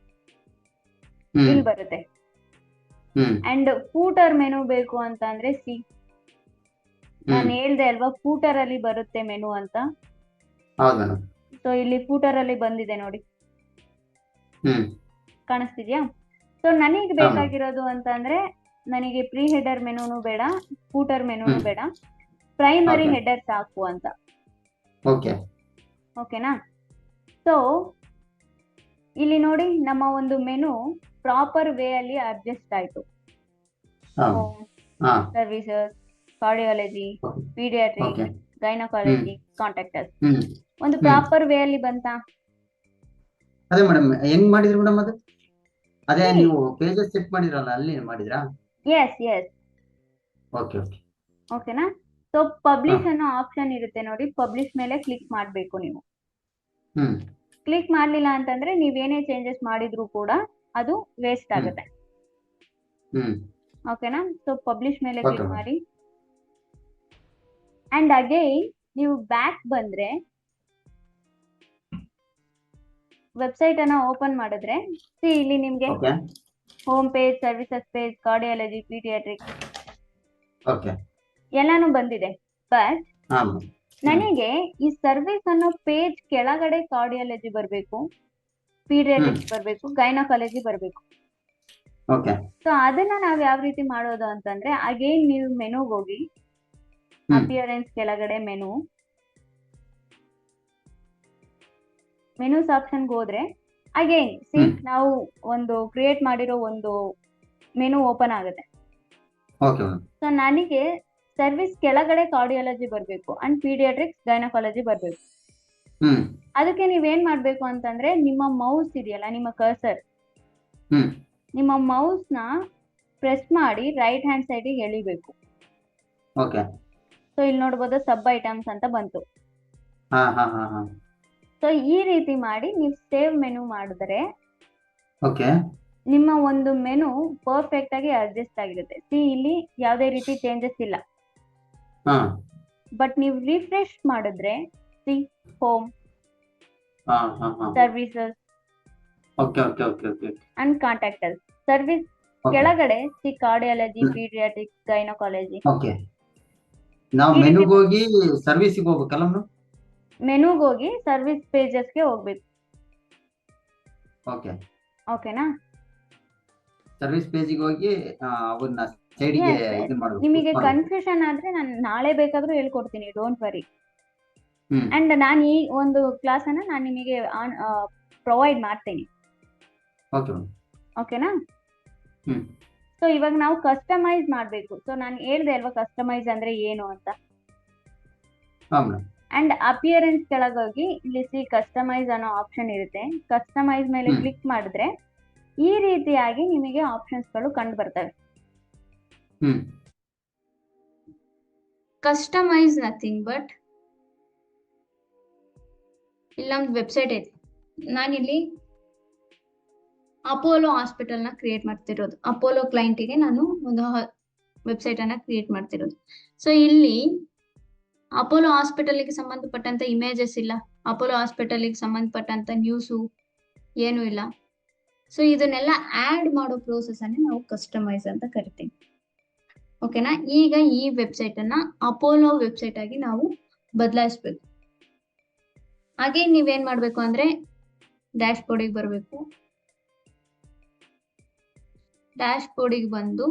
ಹ್ಮ್ ಇಲ್ಲಿ ಬರುತ್ತೆ. ಹ್ಮ್ ಅಂಡ್ ಫೂಟರ್ ಮೆನು ಬೇಕು ಅಂತ ಅಂದ್ರೆ ಸಿ, ನಾನು ಹ್ಮ್ ಹೇಳ್ದೆ ಅಲ್ವಾ ಫೂಟರ್ ಅಲ್ಲಿ ಬರುತ್ತೆ ಮೆನು ಅಂತ. ಹೌದು ಮೇಡಮ್. ಸೊ ಇಲ್ಲಿ ಫೂಟರ್ ಅಲ್ಲಿ ಬಂದಿದೆ ನೋಡಿ, ಹ್ಮ್ ಕಾಣಿಸ್ತಿದ್ಯಾ? ಸೊ ನನಗೆ ಹಾ ಮೇಡಮ್. ಬೇಕಾಗಿರೋದು ಅಂತ ಅಂದ್ರೆ ನನಗೆ ಪ್ರೀ ಹೆಡರ್ ಮೆನುನು ಬೇಡ, ಫೂಟರ್ ಮೆನುನು ಹ್ಮ್ ಬೇಡ, ಪ್ರೈಮರಿ ಓಕೆ. ಹೆಡರ್ ಸಾಕು ಅಂತ. ಓಕೆ. ಓಕೆನಾ? ಸೊ ಇಲ್ಲಿ ನೋಡಿ, ನಮ್ಮ ಒಂದು ಮೆನು ಪ್ರಾಪರ್ ವೇ ಅಲ್ಲಿ ಅಡ್ಜಸ್ಟ್ ಆಯ್ತು. ಹಾ ಹೋಮ್, ಹಾ services, cardiology, okay. Paediatric, okay. Gynaecology, contactors hmm ಒಂದು ಹ್ಮ್ ಪ್ರಾಪರ್ ವೇ ಅಲ್ಲಿ ಬಂತಾ? ಅದೇ ಮೇಡಮ್, ಹೆಂಗ್ ಮಾಡಿದ್ರಿ ಮೇಡಮ್ ಅದು? ಅದೇ See, ನೀವು ಪೇಜಸ್ ಸೆಟ್ ಮಾಡಿರಲ್ಲ ಅಲ್ಲಿ ಮಾಡಿದ್ರಾ? Yes yes, okay okay. ಓಕೆನಾ? ಸೊ ಹಾ ಪಬ್ಲಿಷ್ ಅನ್ನೋ ಆಪ್ಷನ್ ಇರುತ್ತೆ ನೋಡಿ, ಪಬ್ಲಿಷ್ ಮೇಲೆ ಕ್ಲಿಕ್ ಮಾಡಬೇಕು ನೀವು. ಹ್ಮ್ ಕ್ಲಿಕ್ ಮಾಡ್ಲಿಲ್ಲ ಅಂತಂದ್ರೆ ನೀವೇನೇ ಚೇಂಜಸ್ ಮಾಡಿದ್ರು ಕೂಡ ಅದು ವೇಸ್ಟ್ ಹ್ಮ್ ಆಗುತ್ತೆ. ಹ್ಮ್ ಓಕೆನಾ? ಸೊ ಪಬ್ಲಿಷ್ ಮೇಲೆ ಓಕೆ ಕ್ಲಿಕ್ ಮೇಡಮ್. ಮಾಡಿ. ಅಂಡ್ ಅಗೈನ್ ನೀವು ಬ್ಯಾಕ್ ಬಂದ್ರೆ ವೆಬ್ಸೈಟ್ ಅನ್ನ ಓಪನ್ ಮಾಡಿದ್ರೆ ಸಿ ಇಲ್ಲಿ ನಿಮ್ಗೆ okay. Home page, services page, cardiology, paediatric okay. ಎಲ್ಲಾನು ಬಂದಿದೆ. ಬಟ್ ಹಾ ಮೇಡಮ್. ನನಗೆ ಈ ಸರ್ವಿಸ್ ಅನ್ನೋ ಪೇಜ್ ಕೆಳಗಡೆ ಕಾರ್ಡಿಯಾಲಜಿ ಬರಬೇಕು, ಹ್ಮ್ ಪೀಡಿಯಾಟ್ರಿಕ್ಸ್ ಬರಬೇಕು, ಗೈನಕಾಲಜಿ ಬರಬೇಕು. ಓಕೆ. ಸೊ ಅದನ್ನ ನಾವ್ ಯಾವ ರೀತಿ ಮಾಡೋದು ಅಂತಂದ್ರೆ, ಅಗೇನ್ ನೀವು ಮೆನುಗೆ ಹೋಗಿ, ಹ್ಮ್ ಅಪಿಯರೆನ್ಸ್ ಕೆಳಗಡೆ ಮೆನೂಸ್ ಆಪ್ಷನ್ಗೆ ಹೋದ್ರೆ ಅಗೇನ್ ಹ್ಮ್ ನಾವು ಒಂದು ಕ್ರಿಯೇಟ್ ಮಾಡಿರೋ ಒಂದು ಮೆನು ಓಪನ್ ಆಗುತ್ತೆ. Okay madam. ಸೊ ನನಗೆ ಸರ್ವಿಸ್ ಕೆಳಗಡೆ ಕಾರ್ಡಿಯಾಲಜಿ ಬರಬೇಕು ಅಂಡ್ ಪೀಡಿಯಾಟ್ರಿಕ್ಸ್ ಗೈನಕಾಲಜಿ ಬರಬೇಕು. ಹ್ಮ್ ಅದಕ್ಕೆ ನೀವೇನ್ ಮಾಡ್ಬೇಕು ಅಂತಂದ್ರೆ, ನಿಮ್ಮ ಮೌಸ್ ಇದೆಯಲ್ಲ, ನಿಮ್ಮ ಕರ್ಸರ್, ಹ್ಮ್ ನಿಮ್ಮ ಮೌಸ್ ನ ಪ್ರೆಸ್ ಮಾಡಿ ರೈಟ್ ಹ್ಯಾಂಡ್ ಸೈಡಿಗೆ ಎಳಿಬೇಕು. ಓಕೆ. ಸೊ ಇಲ್ಲಿ ನೋಡ್ಬೋದು ಸಬ್ ಐಟಮ್ಸ್ ಅಂತ ಬಂತು. ಹಾ ಹಾ ಹಾ ಹಾ ಸೊ ಈ ರೀತಿ ಮಾಡಿ ನೀವು ಸೇವ್ ಮೆನು ಮಾಡಿದ್ರೆ ಓಕೆ. ನಿಮ್ಮ ಒಂದು ಮೆನು ಪರ್ಫೆಕ್ಟ್ ಆಗಿ ಅಡ್ಜಸ್ಟ್ ಆಗಿರುತ್ತೆ. ಸಿ ಇಲ್ಲಿ ಯಾವುದೇ ರೀತಿ ಚೇಂಜಸ್ ಇಲ್ಲ. ಹಾ ಬಟ್ ನೀವು ರಿಫ್ರೆಶ್ ಮಾಡಿದ್ರೆ ಸಿ ಹೋಮ್, ಹಾ ಹಾ ಹಾ services okay okay okay okay and contacts. Service okay ಕೆಳಗಡೆ see cardiology, paediatrics, gynaecology. Okay. ನಾವು ಈ ರೀತಿ ಮೆನುಗೆ ಹೋಗಿ ಸರ್ವಿಸಿಗೆ ಹೋಗ್ಬೇಕಲ್ಲ ಮೇಡಮ್? ಮೆನುಗೆ ಹೋಗಿ ಸರ್ವಿಸ್ ಪೇಜಸ್ಗೆ ಹೋಗ್ಬೇಕು. ಓಕೆ. ಓಕೆನಾ? ಸರ್ವಿಸ್ ಪೇಜಿಗೆ ಹೋಗಿ ಅವನ್ನ ಸೈಡಿಗೆ Yes, yes. ಇದನ್ನ ನಿಮಗೆ ಮಾಡಬೇಕು. ಕನ್ಫ್ಯೂಷನ್ ಆದ್ರೆ ನಾನು ನಾಳೆ ಬೇಕಾದ್ರೂ ಹೇಳ್ಕೊಡ್ತೀನಿ, ಡೋಂಟ್ ವರಿ. ಹ್ಮ್ ಅಂಡ್ ನಾನು ಈ ಒಂದು ಕ್ಲಾಸ್ ಅನ್ನ ನಾನು ನಿಮಗೆ ಪ್ರೊವೈಡ್ ಮಾಡ್ತೀನಿ. Okay madam. ಓಕೆನಾ? ಹ್ಮ್ ಸೊ ಇವಾಗ ನಾವು ಕಸ್ಟಮೈಸ್ ಮಾಡಬೇಕು. ಸೊ ನಾನು ಹೇಳ್ದೆ ಅಲ್ವಾ ಕಸ್ಟಮೈಸ್ ಅಂದ್ರೆ ಏನು ಅಂತ. ಹಾ ಮೇಡಮ್. ಅಂಡ್ ಅಪಿಯರೆನ್ಸ್ ಕೆಳಗೋಗಿ ಇಲ್ಲಿ ಸಿ ಕಸ್ಟಮೈಸ್ ಅನ್ನೋ ಆಪ್ಷನ್ ಇರುತ್ತೆ. ಕಸ್ಟಮೈಸ್ ಮೇಲೆ ಹ್ಮ್ ಕ್ಲಿಕ್ ಮಾಡಿದ್ರೆ ಈ ರೀತಿಯಾಗಿ ನಿಮಗೆ ಆಪ್ಷನ್ಸ್ ಗಳು ಕಂಡು ಬರ್ತವೆ. ಹ್ಮ್ ಕಸ್ಟಮೈಸ್ ನಥಿಂಗ್ ಬಟ್ ಇಲ್ಲೊಂದು ವೆಬ್ಸೈಟ್ ಐತೆ. ನಾನಿಲ್ಲಿ ಅಪೋಲೋ ಹಾಸ್ಪಿಟಲ್ ನ ಕ್ರಿಯೇಟ್ ಮಾಡ್ತಿರೋದು. ಅಪೋಲೋ ಕ್ಲೈಂಟಿಗೆ ನಾನು ಒಂದು ವೆಬ್ಸೈಟ್ ಅನ್ನ ಕ್ರಿಯೇಟ್ ಮಾಡ್ತಿರೋದು. ಸೊ ಇಲ್ಲಿ ಅಪೋಲೋ ಹಾಸ್ಪಿಟಲ್ಗೆ ಸಂಬಂಧಪಟ್ಟಂತ ಇಮೇಜಸ್ ಇಲ್ಲ, ಅಪೋಲೋ ಹಾಸ್ಪಿಟಲ್ಗೆ ಸಂಬಂಧಪಟ್ಟಂತ ನ್ಯೂಸು ಏನು ಇಲ್ಲ. ಸೊ ಇದನ್ನೆಲ್ಲ ಆಡ್ ಮಾಡೋ ಪ್ರೋಸೆಸ್ ಅನ್ನ ನಾವು ಕಸ್ಟಮೈಸ್ ಅಂತ ಕರಿತೀವಿ. ಓಕೆನಾ? ಈಗ ಈ ವೆಬ್ಸೈಟ್ ಅನ್ನ ಅಪೋಲೋ ವೆಬ್ಸೈಟ್ ಆಗಿ ನಾವು ಬದಲಾಯಿಸ್ಬೇಕು. ಹಾಗೆ ನೀವೇನ್ ಮಾಡ್ಬೇಕು ಅಂದ್ರೆ ಡ್ಯಾಶ್ ಬೋರ್ಡಿಗೆ ಬರಬೇಕು. ಡ್ಯಾಶ್ ಬೋರ್ಡಿಗೆ ಬಂದು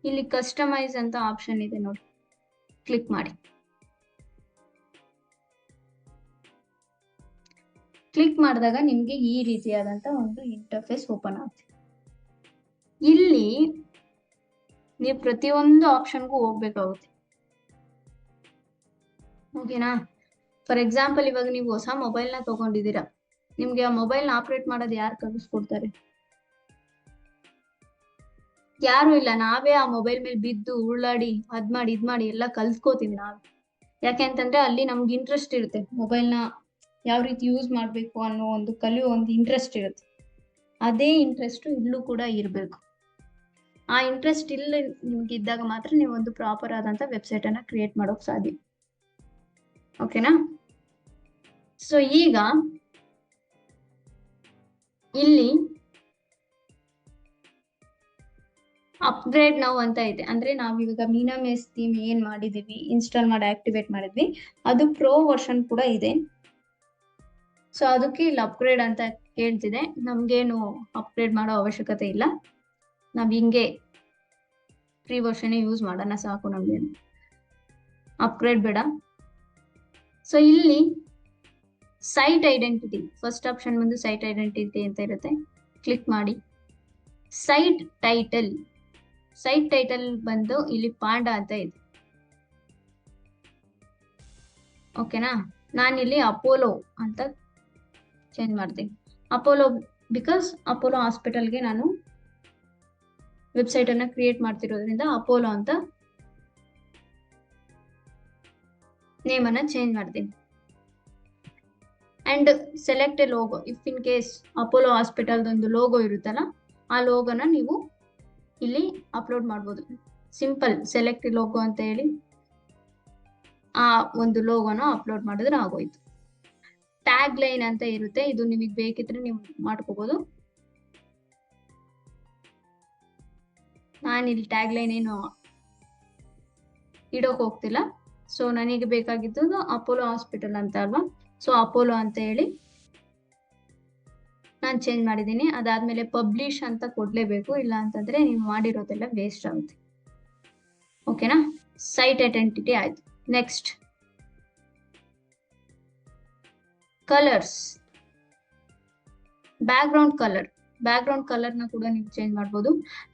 ಇಲ್ಲಿ ಕಸ್ಟಮೈಸ್ ಅಂತ ಆಪ್ಷನ್ ಇದೆ ನೋಡಿ, ಕ್ಲಿಕ್ ಮಾಡಿ. ಕ್ಲಿಕ್ ಮಾಡಿದಾಗ ನಿಮ್ಗೆ ಈ ರೀತಿಯಾದಂತ ಒಂದು ಇಂಟರ್ಫೇಸ್ ಓಪನ್ ಆಗುತ್ತೆ. ಇಲ್ಲಿ ನೀವು ಪ್ರತಿಯೊಂದು ಆಪ್ಷನ್ಗೂ ಹೋಗ್ಬೇಕಾಗುತ್ತೆ. ಓಕೆನಾ? ಫಾರ್ ಎಕ್ಸಾಂಪಲ್ ಇವಾಗ ನೀವು ಹೊಸ ಮೊಬೈಲ್ ನ ತಗೊಂಡಿದ್ದೀರಾ, ನಿಮ್ಗೆ ಆ ಮೊಬೈಲ್ ನ ಆಪರೇಟ್ ಮಾಡೋದು ಯಾರು ಕಲಿಸ್ಕೊಡ್ತಾರೆ? ಯಾರು ಇಲ್ಲ. ನಾವೇ ಆ ಮೊಬೈಲ್ ಮೇಲೆ ಬಿದ್ದು ಉಳ್ಳಾಡಿ ಅದ್ ಮಾಡಿ ಇದ್ ಮಾಡಿ ಎಲ್ಲ ಕಲ್ತ್ಕೋತೀವಿ ನಾವು. ಯಾಕೆ ಅಂತಂದ್ರೆ ಅಲ್ಲಿ ನಮ್ಗೆ ಇಂಟ್ರೆಸ್ಟ್ ಇರುತ್ತೆ, ಮೊಬೈಲ್ ನ ಯಾವ ರೀತಿ ಯೂಸ್ ಮಾಡ್ಬೇಕು ಅನ್ನೋ ಒಂದು ಕಲಿಯೋ ಒಂದು ಇಂಟ್ರೆಸ್ಟ್ ಇರುತ್ತೆ. ಅದೇ ಇಂಟ್ರೆಸ್ಟ್ ಇಲ್ಲೂ ಕೂಡ ಇರಬೇಕು. ಆ ಇಂಟ್ರೆಸ್ಟ್ ಇಲ್ಲ ನಿಮ್ಗೆ ಇದ್ದಾಗ ಮಾತ್ರ ನೀವು ಒಂದು ಪ್ರಾಪರ್ ಆದಂತ ವೆಬ್ಸೈಟ್ ಅನ್ನ ಕ್ರಿಯೇಟ್ ಮಾಡೋಕ್ ಸಾಧ್ಯ. ಓಕೆನಾ? ಸೊ ಈಗ ಇಲ್ಲಿ ಅಪ್ಗ್ರೇಡ್ ನಾವು ಅಂತ ಇದೆ. ಅಂದ್ರೆ ನಾವಿವಾಗ ಮೀನಾಮೇಸ್ ಥೀಮ್ ಏನ್ ಮಾಡಿದೀವಿ, ಇನ್ಸ್ಟಾಲ್ ಮಾಡಿ ಆಕ್ಟಿವೇಟ್ ಮಾಡಿದ್ವಿ, ಅದು ಪ್ರೋ ವರ್ಷನ್ ಕೂಡ ಇದೆ. ಸೊ ಅದಕ್ಕೆ ಇಲ್ಲಿ ಅಪ್ಗ್ರೇಡ್ ಅಂತ ಕೇಳ್ತಿದೆ. ನಮ್ಗೇನು ಅಪ್ಗ್ರೇಡ್ ಮಾಡೋ ಅವಶ್ಯಕತೆ ಇಲ್ಲ, ನಾವ್ ಹಿಂಗೆ ಫ್ರೀ ವರ್ಷನ್ ಯೂಸ್ ಮಾಡೋಣ ಸಾಕು ನಮ್ಗೆ, ಅಪ್ಗ್ರೇಡ್ ಬೇಡ. ಸೊ ಇಲ್ಲಿ ಸೈಟ್ ಐಡೆಂಟಿಟಿ ಫಸ್ಟ್ ಆಪ್ಷನ್ ಬಂದು ಸೈಟ್ ಐಡೆಂಟಿಟಿ ಅಂತ ಇರುತ್ತೆ, ಕ್ಲಿಕ್ ಮಾಡಿ. ಸೈಟ್ ಟೈಟಲ್ ಬಂದು ಇಲ್ಲಿ ಪಾಂಡಾ ಅಂತ ಇದೆ. ಓಕೆನಾ? ನಾನಿಲ್ಲಿ ಅಪೋಲೋ ಅಂತ ಚೇಂಜ್ ಮಾಡ್ತೀನಿ. ಅಪೋಲೋ ಬಿಕಾಸ್ ಅಪೋಲೋ ಹಾಸ್ಪಿಟಲ್ಗೆ ನಾನು ವೆಬ್ಸೈಟ್ ಅನ್ನ ಕ್ರಿಯೇಟ್ ಮಾಡ್ತಿರೋದ್ರಿಂದ ಅಪೋಲೋ ಅಂತ ನೇಮ್ ಅನ್ನ ಚೇಂಜ್ ಮಾಡ್ತೀನಿ. And select A logo. If in case Apollo hospital ಒಂದು ಲೋಗೋ ಇರುತ್ತಲ್ಲ, ಆ ಲೋಗೋನ ನೀವು ಇಲ್ಲಿ ಅಪ್ಲೋಡ್ ಮಾಡ್ಬೋದು. ಸಿಂಪಲ್ ಸೆಲೆಕ್ಟ್ ಲೋಗೋ ಅಂತ ಹೇಳಿ ಆ ಒಂದು ಲೋಗೋನ ಅಪ್ಲೋಡ್ ಮಾಡಿದ್ರೆ ಆಗೋಯ್ತು. ಟ್ಯಾಗ್ ಲೈನ್ ಅಂತ ಇರುತ್ತೆ, ಇದು ನಿಮಗೆ ಬೇಕಿದ್ರೆ ನೀವು ಮಾಡ್ಕೋಬಹುದು. ನಾನಿಲ್ಲಿ ಟ್ಯಾಗ್ ಲೈನ್ ಏನು ಇಡೋಕೆ ಹೋಗ್ತಿಲ್ಲ. ಸೊ ನನಗೆ ಬೇಕಾಗಿದ್ದು ಅಪೋಲೋ ಹಾಸ್ಪಿಟಲ್ ಅಂತ ಅಲ್ವಾ, ಸೊ ಅಪೋಲೋ ಅಂತ ಹೇಳಿ ನಾನು ಚೇಂಜ್ ಮಾಡಿದ್ದೀನಿ. ಅದಾದ್ಮೇಲೆ ಪಬ್ಲಿಷ್ ಅಂತ ಕೊಡ್ಲೇಬೇಕು, ಇಲ್ಲ ಅಂತಂದ್ರೆ ನೀವು ಮಾಡಿರೋದೆಲ್ಲ ವೇಸ್ಟ್ ಆಗುತ್ತೆ. ಓಕೆನಾ, ಸೈಟ್ ಐಡೆಂಟಿಟಿ ಆಯ್ತು. ನೆಕ್ಸ್ಟ್ ಕಲರ್ಸ್, ಬ್ಯಾಕ್ ಗ್ರೌಂಡ್ ಕಲರ್ನ ಕೂಡ ನೀವು ಚೇಂಜ್ ಮಾಡ್ಬೋದು.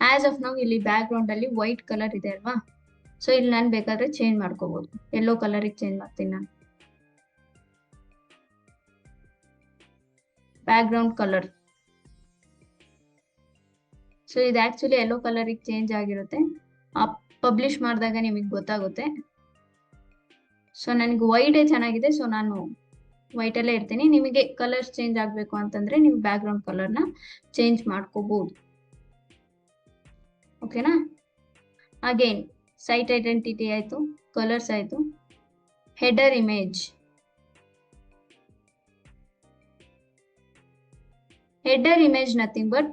ಆಸ್ ಆಫ್ ನಾವು ಇಲ್ಲಿ ಬ್ಯಾಕ್ ಗ್ರೌಂಡ್ ಅಲ್ಲಿ ವೈಟ್ ಕಲರ್ ಇದೆ ಅಲ್ವಾ, ಸೊ ಇಲ್ಲಿ ನಾನು ಬೇಕಾದ್ರೆ ಚೇಂಜ್ ಮಾಡ್ಕೋಬಹುದು. ಯೆಲ್ಲೋ ಕಲರಿಗೆ ಚೇಂಜ್ ಮಾಡ್ತೀನಿ ನಾನು. ಬ್ಯಾಕ್ ಗ್ರೌಂಡ್ ಕಲರ್, ಸೊ ಇದು ಆಕ್ಚುಲಿ ಯೆಲ್ಲೋ ಕಲರಿಗೆ ಚೇಂಜ್ ಆಗಿರುತ್ತೆ. ಪಬ್ಲಿಷ್ ಮಾಡಿದಾಗ ನಿಮಗೆ ಗೊತ್ತಾಗುತ್ತೆ. ಸೊ ನನಗೆ ವೈಟೇ ಚೆನ್ನಾಗಿದೆ, ಸೊ ನಾನು ವೈಟ್ ಅಲ್ಲೇ ಇರ್ತೀನಿ. ನಿಮಗೆ ಕಲರ್ಸ್ ಚೇಂಜ್ ಆಗಬೇಕು ಅಂತಂದ್ರೆ ನೀವು ಬ್ಯಾಕ್ ಗ್ರೌಂಡ್ ಕಲರ್ನ ಚೇಂಜ್ ಮಾಡ್ಕೋಬಹುದು. ಓಕೆನಾ, ಅಗೇನ್ ಸೈಟ್ ಐಡೆಂಟಿಟಿ ಆಯ್ತು, ಕಲರ್ಸ್ ಆಯ್ತು. ಹೆಡರ್ ಇಮೇಜ್, ನಥಿಂಗ್ ಬಟ್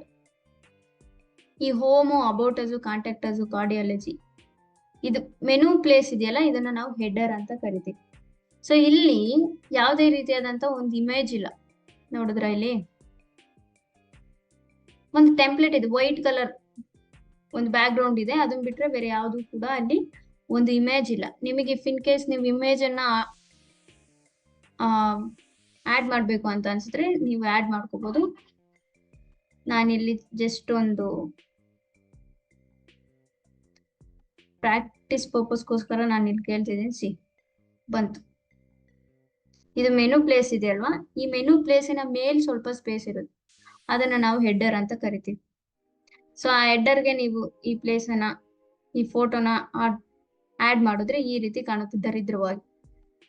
ಈ ಹೋಮು, ಅಬೌಟಸು, ಕಾಂಟ್ಯಾಕ್ಟಸು, ಕಾರ್ಡಿಯಾಲಜಿ, ಇದು ಮೆನು ಪ್ಲೇಸ್ ಇದೆಯಲ್ಲ, ಇದನ್ನ ನಾವು ಹೆಡರ್ ಅಂತ ಕರಿತೀವಿ. ಸೊ ಇಲ್ಲಿ ಯಾವುದೇ ರೀತಿಯಾದಂತ ಒಂದು ಇಮೇಜ್ ಇಲ್ಲ, ನೋಡಿದ್ರ ಇಲ್ಲಿ ಒಂದು ಟೆಂಪ್ಲೇಟ್ ಇದೆ, ವೈಟ್ ಕಲರ್ ಒಂದು ಬ್ಯಾಕ್ ಗ್ರೌಂಡ್ ಇದೆ, ಅದನ್ನ ಬಿಟ್ರೆ ಬೇರೆ ಯಾವುದು ಕೂಡ ಅಲ್ಲಿ ಒಂದು ಇಮೇಜ್ ಇಲ್ಲ. ನಿಮಗೆ ಇಫ್ ಇನ್ ಕೇಸ್ ನೀವು ಇಮೇಜ್ ಅನ್ನ ಆಡ್ ಮಾಡ್ಬೇಕು ಅಂತ ಅನ್ಸಿದ್ರೆ ನೀವು ಆಡ್ ಮಾಡ್ಕೋಬಹುದು. ನಾನಿಲ್ಲಿ ಜಸ್ಟ್ ಒಂದು ಪ್ರಾಕ್ಟೀಸ್ ಪರ್ಪಸ್ಗೋಸ್ಕರ ನಾನು ಇಲ್ಲಿ ಕೇಳ್ತಿದ್ದೀನಿ. ಸಿ ಬಂತು, ಇದು ಮೆನು ಪ್ಲೇಸ್ ಇದೆ ಅಲ್ವಾ, ಈ ಮೆನು ಪ್ಲೇಸಿನ ಮೇಲ್ ಸ್ವಲ್ಪ ಸ್ಪೇಸ್ ಇರುತ್ತೆ, ಅದನ್ನ ನಾವು ಹೆಡರ್ ಅಂತ ಕರಿತೀವಿ. ಸೊ ಆ ಹೆಡರ್ಗೆ ನೀವು ಈ ಪ್ಲೇಸ್ ಅನ್ನ, ಈ ಫೋಟೋನ ಆಡ್ ಮಾಡಿದ್ರೆ ಈ ರೀತಿ ಕಾಣುತ್ತೆ ದರಿದ್ರವಾಗಿ.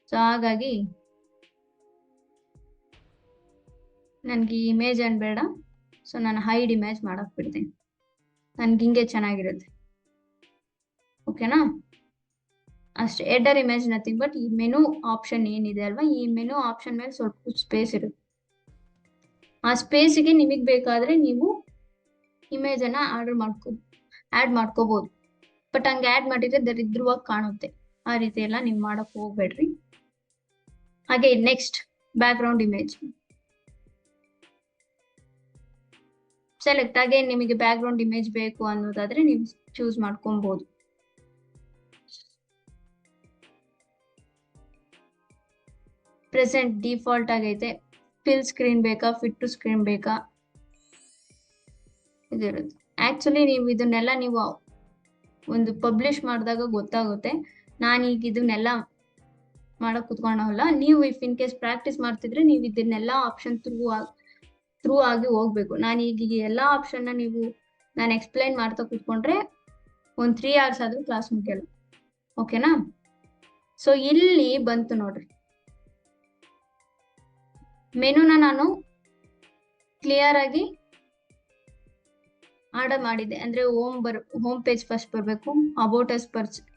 ಸೊ ಹಾಗಾಗಿ ನನ್ಗೆ ಈ ಇಮೇಜ್ ಅನ್ ಬೇಡ, ಸೊ ನಾನು ಹೈಡ್ ಇಮೇಜ್ ಮಾಡಕ್ ಬಿಡ್ತೀನಿ, ನನ್ಗೆ ಹಿಂಗೆ ಚೆನ್ನಾಗಿರುತ್ತೆ. ಓಕೆನಾ, ಅಷ್ಟೇ. ಹೆಡರ್ ಇಮೇಜ್ ನಥಿಂಗ್ ಬಟ್ ಈ ಮೆನು ಆಪ್ಷನ್ ಏನಿದೆ ಅಲ್ವಾ, ಈ ಮೆನು ಆಪ್ಷನ್ ಮೇಲೆ ಸ್ವಲ್ಪ ಸ್ಪೇಸ್ ಇರುತ್ತೆ. ಆ ಸ್ಪೇಸ್ಗೆ ನಿಮಗೆ ಬೇಕಾದ್ರೆ ನೀವು ಇಮೇಜ್ ಅನ್ನ ಆಡ್ ಮಾಡ್ಕೋಬಹುದು. ಬಟ್ ಹಂಗೆ ಆಡ್ ಮಾಡಿದ್ರೆ ದರಿದ್ರವಾಗಿ ಕಾಣುತ್ತೆ, ಆ ರೀತಿ ಎಲ್ಲ ನೀವು ಮಾಡಕ್ ಹೋಗ್ಬೇಡ್ರಿ. ಹಾಗೆ next back ground image select. ಹಾಗೆ ನಿಮಗೆ ಬ್ಯಾಕ್ ಗ್ರೌಂಡ್ ಇಮೇಜ್ ಬೇಕು ಅನ್ನೋದಾದ್ರೆ ನೀವು ಚೂಸ್ ಮಾಡ್ಕೊಬಹುದು. ಪ್ರೆಸೆಂಟ್ ಡಿಫಾಲ್ಟ್ ಆಗೈತೆ. ಫಿಲ್ ಸ್ಕ್ರೀನ್ ಬೇಕಾ, ಫಿಟ್ ಟು ಸ್ಕ್ರೀನ್ ಬೇಕಾ, ಇದಿರುತ್ತೆ. ಆಕ್ಚುಲಿ ನೀವು ಇದನ್ನೆಲ್ಲ ನೀವು ಒಂದು ಪಬ್ಲಿಷ್ ಮಾಡಿದಾಗ ಗೊತ್ತಾಗುತ್ತೆ. ನಾನೀಗ ಇದನ್ನೆಲ್ಲ ಮಾಡಕ್ ಕುತ್ಕೊಳ್ಳಲ್ಲ. ನೀವು ಇಫ್ ಇನ್ ಕೇಸ್ ಪ್ರಾಕ್ಟೀಸ್ ಮಾಡ್ತಿದ್ರೆ ನೀವು ಇದನ್ನೆಲ್ಲ ಆಪ್ಷನ್ ಥ್ರೂ ಆಗಿ ಹೋಗ್ಬೇಕು. ನಾನು ಈಗ ಎಲ್ಲಾ ಆಪ್ಷನ್ ನೀವು ನಾನು ಎಕ್ಸ್ಪ್ಲೈನ್ ಮಾಡ್ತಾ ಕುತ್ಕೊಂಡ್ರೆ ಒಂದು 3 hours ಆದ್ರೂ ಕ್ಲಾಸ್ ಮುಗಿಯಲ್ಲ. ಓಕೆನಾ, ಸೊ ಇಲ್ಲಿ ಬಂತು ನೋಡ್ರಿ, ಮೆನುನ ನಾನು ಕ್ಲಿಯರ್ ಆಗಿ ಆರ್ಡರ್ ಮಾಡಿದೆ. ಅಂದ್ರೆ ಹೋಮ್ ಪೇಜ್ ಫಸ್ಟ್ ಬರಬೇಕು, ಅಬೌಟ್ ಅಸ್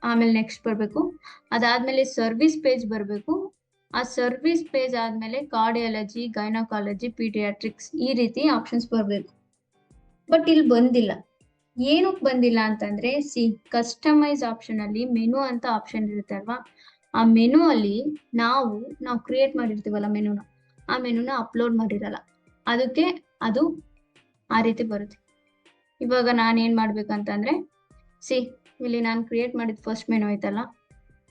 ಆಮೇಲೆ ನೆಕ್ಸ್ಟ್ ಬರಬೇಕು, ಅದಾದ್ಮೇಲೆ ಸರ್ವಿಸ್ ಪೇಜ್ ಬರಬೇಕು, ಆ ಸರ್ವಿಸ್ ಪೇಜ್ ಆದ್ಮೇಲೆ ಕಾರ್ಡಿಯಾಲಜಿ, ಗೈನಕಾಲಜಿ, ಪೀಡಿಯಾಟ್ರಿಕ್ಸ್, ಈ ರೀತಿ ಆಪ್ಷನ್ಸ್ ಬರಬೇಕು. ಬಟ್ ಇಲ್ಲಿ ಬಂದಿಲ್ಲ. ಏನಕ್ಕೆ ಬಂದಿಲ್ಲ ಅಂತಂದ್ರೆ, ಕಸ್ಟಮೈಸ್ ಆಪ್ಷನ್ ಅಲ್ಲಿ ಮೆನು ಅಂತ ಆಪ್ಷನ್ ಇರುತ್ತೆ ಅಲ್ವಾ, ಆ ಮೆನು ಅಲ್ಲಿ ನಾವು ಕ್ರಿಯೇಟ್ ಮಾಡಿರ್ತೀವಲ್ಲ ಮೆನುನ, ಆ ಮೆನುನ ಅಪ್ಲೋಡ್ ಮಾಡಿರಲ್ಲ, ಅದಕ್ಕೆ ಅದು ಆ ರೀತಿ ಬರುತ್ತೆ. ಇವಾಗ ನಾನು ಏನ್ ಮಾಡ್ಬೇಕಂತಂದ್ರೆ, ಇಲ್ಲಿ ನಾನು ಕ್ರಿಯೇಟ್ ಮಾಡಿದ ಫಸ್ಟ್ ಮೆನು ಐತಲ್ಲ,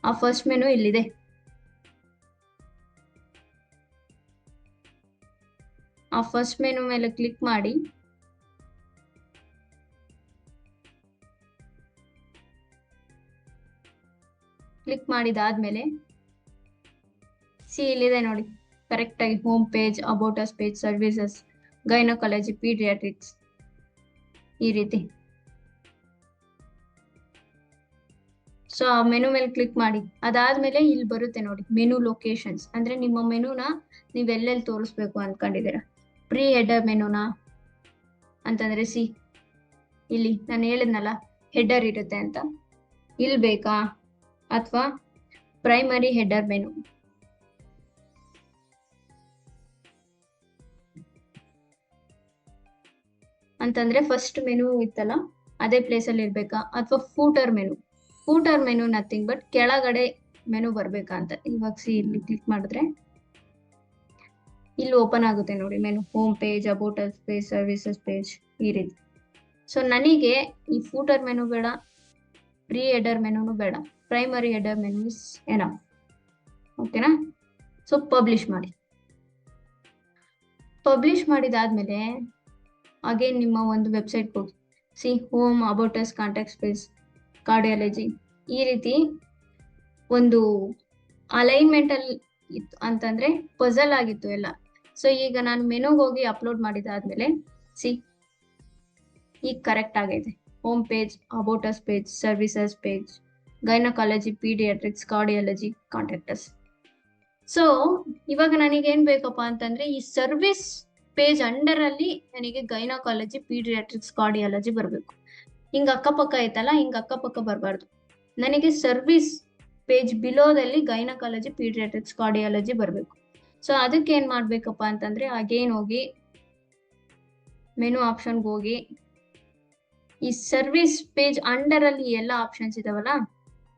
ಆ ಫಸ್ಟ್ ಮೆನು ಇಲ್ಲಿದೆ. ಆ ಫಸ್ಟ್ ಮೆನು ಮೇಲೆ ಕ್ಲಿಕ್ ಮಾಡಿ ಮಾಡಿದಾದ್ಮೇಲೆ ಇಲ್ಲಿದೆ ನೋಡಿ, ಕರೆಕ್ಟ್ ಆಗಿ home page, about us page, services, gynaecology, paediatrics, ಈ ರೀತಿ. ಸೊ ಆ ಮೆನು ಮೇಲೆ ಕ್ಲಿಕ್ ಮಾಡಿ, ಅದಾದ್ಮೇಲೆ ಇಲ್ಲಿ ಬರುತ್ತೆ ನೋಡಿ ಮೆನು ಲೊಕೇಶನ್ಸ್. ಅಂದ್ರೆ ನಿಮ್ಮ ಮೆನುನ ನೀವ್ ಎಲ್ಲೆಲ್ಲಿ ತೋರಿಸ್ಬೇಕು ಅನ್ಕೊಂಡಿದ್ದೀರಾ. ಪ್ರೀ ಹೆಡರ್ ಮೆನುನಾ ಅಂತಂದ್ರೆ ಇಲ್ಲಿ ನಾನು ಹೇಳಿದ್ನಲ್ಲ ಹೆಡರ್ ಇರುತ್ತೆ ಅಂತ, ಇಲ್ಲಿ ಬೇಕಾ, ಅಥವಾ ಪ್ರೈಮರಿ ಹೆಡರ್ ಮೆನು ಅಂತಂದ್ರೆ ಫಸ್ಟ್ ಮೆನು ಇತ್ತಲ್ಲ, ಅದೇ ಪ್ಲೇಸಲ್ಲಿ ಇರಬೇಕಾ, ಅಥವಾ ಫೂಟರ್ ಮೆನು ನಥಿಂಗ್ ಬಟ್ ಕೆಳಗಡೆ ಮೆನು ಬರ್ಬೇಕಾ ಅಂತ. ಇವಾಗ ಇಲ್ಲಿ ಕ್ಲಿಕ್ ಮಾಡಿದ್ರೆ ಇಲ್ಲಿ ಓಪನ್ ಆಗುತ್ತೆ ನೋಡಿ menu, home page, about us page, services page, ಈ ರೀತಿ. ಸೊ ನನಗೆ ಈ ಫೂಟರ್ ಮೆನು ಬೇಡ, ಪ್ರೀ ಹೆಡರ್ ಮೆನುನು ಬೇಡ, primary header menu is enough. ಓಕೆನಾ? ಸೊ ಪಬ್ಲಿಷ್ ಮಾಡಿ. ಪಬ್ಲಿಷ್ ಮಾಡಿದಾದ್ಮೇಲೆ ಅಗೇನ್ ನಿಮ್ಮ ಒಂದು ವೆಬ್ಸೈಟ್ ಹೋಗಿ home, about us, contact page, cardiology, ಈ ರೀತಿ ಒಂದು ಅಲೈನ್ಮೆಂಟ್ ಅಲ್ಲಿ ಇತ್ತು ಅಂತಂದ್ರೆ ಪಜಲ್ ಆಗಿತ್ತು ಎಲ್ಲ. ಸೊ ಈಗ ನಾನು ಮೆನುಗೆ ಹೋಗಿ ಅಪ್ಲೋಡ್ ಮಾಡಿದಾದ್ಮೇಲೆ ಈಗ ಕರೆಕ್ಟ್ ಆಗೈತೆ. Home page, about us page, services page, gynaecology, paediatrics, cardiology, contacts. So ಇವಾಗ ನನಗೆ ಏನ್ ಬೇಕಪ್ಪ ಅಂತಂದ್ರೆ ಈ ಸರ್ವಿಸ್ ಪೇಜ್ ಅಂಡರ್ ಅಲ್ಲಿ ನನಗೆ ಗೈನಕಾಲಜಿ, ಪೀಡಿಯಾಟ್ರಿಕ್ಸ್, ಕಾರ್ಡಿಯಾಲಜಿ ಬರಬೇಕು. ಹಿಂಗ ಅಕ್ಕಪಕ್ಕ ಐತಲ್ಲ, ಹಿಂಗ ಅಕ್ಕಪಕ್ಕ ಬರಬಾರ್ದು. ನನಗೆ ಸರ್ವಿಸ್ ಪೇಜ್ ಬಿಲೋದಲ್ಲಿ ಗೈನಕಾಲಜಿ, ಪೀಡಿಯಾಟ್ರಿಕ್ಸ್, ಕಾರ್ಡಿಯಾಲಜಿ ಬರಬೇಕು. ಸೊ ಅದಕ್ಕೆ ಏನ್ ಮಾಡ್ಬೇಕಪ್ಪ ಅಂತಂದ್ರೆ ಅಗೇನ್ ಹೋಗಿ ಮೆನು ಆಪ್ಷನ್ಗೆ ಹೋಗಿ ಈ ಸರ್ವಿಸ್ ಪೇಜ್ ಅಂಡರ್ ಅಲ್ಲಿ ಎಲ್ಲ ಆಪ್ಷನ್ಸ್ ಇದಾವಲ್ಲ,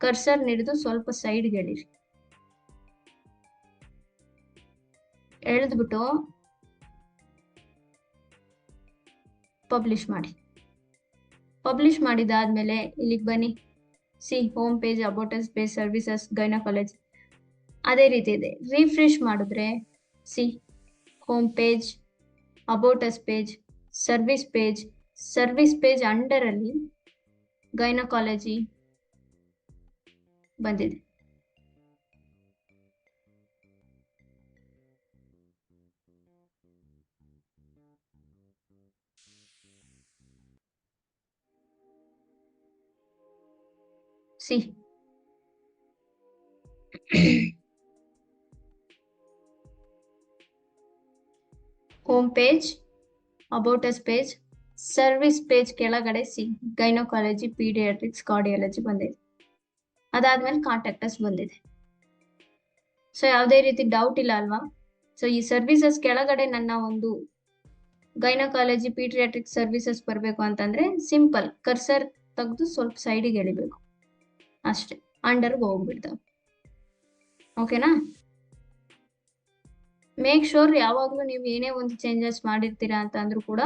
ಕರ್ಸರ್ ಹಿಡಿದು ಸ್ವಲ್ಪ ಸೈಡ್ಗೆ ಎಳಿರಿ. ಎಳೆದ್ಬಿಟ್ಟು ಪಬ್ಲಿಷ್ ಮಾಡಿ. ಪಬ್ಲಿಷ್ ಮಾಡಿದಾದ್ಮೇಲೆ ಇಲ್ಲಿಗೆ ಬನ್ನಿ. Home page, about us page, services, gynaecology ಅದೇ ರೀತಿ ಇದೆ. ರಿಫ್ರೆಶ್ ಮಾಡಿದ್ರೆ home page, about us page, service page under ಅಲ್ಲಿ ಗೈನಕಾಲಜಿ ಬಂದಿದೆ. Home page, about us page, service page ಕೆಳಗಡೆ ಗೈನಕಾಲಜಿ, ಪೀಡಿಯಾಟ್ರಿಕ್ಸ್, ಕಾರ್ಡಿಯಾಲಜಿ ಬಂದಿದೆ. ಅದಾದ್ಮೇಲೆ ಕಾಂಟ್ಯಾಕ್ಟಸ್ ಬಂದಿದೆ. ಸೊ ಯಾವುದೇ ರೀತಿ ಡೌಟ್ ಇಲ್ಲ ಅಲ್ವಾ? ಸೊ ಈ ಸರ್ವಿಸಸ್ ಕೆಳಗಡೆ ನನ್ನ ಒಂದು ಗೈನಕಾಲಜಿ, ಪೀಡಿಯಾಟ್ರಿಕ್ಸ್ ಸರ್ವಿಸಸ್ ಬರಬೇಕು ಅಂತಂದ್ರೆ ಸಿಂಪಲ್ ಕರ್ಸರ್ ತೆಗೆದು ಸ್ವಲ್ಪ ಸೈಡಿಗೆ ಎಳಿಬೇಕು ಅಷ್ಟೇ, ಅಂಡರ್ಗೆ ಹೋಗ್ಬಿಡ್ತಾವೆ. ಓಕೆನಾ? ಮೇಕ್ ಶೋರ್ ಯಾವಾಗ್ಲೂ ನೀವು ಏನೇ ಒಂದು ಚೇಂಜಸ್ ಮಾಡಿರ್ತೀರಾ ಅಂತ ಅಂದ್ರೂ ಕೂಡ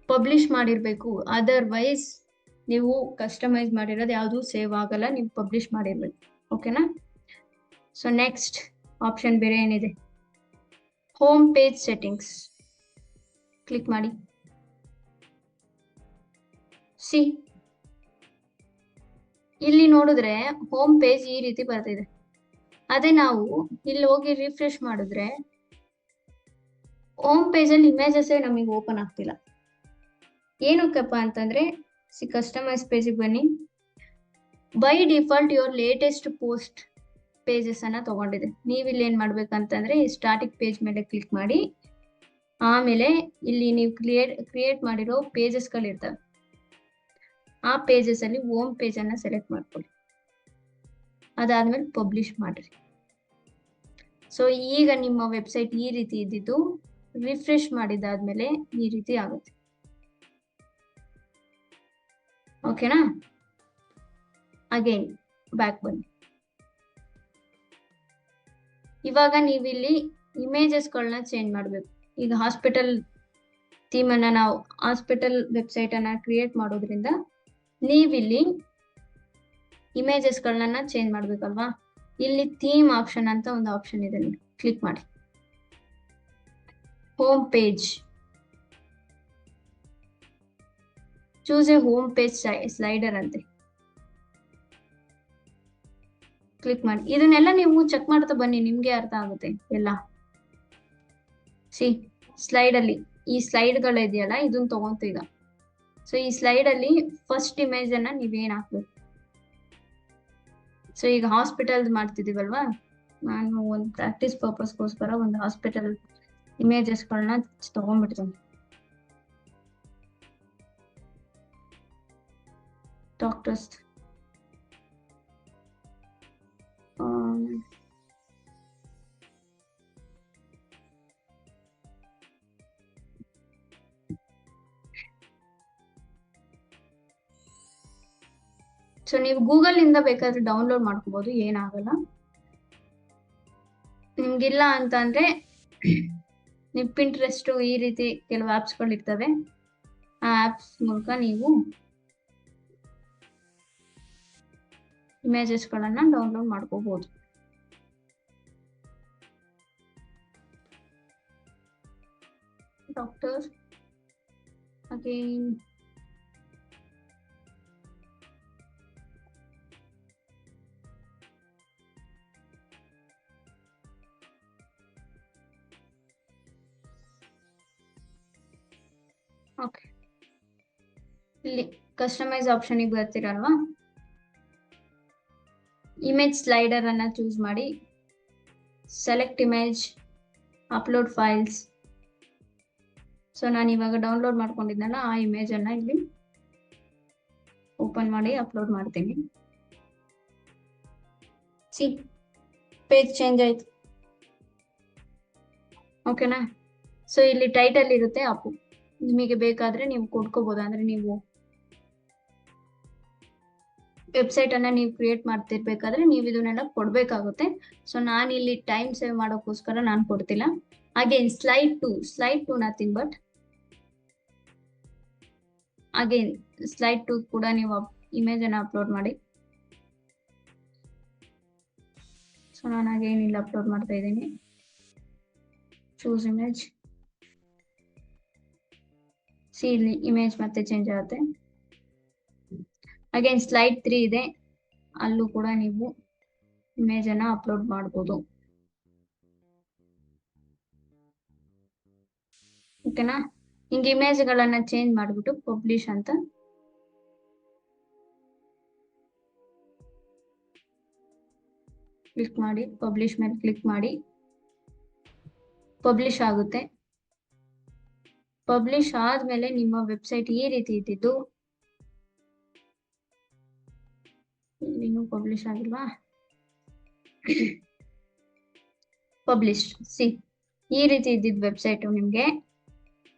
ಪಬ್ಲಿಷ್ ಮಾಡಿರ್ಬೇಕು. ಅದರ್ವೈಸ್ ನೀವು ಕಸ್ಟಮೈಸ್ ಮಾಡಿರೋದು ಯಾವುದು ಸೇವ್ ಆಗಲ್ಲ, ನೀವು ಪಬ್ಲಿಷ್ ಮಾಡಿರ್ಬೇಕು. ಓಕೆನಾ? ಸೊ ನೆಕ್ಸ್ಟ್ ಆಪ್ಷನ್ ಬೇರೆ ಏನಿದೆ, ಹೋಮ್ ಪೇಜ್ ಸೆಟ್ಟಿಂಗ್ಸ್ ಕ್ಲಿಕ್ ಮಾಡಿ. ಇಲ್ಲಿ ನೋಡಿದ್ರೆ ಹೋಮ್ ಪೇಜ್ ಈ ರೀತಿ ಬರ್ತಿದೆ. ಅದೇ ನಾವು ಇಲ್ಲಿ ಹೋಗಿ ರಿಫ್ರೆಶ್ ಮಾಡಿದ್ರೆ ಹೋಮ್ ಪೇಜ್ ಅಲ್ಲಿ ಇಮೇಜಸ್ ನಮಗೆ ಓಪನ್ ಆಗ್ತಿಲ್ಲ. ಏನಕ್ಕಪ್ಪ ಅಂತಂದ್ರೆ ಕಸ್ಟಮೈಸ್ ಪೇಜಿಗೆ ಬನ್ನಿ. By default your latest post pages ಅನ್ನ ತಗೊಂಡಿದೆ. ನೀವಿಲ್ಲಿ ಏನ್ ಮಾಡ್ಬೇಕಂತಂದ್ರೆ ಈ ಸ್ಟಾಟಿಕ್ ಪೇಜ್ ಮೇಲೆ ಕ್ಲಿಕ್ ಮಾಡಿ, ಆಮೇಲೆ ಇಲ್ಲಿ ನೀವು ಕ್ರಿಯೇಟ್ ಮಾಡಿರೋ ಪೇಜಸ್ ಗಳಿರ್ತವೆ, ಆ ಪೇಜಸ್ ಅಲ್ಲಿ ಹೋಮ್ ಪೇಜ್ ಅನ್ನ ಸೆಲೆಕ್ಟ್ ಮಾಡ್ಕೊಳ್ಳಿ. ಅದಾದ್ಮೇಲೆ ಪಬ್ಲಿಷ್ ಮಾಡ್ರಿ. ಸೊ ಈಗ ನಿಮ್ಮ ವೆಬ್ಸೈಟ್ ಈ ರೀತಿ ಇದ್ದಿದ್ದು ರಿಫ್ರೆಶ್ ಮಾಡಿದಾದ್ಮೇಲೆ ಈ ರೀತಿ ಆಗುತ್ತೆ. ಓಕೆನಾ? ಅಗೇನ್ ಬ್ಯಾಕ್ ಬನ್ನಿ. ಇವಾಗ ನೀವಿಲ್ಲಿ ಇಮೇಜಸ್ಗಳನ್ನ ಚೇಂಜ್ ಮಾಡಬೇಕು. ಈಗ ಹಾಸ್ಪಿಟಲ್ ಥೀಮ್ ಅನ್ನ ನಾವು ಹಾಸ್ಪಿಟಲ್ ವೆಬ್ಸೈಟ್ ಅನ್ನ ಕ್ರಿಯೇಟ್ ಮಾಡೋದ್ರಿಂದ ನೀವಿಲ್ಲಿ ಇಮೇಜಸ್ಗಳನ್ನ ಚೇಂಜ್ ಮಾಡ್ಬೇಕಲ್ವಾ? ಇಲ್ಲಿ ಥೀಮ್ ಆಪ್ಷನ್ ಅಂತ ಒಂದು ಆಪ್ಷನ್ ಇದೆ ನೋಡಿ, ಕ್ಲಿಕ್ ಮಾಡಿ. Home page, choose A home page slider ಅಂತೆ ಕ್ಲಿಕ್ ಮಾಡಿ. ಇದನ್ನೆಲ್ಲ ನೀವು ಚೆಕ್ ಮಾಡ್ತಾ ಬನ್ನಿ, ನಿಮ್ಗೆ ಅರ್ಥ ಆಗುತ್ತೆ ಎಲ್ಲ. ಸ್ಲೈಡ್ ಅಲ್ಲಿ ಈ ಸ್ಲೈಡ್ಗಳು ಇದೆಯಲ್ಲ, ಇದನ್ನ ತಗೊಂತು ಈಗ. ಸೊ ಈ ಸ್ಲೈಡ್ ಅಲ್ಲಿ ಫಸ್ಟ್ ಇಮೇಜ್ ಅನ್ನ ನೀವೇನ್ ಹಾಕ್ಬೇಕು. ಸೊ ಈಗ ಹಾಸ್ಪಿಟಲ್ ಮಾಡ್ತಿದೀವಲ್ವಾ, ನಾನು ಒಂದು ಪ್ರಾಕ್ಟೀಸ್ ಪರ್ಪಸ್ಗೋಸ್ಕರ ಒಂದು ಹಾಸ್ಪಿಟಲ್ ಇಮೇಜಸ್ಗಳನ್ನ ತಗೊಂಡ್ಬಿಡ್ತೀನಿ. ಡಾಕ್ಟರ್ಸ್ ಸೊ ನೀವು ಗೂಗಲ್ ಇಂದ ಬೇಕಾದ್ರೆ ಡೌನ್ಲೋಡ್ ಮಾಡ್ಕೋಬಹುದು, ಏನಾಗಲ್ಲ. ನಿಮ್ಗಿಲ್ಲ ಅಂತ ಅಂದ್ರೆ ನೀವು ಪಿಂಟ್ರೆಸ್ಟ್ ಈ ರೀತಿ ಕೆಲವು ಆಪ್ಸ್ಗಳು ಇರ್ತವೆ, ಆ ಆಪ್ಸ್ ಮೂಲಕ ನೀವು ಇಮೇಜಸ್ಗಳನ್ನ ಡೌನ್ಲೋಡ್ ಮಾಡ್ಕೋಬಹುದು. ಡಾಕ್ಟರ್ ಅಗೇನ್ ಓಕೆ, ಇಲ್ಲಿ ಕಸ್ಟಮೈಸ್ ಆಪ್ಷನ್ಗೆ ಬರ್ತೀರಲ್ವಾ, ಇಮೇಜ್ ಸ್ಲೈಡರ್ ಅನ್ನ ಚೂಸ್ ಮಾಡಿ, select image, upload files. So ನಾನು ಇವಾಗ ಡೌನ್ಲೋಡ್ ಮಾಡ್ಕೊಂಡಿದ್ದೆನಲ್ಲ ಆ ಇಮೇಜ್ ಅನ್ನ ಇಲ್ಲಿ ಓಪನ್ ಮಾಡಿ ಅಪ್ಲೋಡ್ ಮಾಡ್ತೀನಿ. ಸಿ, ಪೇಜ್ ಚೇಂಜ್ ಆಯ್ತು. ಓಕೆನಾ? ಸೊ ಇಲ್ಲಿ ಟೈಟಲ್ ಇರುತ್ತೆ ಅಪ್ಪು, ನಿಮಗೆ ಬೇಕಾದ್ರೆ ನೀವು ಕೊಡ್ಕೋಬಹುದು. ಅಂದ್ರೆ ನೀವು ವೆಬ್ಸೈಟ್ ಅನ್ನ ನೀವು ಕ್ರಿಯೇಟ್ ಮಾಡ್ತಿರ್ಬೇಕಾದ್ರೆ ನೀವು ಇದನ್ನೆಲ್ಲ ಕೊಡ್ಬೇಕಾಗುತ್ತೆ. ಸೊ ನಾನು ಇಲ್ಲಿ ಟೈಮ್ ಸೇವ್ ಮಾಡೋಕ್ಕೋಸ್ಕರ ನಾನು ಕೊಡ್ತಿಲ್ಲ. Again slide to nothing but again slide to ಕೂಡ ನೀವು ಇಮೇಜ್ ಅನ್ನ ಅಪ್ಲೋಡ್ ಮಾಡಿ. ಸೊ ನಾನು ಅಗೇನ್ ಇಲ್ಲಿ ಅಪ್ಲೋಡ್ ಮಾಡ್ತಾ ಇದ್ದೀನಿ. Choose image. ಸಿ, ಇಲ್ಲಿ ಇಮೇಜ್ ಮತ್ತೆ ಚೇಂಜ್ ಆಗುತ್ತೆ. ಅಗೇನ್ ಸ್ಲೈಡ್ 3 ಇದೆ, ಅಲ್ಲೂ ಕೂಡ ನೀವು ಇಮೇಜ್ ಅನ್ನ ಅಪ್ಲೋಡ್ ಮಾಡಬಹುದು. ಓಕೆನಾ? ಹಿಂಗೆ ಇಮೇಜ್ ಗಳನ್ನ ಚೇಂಜ್ ಮಾಡ್ಬಿಟ್ಟು ಪಬ್ಲಿಷ್ ಅಂತ ಕ್ಲಿಕ್ ಮಾಡಿ, ಪಬ್ಲಿಷ್ ಮೇಲೆ ಕ್ಲಿಕ್ ಮಾಡಿ, ಪಬ್ಲಿಷ್ ಆಗುತ್ತೆ. ಪಬ್ಲಿಷ್ ಆದ್ಮೇಲೆ ನಿಮ್ಮ ವೆಬ್ಸೈಟ್ ಈ ರೀತಿ ಇದ್ದಿದ್ದು, ಇನ್ನೂ ಪಬ್ಲಿಷ್ ಆಗಿಲ್ವಾ? ಪಬ್ಲಿಷ್. ಸಿ, ಈ ರೀತಿ ಇದ್ದಿದ್ ವೆಬ್ಸೈಟ್ ನಿಮ್ಗೆ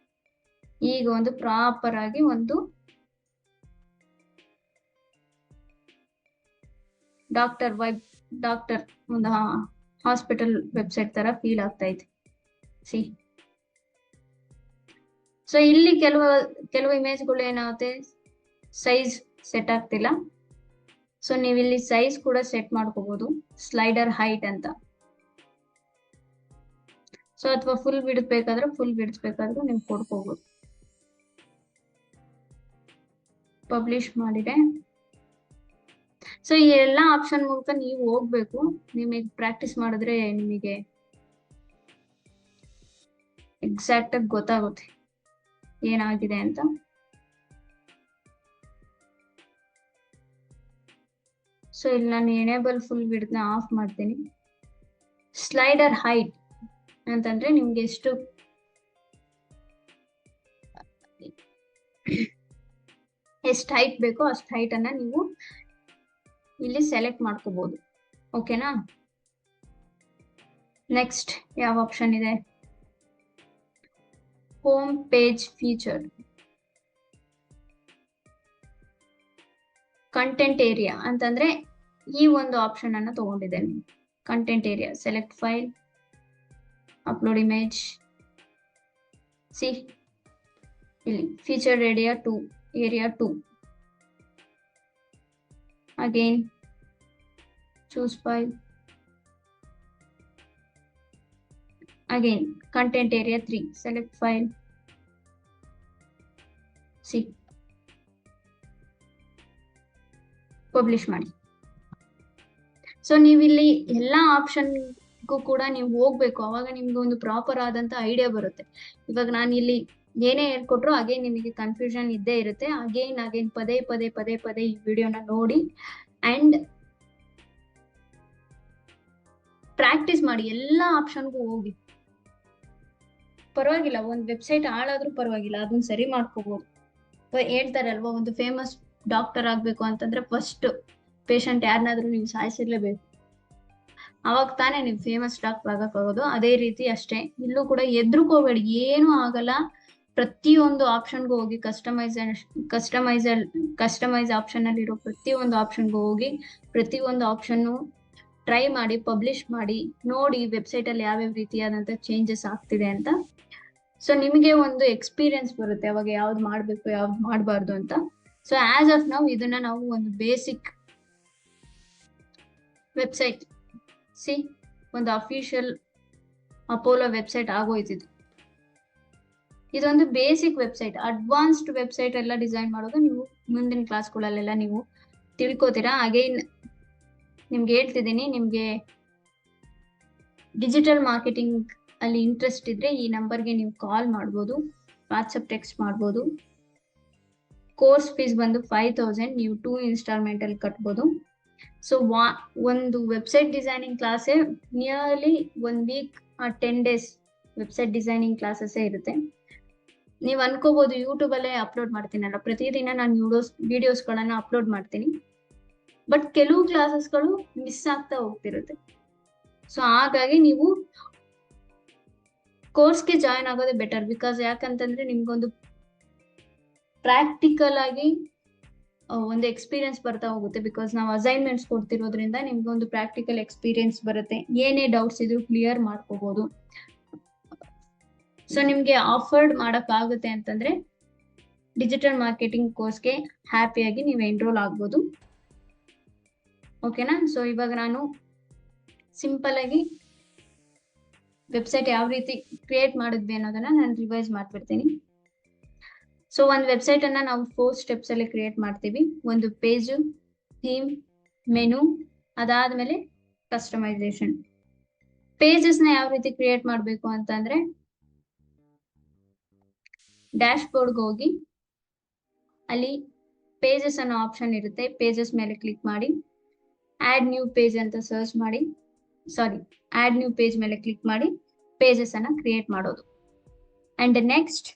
ಈಗ ಒಂದು ಪ್ರಾಪರ್ ಆಗಿ ಒಂದು ಡಾಕ್ಟರ್ ಒಂದು ಹಾಸ್ಪಿಟಲ್ ವೆಬ್ಸೈಟ್ ತರ ಫೀಲ್ ಆಗ್ತಾ ಇದೆ. ಸಿ, ಸೊ ಇಲ್ಲಿ ಕೆಲವು ಇಮೇಜ್ಗಳು ಏನಾಗುತ್ತೆ, ಸೈಜ್ ಸೆಟ್ ಆಗ್ತಿಲ್ಲ. ಸೊ ನೀವು ಇಲ್ಲಿ ಸೈಜ್ ಕೂಡ ಸೆಟ್ ಮಾಡ್ಕೋಬಹುದು, ಸ್ಲೈಡರ್ ಹೈಟ್ ಅಂತ. ಸೊ ಅಥವಾ ಫುಲ್ ಬಿಡಿಸ್ಬೇಕಾದ್ರೆ ನೀವು ಕೊಡ್ಕೋಬಹುದು. ಪಬ್ಲಿಷ್ ಮಾಡಿದೆ. ಸೊ ಈ ಎಲ್ಲಾ ಆಪ್ಷನ್ ಮೂಲಕ ನೀವು ಹೋಗ್ಬೇಕು. ನಿಮಗೆ ಪ್ರಾಕ್ಟೀಸ್ ಮಾಡಿದ್ರೆ ನಿಮಗೆ ಎಕ್ಸಾಕ್ಟ್ ಆಗಿ ಗೊತ್ತಾಗುತ್ತೆ ಏನಾಗಿದೆ ಅಂತ. ಸೊ ಇಲ್ಲಿ ನಾನು ಎನೇಬಲ್ ಫುಲ್ ವಿಡ್ತ್ ನ ಆಫ್ ಮಾಡ್ತೀನಿ. ಸ್ಲೈಡರ್ ಹೈಟ್ ಅಂತಂದ್ರೆ ನಿಮ್ಗೆ ಎಷ್ಟು ಹೈಟ್ ಬೇಕೋ ಅಷ್ಟು ಹೈಟ್ ಅನ್ನ ನೀವು ಇಲ್ಲಿ ಸೆಲೆಕ್ಟ್ ಮಾಡ್ಕೋಬಹುದು. ಓಕೆನಾ? ನೆಕ್ಸ್ಟ್ ಯಾವ ಆಪ್ಷನ್ ಇದೆ? Home page feature, content area ಅಂತಂದ್ರೆ ಈ ಒಂದು ಆಪ್ಷನ್ ಅನ್ನ ತಗೊಂಡಿದ್ದೇನೆ. Content area, select file, upload image. See, ಇಲ್ಲಿ feature area 2. Again, choose file. Again, content area 3. Select file. See. Publish ಮಾಡಿ. ಸೊ ನೀವಿಲ್ಲಿ ಎಲ್ಲಾ ಆಪ್ಷನ್ಗೂ ಕೂಡ ನೀವು ಹೋಗ್ಬೇಕು, ಅವಾಗ ನಿಮ್ಗೆ ಒಂದು ಪ್ರಾಪರ್ ಆದಂತ ಐಡಿಯಾ ಬರುತ್ತೆ. ಇವಾಗ ನಾನು ಇಲ್ಲಿ ಏನೇ ಹೇಳ್ಕೊಟ್ರು ಅಗೇನ್ ನಿಮಗೆ ಕನ್ಫ್ಯೂಷನ್ ಇದ್ದೇ ಇರುತ್ತೆ. ಅಗೇನ್ ಪದೇ ಈ ವಿಡಿಯೋನ ನೋಡಿ ಅಂಡ್ ಪ್ರಾಕ್ಟೀಸ್ ಮಾಡಿ. ಎಲ್ಲಾ ಆಪ್ಷನ್ಗೂ ಹೋಗಿ, ಪರವಾಗಿಲ್ಲ, ಒಂದು ವೆಬ್ಸೈಟ್ ಹಾಳಾದ್ರೂ ಪರವಾಗಿಲ್ಲ, ಅದನ್ನ ಸರಿ ಮಾಡ್ಕೋಬಹುದು. ಹೇಳ್ತಾರಲ್ವಾ, ಒಂದು ಫೇಮಸ್ ಡಾಕ್ಟರ್ ಆಗ್ಬೇಕು ಅಂತಂದ್ರೆ ಫಸ್ಟ್ ಪೇಷಂಟ್ ಯಾರನ್ನಾದ್ರೂ ನೀವು ಸಾಯಿಸಿರ್ಲೇಬೇಕು, ಅವಾಗ ತಾನೇ ನೀವು ಫೇಮಸ್ ಡಾಕ್ಟರ್ ಆಗಕ್ಕಾಗೋದು. ಅದೇ ರೀತಿ ಅಷ್ಟೇ ಇಲ್ಲೂ ಕೂಡ ಹೆದ್ರುಕೋಬೇಡಿ, ಏನೂ ಆಗಲ್ಲ. ಪ್ರತಿಯೊಂದು ಆಪ್ಷನ್ಗೂ ಹೋಗಿ ಕಸ್ಟಮೈಸ್ ಆಪ್ಷನ್ ಅಲ್ಲಿ ಇರೋ ಪ್ರತಿಯೊಂದು ಆಪ್ಷನ್ಗೂ ಹೋಗಿ ಪ್ರತಿಯೊಂದು ಆಪ್ಷನ್ ಟ್ರೈ ಮಾಡಿ, ಪಬ್ಲಿಷ್ ಮಾಡಿ, ನೋಡಿ ವೆಬ್ಸೈಟ್ ಅಲ್ಲಿ ಯಾವ್ಯಾವ ರೀತಿಯಾದಂತ ಚೇಂಜಸ್ ಆಗ್ತಿದೆ ಅಂತ. ಸೊ ನಿಮಗೆ ಒಂದು ಎಕ್ಸ್ಪೀರಿಯನ್ಸ್ ಬರುತ್ತೆ ಅವಾಗ ಯಾವ್ದು ಮಾಡ್ಬೇಕು ಯಾವ್ದು ಮಾಡಬಾರ್ದು ಅಂತ. ಸೊ ಆಸ್ ಆಫ್ ನಾವು ಇದನ್ನ ನಾವು ಒಂದು ಬೇಸಿಕ್ ವೆಬ್ಸೈಟ್ ಒಂದು ಅಫಿಷಿಯಲ್ ಅಪೋಲೋ ವೆಬ್ಸೈಟ್ ಆಗೋಯ್ತಿದ್ದು. ಇದೊಂದು ಬೇಸಿಕ್ ವೆಬ್ಸೈಟ್. ಅಡ್ವಾನ್ಸ್ಡ್ ವೆಬ್ಸೈಟ್ ಎಲ್ಲ ಡಿಸೈನ್ ಮಾಡೋದು ನೀವು ಮುಂದಿನ ಕ್ಲಾಸ್ಗಳಲ್ಲೆಲ್ಲ ನೀವು ತಿಳ್ಕೊತೀರಾ. ಅಗೈನ್ ನಿಮ್ಗೆ ಹೇಳ್ತಿದ್ದೀನಿ, ನಿಮ್ಗೆ ಡಿಜಿಟಲ್ ಮಾರ್ಕೆಟಿಂಗ್ ಅಲ್ಲಿ ಇಂಟ್ರೆಸ್ಟ್ ಇದ್ರೆ ಈ ನಂಬರ್ಗೆ ನೀವು ಕಾಲ್ ಮಾಡ್ಬೋದು, ವಾಟ್ಸಪ್ ಟೆಕ್ಸ್ಟ್ ಮಾಡ್ಬೋದು. ಕೋರ್ಸ್ ಫೀಸ್ ಬಂದು 5000, ನೀವು 2 ಇನ್ಸ್ಟಾಲ್ಮೆಂಟ್ ಅಲ್ಲಿ ಕಟ್ಬೋದು. ಸೊ ಒಂದು ವೆಬ್ಸೈಟ್ ಡಿಸೈನಿಂಗ್ ಕ್ಲಾಸೇ nearly 1 week 10 days website designing classes ಇರುತ್ತೆ. ನೀವು ಅನ್ಕೋಬಹುದು ಯೂಟ್ಯೂಬ್ ಅಲ್ಲೇ ಅಪ್ಲೋಡ್ ಮಾಡ್ತೀನಲ್ಲ, ಪ್ರತಿದಿನ ನಾನು ವಿಡಿಯೋಸ್ಗಳನ್ನ ಅಪ್ಲೋಡ್ ಮಾಡ್ತೀನಿ, ಬಟ್ ಕೆಲವು ಕ್ಲಾಸಸ್ಗಳು ಮಿಸ್ ಆಗ್ತಾ ಹೋಗ್ತಿರುತ್ತೆ. ಸೊ ಹಾಗಾಗಿ ನೀವು ಕೋರ್ಸ್ಗೆ ಜಾಯಿನ್ ಆಗೋದೇ ಬೆಟರ್. ಬಿಕಾಸ್ ಯಾಕಂತಂದ್ರೆ ನಿಮ್ಗೊಂದು ಪ್ರಾಕ್ಟಿಕಲ್ ಆಗಿ ಒಂದು ಎಕ್ಸ್ಪೀರಿಯನ್ಸ್ ಬರ್ತಾ ಹೋಗುತ್ತೆ. ಬಿಕಾಸ್ ನಾವು ಅಸೈನ್ಮೆಂಟ್ಸ್ ಕೊಡ್ತಿರೋದ್ರಿಂದ ನಿಮ್ಗೊಂದು ಪ್ರಾಕ್ಟಿಕಲ್ ಎಕ್ಸ್ಪೀರಿಯನ್ಸ್ ಬರುತ್ತೆ. ಏನೇ ಡೌಟ್ಸ್ ಇದ್ರು ಕ್ಲಿಯರ್ ಮಾಡ್ಕೋಬಹುದು. ಸೊ ನಿಮ್ಗೆ ಆಫರ್ಡ್ ಮಾಡಕ್ ಆಗುತ್ತೆ ಅಂತಂದ್ರೆ ಡಿಜಿಟಲ್ ಮಾರ್ಕೆಟಿಂಗ್ ಕೋರ್ಸ್ಗೆ ಹ್ಯಾಪಿಯಾಗಿ ನೀವು ಎನ್ರೋಲ್ ಆಗ್ಬೋದು. ಓಕೆನಾ? ಸೊ ಇವಾಗ ನಾನು ಸಿಂಪಲ್ ಆಗಿ ವೆಬ್ಸೈಟ್ ಯಾವ ರೀತಿ ಕ್ರಿಯೇಟ್ ಮಾಡಿದ್ವಿ ಅನ್ನೋದನ್ನ ನಾನು ರಿವೈಸ್ ಮಾಡ್ಬಿಡ್ತೀನಿ. ಸೊ ಒಂದು ವೆಬ್ಸೈಟ್ ಅನ್ನ ನಾವು 4 steps ಅಲ್ಲಿ ಕ್ರಿಯೇಟ್ ಮಾಡ್ತೀವಿ. ಒಂದು ಪೇಜ್, ಥೀಮ್, ಮೆನು, ಅದಾದ್ಮೇಲೆ ಕಸ್ಟಮೈಸೇಷನ್. ಪೇಜಸ್ ನ ಯಾವ ರೀತಿ ಕ್ರಿಯೇಟ್ ಮಾಡಬೇಕು ಅಂತಂದ್ರೆ ಡ್ಯಾಶ್ ಬೋರ್ಡ್ಗೆ ಹೋಗಿ ಅಲ್ಲಿ ಪೇಜಸ್ ಅನ್ನೋ ಆಪ್ಷನ್ ಇರುತ್ತೆ. ಪೇಜಸ್ ಮೇಲೆ ಕ್ಲಿಕ್ ಮಾಡಿ ಆಡ್ ನ್ಯೂ ಪೇಜ್ ಅಂತ ಸರ್ಚ್ ಮಾಡಿ, ಆಡ್ ನ್ಯೂ ಪೇಜ್ ಮೇಲೆ ಕ್ಲಿಕ್ ಮಾಡಿ ಪೇಜಸ್ ಅನ್ನ ಕ್ರಿಯೇಟ್ ಮಾಡೋದು. ಅಂಡ್ ನೆಕ್ಸ್ಟ್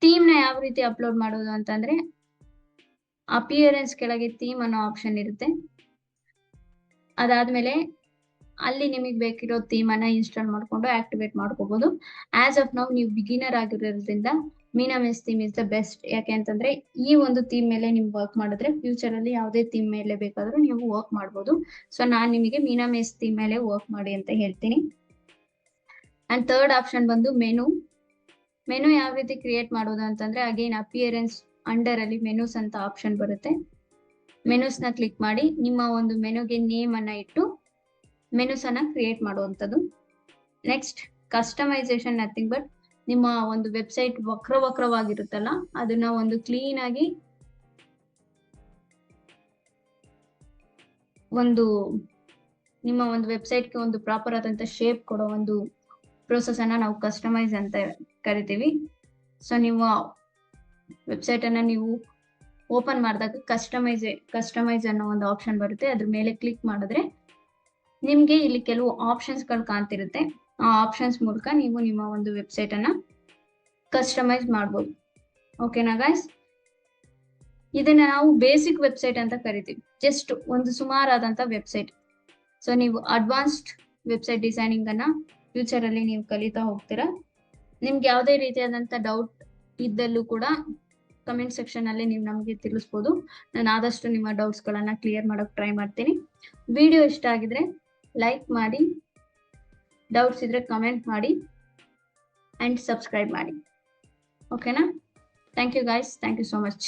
ಥೀಮ್ ನ ಯಾವ ರೀತಿ ಅಪ್ಲೋಡ್ ಮಾಡೋದು ಅಂತಂದ್ರೆ ಅಪಿಯರೆನ್ಸ್ ಕೆಳಗೆ ಥೀಮ್ ಅನ್ನೋ ಆಪ್ಷನ್ ಇರುತ್ತೆ. ಅದಾದ್ಮೇಲೆ ಅಲ್ಲಿ ನಿಮಗೆ ಬೇಕಿರೋ ಥೀಮ್ ಅನ್ನ ಇನ್ಸ್ಟಾಲ್ ಮಾಡ್ಕೊಂಡು ಆಕ್ಟಿವೇಟ್ ಮಾಡ್ಕೋಬಹುದು. ಆಸ್ ಆಫ್ ನಾವು ನೀವು ಬಿಗಿನರ್ ಆಗಿರೋದ್ರಿಂದ ಮೀನಾಮೆಸ್ ಥೀಮ್ ಇಸ್ ದ ಬೆಸ್ಟ್. ಯಾಕೆ ಅಂತಂದ್ರೆ ಈ ಒಂದು ಥೀಮ್ ಮೇಲೆ ನೀವು ವರ್ಕ್ ಮಾಡಿದ್ರೆ ಫ್ಯೂಚರ್ ಅಲ್ಲಿ ಯಾವುದೇ ಥೀಮ್ ಮೇಲೆ ಬೇಕಾದ್ರೂ ನೀವು ವರ್ಕ್ ಮಾಡ್ಬೋದು. ಸೊ ನಾನ್ ನಿಮಗೆ ಮೀನಾಮೆಸ್ ಥೀಮ್ ಮೇಲೆ ವರ್ಕ್ ಮಾಡಿ ಅಂತ ಹೇಳ್ತೀನಿ. ಅಂಡ್ ಥರ್ಡ್ ಆಪ್ಷನ್ ಬಂದು ಮೆನು. ಮೆನು ಯಾವ ರೀತಿ ಕ್ರಿಯೇಟ್ ಮಾಡೋದು ಅಂತಂದ್ರೆ ಅಗೇನ್ ಅಪಿಯರೆನ್ಸ್ ಅಂಡರ್ ಅಲ್ಲಿ ಮೆನುಸ್ ಅಂತ ಆಪ್ಷನ್ ಬರುತ್ತೆ. ಮೆನುಸ್ ನ ಕ್ಲಿಕ್ ಮಾಡಿ ನಿಮ್ಮ ಒಂದು ಮೆನುಗೆ ನೇಮ್ ಅನ್ನ ಇಟ್ಟು ಮೆನುಸ್ ಅನ್ನ ಕ್ರಿಯೇಟ್ ಮಾಡುವಂಥದ್ದು. ನೆಕ್ಸ್ಟ್ ಕಸ್ಟಮೈಸೇಷನ್, ನಥಿಂಗ್ ಬಟ್ ನಿಮ್ಮ ಒಂದು ವೆಬ್ಸೈಟ್ ವಕ್ರವಾಗಿರುತ್ತಲ್ಲ ಅದನ್ನ ಒಂದು ಕ್ಲೀನ್ ಆಗಿ ನಿಮ್ಮ ಒಂದು ವೆಬ್ಸೈಟ್ಗೆ ಒಂದು ಪ್ರಾಪರ್ ಆದಂತ ಶೇಪ್ ಕೊಡೋ ಒಂದು ಪ್ರೋಸೆಸ್ ಅನ್ನ ನಾವು ಕಸ್ಟಮೈಸ್ ಅಂತ ಕರಿತೀವಿ. ಸೊ ನೀವು ವೆಬ್ಸೈಟ್ ಅನ್ನ ನೀವು ಓಪನ್ ಮಾಡಿದಾಗ ಕಸ್ಟಮೈಸ್ ಅನ್ನೋ ಒಂದು ಆಪ್ಷನ್ ಬರುತ್ತೆ. ಅದ್ರ ಮೇಲೆ ಕ್ಲಿಕ್ ಮಾಡಿದ್ರೆ ನಿಮ್ಗೆ ಇಲ್ಲಿ ಕೆಲವು ಆಪ್ಷನ್ಸ್ ಗಳು ಕಾಣ್ತಿರುತ್ತೆ. ಆ ಆಪ್ಷನ್ಸ್ ಮೂಲಕ ನೀವು ನಿಮ್ಮ ಒಂದು ವೆಬ್ಸೈಟ್ ಅನ್ನ ಕಸ್ಟಮೈಸ್ ಮಾಡ್ಬೋದು. ಓಕೆನಾ ಗೈಸ್? ಇದನ್ನ ನಾವು ಬೇಸಿಕ್ ವೆಬ್ಸೈಟ್ ಅಂತ ಕರಿತೀವಿ, ಜಸ್ಟ್ ಒಂದು ಸುಮಾರಾದಂತ ವೆಬ್ಸೈಟ್. ಸೊ ನೀವು ಅಡ್ವಾನ್ಸ್ಡ್ ವೆಬ್ಸೈಟ್ ಡಿಸೈನಿಂಗ್ ಅನ್ನ ಫ್ಯೂಚರ್ ಅಲ್ಲಿ ನೀವು ಕಲಿತಾ ಹೋಗ್ತೀರಾ. ನಿಮ್ಗೆ ಯಾವುದೇ ರೀತಿಯಾದಂತ ಡೌಟ್ ಇದ್ದಲ್ಲೂ ಕೂಡ ಕಮೆಂಟ್ ಸೆಕ್ಷನ್ ಅಲ್ಲಿ ನೀವು ನಮಗೆ ತಿಳಿಸ್ಬೋದು. ನಾನು ಆದಷ್ಟು ನಿಮ್ಮ ಡೌಟ್ಸ್ ಗಳನ್ನ ಕ್ಲಿಯರ್ ಮಾಡಕ್ ಟ್ರೈ ಮಾಡ್ತೀನಿ. ವಿಡಿಯೋ ಇಷ್ಟ ಆಗಿದ್ರೆ ಲೈಕ್ ಮಾಡಿ, ಡೌಟ್ಸ್ ಇದ್ರೆ ಕಮೆಂಟ್ ಮಾಡಿ ಅಂಡ್ ಸಬ್ಸ್ಕ್ರೈಬ್ ಮಾಡಿ. ಓಕೆನಾ? Thank you guys, thank you so much.